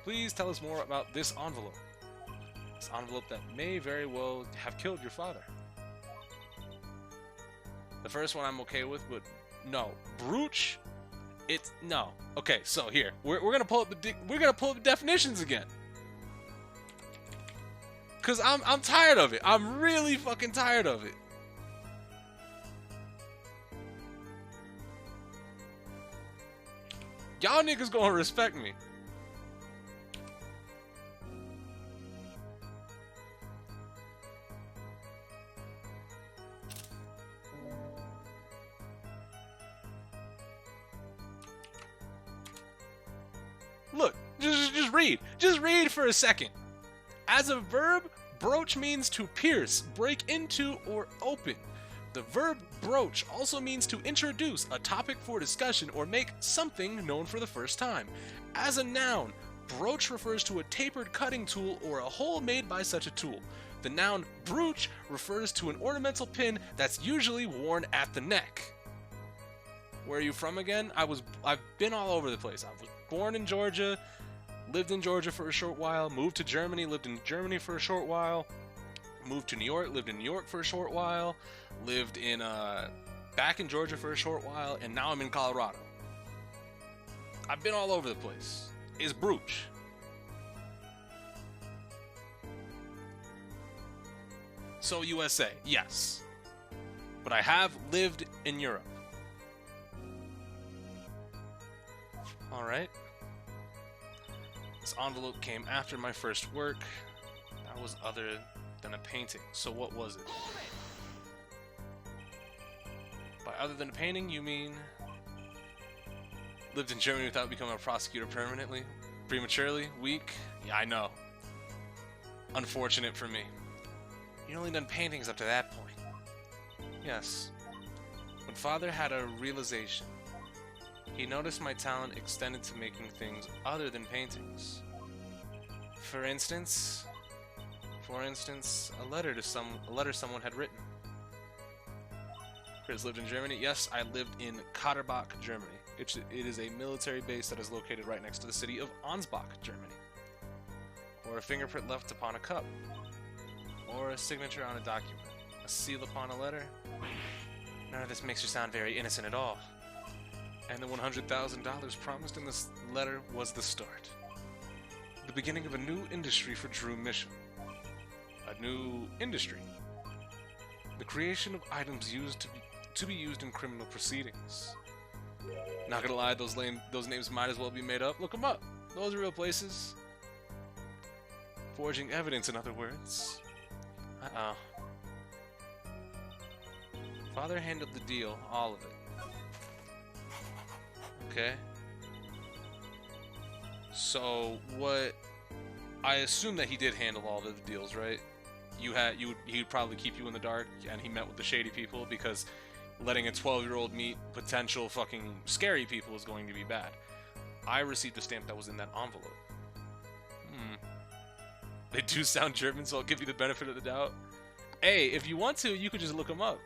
Please tell us more about this envelope. This envelope that may very well have killed your father. The first one I'm okay with, but no. Brooch? It's no. Okay, so here. We're gonna pull up the definitions again. Cause I'm tired of it. I'm really fucking tired of it. Y'all niggas gonna respect me. Look, just read. Just read for a second. As a verb, broach means to pierce, break into, or open. The verb broach also means to introduce a topic for discussion or make something known for the first time. As a noun, broach refers to a tapered cutting tool or a hole made by such a tool. The noun brooch refers to an ornamental pin that's usually worn at the neck. Where are you from again? I've been all over the place. I was born in Georgia, lived in Georgia for a short while, moved to Germany, lived in Germany for a short while, moved to New York, lived in New York for a short while, lived in back in Georgia for a short while, and now I'm in Colorado. I've been all over the place. Is brooch. So USA, yes. But I have lived in Europe. Alright. This envelope came after my first work. That was other than a painting. So what was it? By other than a painting, you mean... lived in Germany without becoming a prosecutor permanently? Prematurely? Weak? Yeah, I know. Unfortunate for me. You'd only done paintings up to that point. Yes. When Father had a realization, he noticed my talent extended to making things other than paintings. For instance, a letter someone had written. Chris lived in Germany. Yes, I lived in Kaderbach, Germany. It is a military base that is located right next to the city of Ansbach, Germany. Or a fingerprint left upon a cup. Or a signature on a document. A seal upon a letter. None of this makes you sound very innocent at all. And the $100,000 promised in this letter was the start. The beginning of a new industry for Drew Mission. A new industry. The creation of items used to be used in criminal proceedings. Not gonna lie, those names might as well be made up. Look them up. Those are real places. Forging evidence, in other words. Uh-oh. Father handled the deal, all of it. Okay. So, what... I assume that he did handle all of the deals, right? He'd probably keep you in the dark, and he met with the shady people, because letting a 12-year-old meet potential fucking scary people is going to be bad. I received a stamp that was in that envelope. They do sound German, so I'll give you the benefit of the doubt. Hey, if you want to, you could just look them up.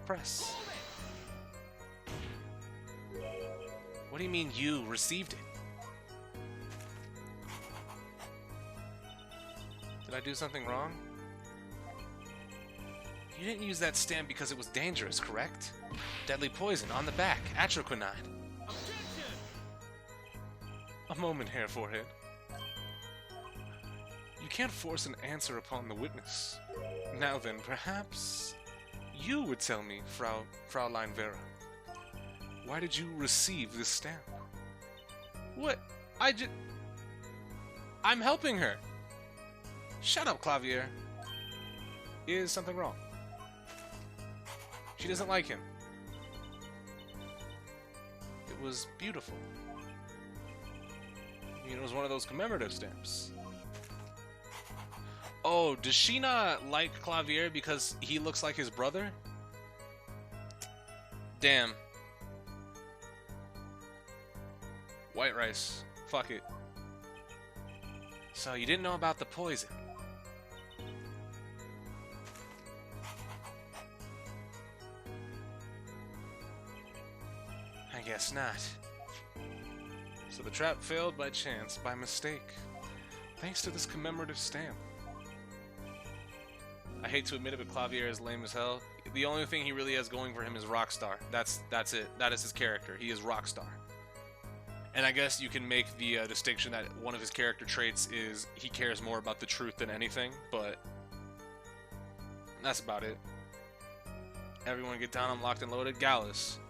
Press. What do you mean you received it? Did I do something wrong? You didn't use that stamp because it was dangerous, correct? Deadly poison on the back, atroquinine. A moment here, Forehead. You can't force an answer upon the witness. Now then, perhaps you would tell me, Fraulein Vera. Why did you receive this stamp? What? I'm helping her. Shut up, Clavier. Is something wrong? She doesn't like him. It was beautiful. It was one of those commemorative stamps. Oh, does she not like Clavier because he looks like his brother? Damn. White rice. Fuck it. So you didn't know about the poison? I guess not. So the trap failed by chance, by mistake. Thanks to this commemorative stamp. I hate to admit it, but Clavier is lame as hell. The only thing he really has going for him is Rockstar. That's it. That is his character. He is Rockstar. And I guess you can make the distinction that one of his character traits is he cares more about the truth than anything, but that's about it. Everyone get down on Locked and Loaded. Gallus.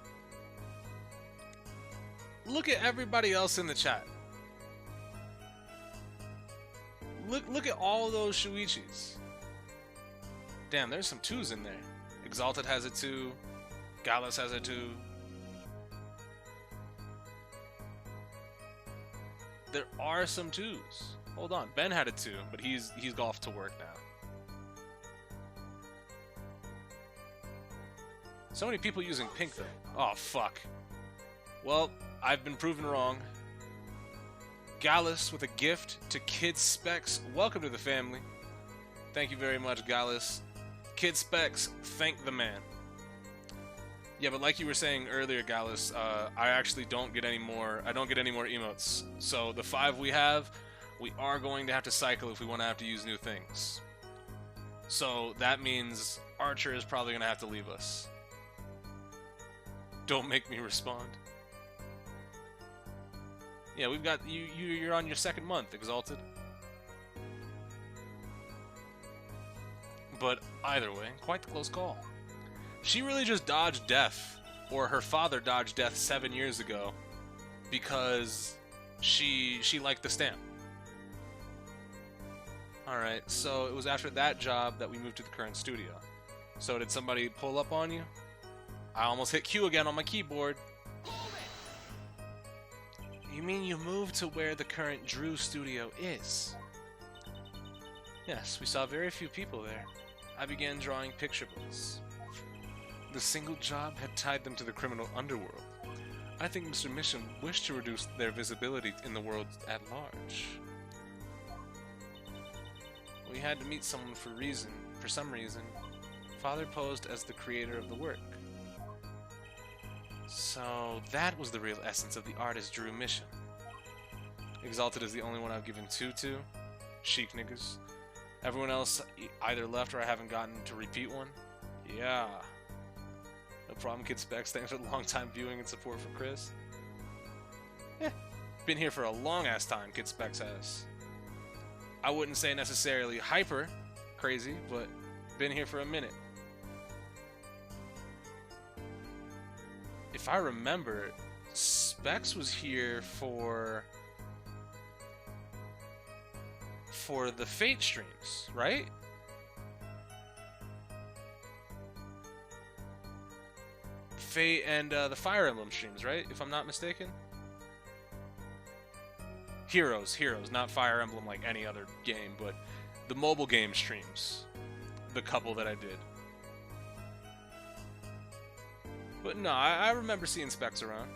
Look at everybody else in the chat. Look at all those Shuichis. Damn, there's some 2s in there. Exalted has a 2. Gallus has a 2. There are some 2s. Hold on, Ben had a 2, but he's off to work now. So many people using pink though. Oh fuck. Well, I've been proven wrong. Gallus with a gift to Kid Specs. Welcome to the family. Thank you very much, Gallus. Kid Specs, thank the man. Yeah, but like you were saying earlier, Gallus, I actually don't get any more. I don't get any more emotes. So the 5 we have, we are going to have to cycle if we want to have to use new things. So that means Archer is probably going to have to leave us. Don't make me respond. Yeah, we've got you're on your 2nd month, Exalted. But either way, quite the close call. She really just dodged death, or her father dodged death 7 years ago, because she liked the stamp. Alright, so it was after that job that we moved to the current studio. So did somebody pull up on you? I almost hit Q again on my keyboard. You mean you moved to where the current Drew studio is? Yes, we saw very few people there. I began drawing picture books. The single job had tied them to the criminal underworld. I think Mr. Mission wished to reduce their visibility in the world at large. We had to meet someone for some reason. Father posed as the creator of the work. So that was the real essence of the artist Drew mission. Exalted is the only one I've given two to. Chic niggas. Everyone else either left or I haven't gotten to repeat one. Yeah. No problem, Kid Specs. Thanks for the long time viewing and support from Chris. Been here for a long ass time, Kid Specs has. I wouldn't say necessarily hyper crazy, but been here for a minute. If I remember, Specs was here for the Fate streams, right? Fate and the Fire Emblem streams, right? If I'm not mistaken. Heroes, not Fire Emblem like any other game, but the mobile game streams. The couple that I did. But no, I remember seeing Specs around.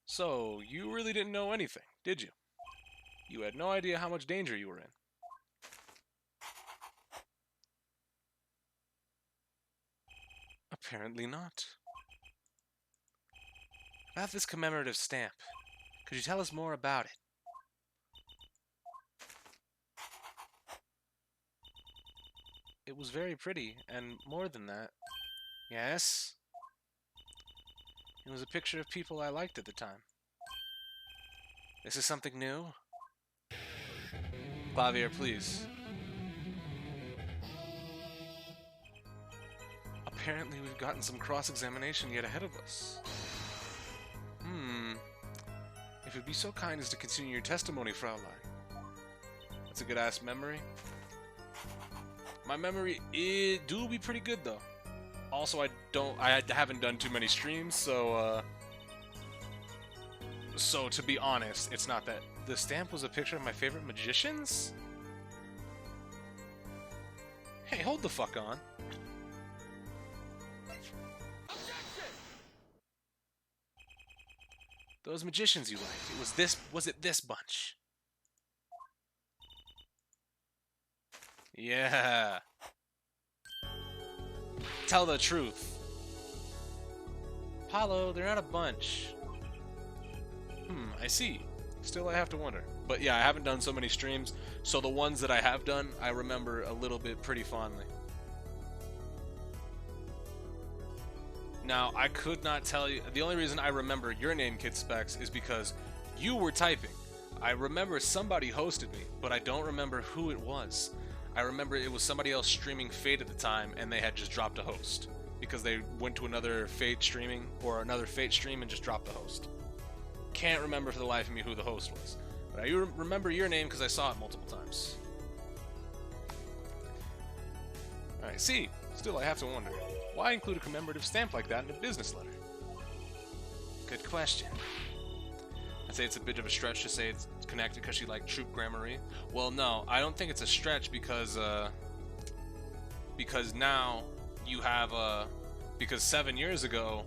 So, you really didn't know anything, did you? You had no idea how much danger you were in. Apparently not. About this commemorative stamp, could you tell us more about it? It was very pretty, and more than that. Yes? It was a picture of people I liked at the time. This is something new? Clavier, please. Apparently we've gotten some cross-examination yet ahead of us. If you'd be so kind as to continue your testimony, Fraulein. That's a good-ass memory. My memory do be pretty good, though. Also, I haven't done too many streams, so to be honest, it's not that. The stamp was a picture of my favorite magicians? Hey, hold the fuck on. Those magicians you liked, was it this bunch? Yeah. Tell the truth. Apollo, they're not a bunch. I see. Still, I have to wonder. But yeah, I haven't done so many streams, so the ones that I have done, I remember a little bit pretty fondly. Now, I could not tell you... The only reason I remember your name, Kid Specs, is because you were typing. I remember somebody hosted me, but I don't remember who it was. I remember it was somebody else streaming Fate at the time, and they had just dropped a host. Because they went to another Fate streaming, or another Fate stream, and just dropped the host. Can't remember for the life of me who the host was. But I remember your name because I saw it multiple times. Alright, see, still I have to wonder. Why include a commemorative stamp like that in a business letter? Good question. I'd say it's a bit of a stretch to say it's connected because she liked Troop Gramarye. Well, no, I don't think it's a stretch because now you have because 7 years ago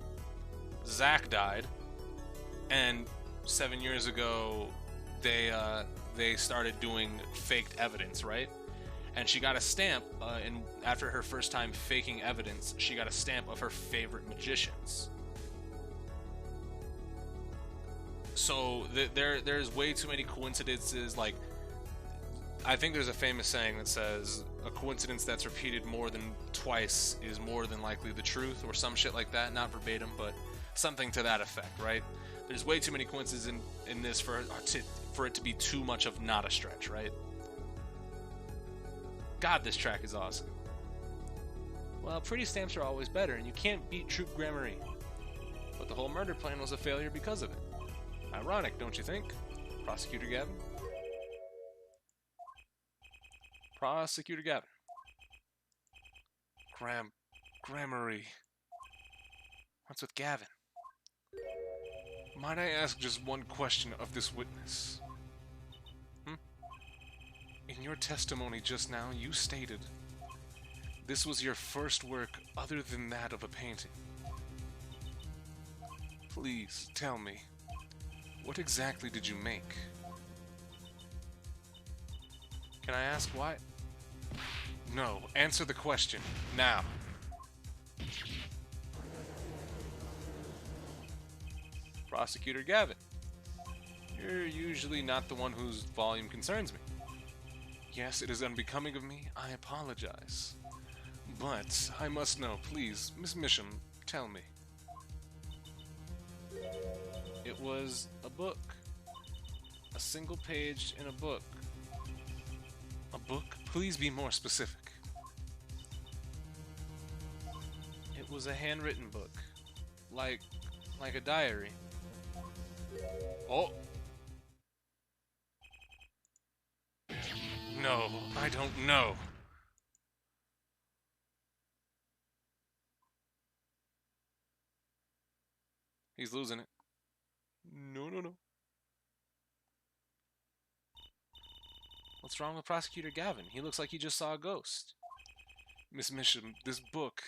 Zach died, and 7 years ago they started doing faked evidence, right? And she got a stamp, and after her first time faking evidence, she got a stamp of her favorite magicians. So there's way too many coincidences. Like, I think there's a famous saying that says, a coincidence that's repeated more than twice is more than likely the truth, or some shit like that. Not verbatim, but something to that effect, right? There's way too many coincidences in this for it to be too much of not a stretch, right? God, this track is awesome. Well, pretty stamps are always better, and you can't beat Troop Gramarye. But the whole murder plan was a failure because of it. Ironic, don't you think, Prosecutor Gavin? Prosecutor Gavin. Gramarye. What's with Gavin? Might I ask just one question of this witness? In your testimony just now, you stated this was your first work other than that of a painting. Please tell me, what exactly did you make? Can I ask why? No, answer the question, now. Prosecutor Gavin, you're usually not the one whose volume concerns me. Yes, it is unbecoming of me, I apologize. But I must know, please, Miss Misham, tell me. It was a book. A single page in a book. A book? Please be more specific. It was a handwritten book. Like a diary. Oh! No, I don't know. He's losing it. No. What's wrong with Prosecutor Gavin? He looks like he just saw a ghost. Miss Misham, this book...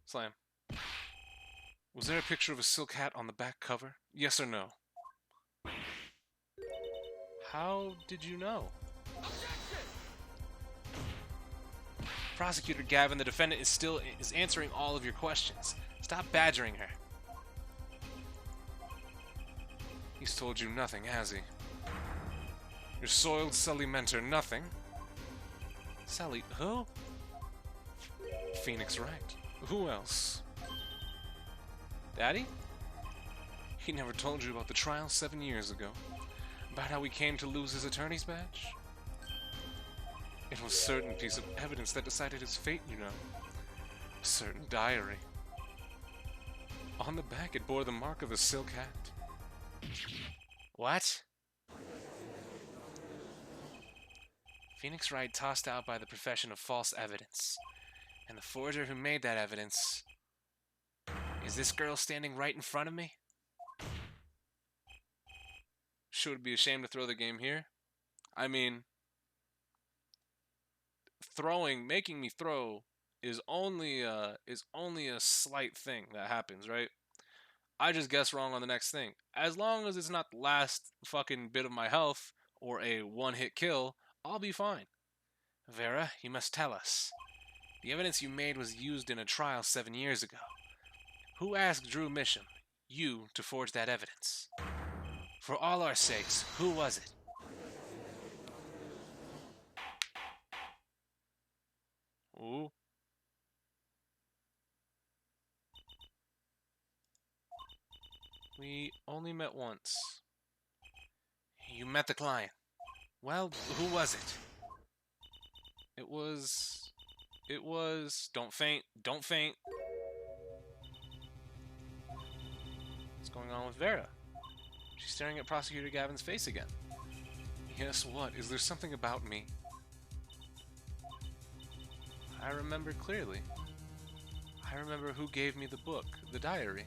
Slam. Was there a picture of a silk hat on the back cover? Yes or no? How did you know? Prosecutor Gavin, the defendant is answering all of your questions. Stop badgering her. He's told you nothing, has he? Your soiled Sully mentor, nothing? Sully, who? Phoenix Wright. Who else? Daddy? He never told you about the trial 7 years ago? About how he came to lose his attorney's badge? It was a certain piece of evidence that decided his fate, you know. A certain diary. On the back it bore the mark of a silk hat. What? Phoenix Wright tossed out by the profession of false evidence. And the forger who made that evidence... Is this girl standing right in front of me? Sure would be ashamed to throw the game here. I mean... making me throw is only a slight thing that happens, right? I just guess wrong on the next thing. As long as it's not the last fucking bit of my health or a one-hit kill, I'll be fine. Vera, you must tell us. The evidence you made was used in a trial 7 years ago. Who asked Drew Misham, you, to forge that evidence? For all our sakes, who was it? Ooh. We only met once. You met the client. Well, who was it? It was... Don't faint. Don't faint. What's going on with Vera? She's staring at Prosecutor Gavin's face again. Yes, what? Is there something about me? I remember clearly. I remember who gave me the book, the diary.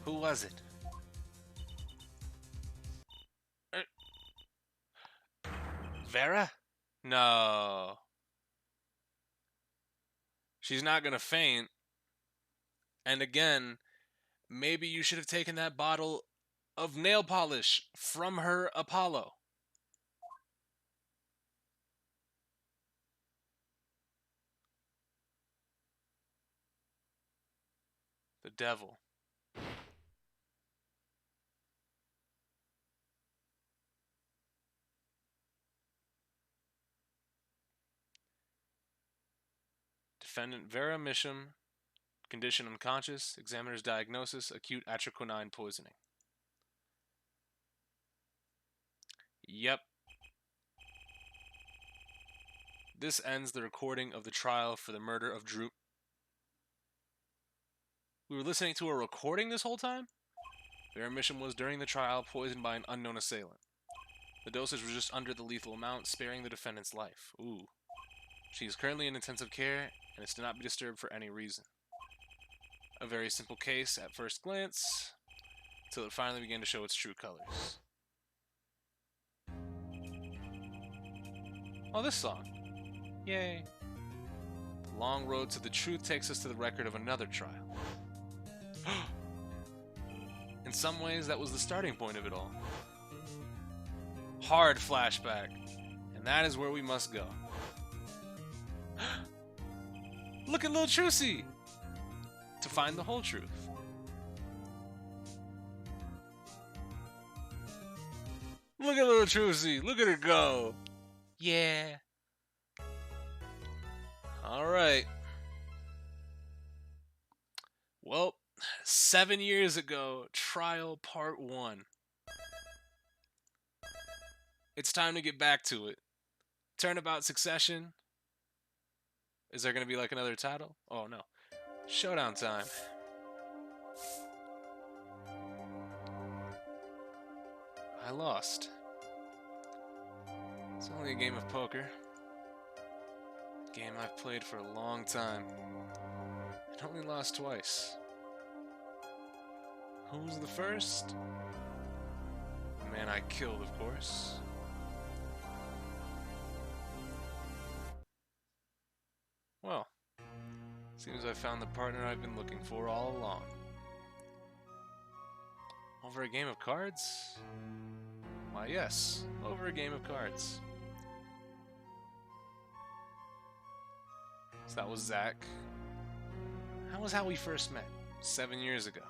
Who was it? Vera? No. She's not gonna faint. And again, maybe you should have taken that bottle of nail polish from her Apollo. The devil. Defendant Vera Misham Condition unconscious. Examiner's diagnosis, acute atroquinine poisoning. Yep. This ends the recording of the trial for the murder of Drew. We were listening to a recording this whole time? Their admission was during the trial, poisoned by an unknown assailant. The dosage was just under the lethal amount, sparing the defendant's life. Ooh. She is currently in intensive care and is to not be disturbed for any reason. A very simple case at first glance, till it finally began to show its true colors. Oh, this song. Yay. The long road to the truth takes us to the record of another trial. In some ways, that was the starting point of it all. Hard flashback. And that is where we must go. Look at Lil Trucy! To find the whole truth. Look at Lil Trucy! Look at her go! Yeah! Alright. Well, 7 years ago, Trial Part 1. It's time to get back to it. Turnabout Succession. Is there going to be like another title? Oh no. Showdown time. I lost. It's only a game of poker. A game I've played for a long time. And only lost twice. Who's the first? The man I killed, of course. Well, seems I found the partner I've been looking for all along. Over a game of cards? Why, yes, over a game of cards. So that was Zach. That was how we first met, 7 years ago.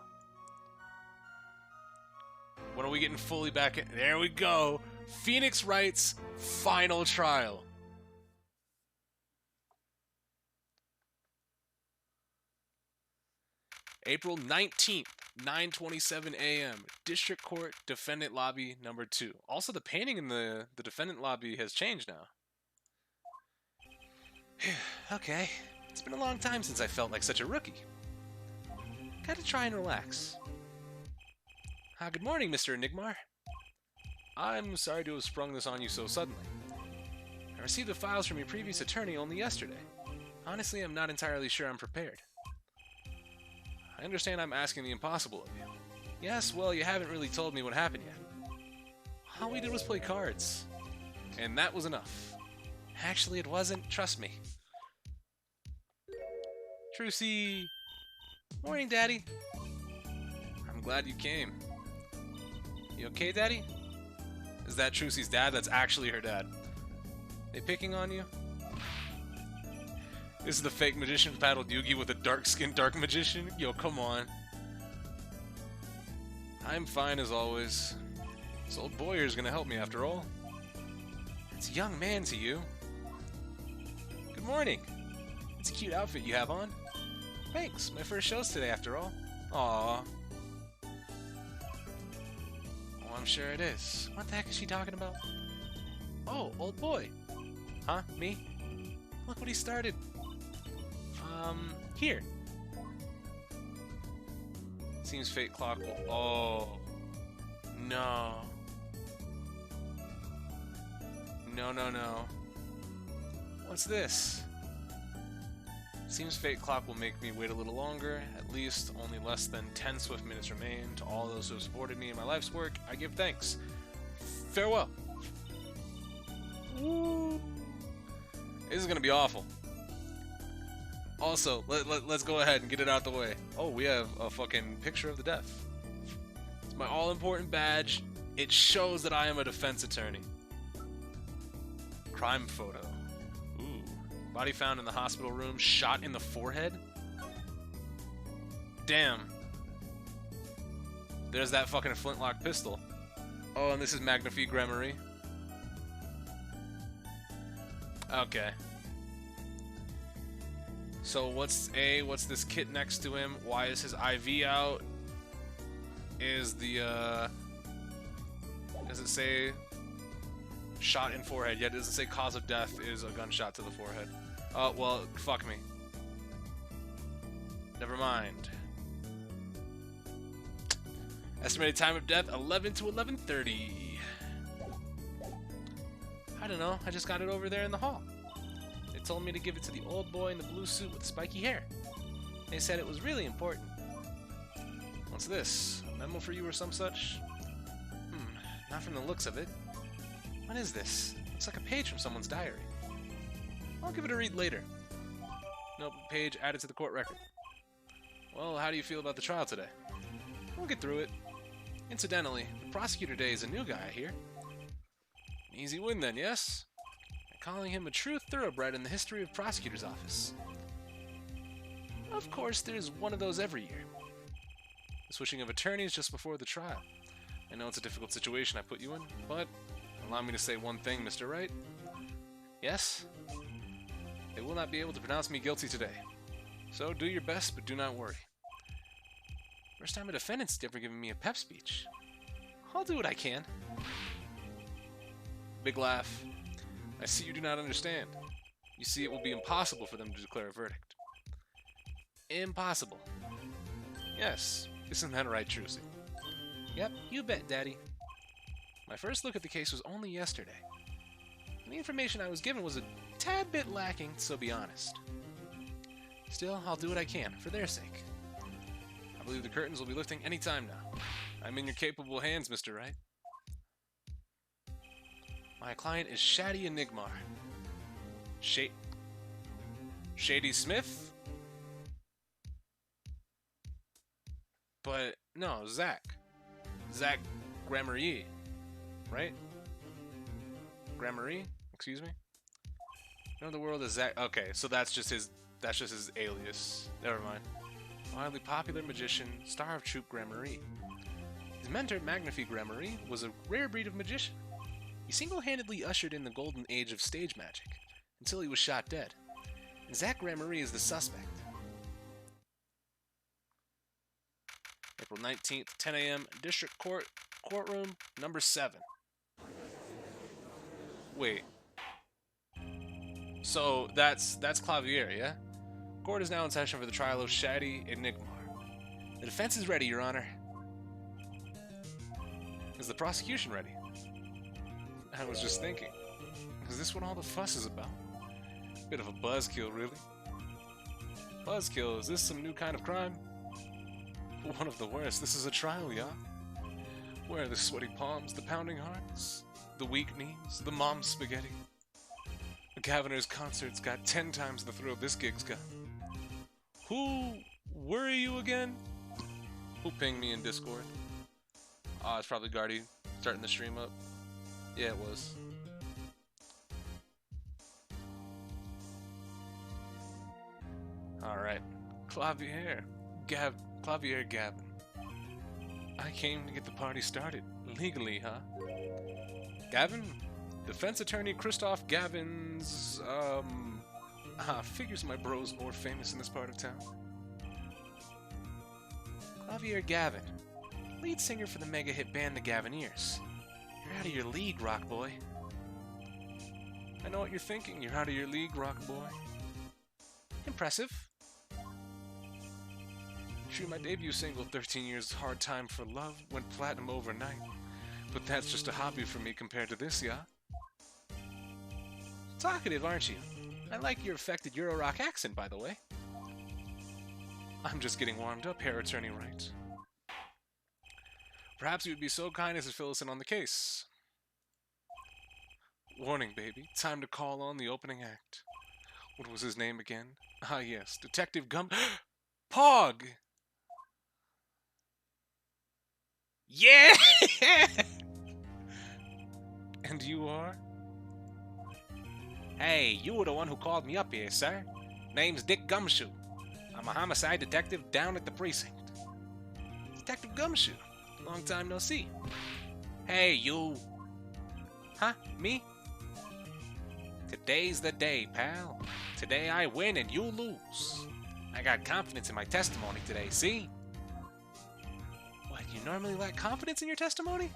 When are we getting fully back in? There we go! Phoenix Wright's final trial. April 19th, 9:27 a.m. District Court, Defendant Lobby number 2. Also, the painting in the Defendant Lobby has changed now. Okay, it's been a long time since I felt like such a rookie. Gotta try and relax. Good morning, Mr. Enigmar. I'm sorry to have sprung this on you so suddenly. I received the files from your previous attorney only yesterday. Honestly, I'm not entirely sure I'm prepared. I understand I'm asking the impossible of you. Yes, well, you haven't really told me what happened yet. All we did was play cards. And that was enough. Actually, it wasn't. Trust me. Trucy! Morning, Daddy. I'm glad you came. You okay, Daddy? Is that Trucy's dad? That's actually her dad. They picking on you? This is the fake magician paddled Yugi with a dark-skinned dark magician? Yo, come on. I'm fine as always. This old boy here is gonna help me after all. It's a young man to you. Good morning. It's a cute outfit you have on. Thanks, my first show's today after all. Aww. Oh, I'm sure it is. What the heck is she talking about? Oh, old boy. Huh? Me? Look what he started. Here. Seems fate clock will... Oh. No. No, no, no. What's this? Seems fate clock will make me wait a little longer. At least only less than 10 swift minutes remain. To all those who have supported me in my life's work, I give thanks. Farewell. Woo. This is gonna be awful. Also, let's go ahead and get it out the way. Oh, we have a fucking picture of the death. It's my all-important badge. It shows that I am a defense attorney. Crime photo. Ooh. Body found in the hospital room, shot in the forehead? Damn. There's that fucking flintlock pistol. Oh, and this is Magnifique Gremory. Okay. So what's this kit next to him? Why is his IV out? Is the does it say shot in forehead? Yeah, it doesn't say cause of death is a gunshot to the forehead. Oh, well, fuck me. Never mind. Estimated time of death 11 to 11:30. I don't know, I just got it over there in the hall. They told me to give it to the old boy in the blue suit with the spiky hair. They said it was really important. What's this? A memo for you or some such? Not from the looks of it. What is this? Looks like a page from someone's diary. I'll give it a read later. Nope, page added to the court record. Well, how do you feel about the trial today? We'll get through it. Incidentally, the prosecutor today is a new guy, I hear. An easy win then, yes? I'm calling him a true thoroughbred in the history of prosecutor's office. Of course, there's one of those every year. The switching of attorneys just before the trial. I know it's a difficult situation I put you in, but allow me to say one thing, Mr. Wright. Yes? They will not be able to pronounce me guilty today. So do your best, but do not worry. First time a defendant's ever given me a pep speech. I'll do what I can. Big laugh. I see you do not understand. You see, it will be impossible for them to declare a verdict. Impossible. Yes, isn't that right, Trucy? Yep, you bet, Daddy. My first look at the case was only yesterday. And the information I was given was a tad bit lacking, so be honest. Still, I'll do what I can, for their sake. I believe the curtains will be lifting any time now. I'm in your capable hands, Mr. Wright. My client is Shady Enigmar. Shady Smith? But, no, Zach. Zach Gramarye, right? Gramarye? Excuse me? No, the world is Zach. Okay, so that's just his alias. Never mind. Wildly popular magician, star of troupe Gramarye. His mentor, Magnifi Gramarye, was a rare breed of magician. He single-handedly ushered in the golden age of stage magic, until he was shot dead. And Zach Gramarye is the suspect. April 19th, 10 a.m., District Court, Courtroom number 7. Wait. So, that's Clavier, yeah? Court is now in session for the trial of Shady Enigmar. The defense is ready, Your Honor. Is the prosecution ready? I was just thinking. Is this what all the fuss is about? Bit of a buzzkill, really. Buzzkill, is this some new kind of crime? One of the worst. This is a trial, yeah? Where are the sweaty palms, the pounding hearts, the weak knees, the mom spaghetti? The Governor's concert's got 10 times the thrill this gig's got. Who were you again? Who pinged me in Discord? It's probably Guardy starting the stream up. Yeah, it was. Alright. Clavier Gavin. I came to get the party started. Legally, huh? Gavin? Defense attorney Christoph Gavin's, figures my bro's more famous in this part of town. Clavier Gavin. Lead singer for the mega hit band The Gavineers. You're out of your league, rock boy. I know what you're thinking. You're out of your league, rock boy. Impressive. True, my debut single, 13 Years Hard Time for Love, went platinum overnight. But that's just a hobby for me compared to this, yeah? Talkative, aren't you? I like your affected Euro-rock accent, by the way. I'm just getting warmed up, Hair Attorney Wright. Perhaps you would be so kind as to fill us in on the case. Warning, baby. Time to call on the opening act. What was his name again? Ah, yes. Detective Gum... Pog! Yeah! And you are? Hey, you were the one who called me up here, sir. Name's Dick Gumshoe. I'm a homicide detective down at the precinct. Detective Gumshoe. Long time no see. Hey, you. Huh? Me? Today's the day, pal. Today I win and you lose. I got confidence in my testimony today, see? What, you normally lack confidence in your testimony?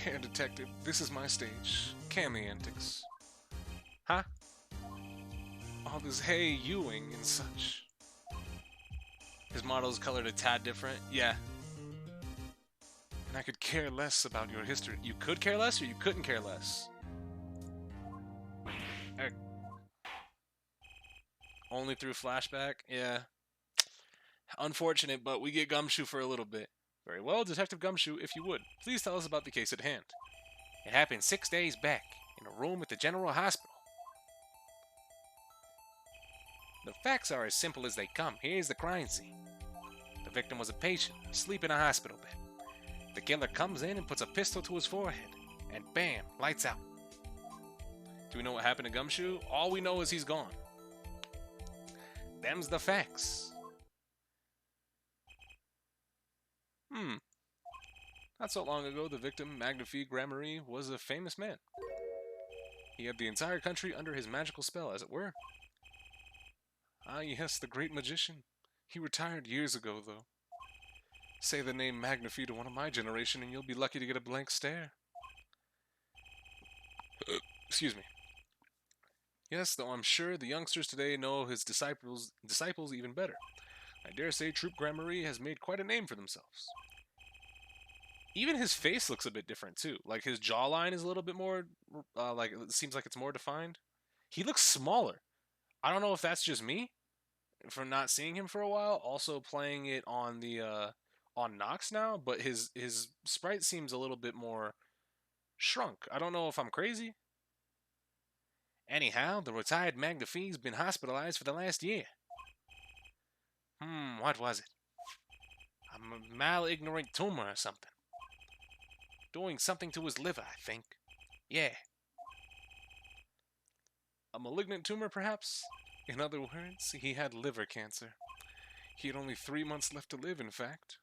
Here, detective, this is my stage. Can the antics. Huh? All this hey Ewing and such. His model's colored a tad different? Yeah. And I could care less about your history. You could care less or you couldn't care less? Only through flashback? Yeah. Unfortunate, but we get Gumshoe for a little bit. Very well, Detective Gumshoe, if you would, please tell us about the case at hand. It happened 6 days back, in a room at the General Hospital. The facts are as simple as they come. Here's the crime scene. The victim was a patient, asleep in a hospital bed. The killer comes in and puts a pistol to his forehead, and bam, lights out. Do we know what happened to Gumshoe? All we know is he's gone. Them's the facts. Not so long ago, the victim, Magnifique Gramarye, was a famous man. He had the entire country under his magical spell, as it were. Ah, yes, the great magician. He retired years ago, though. Say the name Magnifique to one of my generation, and you'll be lucky to get a blank stare. Excuse me. Yes, though I'm sure the youngsters today know his disciples even better. I dare say Troop Gramarye has made quite a name for themselves. Even his face looks a bit different, too. Like, his jawline is a little bit more, it seems like it's more defined. He looks smaller. I don't know if that's just me, from not seeing him for a while, also playing it on the, on Nox now, but his sprite seems a little bit more shrunk. I don't know if I'm crazy. Anyhow, the retired Magnifique's been hospitalized for the last year. What was it? A malignorant tumor or something. Doing something to his liver, I think. Yeah. A malignant tumor, perhaps? In other words, he had liver cancer. He had only 3 months left to live, in fact.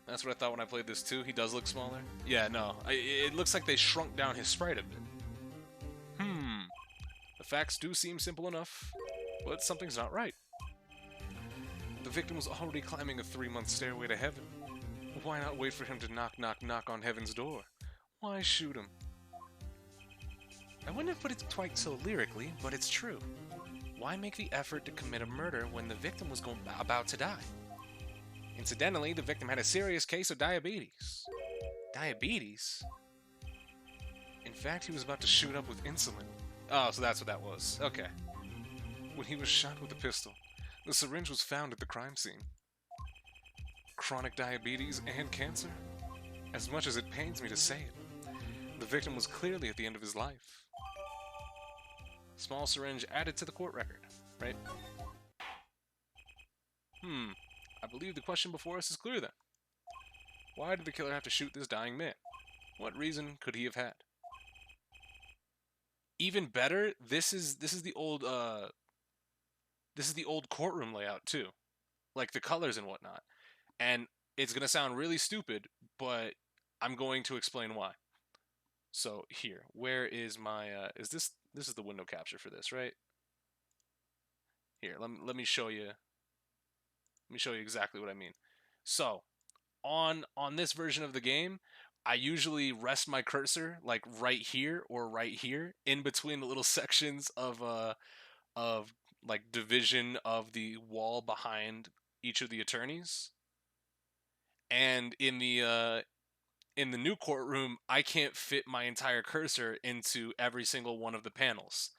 That's what I thought when I played this too. He does look smaller. Yeah, no. It looks like they shrunk down his sprite a bit. The facts do seem simple enough, but something's not right. The victim was already climbing a 3-month stairway to heaven. Why not wait for him to knock, knock, knock on heaven's door? Why shoot him? I wouldn't have put it quite so lyrically, but it's true. Why make the effort to commit a murder when the victim was about to die? Incidentally, the victim had a serious case of diabetes. Diabetes? In fact, he was about to shoot up with insulin. Oh, so that's what that was. Okay. When he was shot with a pistol, the syringe was found at the crime scene. Chronic diabetes and cancer? As much as it pains me to say it, the victim was clearly at the end of his life. Small syringe added to the court record, right? I believe the question before us is clear then. Why did the killer have to shoot this dying man? What reason could he have had? Even better, this is the old courtroom layout too. Like the colors and whatnot. And it's gonna sound really stupid, but I'm going to explain why. So here, where is my this is the window capture for this, right? Here, let me show you. Let me show you exactly what I mean. So, on this version of the game, I usually rest my cursor like right here or right here in between the little sections of like division of the wall behind each of the attorneys. And in the new courtroom, I can't fit my entire cursor into every single one of the panels.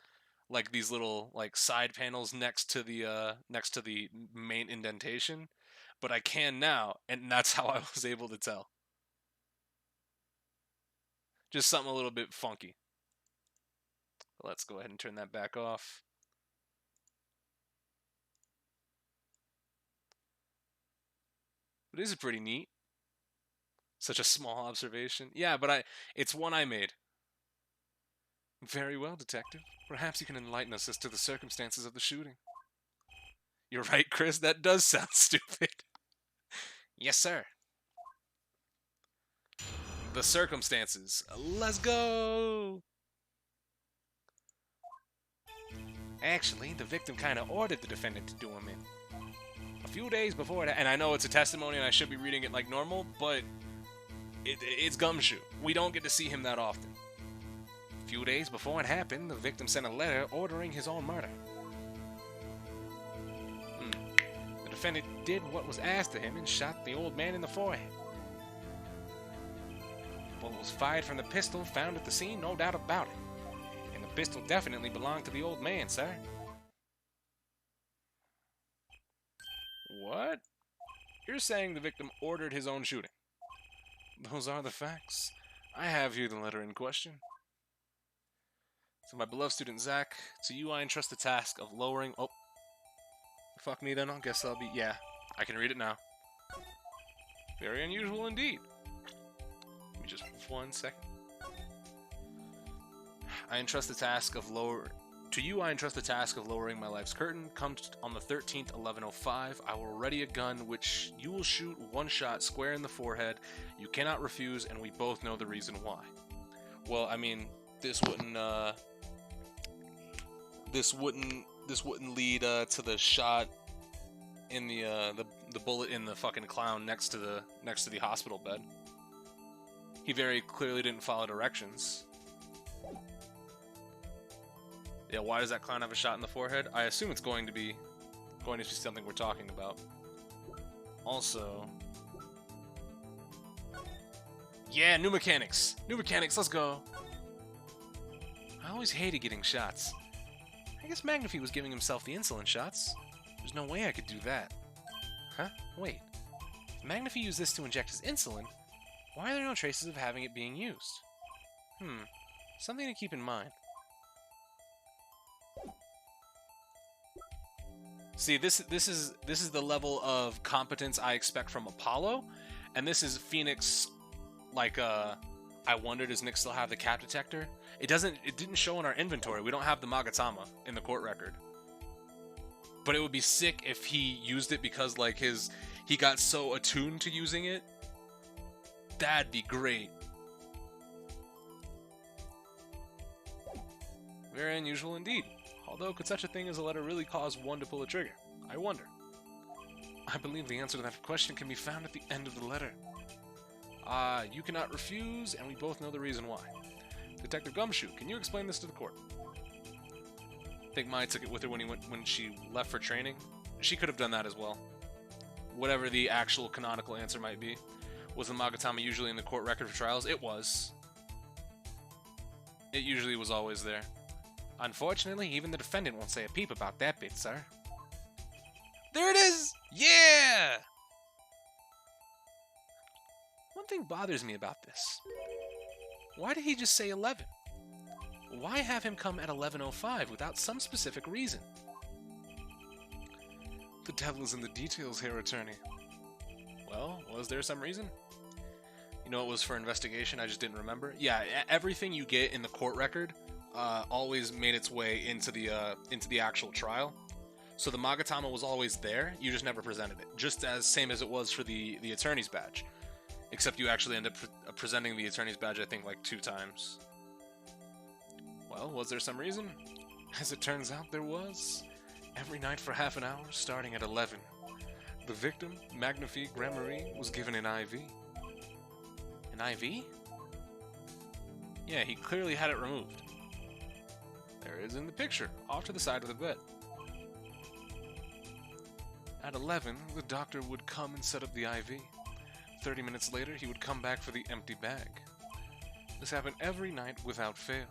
Like these little like side panels next to the main indentation, but I can now, and that's how I was able to tell. Just something a little bit funky. Let's go ahead and turn that back off. But is it pretty neat? Such a small observation. Yeah, but it's one I made. Very well, detective. Perhaps you can enlighten us as to the circumstances of the shooting. You're right, Chris. That does sound stupid. Yes, sir. The circumstances. Let's go! Actually, the victim kind of ordered the defendant to do him in. A few days before that, and I know it's a testimony and I should be reading it like normal, but it's Gumshoe. We don't get to see him that often. A few days before it happened, the victim sent a letter ordering his own murder. The defendant did what was asked of him and shot the old man in the forehead. The bullet was fired from the pistol found at the scene, no doubt about it. And the pistol definitely belonged to the old man, sir. What? You're saying the victim ordered his own shooting? Those are the facts. I have here the letter in question. To my beloved student Zach, to you I entrust the task of lowering... Oh. Fuck me then, I guess I'll be... Yeah, I can read it now. Very unusual indeed. Give me just 1 second. I entrust the task of To you I entrust the task of lowering my life's curtain. Come on the 13th, 11:05. I will ready a gun which you will shoot one shot square in the forehead. You cannot refuse, and we both know the reason why. Well, I mean, this wouldn't lead to the shot in the bullet in the fucking clown next to the hospital bed. He very clearly didn't follow directions. Yeah, why does that clown have a shot in the forehead? I assume it's going to be something we're talking about. Also, yeah, new mechanics. New mechanics, let's go. I always hated getting shots. I guess Magnify was giving himself the insulin shots. There's no way I could do that. Huh? Wait. If Magnify used this to inject his insulin, why are there no traces of having it being used? Something to keep in mind. See, this is the level of competence I expect from Apollo, and this is Phoenix. Like, I wonder, does Nick still have the cap detector? It didn't show in our inventory. We don't have the Magatama in the court record. But it would be sick if he used it because like he got so attuned to using it. That'd be great. Very unusual indeed. Although, could such a thing as a letter really cause one to pull a trigger? I wonder. I believe the answer to that question can be found at the end of the letter. You cannot refuse, and we both know the reason why. Detective Gumshoe, can you explain this to the court? I think Mai took it with her when she left for training. She could have done that as well. Whatever the actual canonical answer might be. Was the Magatama usually in the court record for trials? It was. It usually was always there. Unfortunately, even the defendant won't say a peep about that bit, sir. There it is! Yeah! One thing bothers me about this. Why did he just say 11? Why have him come at 11:05 without some specific reason? The devil is in the details here, attorney. Well, was there some reason? You know, it was for investigation, I just didn't remember. Yeah, everything you get in the court record always made its way into the actual trial. So the Magatama was always there, you just never presented it. Just as same as it was for the attorney's badge. Except you actually end up presenting the attorney's badge, I think, like 2 times. Well, was there some reason? As it turns out, there was. Every night for half an hour, starting at 11. The victim, Magnify Gramarye, was given an IV. An IV? Yeah, he clearly had it removed. There it is in the picture, off to the side of the bed. At 11, the doctor would come and set up the IV. 30 minutes later, he would come back for the empty bag. This happened every night without fail.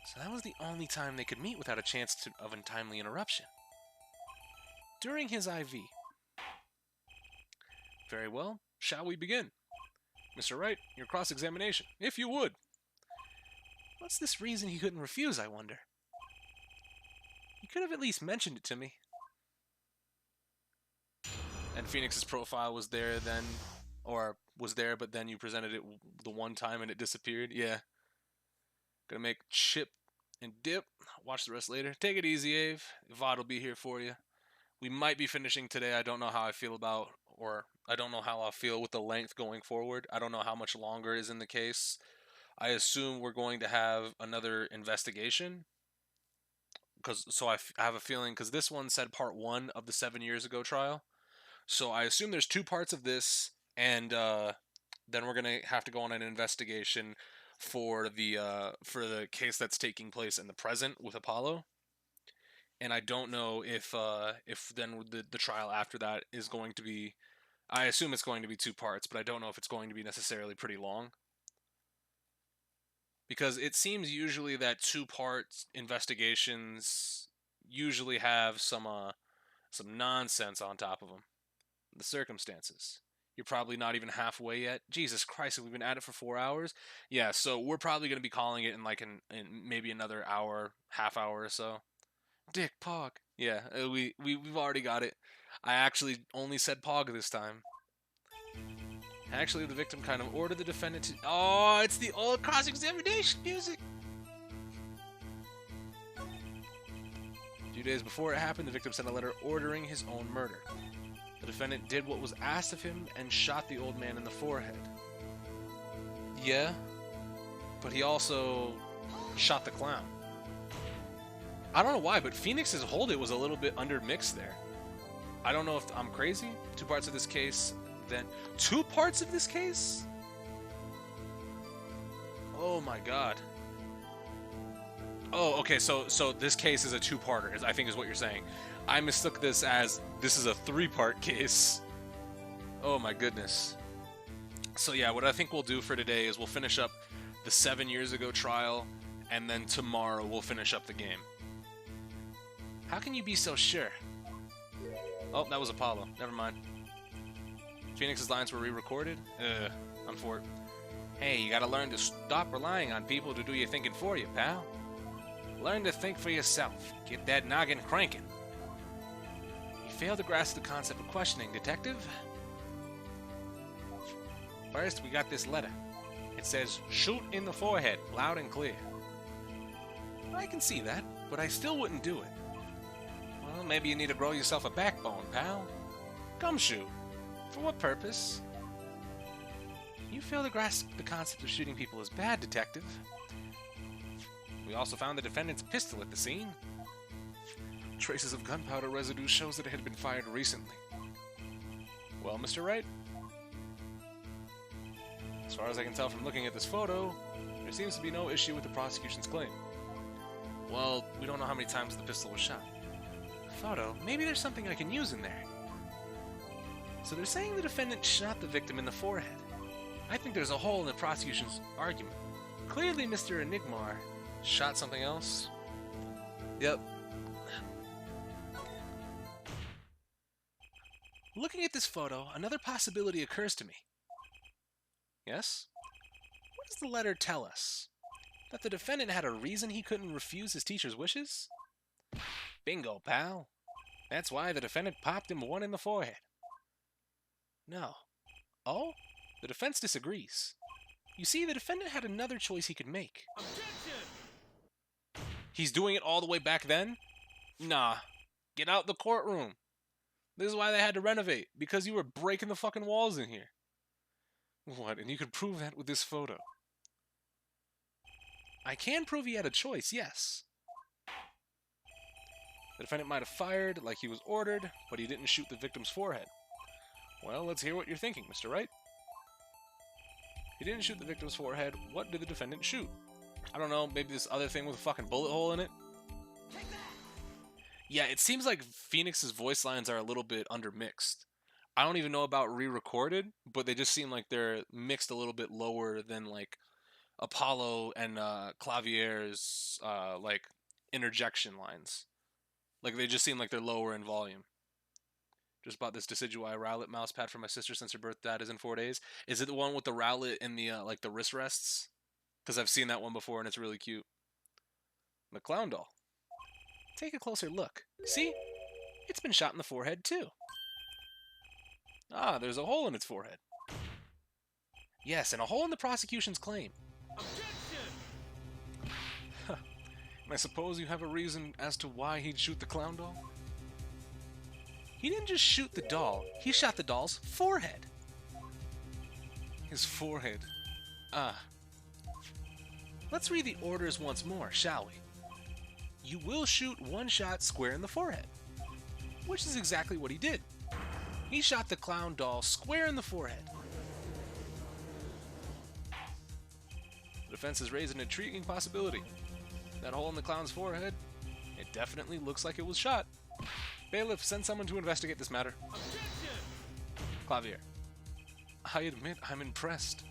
So that was the only time they could meet without a chance of untimely interruption. During his IV. Very well, shall we begin? Mr. Wright, your cross-examination, if you would. What's this reason he couldn't refuse, I wonder? He could have at least mentioned it to me. And Phoenix's profile was there then, or was there, but then you presented it the one time and it disappeared. Yeah. Gonna make chip and dip. Watch the rest later. Take it easy, Ave. VOD will be here for you. We might be finishing today. I don't know how I feel about, or I don't know how I'll feel with the length going forward. I don't know how much longer is in the case. I assume we're going to have another investigation. I have a feeling because this one said part 1 of the 7 years ago trial. So I assume there's 2 parts of this, and then we're gonna have to go on an investigation for the case that's taking place in the present with Apollo. And I don't know if then the trial after that is going to be. I assume it's going to be 2 parts, but I don't know if it's going to be necessarily pretty long. Because it seems usually that 2-part investigations usually have some nonsense on top of them. The circumstances. You're probably not even halfway yet. Jesus Christ, have we been at it for 4 hours? Yeah, so we're probably going to be calling it in like in maybe another hour, half hour or so. Dick Pog. Yeah, we've already got it. I actually only said Pog this time. Actually, the victim kind of ordered the defendant to... Oh, it's the old cross-examination music! A few days before it happened, the victim sent a letter ordering his own murder. The defendant did what was asked of him and shot the old man in the forehead. Yeah, but he also shot the clown. I don't know why, but Phoenix's hold it was a little bit undermixed there. I don't know if I'm crazy. 2 parts of this case, then 2 parts of this case? Oh my god. Oh, okay, so this case is a 2-parter, I think is what you're saying. I mistook this as this is a 3-part case. Oh my goodness. So yeah, what I think we'll do for today is we'll finish up the 7 years ago trial, and then tomorrow we'll finish up the game. How can you be so sure? Oh, that was Apollo. Never mind. Phoenix's lines were re-recorded? I'm for it. Hey, you gotta learn to stop relying on people to do your thinking for you, pal. Learn to think for yourself. Get that noggin cranking. You fail to grasp the concept of questioning, detective. First, we got this letter. It says, shoot in the forehead, loud and clear. I can see that, but I still wouldn't do it. Well, maybe you need to grow yourself a backbone, pal. Come shoot. For what purpose? You fail to grasp the concept of shooting people as bad, detective. We also found the defendant's pistol at the scene. Traces of gunpowder residue shows that it had been fired recently. Well, Mr. Wright? As far as I can tell from looking at this photo, there seems to be no issue with the prosecution's claim. Well, we don't know how many times the pistol was shot. Photo? Maybe there's something I can use in there. So they're saying the defendant shot the victim in the forehead. I think there's a hole in the prosecution's argument. Clearly Mr. Enigmar shot something else. Yep. Looking at this photo, another possibility occurs to me. Yes? What does the letter tell us? That the defendant had a reason he couldn't refuse his teacher's wishes? Bingo, pal. That's why the defendant popped him one in the forehead. No. Oh? The defense disagrees. You see, the defendant had another choice he could make. Objection! He's doing it all the way back then? Nah. Get out the courtroom. This is why they had to renovate. Because you were breaking the fucking walls in here. What? And you could prove that with this photo. I can prove he had a choice, yes. The defendant might have fired like he was ordered, but he didn't shoot the victim's forehead. Well, let's hear what you're thinking, Mr. Wright. He didn't shoot the victim's forehead. What did the defendant shoot? I don't know, maybe this other thing with a fucking bullet hole in it? Take that! Yeah, it seems like Phoenix's voice lines are a little bit undermixed. I don't even know about re-recorded, but they just seem like they're mixed a little bit lower than like Apollo and Clavier's like interjection lines. Like they just seem like they're lower in volume. Just bought this Decidueye Rowlet mouse pad for my sister since her birth date is in 4 days. Is it the one with the Rowlet in the like the wrist rests? Because I've seen that one before and it's really cute. The clown doll. Take a closer look. See? It's been shot in the forehead too. Ah, there's a hole in its forehead. Yes, and a hole in the prosecution's claim. Objection! And I suppose you have a reason as to why he'd shoot the clown doll? He didn't just shoot the doll, he shot the doll's forehead. His forehead. Ah. Let's read the orders once more, shall we? you will shoot one shot square in the forehead, which is exactly what he did. He shot the clown doll square in the forehead. The defense has raised an intriguing possibility. That hole in the clown's forehead, it definitely looks like it was shot. Bailiff, send someone to investigate this matter. Clavier. I admit I'm impressed.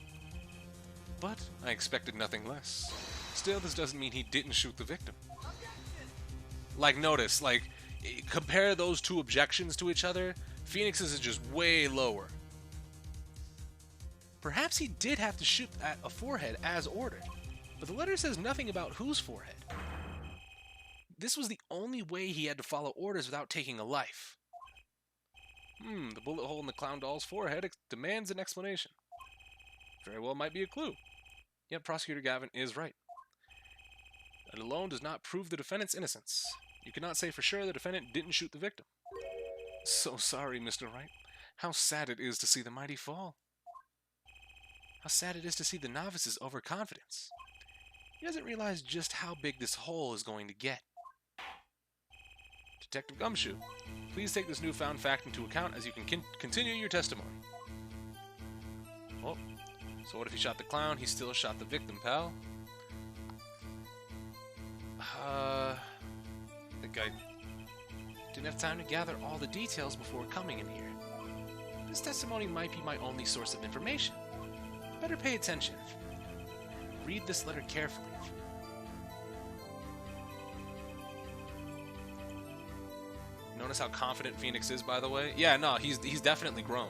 But I expected nothing less. Still, this doesn't mean he didn't shoot the victim. Like, notice, like, compare those two objections to each other. Phoenix's is just way lower. Perhaps he did have to shoot at a forehead as ordered, but the letter says nothing about whose forehead. This was the only way he had to follow orders without taking a life. The bullet hole in the clown doll's forehead demands an explanation. Very well might be a clue. Yet Prosecutor Gavin is right. That alone does not prove the defendant's innocence. You cannot say for sure the defendant didn't shoot the victim. So sorry, Mr. Wright. How sad it is to see the mighty fall. How sad it is to see the novice's overconfidence. He doesn't realize just how big this hole is going to get. Detective Gumshoe, please take this newfound fact into account as you can continue your testimony. Oh, so what if he shot the clown? He still shot the victim, pal. I think I didn't have time to gather all the details before coming in here. This testimony might be my only source of information. Better pay attention. Read this letter carefully. Notice how confident Phoenix is, by the way? Yeah, no, he's definitely grown.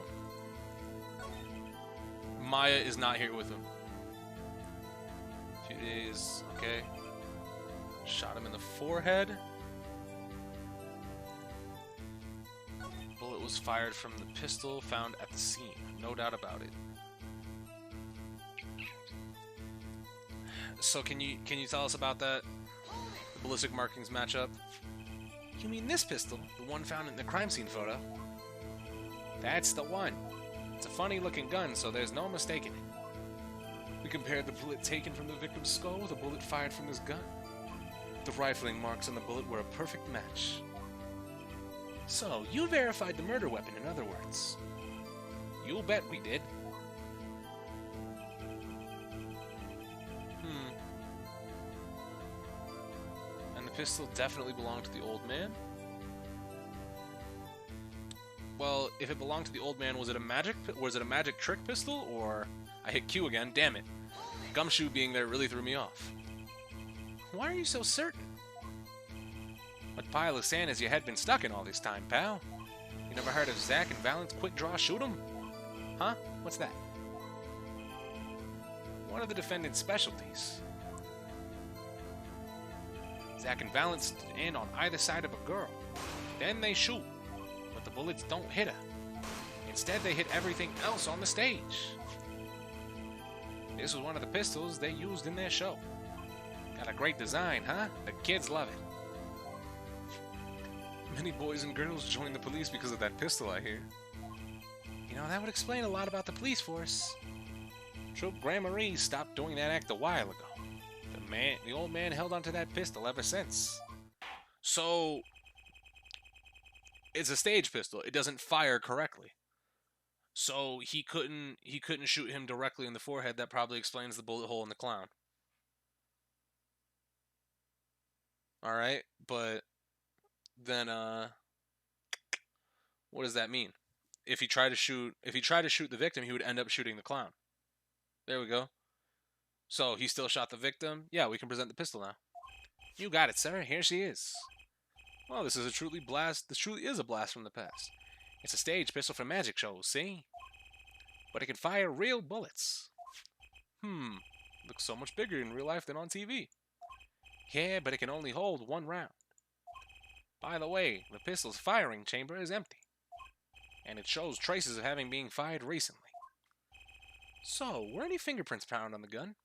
Maya is not here with him. 2 days, okay. Shot him in the forehead. Bullet was fired from the pistol found at the scene. No doubt about it. So can you tell us about that? The ballistic markings match up? You mean this pistol? The one found in the crime scene photo? That's the one. It's a funny looking gun, so there's no mistaking it. We compared the bullet taken from the victim's skull with a bullet fired from his gun. The rifling marks on the bullet were a perfect match. So, you verified the murder weapon, in other words. You'll bet we did. And the pistol definitely belonged to the old man? Well, if it belonged to the old man, was it a magic trick pistol, or... I hit Q again, damn it. Gumshoe being there really threw me off. Why are you so certain? What pile of sand has your head been stuck in all this time, pal? You never heard of Zack and Valent's quick draw shoot 'em? Huh? What's that? One of the defendant's specialties. Zack and Valent stand on either side of a girl. Then they shoot. But the bullets don't hit her. Instead, they hit everything else on the stage. This was one of the pistols they used in their show. Got a great design, huh? The kids love it. Many boys and girls join the police because of that pistol, I hear. You know, that would explain a lot about the police force. Troop Grandmarie stopped doing that act a while ago. The old man held onto that pistol ever since. So, it's a stage pistol. It doesn't fire correctly. So he couldn't shoot him directly in the forehead. That probably explains the bullet hole in the clown. All right, but then what does that mean? If he tried to shoot the victim, he would end up shooting the clown. There we go. So he still shot the victim. Yeah, we can present the pistol now. You got it, sir. Here she is. Well, this truly is a blast from the past. It's a stage pistol for magic shows, see? But it can fire real bullets. Looks so much bigger in real life than on TV. Yeah, but it can only hold one round. By the way, the pistol's firing chamber is empty. And it shows traces of having been fired recently. So, were any fingerprints found on the gun?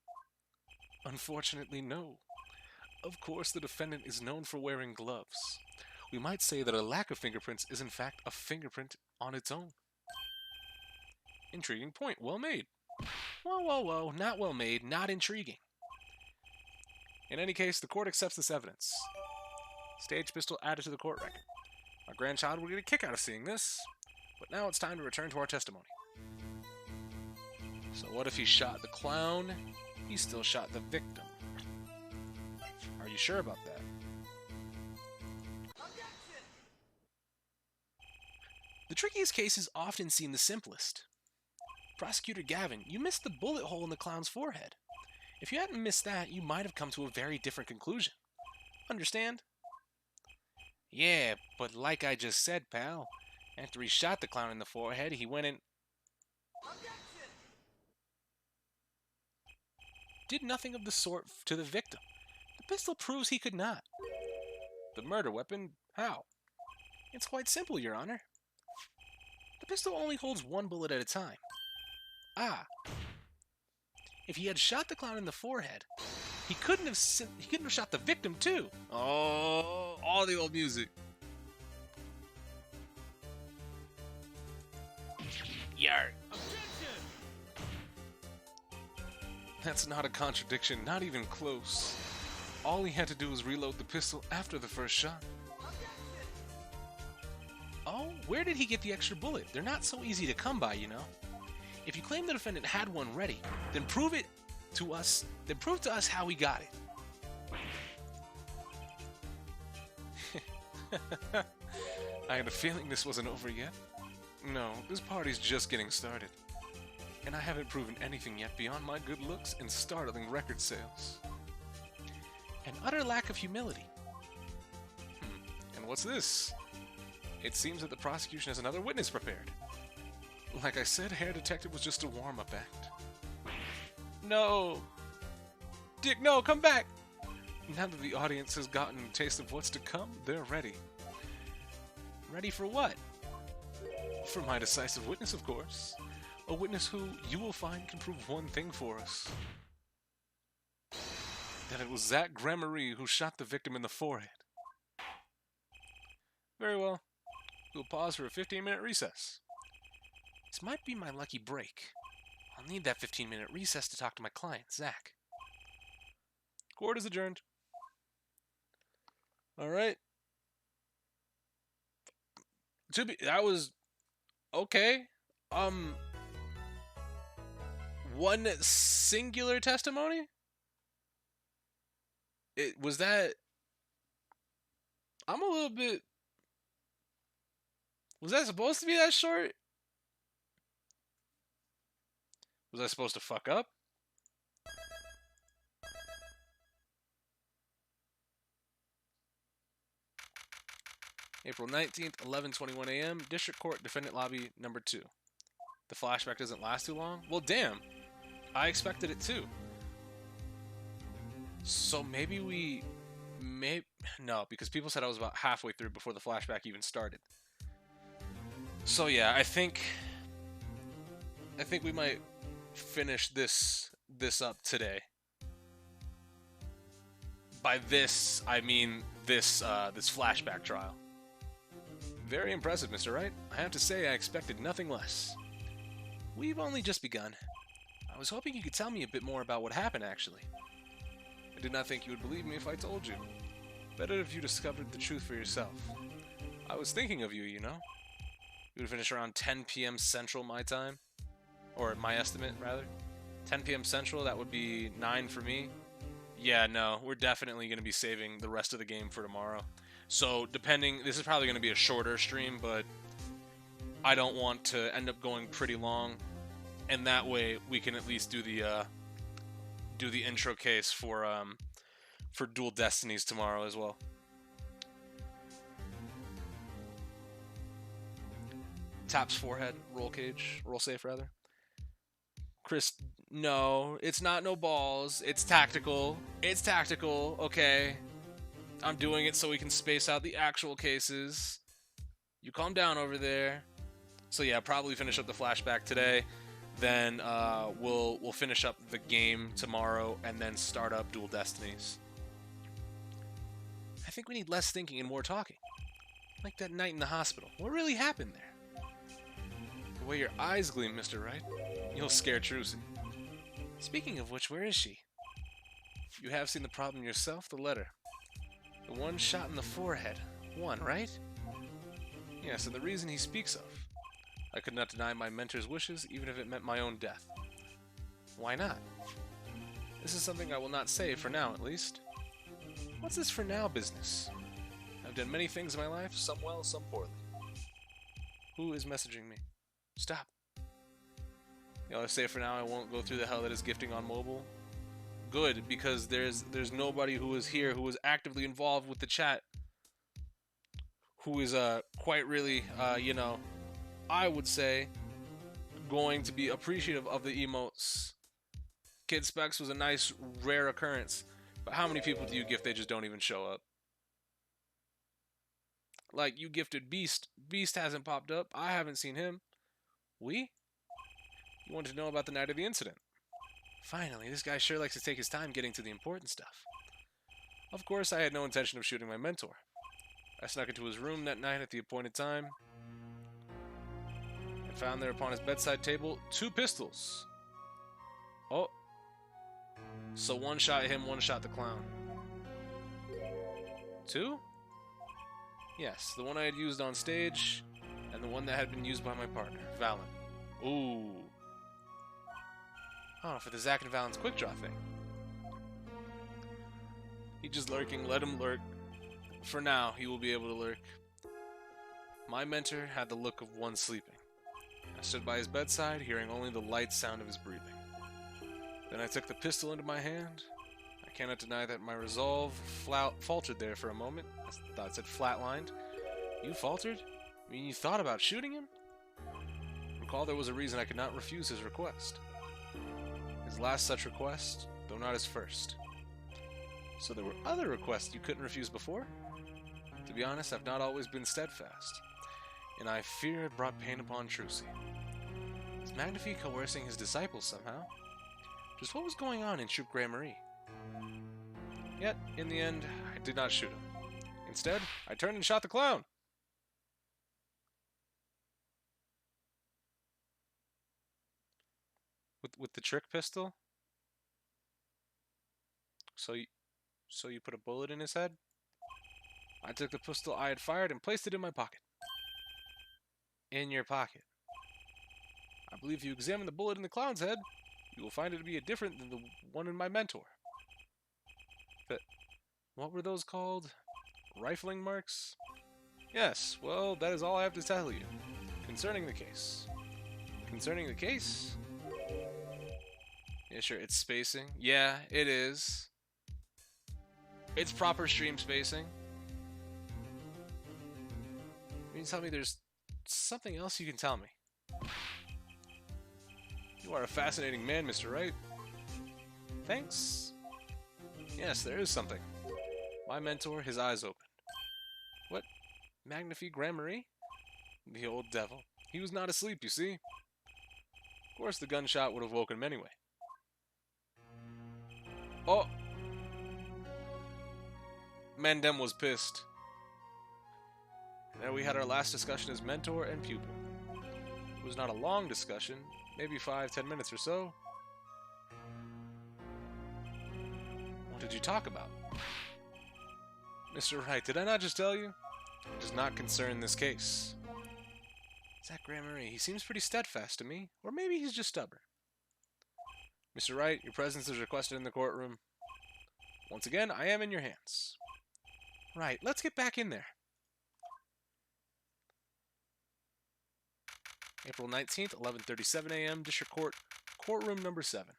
Unfortunately, no. Of course, the defendant is known for wearing gloves. We might say that a lack of fingerprints is in fact a fingerprint on its own. Intriguing point, well made. Whoa, not well made, not intriguing. In any case, the court accepts this evidence. Stage pistol added to the court record. Our grandchild will get a kick out of seeing this, but now it's time to return to our testimony. So what if he shot the clown? He still shot the victim. Are you sure about that? The trickiest cases often seem the simplest. Prosecutor Gavin, you missed the bullet hole in the clown's forehead. If you hadn't missed that, you might have come to a very different conclusion. Understand? Yeah, but like I just said, pal, after he shot the clown in the forehead, he went and did nothing of the sort to the victim. The pistol proves he could not. The murder weapon? How? It's quite simple, Your Honor. The pistol only holds one bullet at a time. Ah. If he had shot the clown in the forehead, he couldn't have shot the victim too. Oh, all the old music. Yarr. That's not a contradiction, not even close. All he had to do was reload the pistol after the first shot. Oh, where did he get the extra bullet? They're not so easy to come by, you know. If you claim the defendant had one ready, then prove to us how he got it. I had a feeling this wasn't over yet. No, this party's just getting started. And I haven't proven anything yet beyond my good looks and startling record sales. An utter lack of humility. And what's this? It seems that the prosecution has another witness prepared. Like I said, Hair Detective was just a warm-up act. No! Dick, no, come back! Now that the audience has gotten a taste of what's to come, they're ready. Ready for what? For my decisive witness, of course. A witness who, you will find, can prove one thing for us. That it was Zach Gremery who shot the victim in the forehead. Very well. We'll pause for a 15-minute recess. This might be my lucky break. I'll need that 15-minute recess to talk to my client, Zach. Court is adjourned. Alright. That was... okay. One singular testimony? Was that... I'm a little bit... Was that supposed to be that short? Was I supposed to fuck up? April 19th, 11:21 a.m. District Court, Defendant Lobby, number 2. The flashback doesn't last too long? Well, damn. I expected it too. So maybe we... No, because people said I was about halfway through before the flashback even started. So yeah, I think we might finish this up today. By this, I mean this flashback trial. Very impressive, Mr. Wright. I have to say I expected nothing less. We've only just begun. I was hoping you could tell me a bit more about what happened, actually. I did not think you would believe me if I told you. Better if you discovered the truth for yourself. I was thinking of you, you know? We would finish around 10 p.m. Central my time. Or my estimate, rather. 10 p.m. Central, that would be 9 for me. Yeah, no, we're definitely going to be saving the rest of the game for tomorrow. So, this is probably going to be a shorter stream, but I don't want to end up going pretty long. And that way, we can at least do the intro case for Dual Destinies tomorrow as well. Taps forehead, roll safe rather. Chris, no, it's not no balls. It's tactical. It's tactical, okay. I'm doing it so we can space out the actual cases. You calm down over there. So yeah, probably finish up the flashback today. Then we'll finish up the game tomorrow and then start up Dual Destinies. I think we need less thinking and more talking. Like that night in the hospital. What really happened there? The way your eyes gleam, Mr. Wright. You'll scare Trucy. Speaking of which, where is she? You have seen the problem yourself, the letter. The one shot in the forehead. One, right? Yes, and the reason he speaks of. I could not deny my mentor's wishes, even if it meant my own death. Why not? This is something I will not say, for now at least. What's this for now business? I've done many things in my life, some well, some poorly. Who is messaging me? Stop. You know, I say for now I won't go through the hell that is gifting on mobile. Good, because there's nobody who is here who is actively involved with the chat who is quite really you know, I would say going to be appreciative of the emotes. Kid Specs was a nice rare occurrence, but how many people do you gift they just don't even show up? Like, you gifted Beast. Beast hasn't popped up. I haven't seen him. We? You wanted to know about the night of the incident. Finally, this guy sure likes to take his time getting to the important stuff. Of course, I had no intention of shooting my mentor. I snuck into his room that night at the appointed time and found there upon his bedside table 2 pistols. Oh. So one shot him, one shot the clown. 2? Yes, the one I had used on stage, and the one that had been used by my partner, Valen. Ooh. Oh, for the Zack and Valen's quick draw thing. He's just lurking, let him lurk. For now, he will be able to lurk. My mentor had the look of one sleeping. I stood by his bedside, hearing only the light sound of his breathing. Then I took the pistol into my hand. I cannot deny that my resolve faltered there for a moment. I thought it said flatlined. You faltered? I mean, you thought about shooting him? Recall there was a reason I could not refuse his request. His last such request, though not his first. So there were other requests you couldn't refuse before? To be honest, I've not always been steadfast, and I fear it brought pain upon Trucy. Is Magnifi coercing his disciples somehow? Just what was going on in Troop Grand Marie? Yet, in the end, I did not shoot him. Instead, I turned and shot the clown! With the trick pistol? So you put a bullet in his head? I took the pistol I had fired and placed it in my pocket. In your pocket. I believe if you examine the bullet in the clown's head, you will find it to be different than the one in my mentor. What were those called? Rifling marks? Yes, well, that is all I have to tell you. Concerning the case. Concerning the case? Yeah, sure, it's spacing. Yeah, it is. It's proper stream spacing. You tell me there's something else you can tell me. You are a fascinating man, Mr. Wright. Thanks. Yes, there is something. My mentor, his eyes opened. What? Magnifi Grand Marie? The old devil. He was not asleep, you see. Of course, the gunshot would have woken him anyway. Oh! Mandem was pissed. There we had our last discussion as mentor and pupil. It was not a long discussion, maybe 5-10 minutes or so. What did you talk about? Mr. Wright, did I not just tell you? It does not concern this case. Zack Grand Marie, he seems pretty steadfast to me, or maybe he's just stubborn. Mr. Wright, your presence is requested in the courtroom. Once again, I am in your hands. Right, let's get back in there. April 19th, 11:37 a.m., District Court, Courtroom Number 7.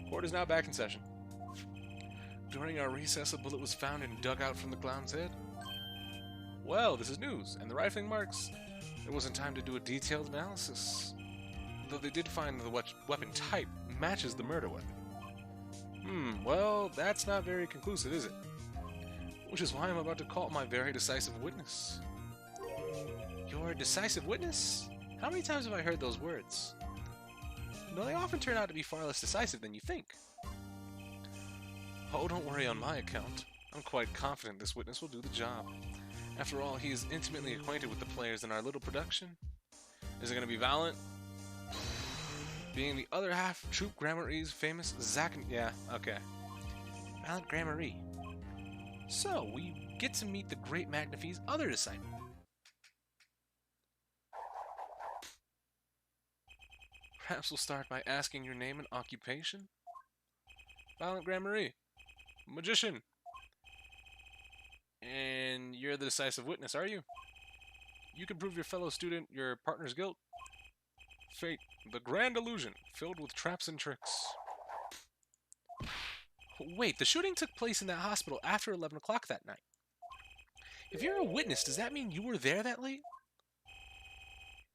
Court is now back in session. During our recess, a bullet was found and dug out from the clown's head. Well, this is news, and the rifling marks. There wasn't time to do a detailed analysis. Though they did find the weapon type matches the murder weapon. Well, that's not very conclusive, is it? Which is why I'm about to call my very decisive witness. Your decisive witness? How many times have I heard those words? No, they often turn out to be far less decisive than you think. Oh, don't worry on my account. I'm quite confident this witness will do the job. After all, he is intimately acquainted with the players in our little production. Is it going to be Valen? Being the other half, Troop Grand Marie's famous Zack... Yeah, okay. Valen Grand Marie. So, we get to meet the great McNafee's other disciple. Perhaps we'll start by asking your name and occupation? Violent Grand Marie. Magician. And you're the decisive witness, are you? You can prove your fellow student your partner's guilt. Fate, the grand illusion, filled with traps and tricks. Wait, the shooting took place in that hospital after 11 o'clock that night. If you're a witness, does that mean you were there that late?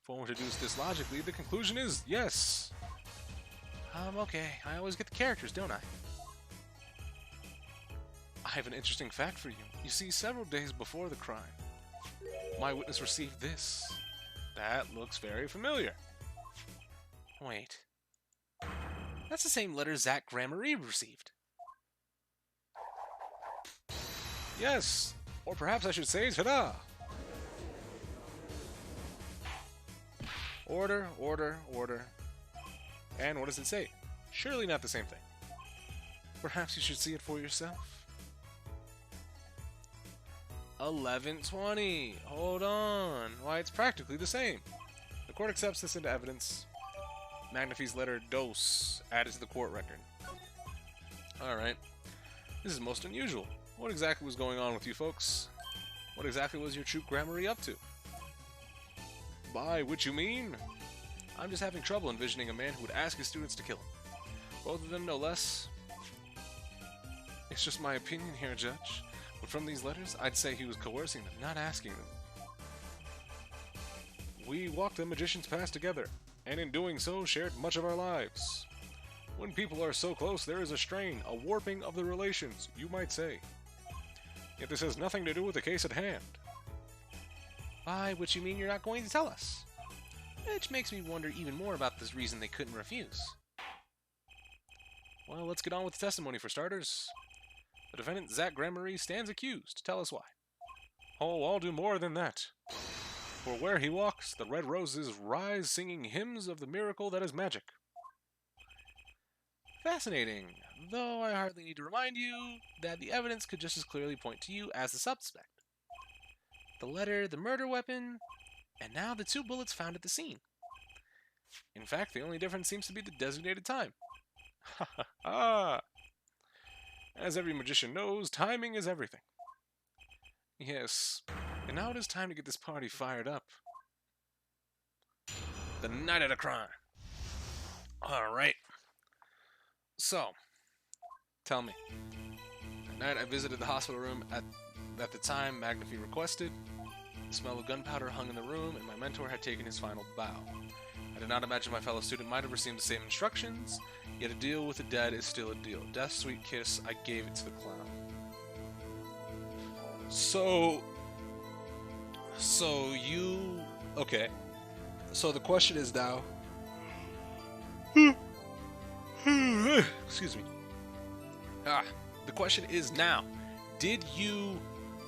If one were to deduce this logically, the conclusion is yes. Okay. I always get the characters, don't I? I have an interesting fact for you. You see, several days before the crime, my witness received this. That looks very familiar. Wait. That's the same letter Zach Grand Marie received. Yes, or perhaps I should say, ta-da! Order, order, order. And what does it say? Surely not the same thing. Perhaps you should see it for yourself. 11:20. Hold on. Why, it's practically the same. The court accepts this into evidence. McNafee's letter dose added to the court record. Alright. This is most unusual. What exactly was going on with you folks? What exactly was your troop Grand Marie up to? By which you mean? I'm just having trouble envisioning a man who would ask his students to kill him. Both of them no less. It's just my opinion here, Judge. But from these letters, I'd say he was coercing them, not asking them. We walked the magician's path together, and in doing so shared much of our lives. When people are so close, there is a strain, a warping of the relations, you might say. Yet this has nothing to do with the case at hand. By which you mean you're not going to tell us? Which makes me wonder even more about this reason they couldn't refuse. Well, let's get on with the testimony for starters. The defendant, Zach Grand Marie, stands accused. Tell us why. Oh, I'll do more than that. For where he walks, the red roses rise singing hymns of the miracle that is magic. Fascinating, though I hardly need to remind you that the evidence could just as clearly point to you as the suspect. The letter, the murder weapon, and now the 2 bullets found at the scene. In fact, the only difference seems to be the designated time. Ha ha ha! As every magician knows, timing is everything. Yes, and now it is time to get this party fired up. The night of the crime. Alright. So, tell me. That night I visited the hospital room at the time McNafee requested. The smell of gunpowder hung in the room, and my mentor had taken his final bow. I did not imagine my fellow student might have received the same instructions, yet a deal with the dead is still a deal. Death's sweet kiss, I gave it to the clown. So you... Okay. So the question is now... Excuse me. The question is now, did you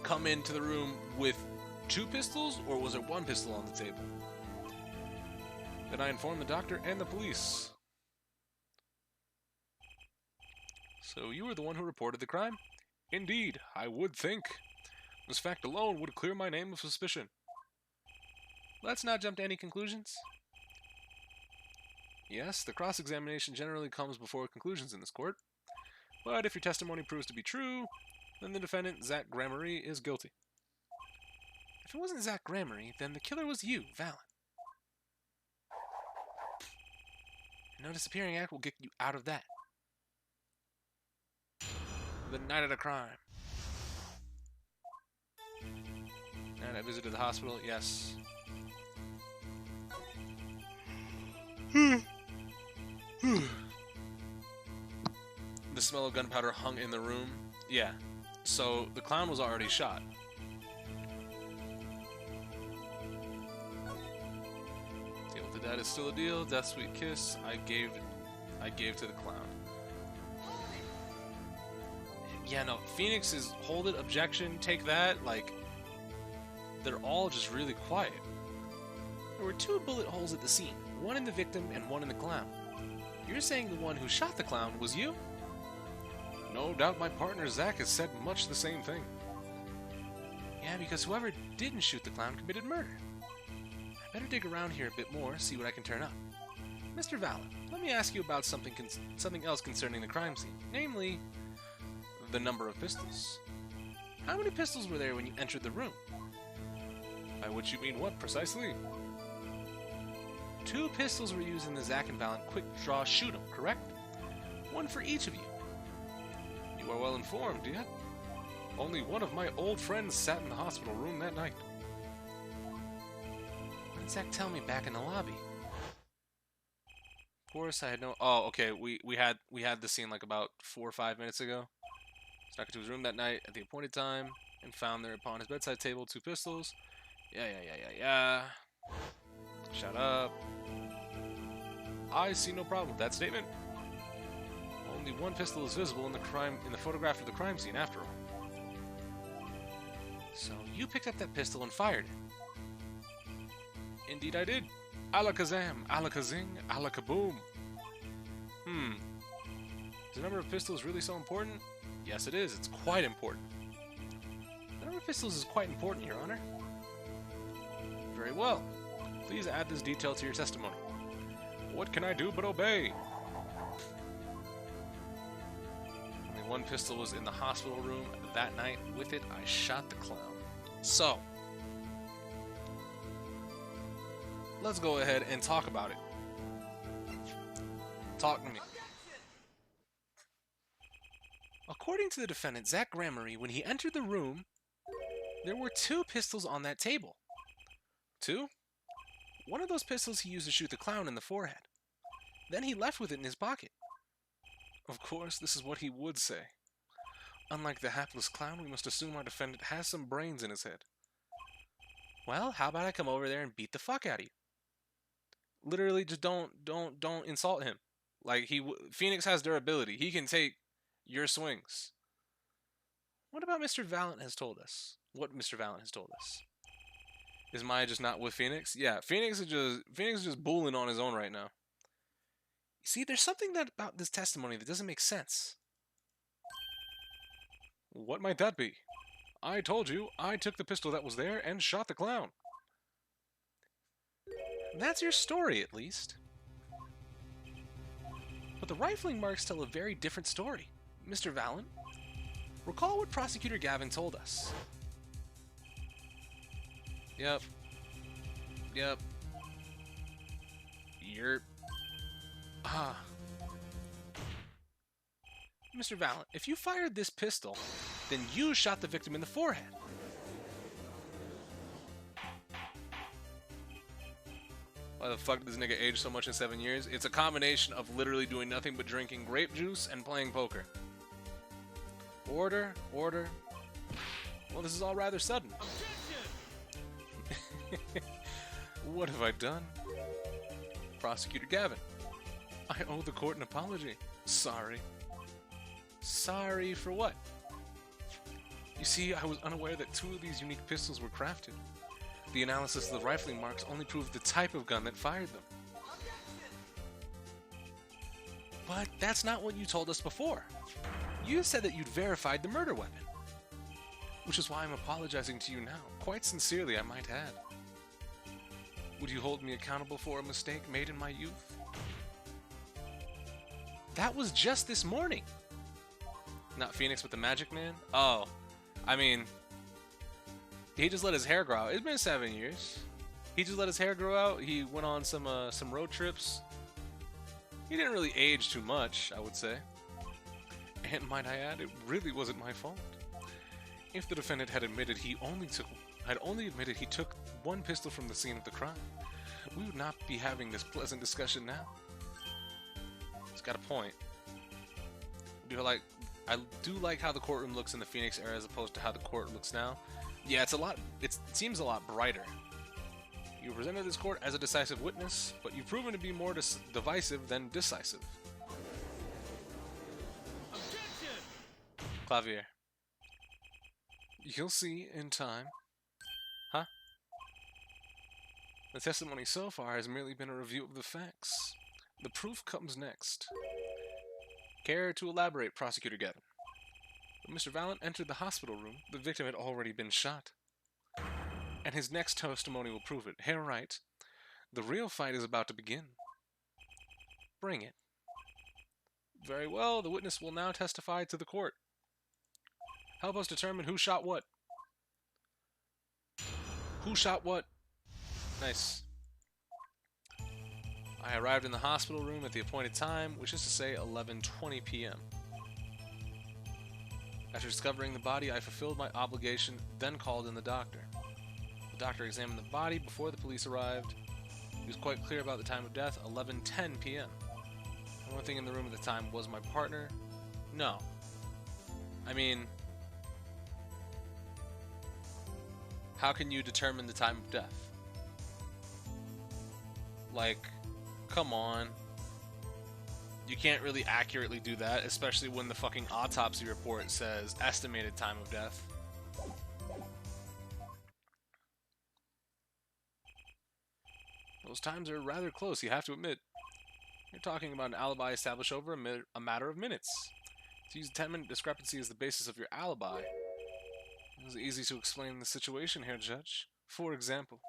come into the room with 2 pistols, or was there 1 pistol on the table? Then I informed the doctor and the police. So you were the one who reported the crime? Indeed, I would think. This fact alone would clear my name of suspicion. Let's not jump to any conclusions. Yes, the cross-examination generally comes before conclusions in this court. But if your testimony proves to be true, then the defendant, Zach Grand Marie, is guilty. If it wasn't Zach Grand Marie, then the killer was you, Valen. No disappearing act will get you out of that. The night of the crime. And I visited the hospital, yes. The smell of gunpowder hung in the room. Yeah. So the clown was already shot. Deal with the dead is still a deal. Death's sweet kiss, I gave to the clown. Yeah, no, Phoenix is hold it, objection, take that, like, they're all just really quiet. There were 2 bullet holes at the scene, one in the victim and one in the clown. You're saying the one who shot the clown was you? No doubt my partner Zach has said much the same thing. Yeah, because whoever didn't shoot the clown committed murder. I better dig around here a bit more, see what I can turn up. Mr. Valen, let me ask you about something else concerning the crime scene, namely, the number of pistols. How many pistols were there when you entered the room? By which you mean what, precisely? 2 pistols were used in the Zack and Valen quick draw shoot 'em, correct? 1 for each of you. You are well informed, yet only one of my old friends sat in the hospital room that night. What did Zack tell me back in the lobby? Of course, I had no. Oh, okay. We had the scene like about 4 or 5 minutes ago. Snuck into his room that night at the appointed time and found there upon his bedside table 2 pistols. Yeah. Shut up. I see no problem with that statement. Only 1 pistol is visible in the photograph of the crime scene, after all. So you picked up that pistol and fired it. Indeed I did. Alakazam, alakazing, alakaboom. Is the number of pistols really so important? Yes, it is. It's quite important. The number of pistols is quite important, Your Honor. Very well. Please add this detail to your testimony. What can I do but obey? Only 1 pistol was in the hospital room that night. With it, I shot the clown. So, let's go ahead and talk about it. Talk to me. According to the defendant, Zach Gramery, when he entered the room, there were 2 pistols on that table. 2? One of those pistols he used to shoot the clown in the forehead. Then he left with it in his pocket. Of course, this is what he would say. Unlike the hapless clown, we must assume our defendant has some brains in his head. Well, how about I come over there and beat the fuck out of you? Literally, just don't insult him. Like, Phoenix has durability. He can take your swings. What about Mr. Valen has told us? What Mr. Valen has told us? Is Maya just not with Phoenix? Yeah, Phoenix is just bullying on his own right now. You see, there's something about this testimony that doesn't make sense. What might that be? I told you, I took the pistol that was there and shot the clown. That's your story, at least. But the rifling marks tell a very different story. Mr. Valen, recall what Prosecutor Gavin told us. Yep. Mr. Valen, if you fired this pistol, then you shot the victim in the forehead. Why the fuck did this nigga age so much in 7 years? It's a combination of literally doing nothing but drinking grape juice and playing poker. Order. Well, this is all rather sudden. What have I done? Prosecutor Gavin, I owe the court an apology. Sorry. Sorry for what? You see, I was unaware that 2 of these unique pistols were crafted. The analysis of the rifling marks only proved the type of gun that fired them. But that's not what you told us before. You said that you'd verified the murder weapon. Which is why I'm apologizing to you now. Quite sincerely, I might add. Would you hold me accountable for a mistake made in my youth? That was just this morning. Not Phoenix with the Magic Man? Oh, I mean, he just let his hair grow out. It's been 7 years. He just let his hair grow out. He went on some road trips. He didn't really age too much, I would say. And might I add, it really wasn't my fault. If the defendant had admitted he only admitted he took 1 pistol from the scene of the crime, we would not be having this pleasant discussion now. He's got a point. I do like how the courtroom looks in the Phoenix era as opposed to how the court looks now. Yeah, it seems a lot brighter. You were presented to this court as a decisive witness, but you've proven to be more divisive than decisive. Clavier. You'll see in time. Huh? The testimony so far has merely been a review of the facts. The proof comes next. Care to elaborate, Prosecutor Gavin? When Mr. Valiant entered the hospital room, the victim had already been shot. And his next testimony will prove it. Hair right. The real fight is about to begin. Bring it. Very well, the witness will now testify to the court. Help us determine who shot what. Who shot what? Nice. I arrived in the hospital room at the appointed time, which is to say 11:20 p.m. After discovering the body, I fulfilled my obligation, then called in the doctor. The doctor examined the body before the police arrived. He was quite clear about the time of death, 11:10 p.m. The only thing in the room at the time was my partner. No. I mean, how can you determine the time of death? Like, come on. You can't really accurately do that, especially when the fucking autopsy report says estimated time of death. Those times are rather close, you have to admit. You're talking about an alibi established over a matter of minutes. To use a 10-minute discrepancy as the basis of your alibi, it was easy to explain the situation here, Judge. For example,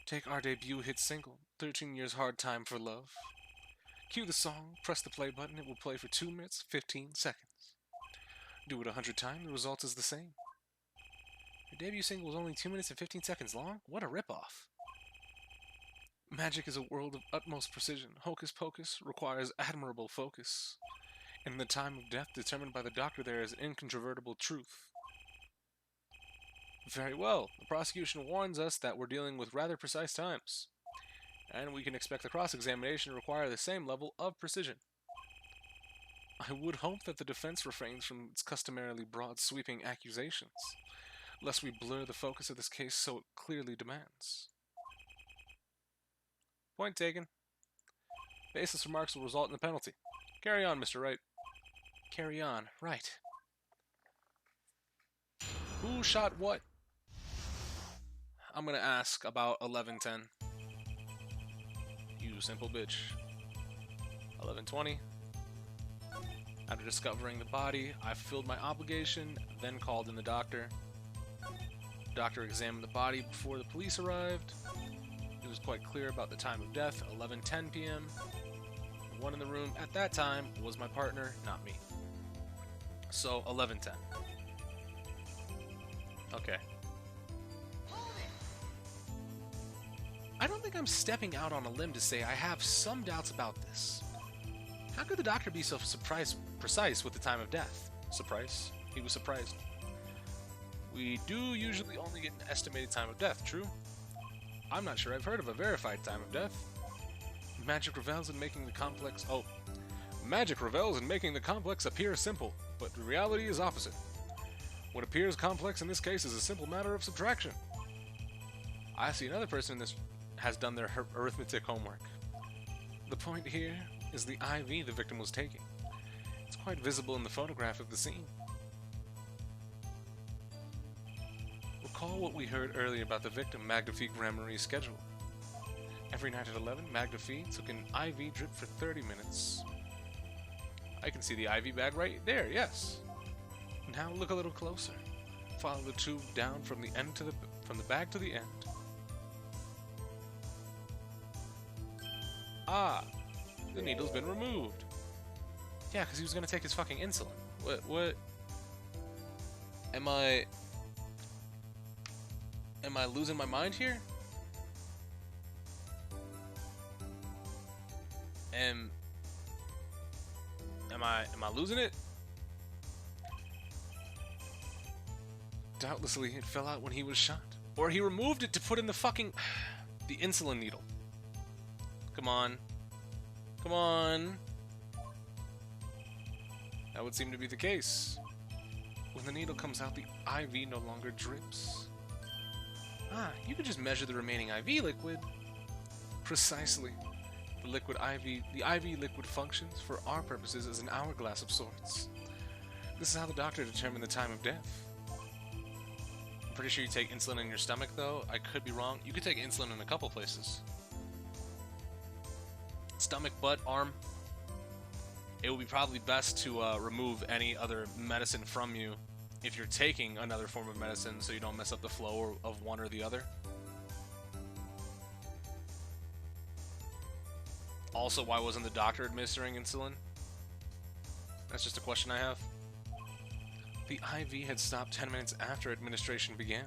take our debut hit single, 13 Years Hard Time for Love. Cue the song, press the play button, it will play for 2 minutes, 15 seconds. Do it 100 times, the result is the same. Your debut single was only 2 minutes and 15 seconds long? What a ripoff. Magic is a world of utmost precision. Hocus pocus requires admirable focus. And the time of death determined by the doctor there is incontrovertible truth. Very well. The prosecution warns us that we're dealing with rather precise times. And we can expect the cross-examination to require the same level of precision. I would hope that the defense refrains from its customarily broad sweeping accusations, lest we blur the focus of this case so it clearly demands. Point taken. Baseless remarks will result in a penalty. Carry on, Mr. Wright. Carry on. Right. Who shot what? I'm gonna ask about 11:10. You simple bitch. 11:20. After discovering the body, I fulfilled my obligation, then called in the doctor. The doctor examined the body before the police arrived. It was quite clear about the time of death, 11:10 p.m. The one in the room at that time was my partner, not me. So, 11:10. Okay. I don't think I'm stepping out on a limb to say I have some doubts about this. How could the doctor be so precise with the time of death? Surprise? He was surprised. We do usually only get an estimated time of death, true? I'm not sure I've heard of a verified time of death. Magic revels in making the complex... Oh. Magic revels in making the complex appear simple, but the reality is opposite. What appears complex in this case is a simple matter of subtraction. I see another person in this has done their arithmetic homework. The point here is the IV the victim was taking. It's quite visible in the photograph of the scene. Recall what we heard earlier about the victim Magda Fee Gramarie's schedule. Every night at 11, Magda Fee took an IV drip for 30 minutes. I can see the IV bag right there, yes. Now look a little closer. Follow the tube down from the end to from the bag to the end. Ah, the needle's been removed. Yeah, because he was gonna take his fucking insulin. What? Am I losing my mind here? Am I losing it? Doubtlessly, it fell out when he was shot. Or he removed it to put in the fucking... the insulin needle. Come on. Come on. That would seem to be the case. When the needle comes out, the IV no longer drips. Ah, you could just measure the remaining IV liquid. Precisely. The IV liquid functions, for our purposes, as an hourglass of sorts. This is how the doctor determined the time of death. I'm pretty sure you take insulin in your stomach, though. I could be wrong. You could take insulin in a couple places. Stomach, butt, arm. it would be probably best to remove any other medicine from you if you're taking another form of medicine so you don't mess up the flow of one or the other. Also, why wasn't the doctor administering insulin? That's just a question I have. The IV had stopped 10 minutes after administration began.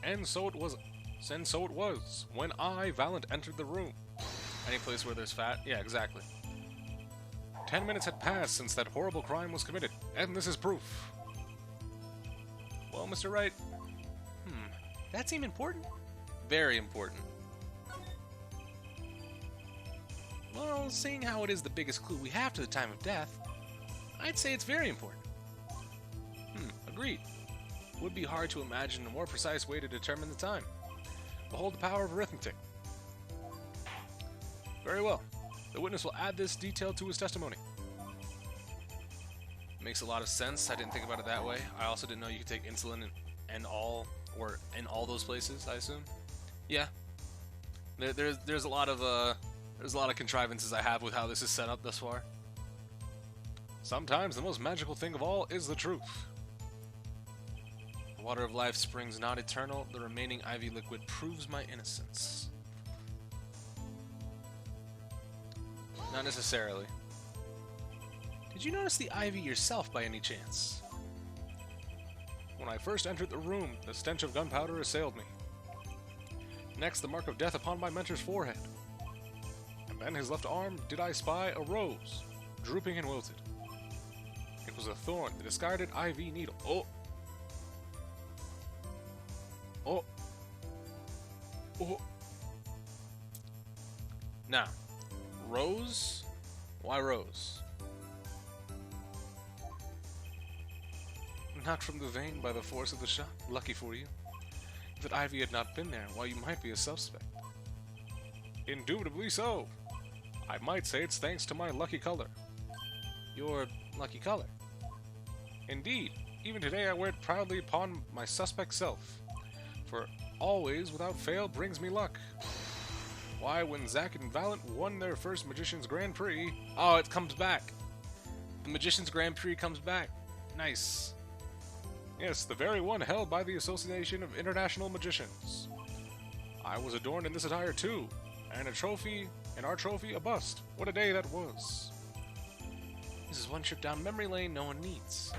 And so it was when I, Valent, entered the room. Any place where there's fat? Yeah, exactly. 10 minutes had passed since that horrible crime was committed, and this is proof. Well, Mr. Wright, that seem important? Very important. Well, seeing how it is the biggest clue we have to the time of death, I'd say it's very important. Agreed. Would be hard to imagine a more precise way to determine the time. Behold the power of arithmetic. Very well. The witness will add this detail to his testimony. Makes a lot of sense. I didn't think about it that way. I also didn't know you could take insulin in all those places, I assume. Yeah. There's a lot of contrivances I have with how this is set up thus far. Sometimes the most magical thing of all is the truth. The water of life springs not eternal. The remaining IV liquid proves my innocence. Not necessarily. Did you notice the IV yourself by any chance? When I first entered the room, the stench of gunpowder assailed me. Next, the mark of death upon my mentor's forehead. And then his left arm did I spy a rose, drooping and wilted. It was a thorn, the discarded IV needle. Oh! Now, rose? Why rose? Not from the vein by the force of the shot. Lucky for you. If that ivy had not been there, why, you might be a suspect. Indubitably so. I might say it's thanks to my lucky color. Your lucky color? Indeed. Even today I wear it proudly upon my suspect self. For always, without fail, brings me luck. Why, when Zack and Valent won their first Magician's Grand Prix... Oh, it comes back. The Magician's Grand Prix comes back. Nice. Yes, the very one held by the Association of International Magicians. I was adorned in this attire too, and our trophy, a bust. What a day that was. This is one trip down memory lane no one needs.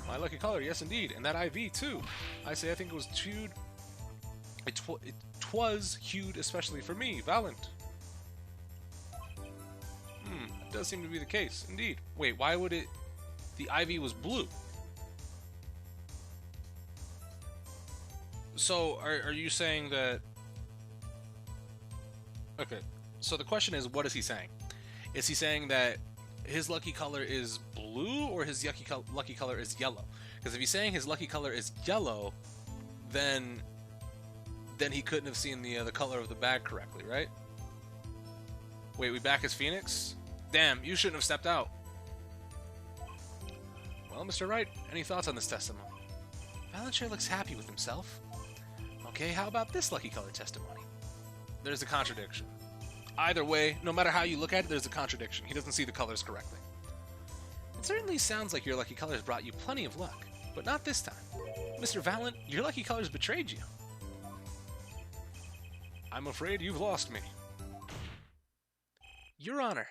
My lucky color, yes indeed, and that IV too. I think it was hued. It was hued especially for me, Valent. It does seem to be the case, indeed. Wait, why would it... The IV was blue. So, are you saying that... Okay, so the question is, what is he saying? Is he saying that his lucky color is blue, or his lucky color is yellow? Because if he's saying his lucky color is yellow, then he couldn't have seen the color of the bag correctly, right? Wait, we back as Phoenix? Damn, you shouldn't have stepped out. Well, Mr. Wright, any thoughts on this testimony? Valent sure looks happy with himself. Okay, how about this lucky color testimony? There's a contradiction. Either way, no matter how you look at it, there's a contradiction. He doesn't see the colors correctly. It certainly sounds like your lucky colors brought you plenty of luck, but not this time. Mr. Valent, your lucky colors betrayed you. I'm afraid you've lost me. Your Honor,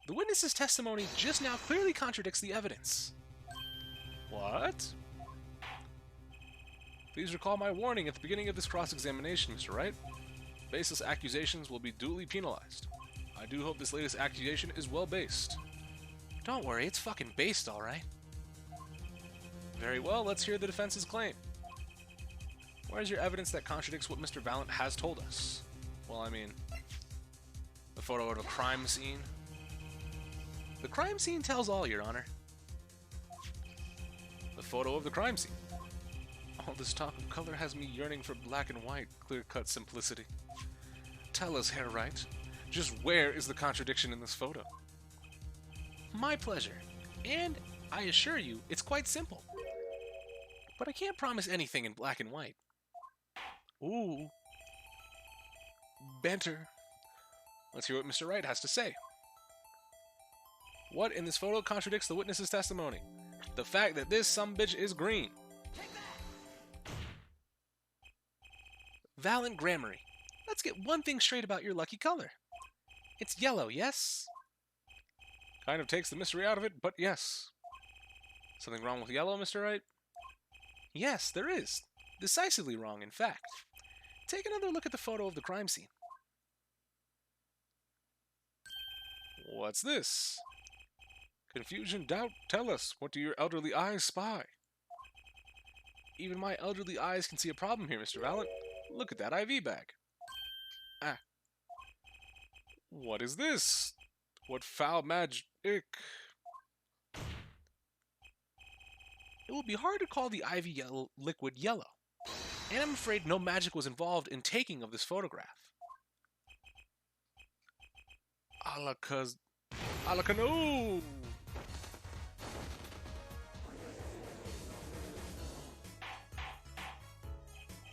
the witness's testimony just now clearly contradicts the evidence. What? Please recall my warning at the beginning of this cross-examination, Mr. Wright. Baseless accusations will be duly penalized. I do hope this latest accusation is well-based. Don't worry, it's fucking based, alright. Very well, let's hear the defense's claim. Where's your evidence that contradicts what Mr. Valent has told us? Well, I mean, the photo of a crime scene. The crime scene tells all, Your Honor. The photo of the crime scene. All this talk of color has me yearning for black and white, clear-cut simplicity. Tell us, Herr Wright, just where is the contradiction in this photo? My pleasure. And I assure you, it's quite simple. But I can't promise anything in black and white. Ooh. Banter. Let's hear what Mr. Wright has to say. What in this photo contradicts the witness's testimony? The fact that this sumbitch is green. Valiant Gramarye, let's get one thing straight about your lucky color. It's yellow, yes? Kind of takes the mystery out of it, but yes. Something wrong with yellow, Mr. Wright? Yes, there is. Decisively wrong, in fact. Take another look at the photo of the crime scene. What's this? Confusion, doubt, tell us. What do your elderly eyes spy? Even my elderly eyes can see a problem here, Mr. Valiant. Look at that IV bag. Ah. What is this? What foul magic? It would be hard to call the IV liquid yellow. And I'm afraid no magic was involved in taking of this photograph. Alakano!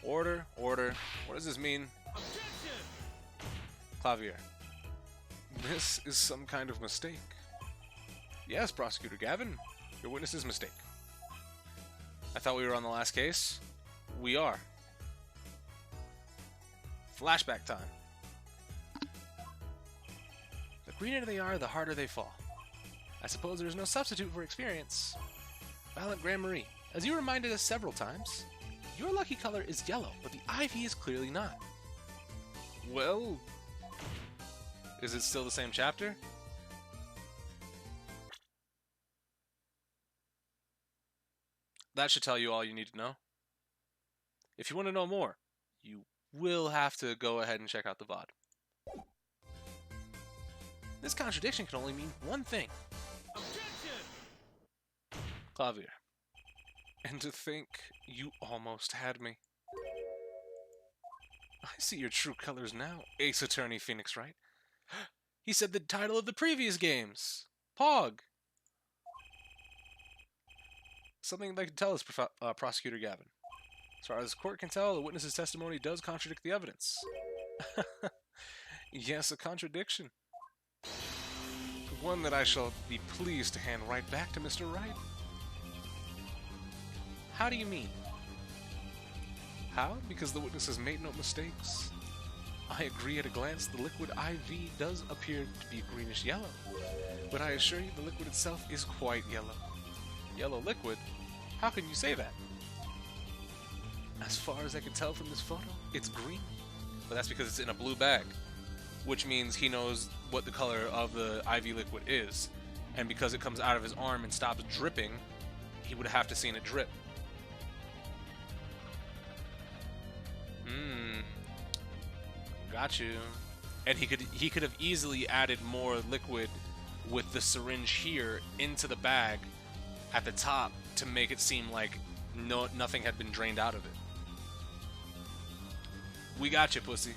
Order, order. What does this mean? Objection! Clavier. This is some kind of mistake. Yes, Prosecutor Gavin. Your witness's mistake. I thought we were on the last case. We are. Flashback time. The greener they are, the harder they fall. I suppose there's no substitute for experience. Valiant Gramarye, as you reminded us several times, your lucky color is yellow, but the IV is clearly not. Well, is it still the same chapter? That should tell you all you need to know. If you want to know more, you will have to go ahead and check out the VOD. This contradiction can only mean one thing. Objection! Clavier. And to think you almost had me. I see your true colors now, Ace Attorney Phoenix Wright. He said the title of the previous games. Pog. Something they can tell us, Prosecutor Gavin. As far as the court can tell, the witness's testimony does contradict the evidence. Yes, a contradiction. One that I shall be pleased to hand right back to Mr. Wright. How do you mean? How? Because the witness has made no mistakes. I agree at a glance the liquid IV does appear to be greenish yellow, but I assure you the liquid itself is quite yellow. Yellow liquid? How can you say that? As far as I can tell from this photo, it's green. But that's because it's in a blue bag, which means he knows what the color of the IV liquid is, and because it comes out of his arm and stops dripping, he would have to seen it drip. Got you. And he could have easily added more liquid with the syringe here into the bag at the top to make it seem like nothing had been drained out of it. We got you, pussy.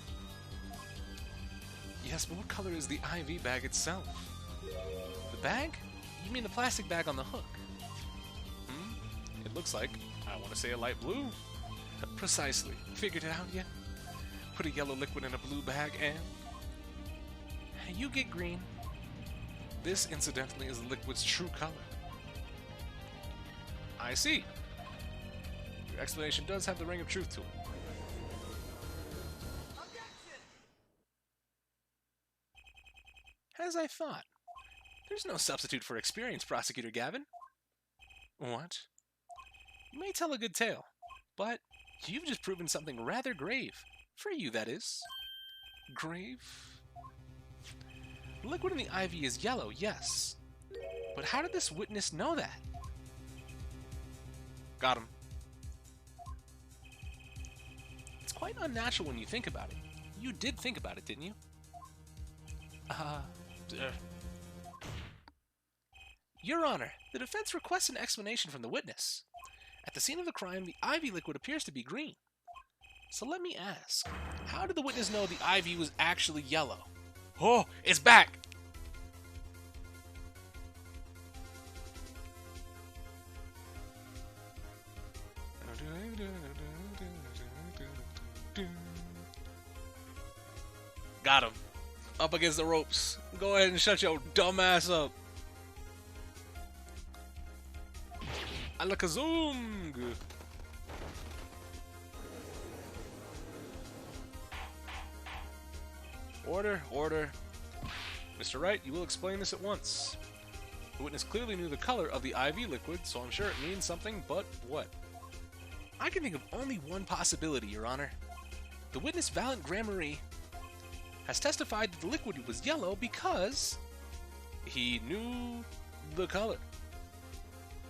Yes, but what color is the IV bag itself? The bag? You mean the plastic bag on the hook? It looks like, I want to say a light blue. Precisely. Figured it out yet? Put a yellow liquid in a blue bag and... you get green. This, incidentally, is the liquid's true color. I see. Your explanation does have the ring of truth to it. As I thought. There's no substitute for experience, Prosecutor Gavin. What? You may tell a good tale, but you've just proven something rather grave. For you, that is. Grave? The liquid in the IV is yellow, yes. But how did this witness know that? Got him. It's quite unnatural when you think about it. You did think about it, didn't you? Your Honor, the defense requests an explanation from the witness. At the scene of the crime, the IV liquid appears to be green. So let me ask, how did the witness know the IV was actually yellow? Oh, it's back! Got him. A up against the ropes. Go ahead and shut your dumb ass up. Alakazam! Order, order. Mr. Wright, you will explain this at once. The witness clearly knew the color of the IV liquid, so I'm sure it means something, but what? I can think of only one possibility, Your Honor. The witness, Valent Gramarye, has testified that the liquid was yellow because he knew the color.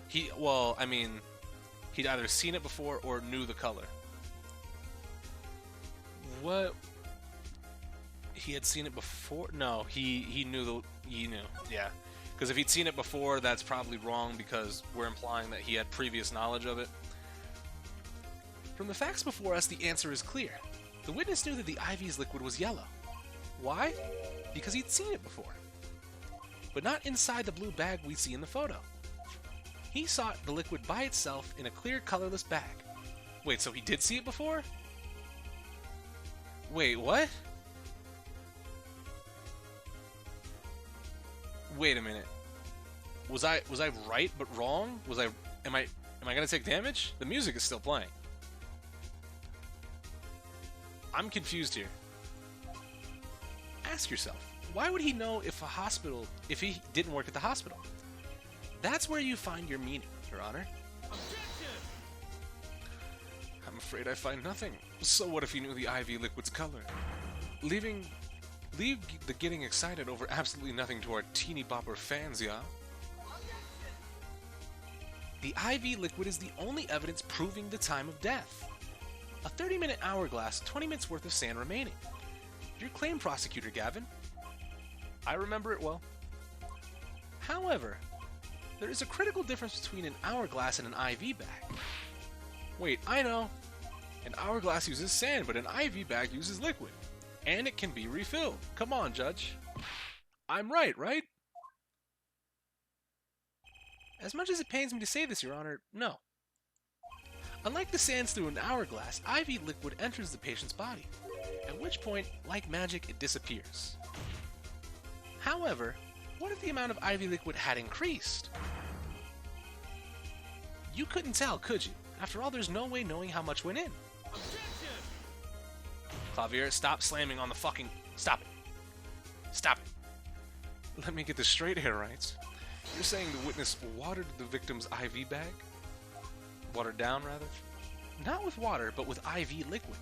He'd either seen it before or knew the color. What? He had seen it before? No, he knew yeah. Because if he'd seen it before, that's probably wrong because we're implying that he had previous knowledge of it. From the facts before us, the answer is clear. The witness knew that the IV's liquid was yellow. Why? Because he'd seen it before. But not inside the blue bag we see in the photo. He saw the liquid by itself in a clear, colorless bag. Wait, so he did see it before? Wait, what? Wait a minute. Was I right but wrong? Am I gonna take damage? The music is still playing. I'm confused here. Ask yourself, why would he know if he didn't work at the hospital? That's where you find your meaning, Your Honor. Objection! I'm afraid I find nothing. So what if he knew the IV liquid's color? Leave the getting excited over absolutely nothing to our teeny bopper fans, yeah? The IV liquid is the only evidence proving the time of death. A 30-minute hourglass, 20 minutes worth of sand remaining. Your claim, Prosecutor Gavin. I remember it well. However, there is a critical difference between an hourglass and an IV bag. Wait, I know. An hourglass uses sand, but an IV bag uses liquid. And it can be refilled. Come on, Judge. I'm right, right? As much as it pains me to say this, Your Honor, no. Unlike the sands through an hourglass, IV liquid enters the patient's body, at which point, like magic, it disappears. However, what if the amount of IV liquid had increased? You couldn't tell, could you? After all, there's no way knowing how much went in. Objection! Clavier, stop slamming on the fucking... Stop it. Stop it. Let me get this straight here, right? You're saying the witness watered the victim's IV bag? Watered down, rather? Not with water, but with IV liquid.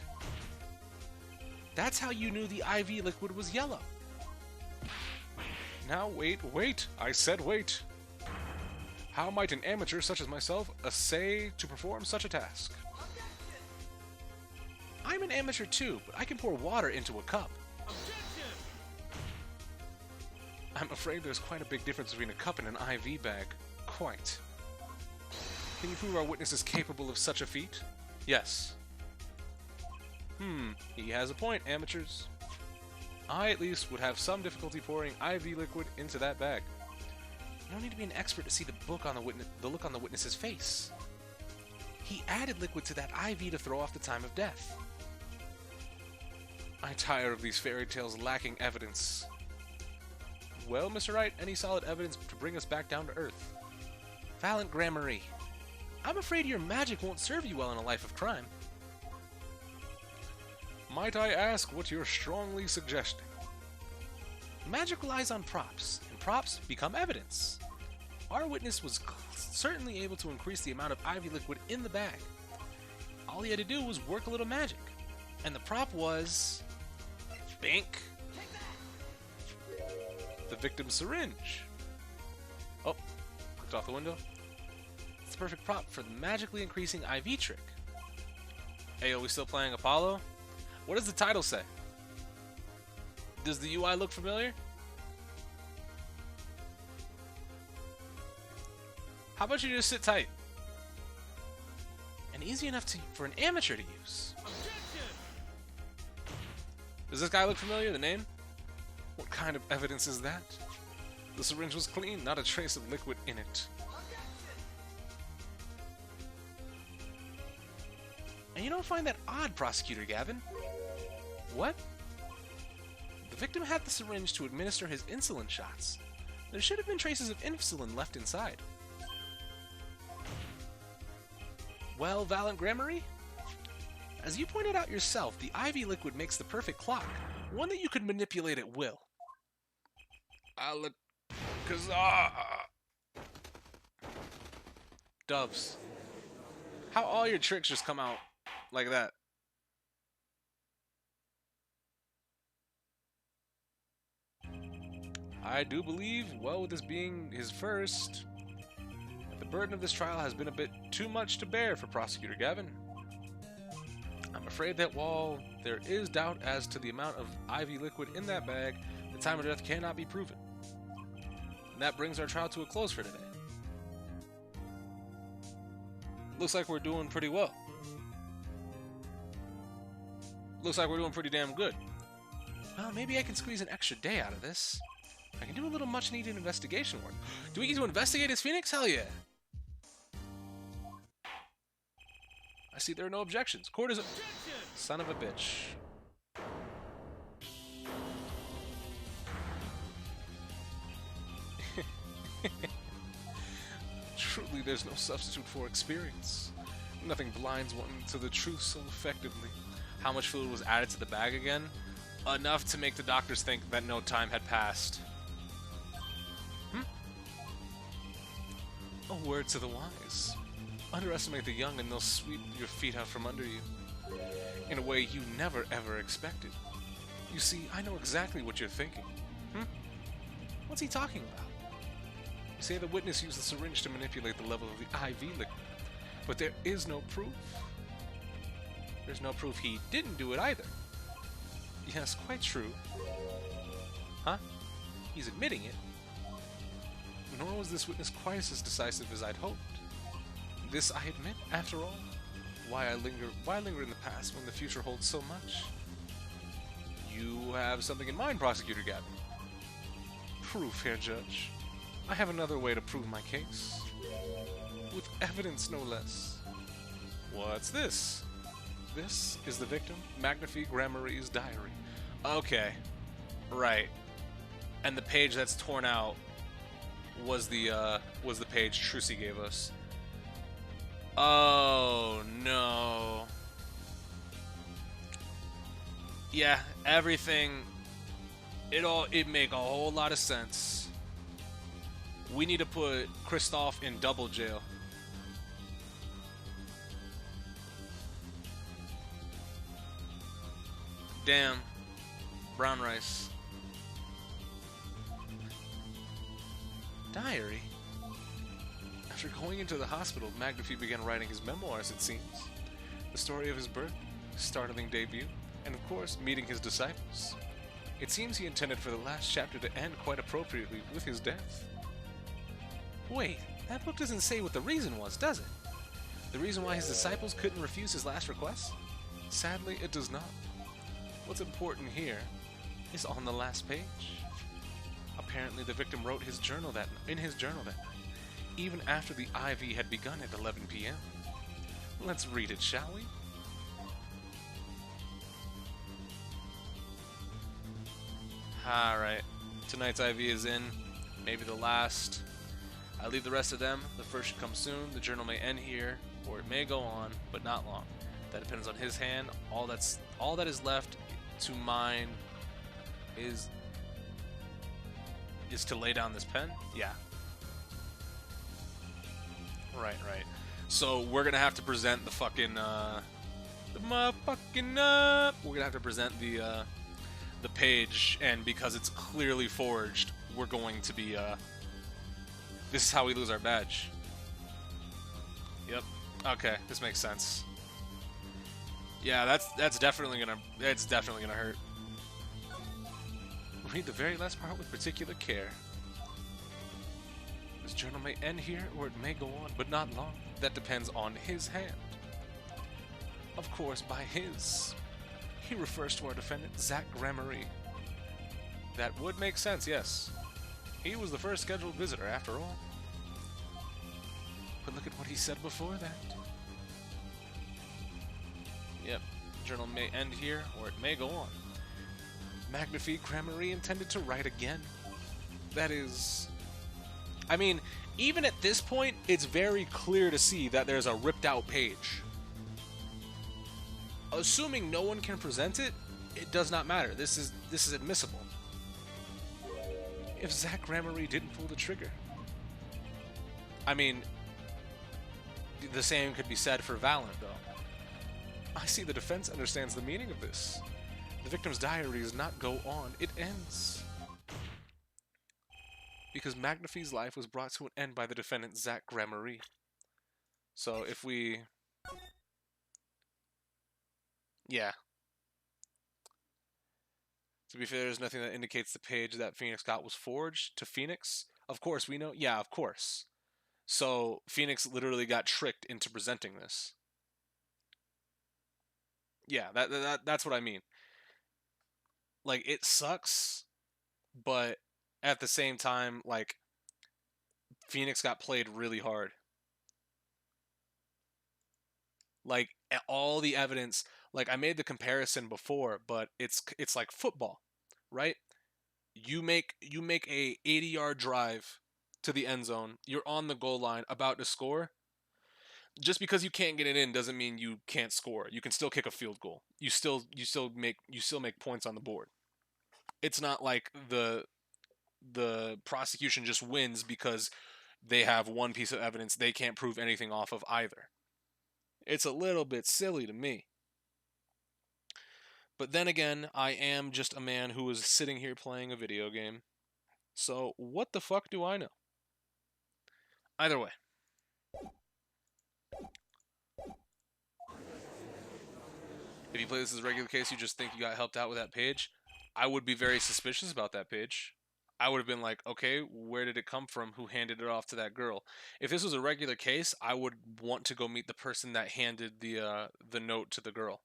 That's how you knew the IV liquid was yellow. Now wait, I said wait. How might an amateur such as myself essay to perform such a task? I'm an amateur too, but I can pour water into a cup. Objection! I'm afraid there's quite a big difference between a cup and an IV bag. Quite. Can you prove our witness is capable of such a feat? Yes. He has a point, amateurs. I, at least, would have some difficulty pouring IV liquid into that bag. You don't need to be an expert to see the look on the witness's face. He added liquid to that IV to throw off the time of death. I tire of these fairy tales lacking evidence. Well, Mr. Wright, any solid evidence to bring us back down to earth? Valent Gramarye, I'm afraid your magic won't serve you well in a life of crime. Might I ask what you're strongly suggesting? Magic relies on props, and props become evidence. Our witness was certainly able to increase the amount of IV liquid in the bag. All he had to do was work a little magic. And the prop was... Bink! The victim's syringe. Oh, clicked off the window. It's the perfect prop for the magically increasing IV trick. Hey, are we still playing Apollo? What does the title say? Does the UI look familiar? How about you just sit tight? And easy enough for an amateur to use. Objection! Does this guy look familiar, the name? What kind of evidence is that? The syringe was clean, not a trace of liquid in it. And you don't find that odd, Prosecutor Gavin? What? The victim had the syringe to administer his insulin shots. There should have been traces of insulin left inside. Well, Valiant Gramarye? As you pointed out yourself, the IV liquid makes the perfect clock, one that you could manipulate at will. Alakazam! Doves. How all your tricks just come out like that? I do believe, well, with this being his first, that the burden of this trial has been a bit too much to bear for Prosecutor Gavin. I'm afraid that while there is doubt as to the amount of IV liquid in that bag, the time of death cannot be proven. And that brings our trial to a close for today. Looks like we're doing pretty well. Looks like we're doing pretty damn good. Well, maybe I can squeeze an extra day out of this. I can do a little much-needed investigation work. Do we get to investigate his Phoenix? Hell yeah! I see there are no objections. Court is a... Son of a bitch. Truly, there's no substitute for experience. Nothing blinds one to the truth so effectively. How much fluid was added to the bag again? Enough to make the doctors think that no time had passed. A word to the wise. Underestimate the young and they'll sweep your feet out from under you. In a way you never ever expected. You see, I know exactly what you're thinking. What's he talking about? You say the witness used the syringe to manipulate the level of the IV liquid. But there is no proof. There's no proof he didn't do it either. Yes, quite true. Huh? He's admitting it. Nor was this witness quite as decisive as I'd hoped. This I admit, after all. Why linger in the past when the future holds so much? You have something in mind, Prosecutor Gavin. Proof, Herr Judge. I have another way to prove my case. With evidence, no less. What's this? This is the victim, Magnifique Gramarye's diary. Okay. Right. And the page that's torn out was the page Trucy gave us. Oh no. Yeah, everything it make a whole lot of sense. We need to put Kristoff in double jail. Damn. Brown rice. Diary? After going into the hospital, Magnifique began writing his memoirs, it seems. The story of his birth, his startling debut, and of course, meeting his disciples. It seems he intended for the last chapter to end quite appropriately with his death. Wait, that book doesn't say what the reason was, does it? The reason why his disciples couldn't refuse his last request? Sadly, it does not. What's important here is on the last page. Apparently, the victim wrote in his journal that night, even after the IV had begun at 11 p.m. Let's read it, shall we? Alright, tonight's IV is in, maybe the last. I leave the rest of them. The first should come soon. The journal may end here, or it may go on, but not long. That depends on his hand. All that is left to mine is to lay down this pen? Yeah. Right. So we're gonna have to present the fucking we're gonna have to present the page, and because it's clearly forged, we're going to be this is how we lose our badge. Yep. Okay, this makes sense. Yeah, that's definitely gonna hurt. Read the very last part with particular care. This journal may end here, or it may go on, but not long. That depends on his hand. Of course, by his, he refers to our defendant, Zach Gramarye. That would make sense, yes. He was the first scheduled visitor, after all. But look at what he said before that. Yep, the journal may end here, or it may go on. Magnifique Gramarye intended to write again? That is... I mean, even at this point, it's very clear to see that there's a ripped out page. Assuming no one can present it, it does not matter. This is admissible. If Zach Gramarye didn't pull the trigger. I mean, the same could be said for Valant, though. I see the defense understands the meaning of this. The victim's diary does not go on, it ends. Because Magnifique's life was brought to an end by the defendant, Zach Gramarye. So if we... Yeah. To be fair, there's nothing that indicates the page that Phoenix got was forged to Phoenix. Of course, we know. Yeah, of course. So Phoenix literally got tricked into presenting this. Yeah, that's what I mean. Like, it sucks, but at the same time, like, Phoenix got played really hard. Like, all the evidence, like, I made the comparison before, but it's like football, right? You make a 80-yard drive to the end zone. You're on the goal line, about to score. Just because you can't get it in doesn't mean you can't score. You can still kick a field goal. You still make points on the board. It's not like the prosecution just wins because they have one piece of evidence they can't prove anything off of either. It's a little bit silly to me. But then again, I am just a man who is sitting here playing a video game. So what the fuck do I know? Either way. If you play this as a regular case, you just think you got helped out with that page, I would be very suspicious about that page. I would have been like, okay, where did it come from? Who handed it off to that girl? If this was a regular case, I would want to go meet the person that handed the note to the girl.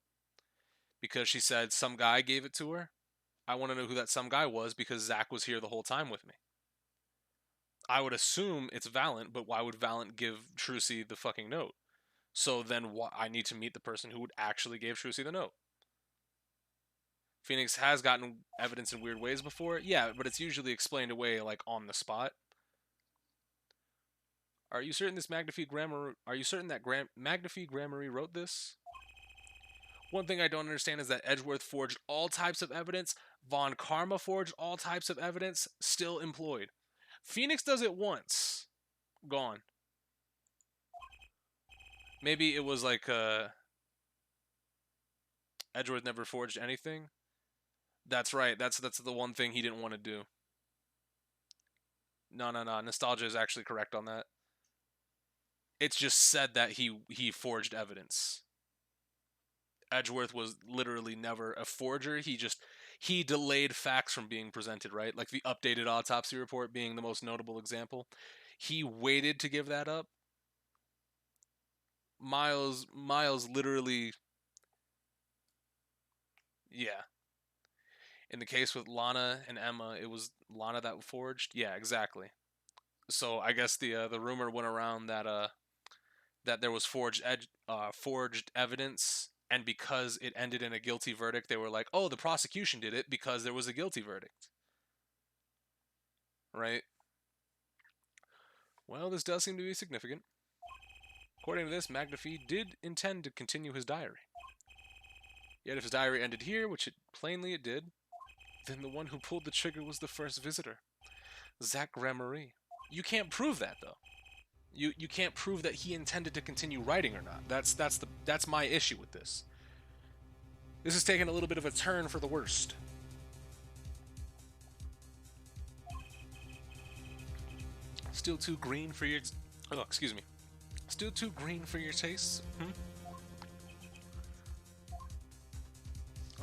Because she said some guy gave it to her. I want to know who that some guy was because Zach was here the whole time with me. I would assume it's Valant, but why would Valant give Trucy the fucking note? So then I need to meet the person who would actually gave Trucy the note. Phoenix has gotten evidence in weird ways before. Yeah, but it's usually explained away like on the spot. Are you certain this Magnifique Gramarye? Are you certain that Magnifique Gramarye wrote this? One thing I don't understand is that Edgeworth forged all types of evidence. Von Karma forged all types of evidence. Still employed. Phoenix does it once. Gone. Maybe it was like Edgeworth never forged anything. That's right. That's the one thing he didn't want to do. No. Nostalgia is actually correct on that. It's just said that he forged evidence. Edgeworth was literally never a forger. He delayed facts from being presented, right? Like the updated autopsy report being the most notable example. He waited to give that up. Miles literally... Yeah. In the case with Lana and Emma, it was Lana that forged? Yeah, exactly. So I guess the rumor went around that that there was forged evidence, and because it ended in a guilty verdict, they were like, oh, the prosecution did it because there was a guilty verdict. Right? Well, this does seem to be significant. According to this, Magnifique did intend to continue his diary. Yet if his diary ended here, which plainly it did, then the one who pulled the trigger was the first visitor, Zach Gramarye. You can't prove that, though. You can't prove that he intended to continue writing or not. That's my issue with this. This is taking a little bit of a turn for the worst. Still too green for your... Oh, excuse me. Still too green for your tastes?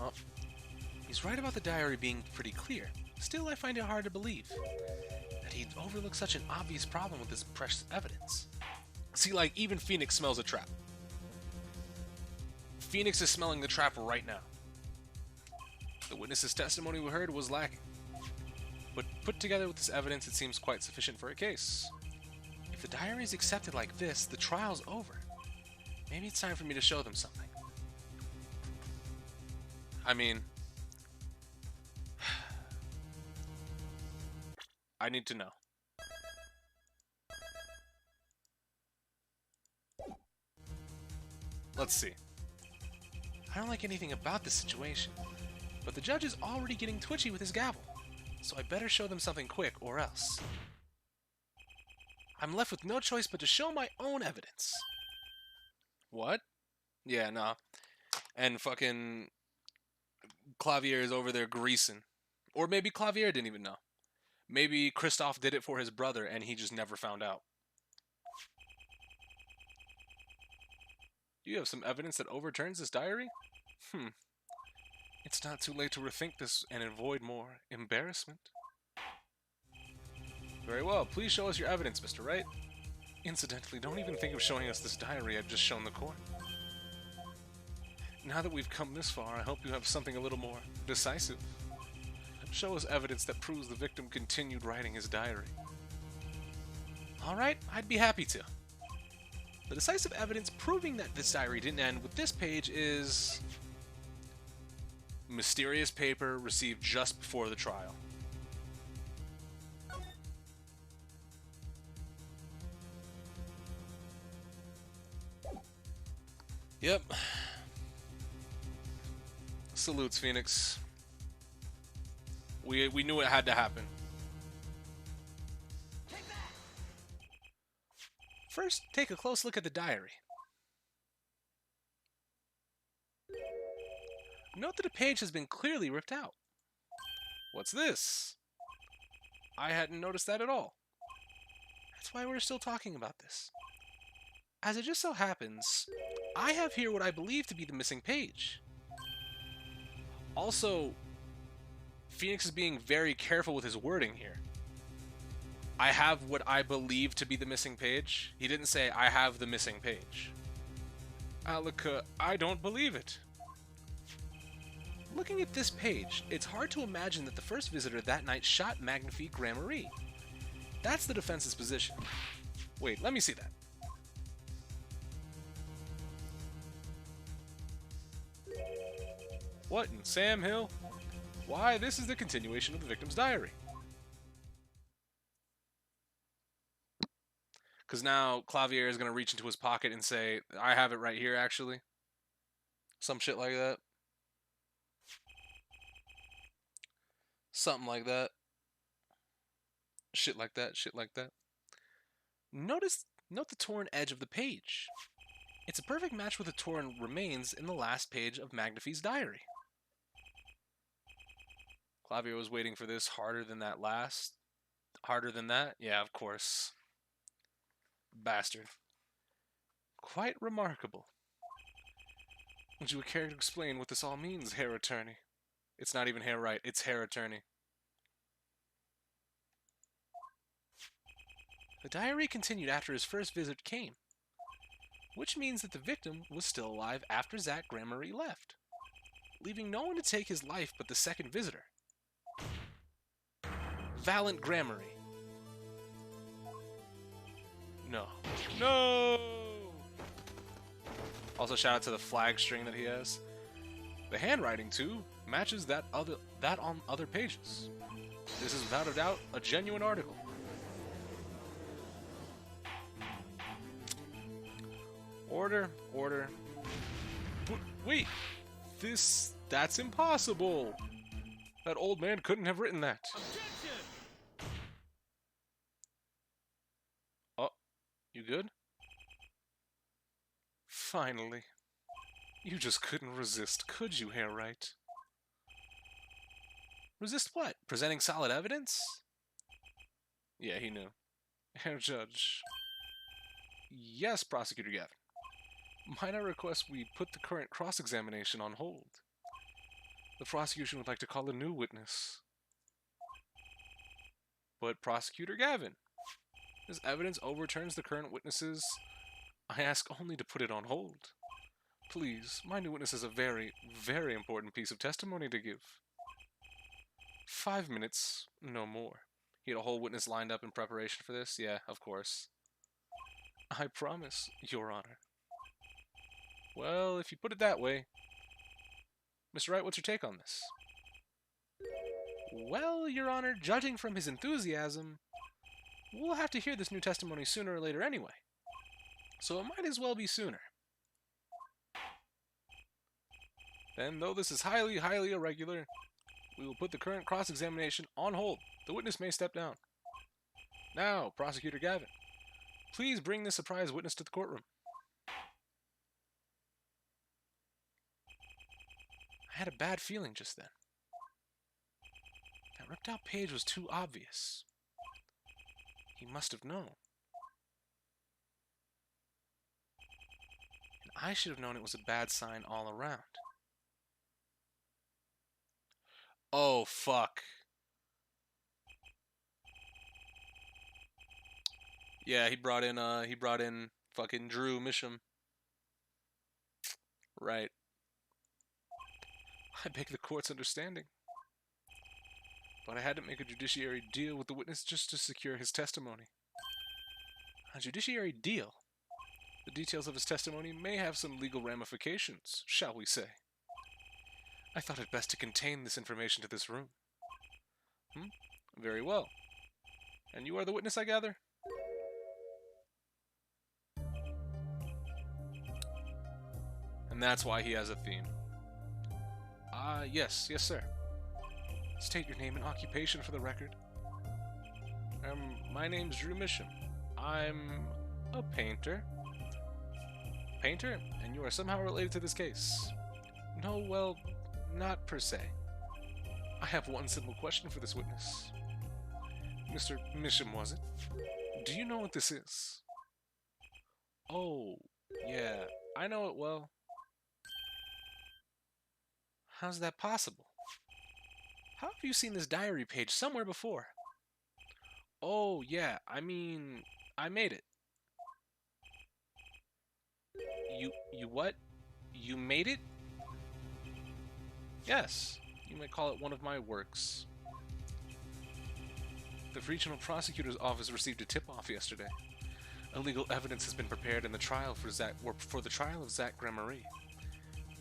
Oh, he's right about the diary being pretty clear. Still, I find it hard to believe that he'd overlook such an obvious problem with this precious evidence. See, like, even Phoenix smells a trap. Phoenix is smelling the trap right now. The witness's testimony we heard was lacking. But put together with this evidence, it seems quite sufficient for a case. If the diary is accepted like this, the trial's over. Maybe it's time for me to show them something. I mean... I need to know. Let's see. I don't like anything about this situation, but the judge is already getting twitchy with his gavel, so I better show them something quick or else. I'm left with no choice but to show my own evidence. What? Yeah, nah. And fucking Clavier is over there greasing. Or maybe Clavier didn't even know. Maybe Kristoff did it for his brother and he just never found out. Do you have some evidence that overturns this diary? It's not too late to rethink this and avoid more embarrassment. Very well, please show us your evidence, Mr. Wright. Incidentally, don't even think of showing us this diary I've just shown the court. Now that we've come this far, I hope you have something a little more decisive. Show us evidence that proves the victim continued writing his diary. Alright, I'd be happy to. The decisive evidence proving that this diary didn't end with this page is... mysterious paper received just before the trial. Yep. Salutes, Phoenix. We knew it had to happen. First, take a close look at the diary. Note that a page has been clearly ripped out. What's this? I hadn't noticed that at all. That's why we're still talking about this. As it just so happens, I have here what I believe to be the missing page. Also, Phoenix is being very careful with his wording here. I have what I believe to be the missing page. He didn't say, I have the missing page. Alika, I don't believe it. Looking at this page, it's hard to imagine that the first visitor that night shot Magnifique Gramarye. That's the defense's position. Wait, let me see that. What in Sam Hill? Why, this is the continuation of the victim's diary. Because now Clavier is going to reach into his pocket and say, I have it right here, actually. Some shit like that. Something like that. Shit like that, shit like that. Note the torn edge of the page. It's a perfect match with the torn remains in the last page of Magnifique's diary. Clavier was waiting for this harder than that last. Harder than that? Yeah, of course. Bastard. Quite remarkable. Would you care to explain what this all means, Herr Attorney? It's not even Herr Wright, it's Herr Attorney. The diary continued after his first visit came, which means that the victim was still alive after Zach Gramarye left, leaving no one to take his life but the second visitor, Valent Gramarye. No. No! Also, shout out to the flag string that he has. The handwriting, too, matches that on other pages. This is without a doubt a genuine article. Order, order. But wait, that's impossible. That old man couldn't have written that. Oh, you good? Finally. You just couldn't resist, could you, Herr Wright? Resist what? Presenting solid evidence? Yeah, he knew. Herr Judge. Yes, Prosecutor Gavin. Might I request we put the current cross-examination on hold? The prosecution would like to call a new witness. But Prosecutor Gavin, this evidence overturns the current witnesses. I ask only to put it on hold. Please, my new witness has a very, very important piece of testimony to give. 5 minutes, no more. He had a whole witness lined up in preparation for this? Yeah, of course. I promise, Your Honor. Well, if you put it that way. Mr. Wright, what's your take on this? Well, Your Honor, judging from his enthusiasm, we'll have to hear this new testimony sooner or later anyway. So it might as well be sooner. Then, though this is highly, highly irregular, we will put the current cross-examination on hold. The witness may step down. Now, Prosecutor Gavin, please bring this surprise witness to the courtroom. I had a bad feeling just then. That ripped out page was too obvious. He must have known. And I should have known it was a bad sign all around. Oh, fuck. Yeah, he brought in fucking Drew Misham. Right. I beg the court's understanding. But I had to make a judiciary deal with the witness just to secure his testimony. A judiciary deal? The details of his testimony may have some legal ramifications, shall we say. I thought it best to contain this information to this room. Very well. And you are the witness, I gather? And that's why he has a theme. Yes, sir. State your name and occupation for the record. My name's Drew Misham. I'm a painter. Painter? And you are somehow related to this case? No, well, not per se. I have one simple question for this witness. Mr. Misham, was it? Do you know what this is? Oh, yeah, I know it well. How's that possible? How have you seen this diary page somewhere before? Oh, yeah, I mean, I made it. You what? You made it? Yes, you might call it one of my works. The regional prosecutor's office received a tip-off yesterday. Illegal evidence has been prepared in the trial for the trial of Zach Gramarie.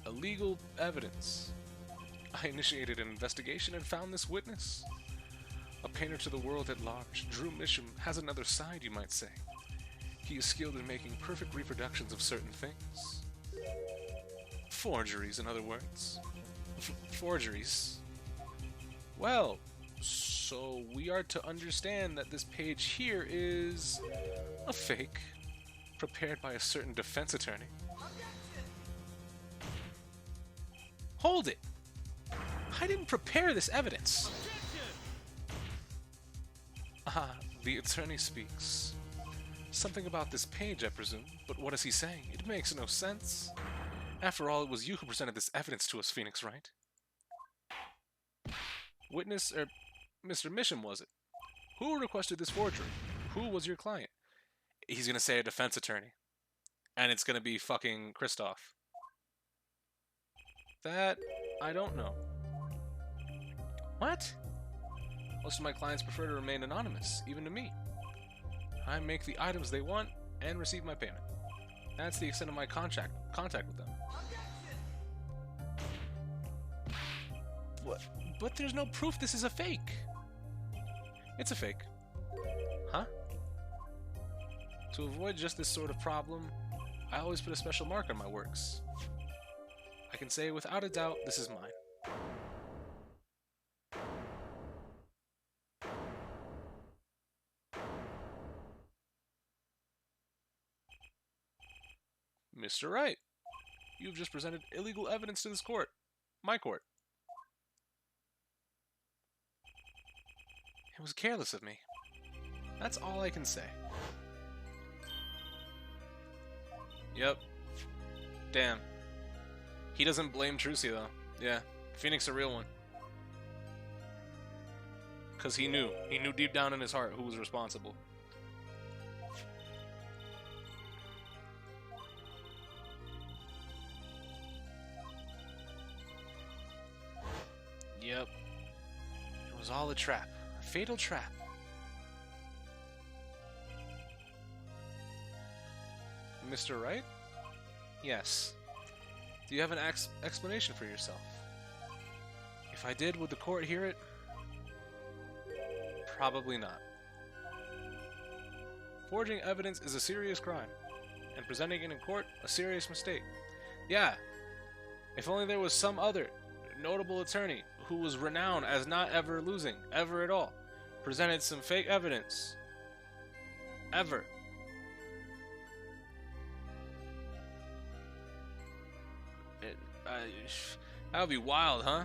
Illegal evidence. I initiated an investigation and found this witness. A painter to the world at large, Drew Misham has another side, you might say. He is skilled in making perfect reproductions of certain things. Forgeries, in other words. Forgeries. Well, so we are to understand that this page here is a fake, prepared by a certain defense attorney. Hold it! I didn't prepare this evidence! The attorney speaks. Something about this page, I presume, but what is he saying? It makes no sense. After all, it was you who presented this evidence to us, Phoenix, right? Witness, Mr. Misham, was it? Who requested this forgery? Who was your client? He's gonna say a defense attorney. And it's gonna be fucking Christoph. That, I don't know. What? Most of my clients prefer to remain anonymous, even to me. I make the items they want and receive my payment. That's the extent of my contact with them. What? But there's no proof this is a fake. It's a fake. Huh? To avoid just this sort of problem, I always put a special mark on my works. I can say without a doubt this is mine. Mr. Wright, you've just presented illegal evidence to this court. My court. It was careless of me. That's all I can say. Yep. Damn. He doesn't blame Trucy, though. Yeah. Phoenix a real one. Because he knew. He knew deep down in his heart who was responsible. Yep. It was all a trap. A fatal trap. Mr. Wright? Yes. Do you have an explanation for yourself? If I did, would the court hear it? Probably not. Forging evidence is a serious crime, and presenting it in court a serious mistake. Yeah, if only there was some other notable attorney who was renowned as not ever losing, ever at all, presented some fake evidence. Ever. That would be wild, huh?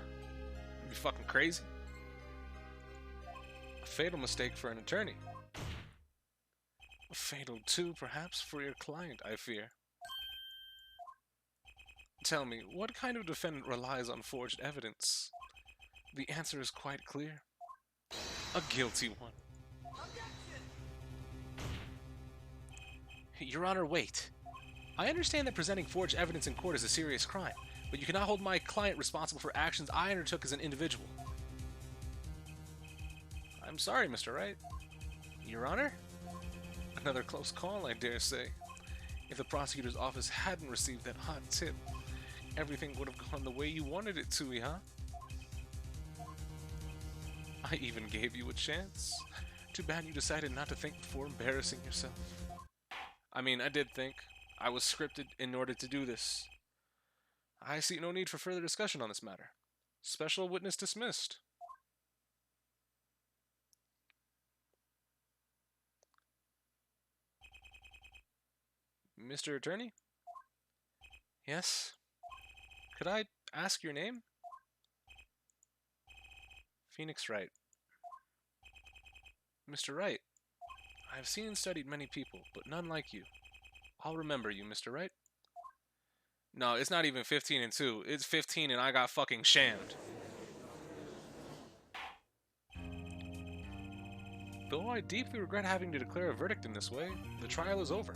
That'd be fucking crazy. A fatal mistake for an attorney. Fatal too, perhaps, for your client, I fear. Tell me, what kind of defendant relies on forged evidence? The answer is quite clear. A guilty one. Your Honor, wait. I understand that presenting forged evidence in court is a serious crime, but you cannot hold my client responsible for actions I undertook as an individual. I'm sorry, Mr. Wright. Your Honor? Another close call, I dare say. If the prosecutor's office hadn't received that hot tip, everything would have gone the way you wanted it to, huh? I even gave you a chance. Too bad you decided not to think before embarrassing yourself. I mean, I did think. I was scripted in order to do this. I see no need for further discussion on this matter. Special witness dismissed. Mr. Attorney? Yes? Could I ask your name? Phoenix Wright. Mr. Wright, I have seen and studied many people, but none like you. I'll remember you, Mr. Wright. No, it's not even 15 and 2. It's 15 and I got fucking shammed. Though I deeply regret having to declare a verdict in this way, the trial is over.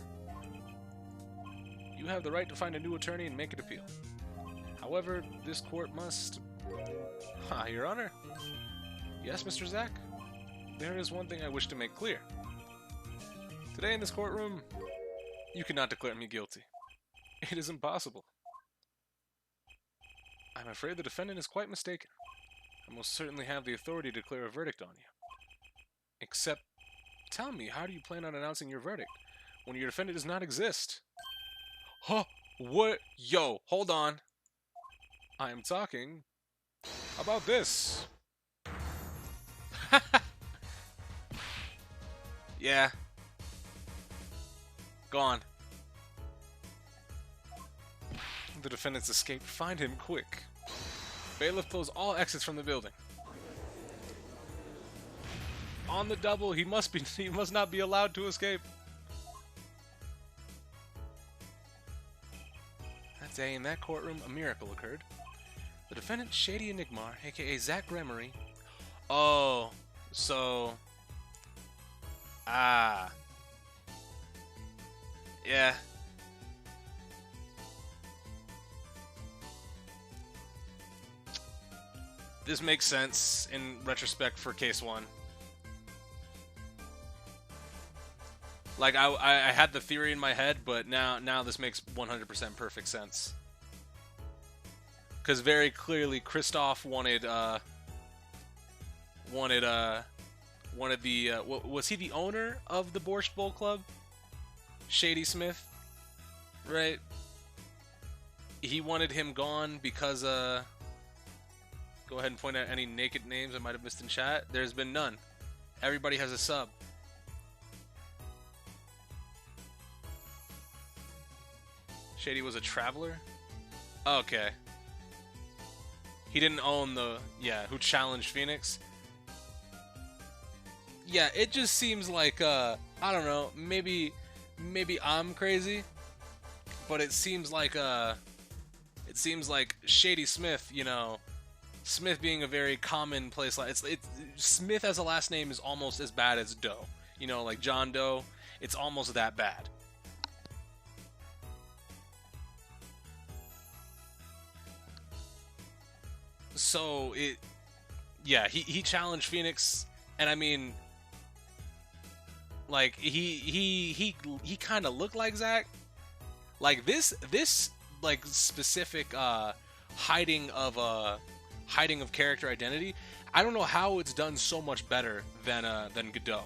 You have the right to find a new attorney and make an appeal. However, this court must... Your Honor? Yes, Mr. Zack? There is one thing I wish to make clear. Today in this courtroom, you cannot declare me guilty. It is impossible. I'm afraid the defendant is quite mistaken. I most certainly have the authority to declare a verdict on you. Except, tell me, how do you plan on announcing your verdict when your defendant does not exist? Huh? What? Yo, hold on. I am talking about this. Yeah. Gone. The defendant's escaped. Find him quick. Bailiff, close all exits from the building. On the double, he must not be allowed to escape. That day in that courtroom, a miracle occurred. The defendant, Shady Enigmar, aka Zack Gremory. Oh, so... Yeah. This makes sense in retrospect for case 1. Like, I had the theory in my head, but now this makes 100% perfect sense. Because very clearly, Kristoff wanted the, was he the owner of the Borscht Bowl Club? Shady Smith? Right? He wanted him gone because, go ahead and point out any naked names I might have missed in chat. There's been none. Everybody has a sub. Shady was a traveler? Okay. He didn't own the... Yeah, who challenged Phoenix? Yeah, it just seems like, I don't know, maybe I'm crazy, but it seems like Shady Smith, you know, Smith being a very commonplace, Smith as a last name is almost as bad as Doe. You know, like John Doe, it's almost that bad. So, yeah, he challenged Phoenix, and I mean, like, he kind of looked like Zack. Like, this, like, specific, hiding of character identity I don't know how it's done so much better than Godot.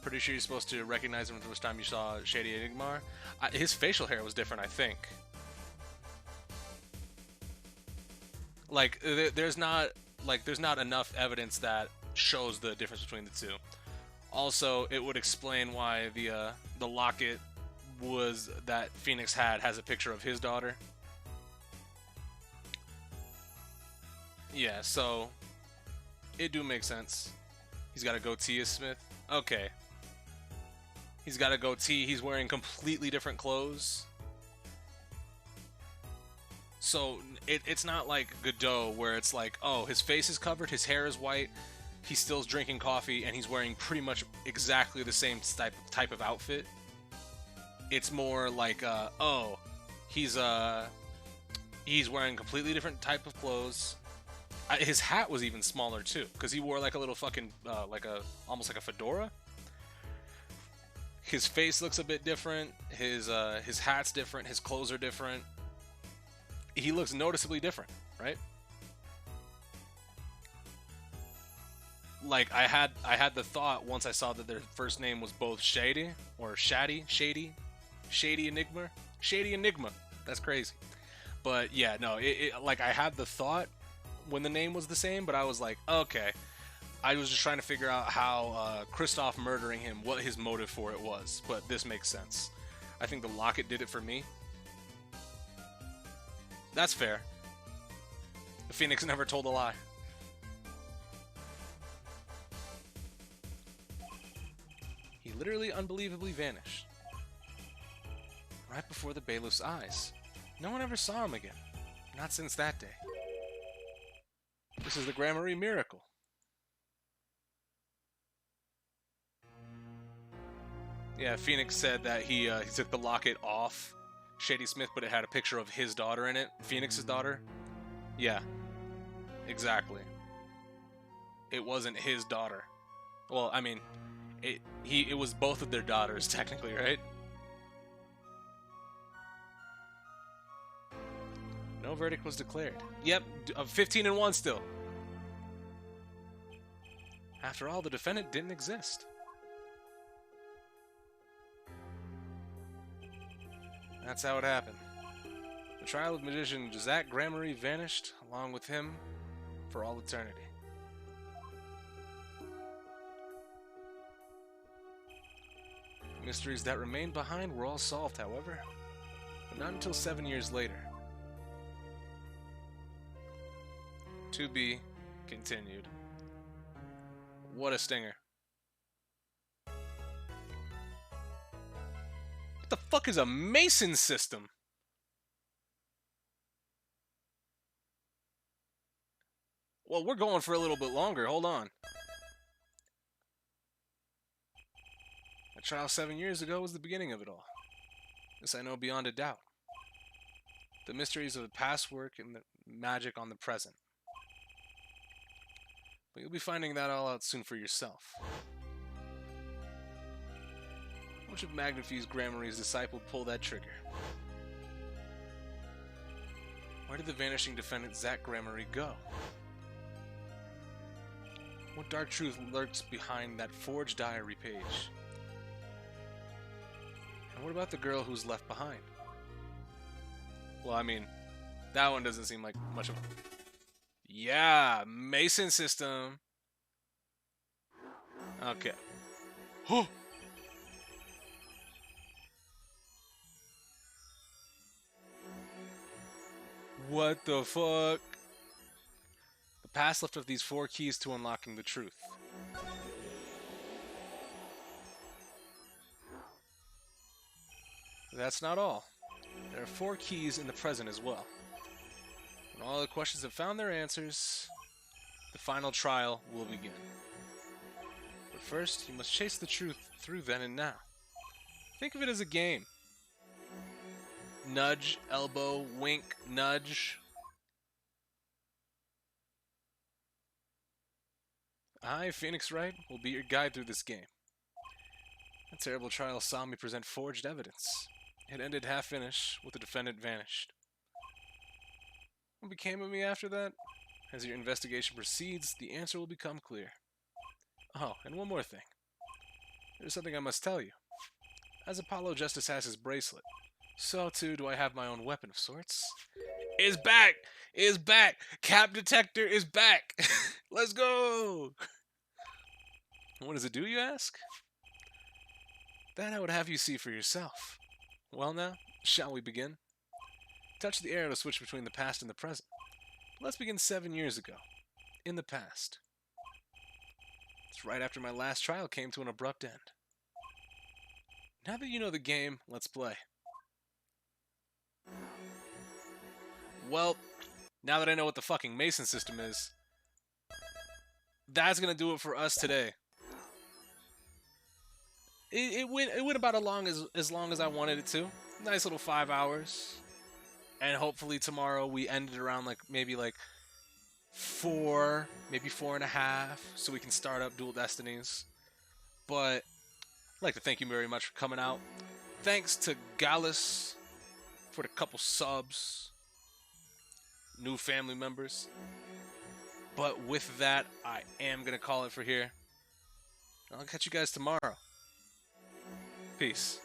Pretty sure you're supposed to recognize him the first time you saw Shady Enigmar. His facial hair was different, I think. Like, there's not enough evidence that shows the difference between the two. Also, it would explain why the locket that Phoenix has a picture of his daughter. Yeah, so it do make sense. He's got a goatee as Smith. Okay. He's got a goatee. He's wearing completely different clothes. So it's not like Godot where it's like, oh, his face is covered, his hair is white, he's still drinking coffee, and he's wearing pretty much exactly the same type of outfit. It's more like, oh, he's wearing completely different type of clothes. His hat was even smaller too, because he wore like a little fucking almost like a fedora. His face looks a bit different. His hat's different. His clothes are different. He looks noticeably different, right? Like I had the thought once I saw that their first name was both Shady or Shady Enigma. That's crazy. But yeah, no, like I had the thought when the name was the same, but I was like, okay. I was just trying to figure out how Kristoff murdering him, what his motive for it was, but this makes sense. I think the locket did it for me. That's fair. Phoenix never told a lie. He literally unbelievably vanished. Right before the bailiff's eyes. No one ever saw him again. Not since that day. This is the Gramarye miracle. Yeah, Phoenix said that he took the locket off Shady Smith, but it had a picture of his daughter in it. Phoenix's daughter. Yeah. Exactly. It wasn't his daughter. Well, I mean, it was both of their daughters, technically, right? No verdict was declared. Yep, 15-1 still. After all, the defendant didn't exist. That's how it happened. The trial of magician Zach Gramarye vanished, along with him, for all eternity. The mysteries that remained behind were all solved, however, but not until 7 years later. To be continued. What a stinger. What the fuck is a Mason system? Well, we're going for a little bit longer. Hold on. A trial 7 years ago was the beginning of it all. This I know beyond a doubt. The mysteries of the past work and the magic on the present. But you'll be finding that all out soon for yourself. Which of Magnifi's Gramarye's disciple pulled that trigger? Where did the vanishing defendant Zach Gramarye go? What dark truth lurks behind that forged diary page? And what about the girl who's left behind? Well, I mean, that one doesn't seem like much of a... Yeah, Mason system. Okay. Oh! What the fuck? The past left with these 4 keys to unlocking the truth. That's not all. There are 4 keys in the present as well. When all the questions have found their answers, the final trial will begin. But first, you must chase the truth through then and now. Think of it as a game. Nudge, elbow, wink, nudge. I, Phoenix Wright, will be your guide through this game. A terrible trial saw me present forged evidence. It ended half-finish, with the defendant vanished. What became of me after that? As your investigation proceeds, the answer will become clear. Oh, and one more thing. There's something I must tell you. As Apollo Justice has his bracelet, so too do I have my own weapon of sorts. It's back! It's back! Cap Detector is back! Let's go! What does it do, you ask? That I would have you see for yourself. Well now, shall we begin? Touch the arrow to switch between the past and the present. Let's begin 7 years ago. In the past. It's right after my last trial came to an abrupt end. Now that you know the game, let's play. Well, now that I know what the fucking Mason system is, that's gonna do it for us today. It went about as long as I wanted it to. Nice little 5 hours. And hopefully tomorrow we end it around maybe 4, maybe 4.5, so we can start up Dual Destinies. But I'd like to thank you very much for coming out. Thanks to Gallus for the couple subs, new family members. But with that, I am gonna call it for here. I'll catch you guys tomorrow. Peace.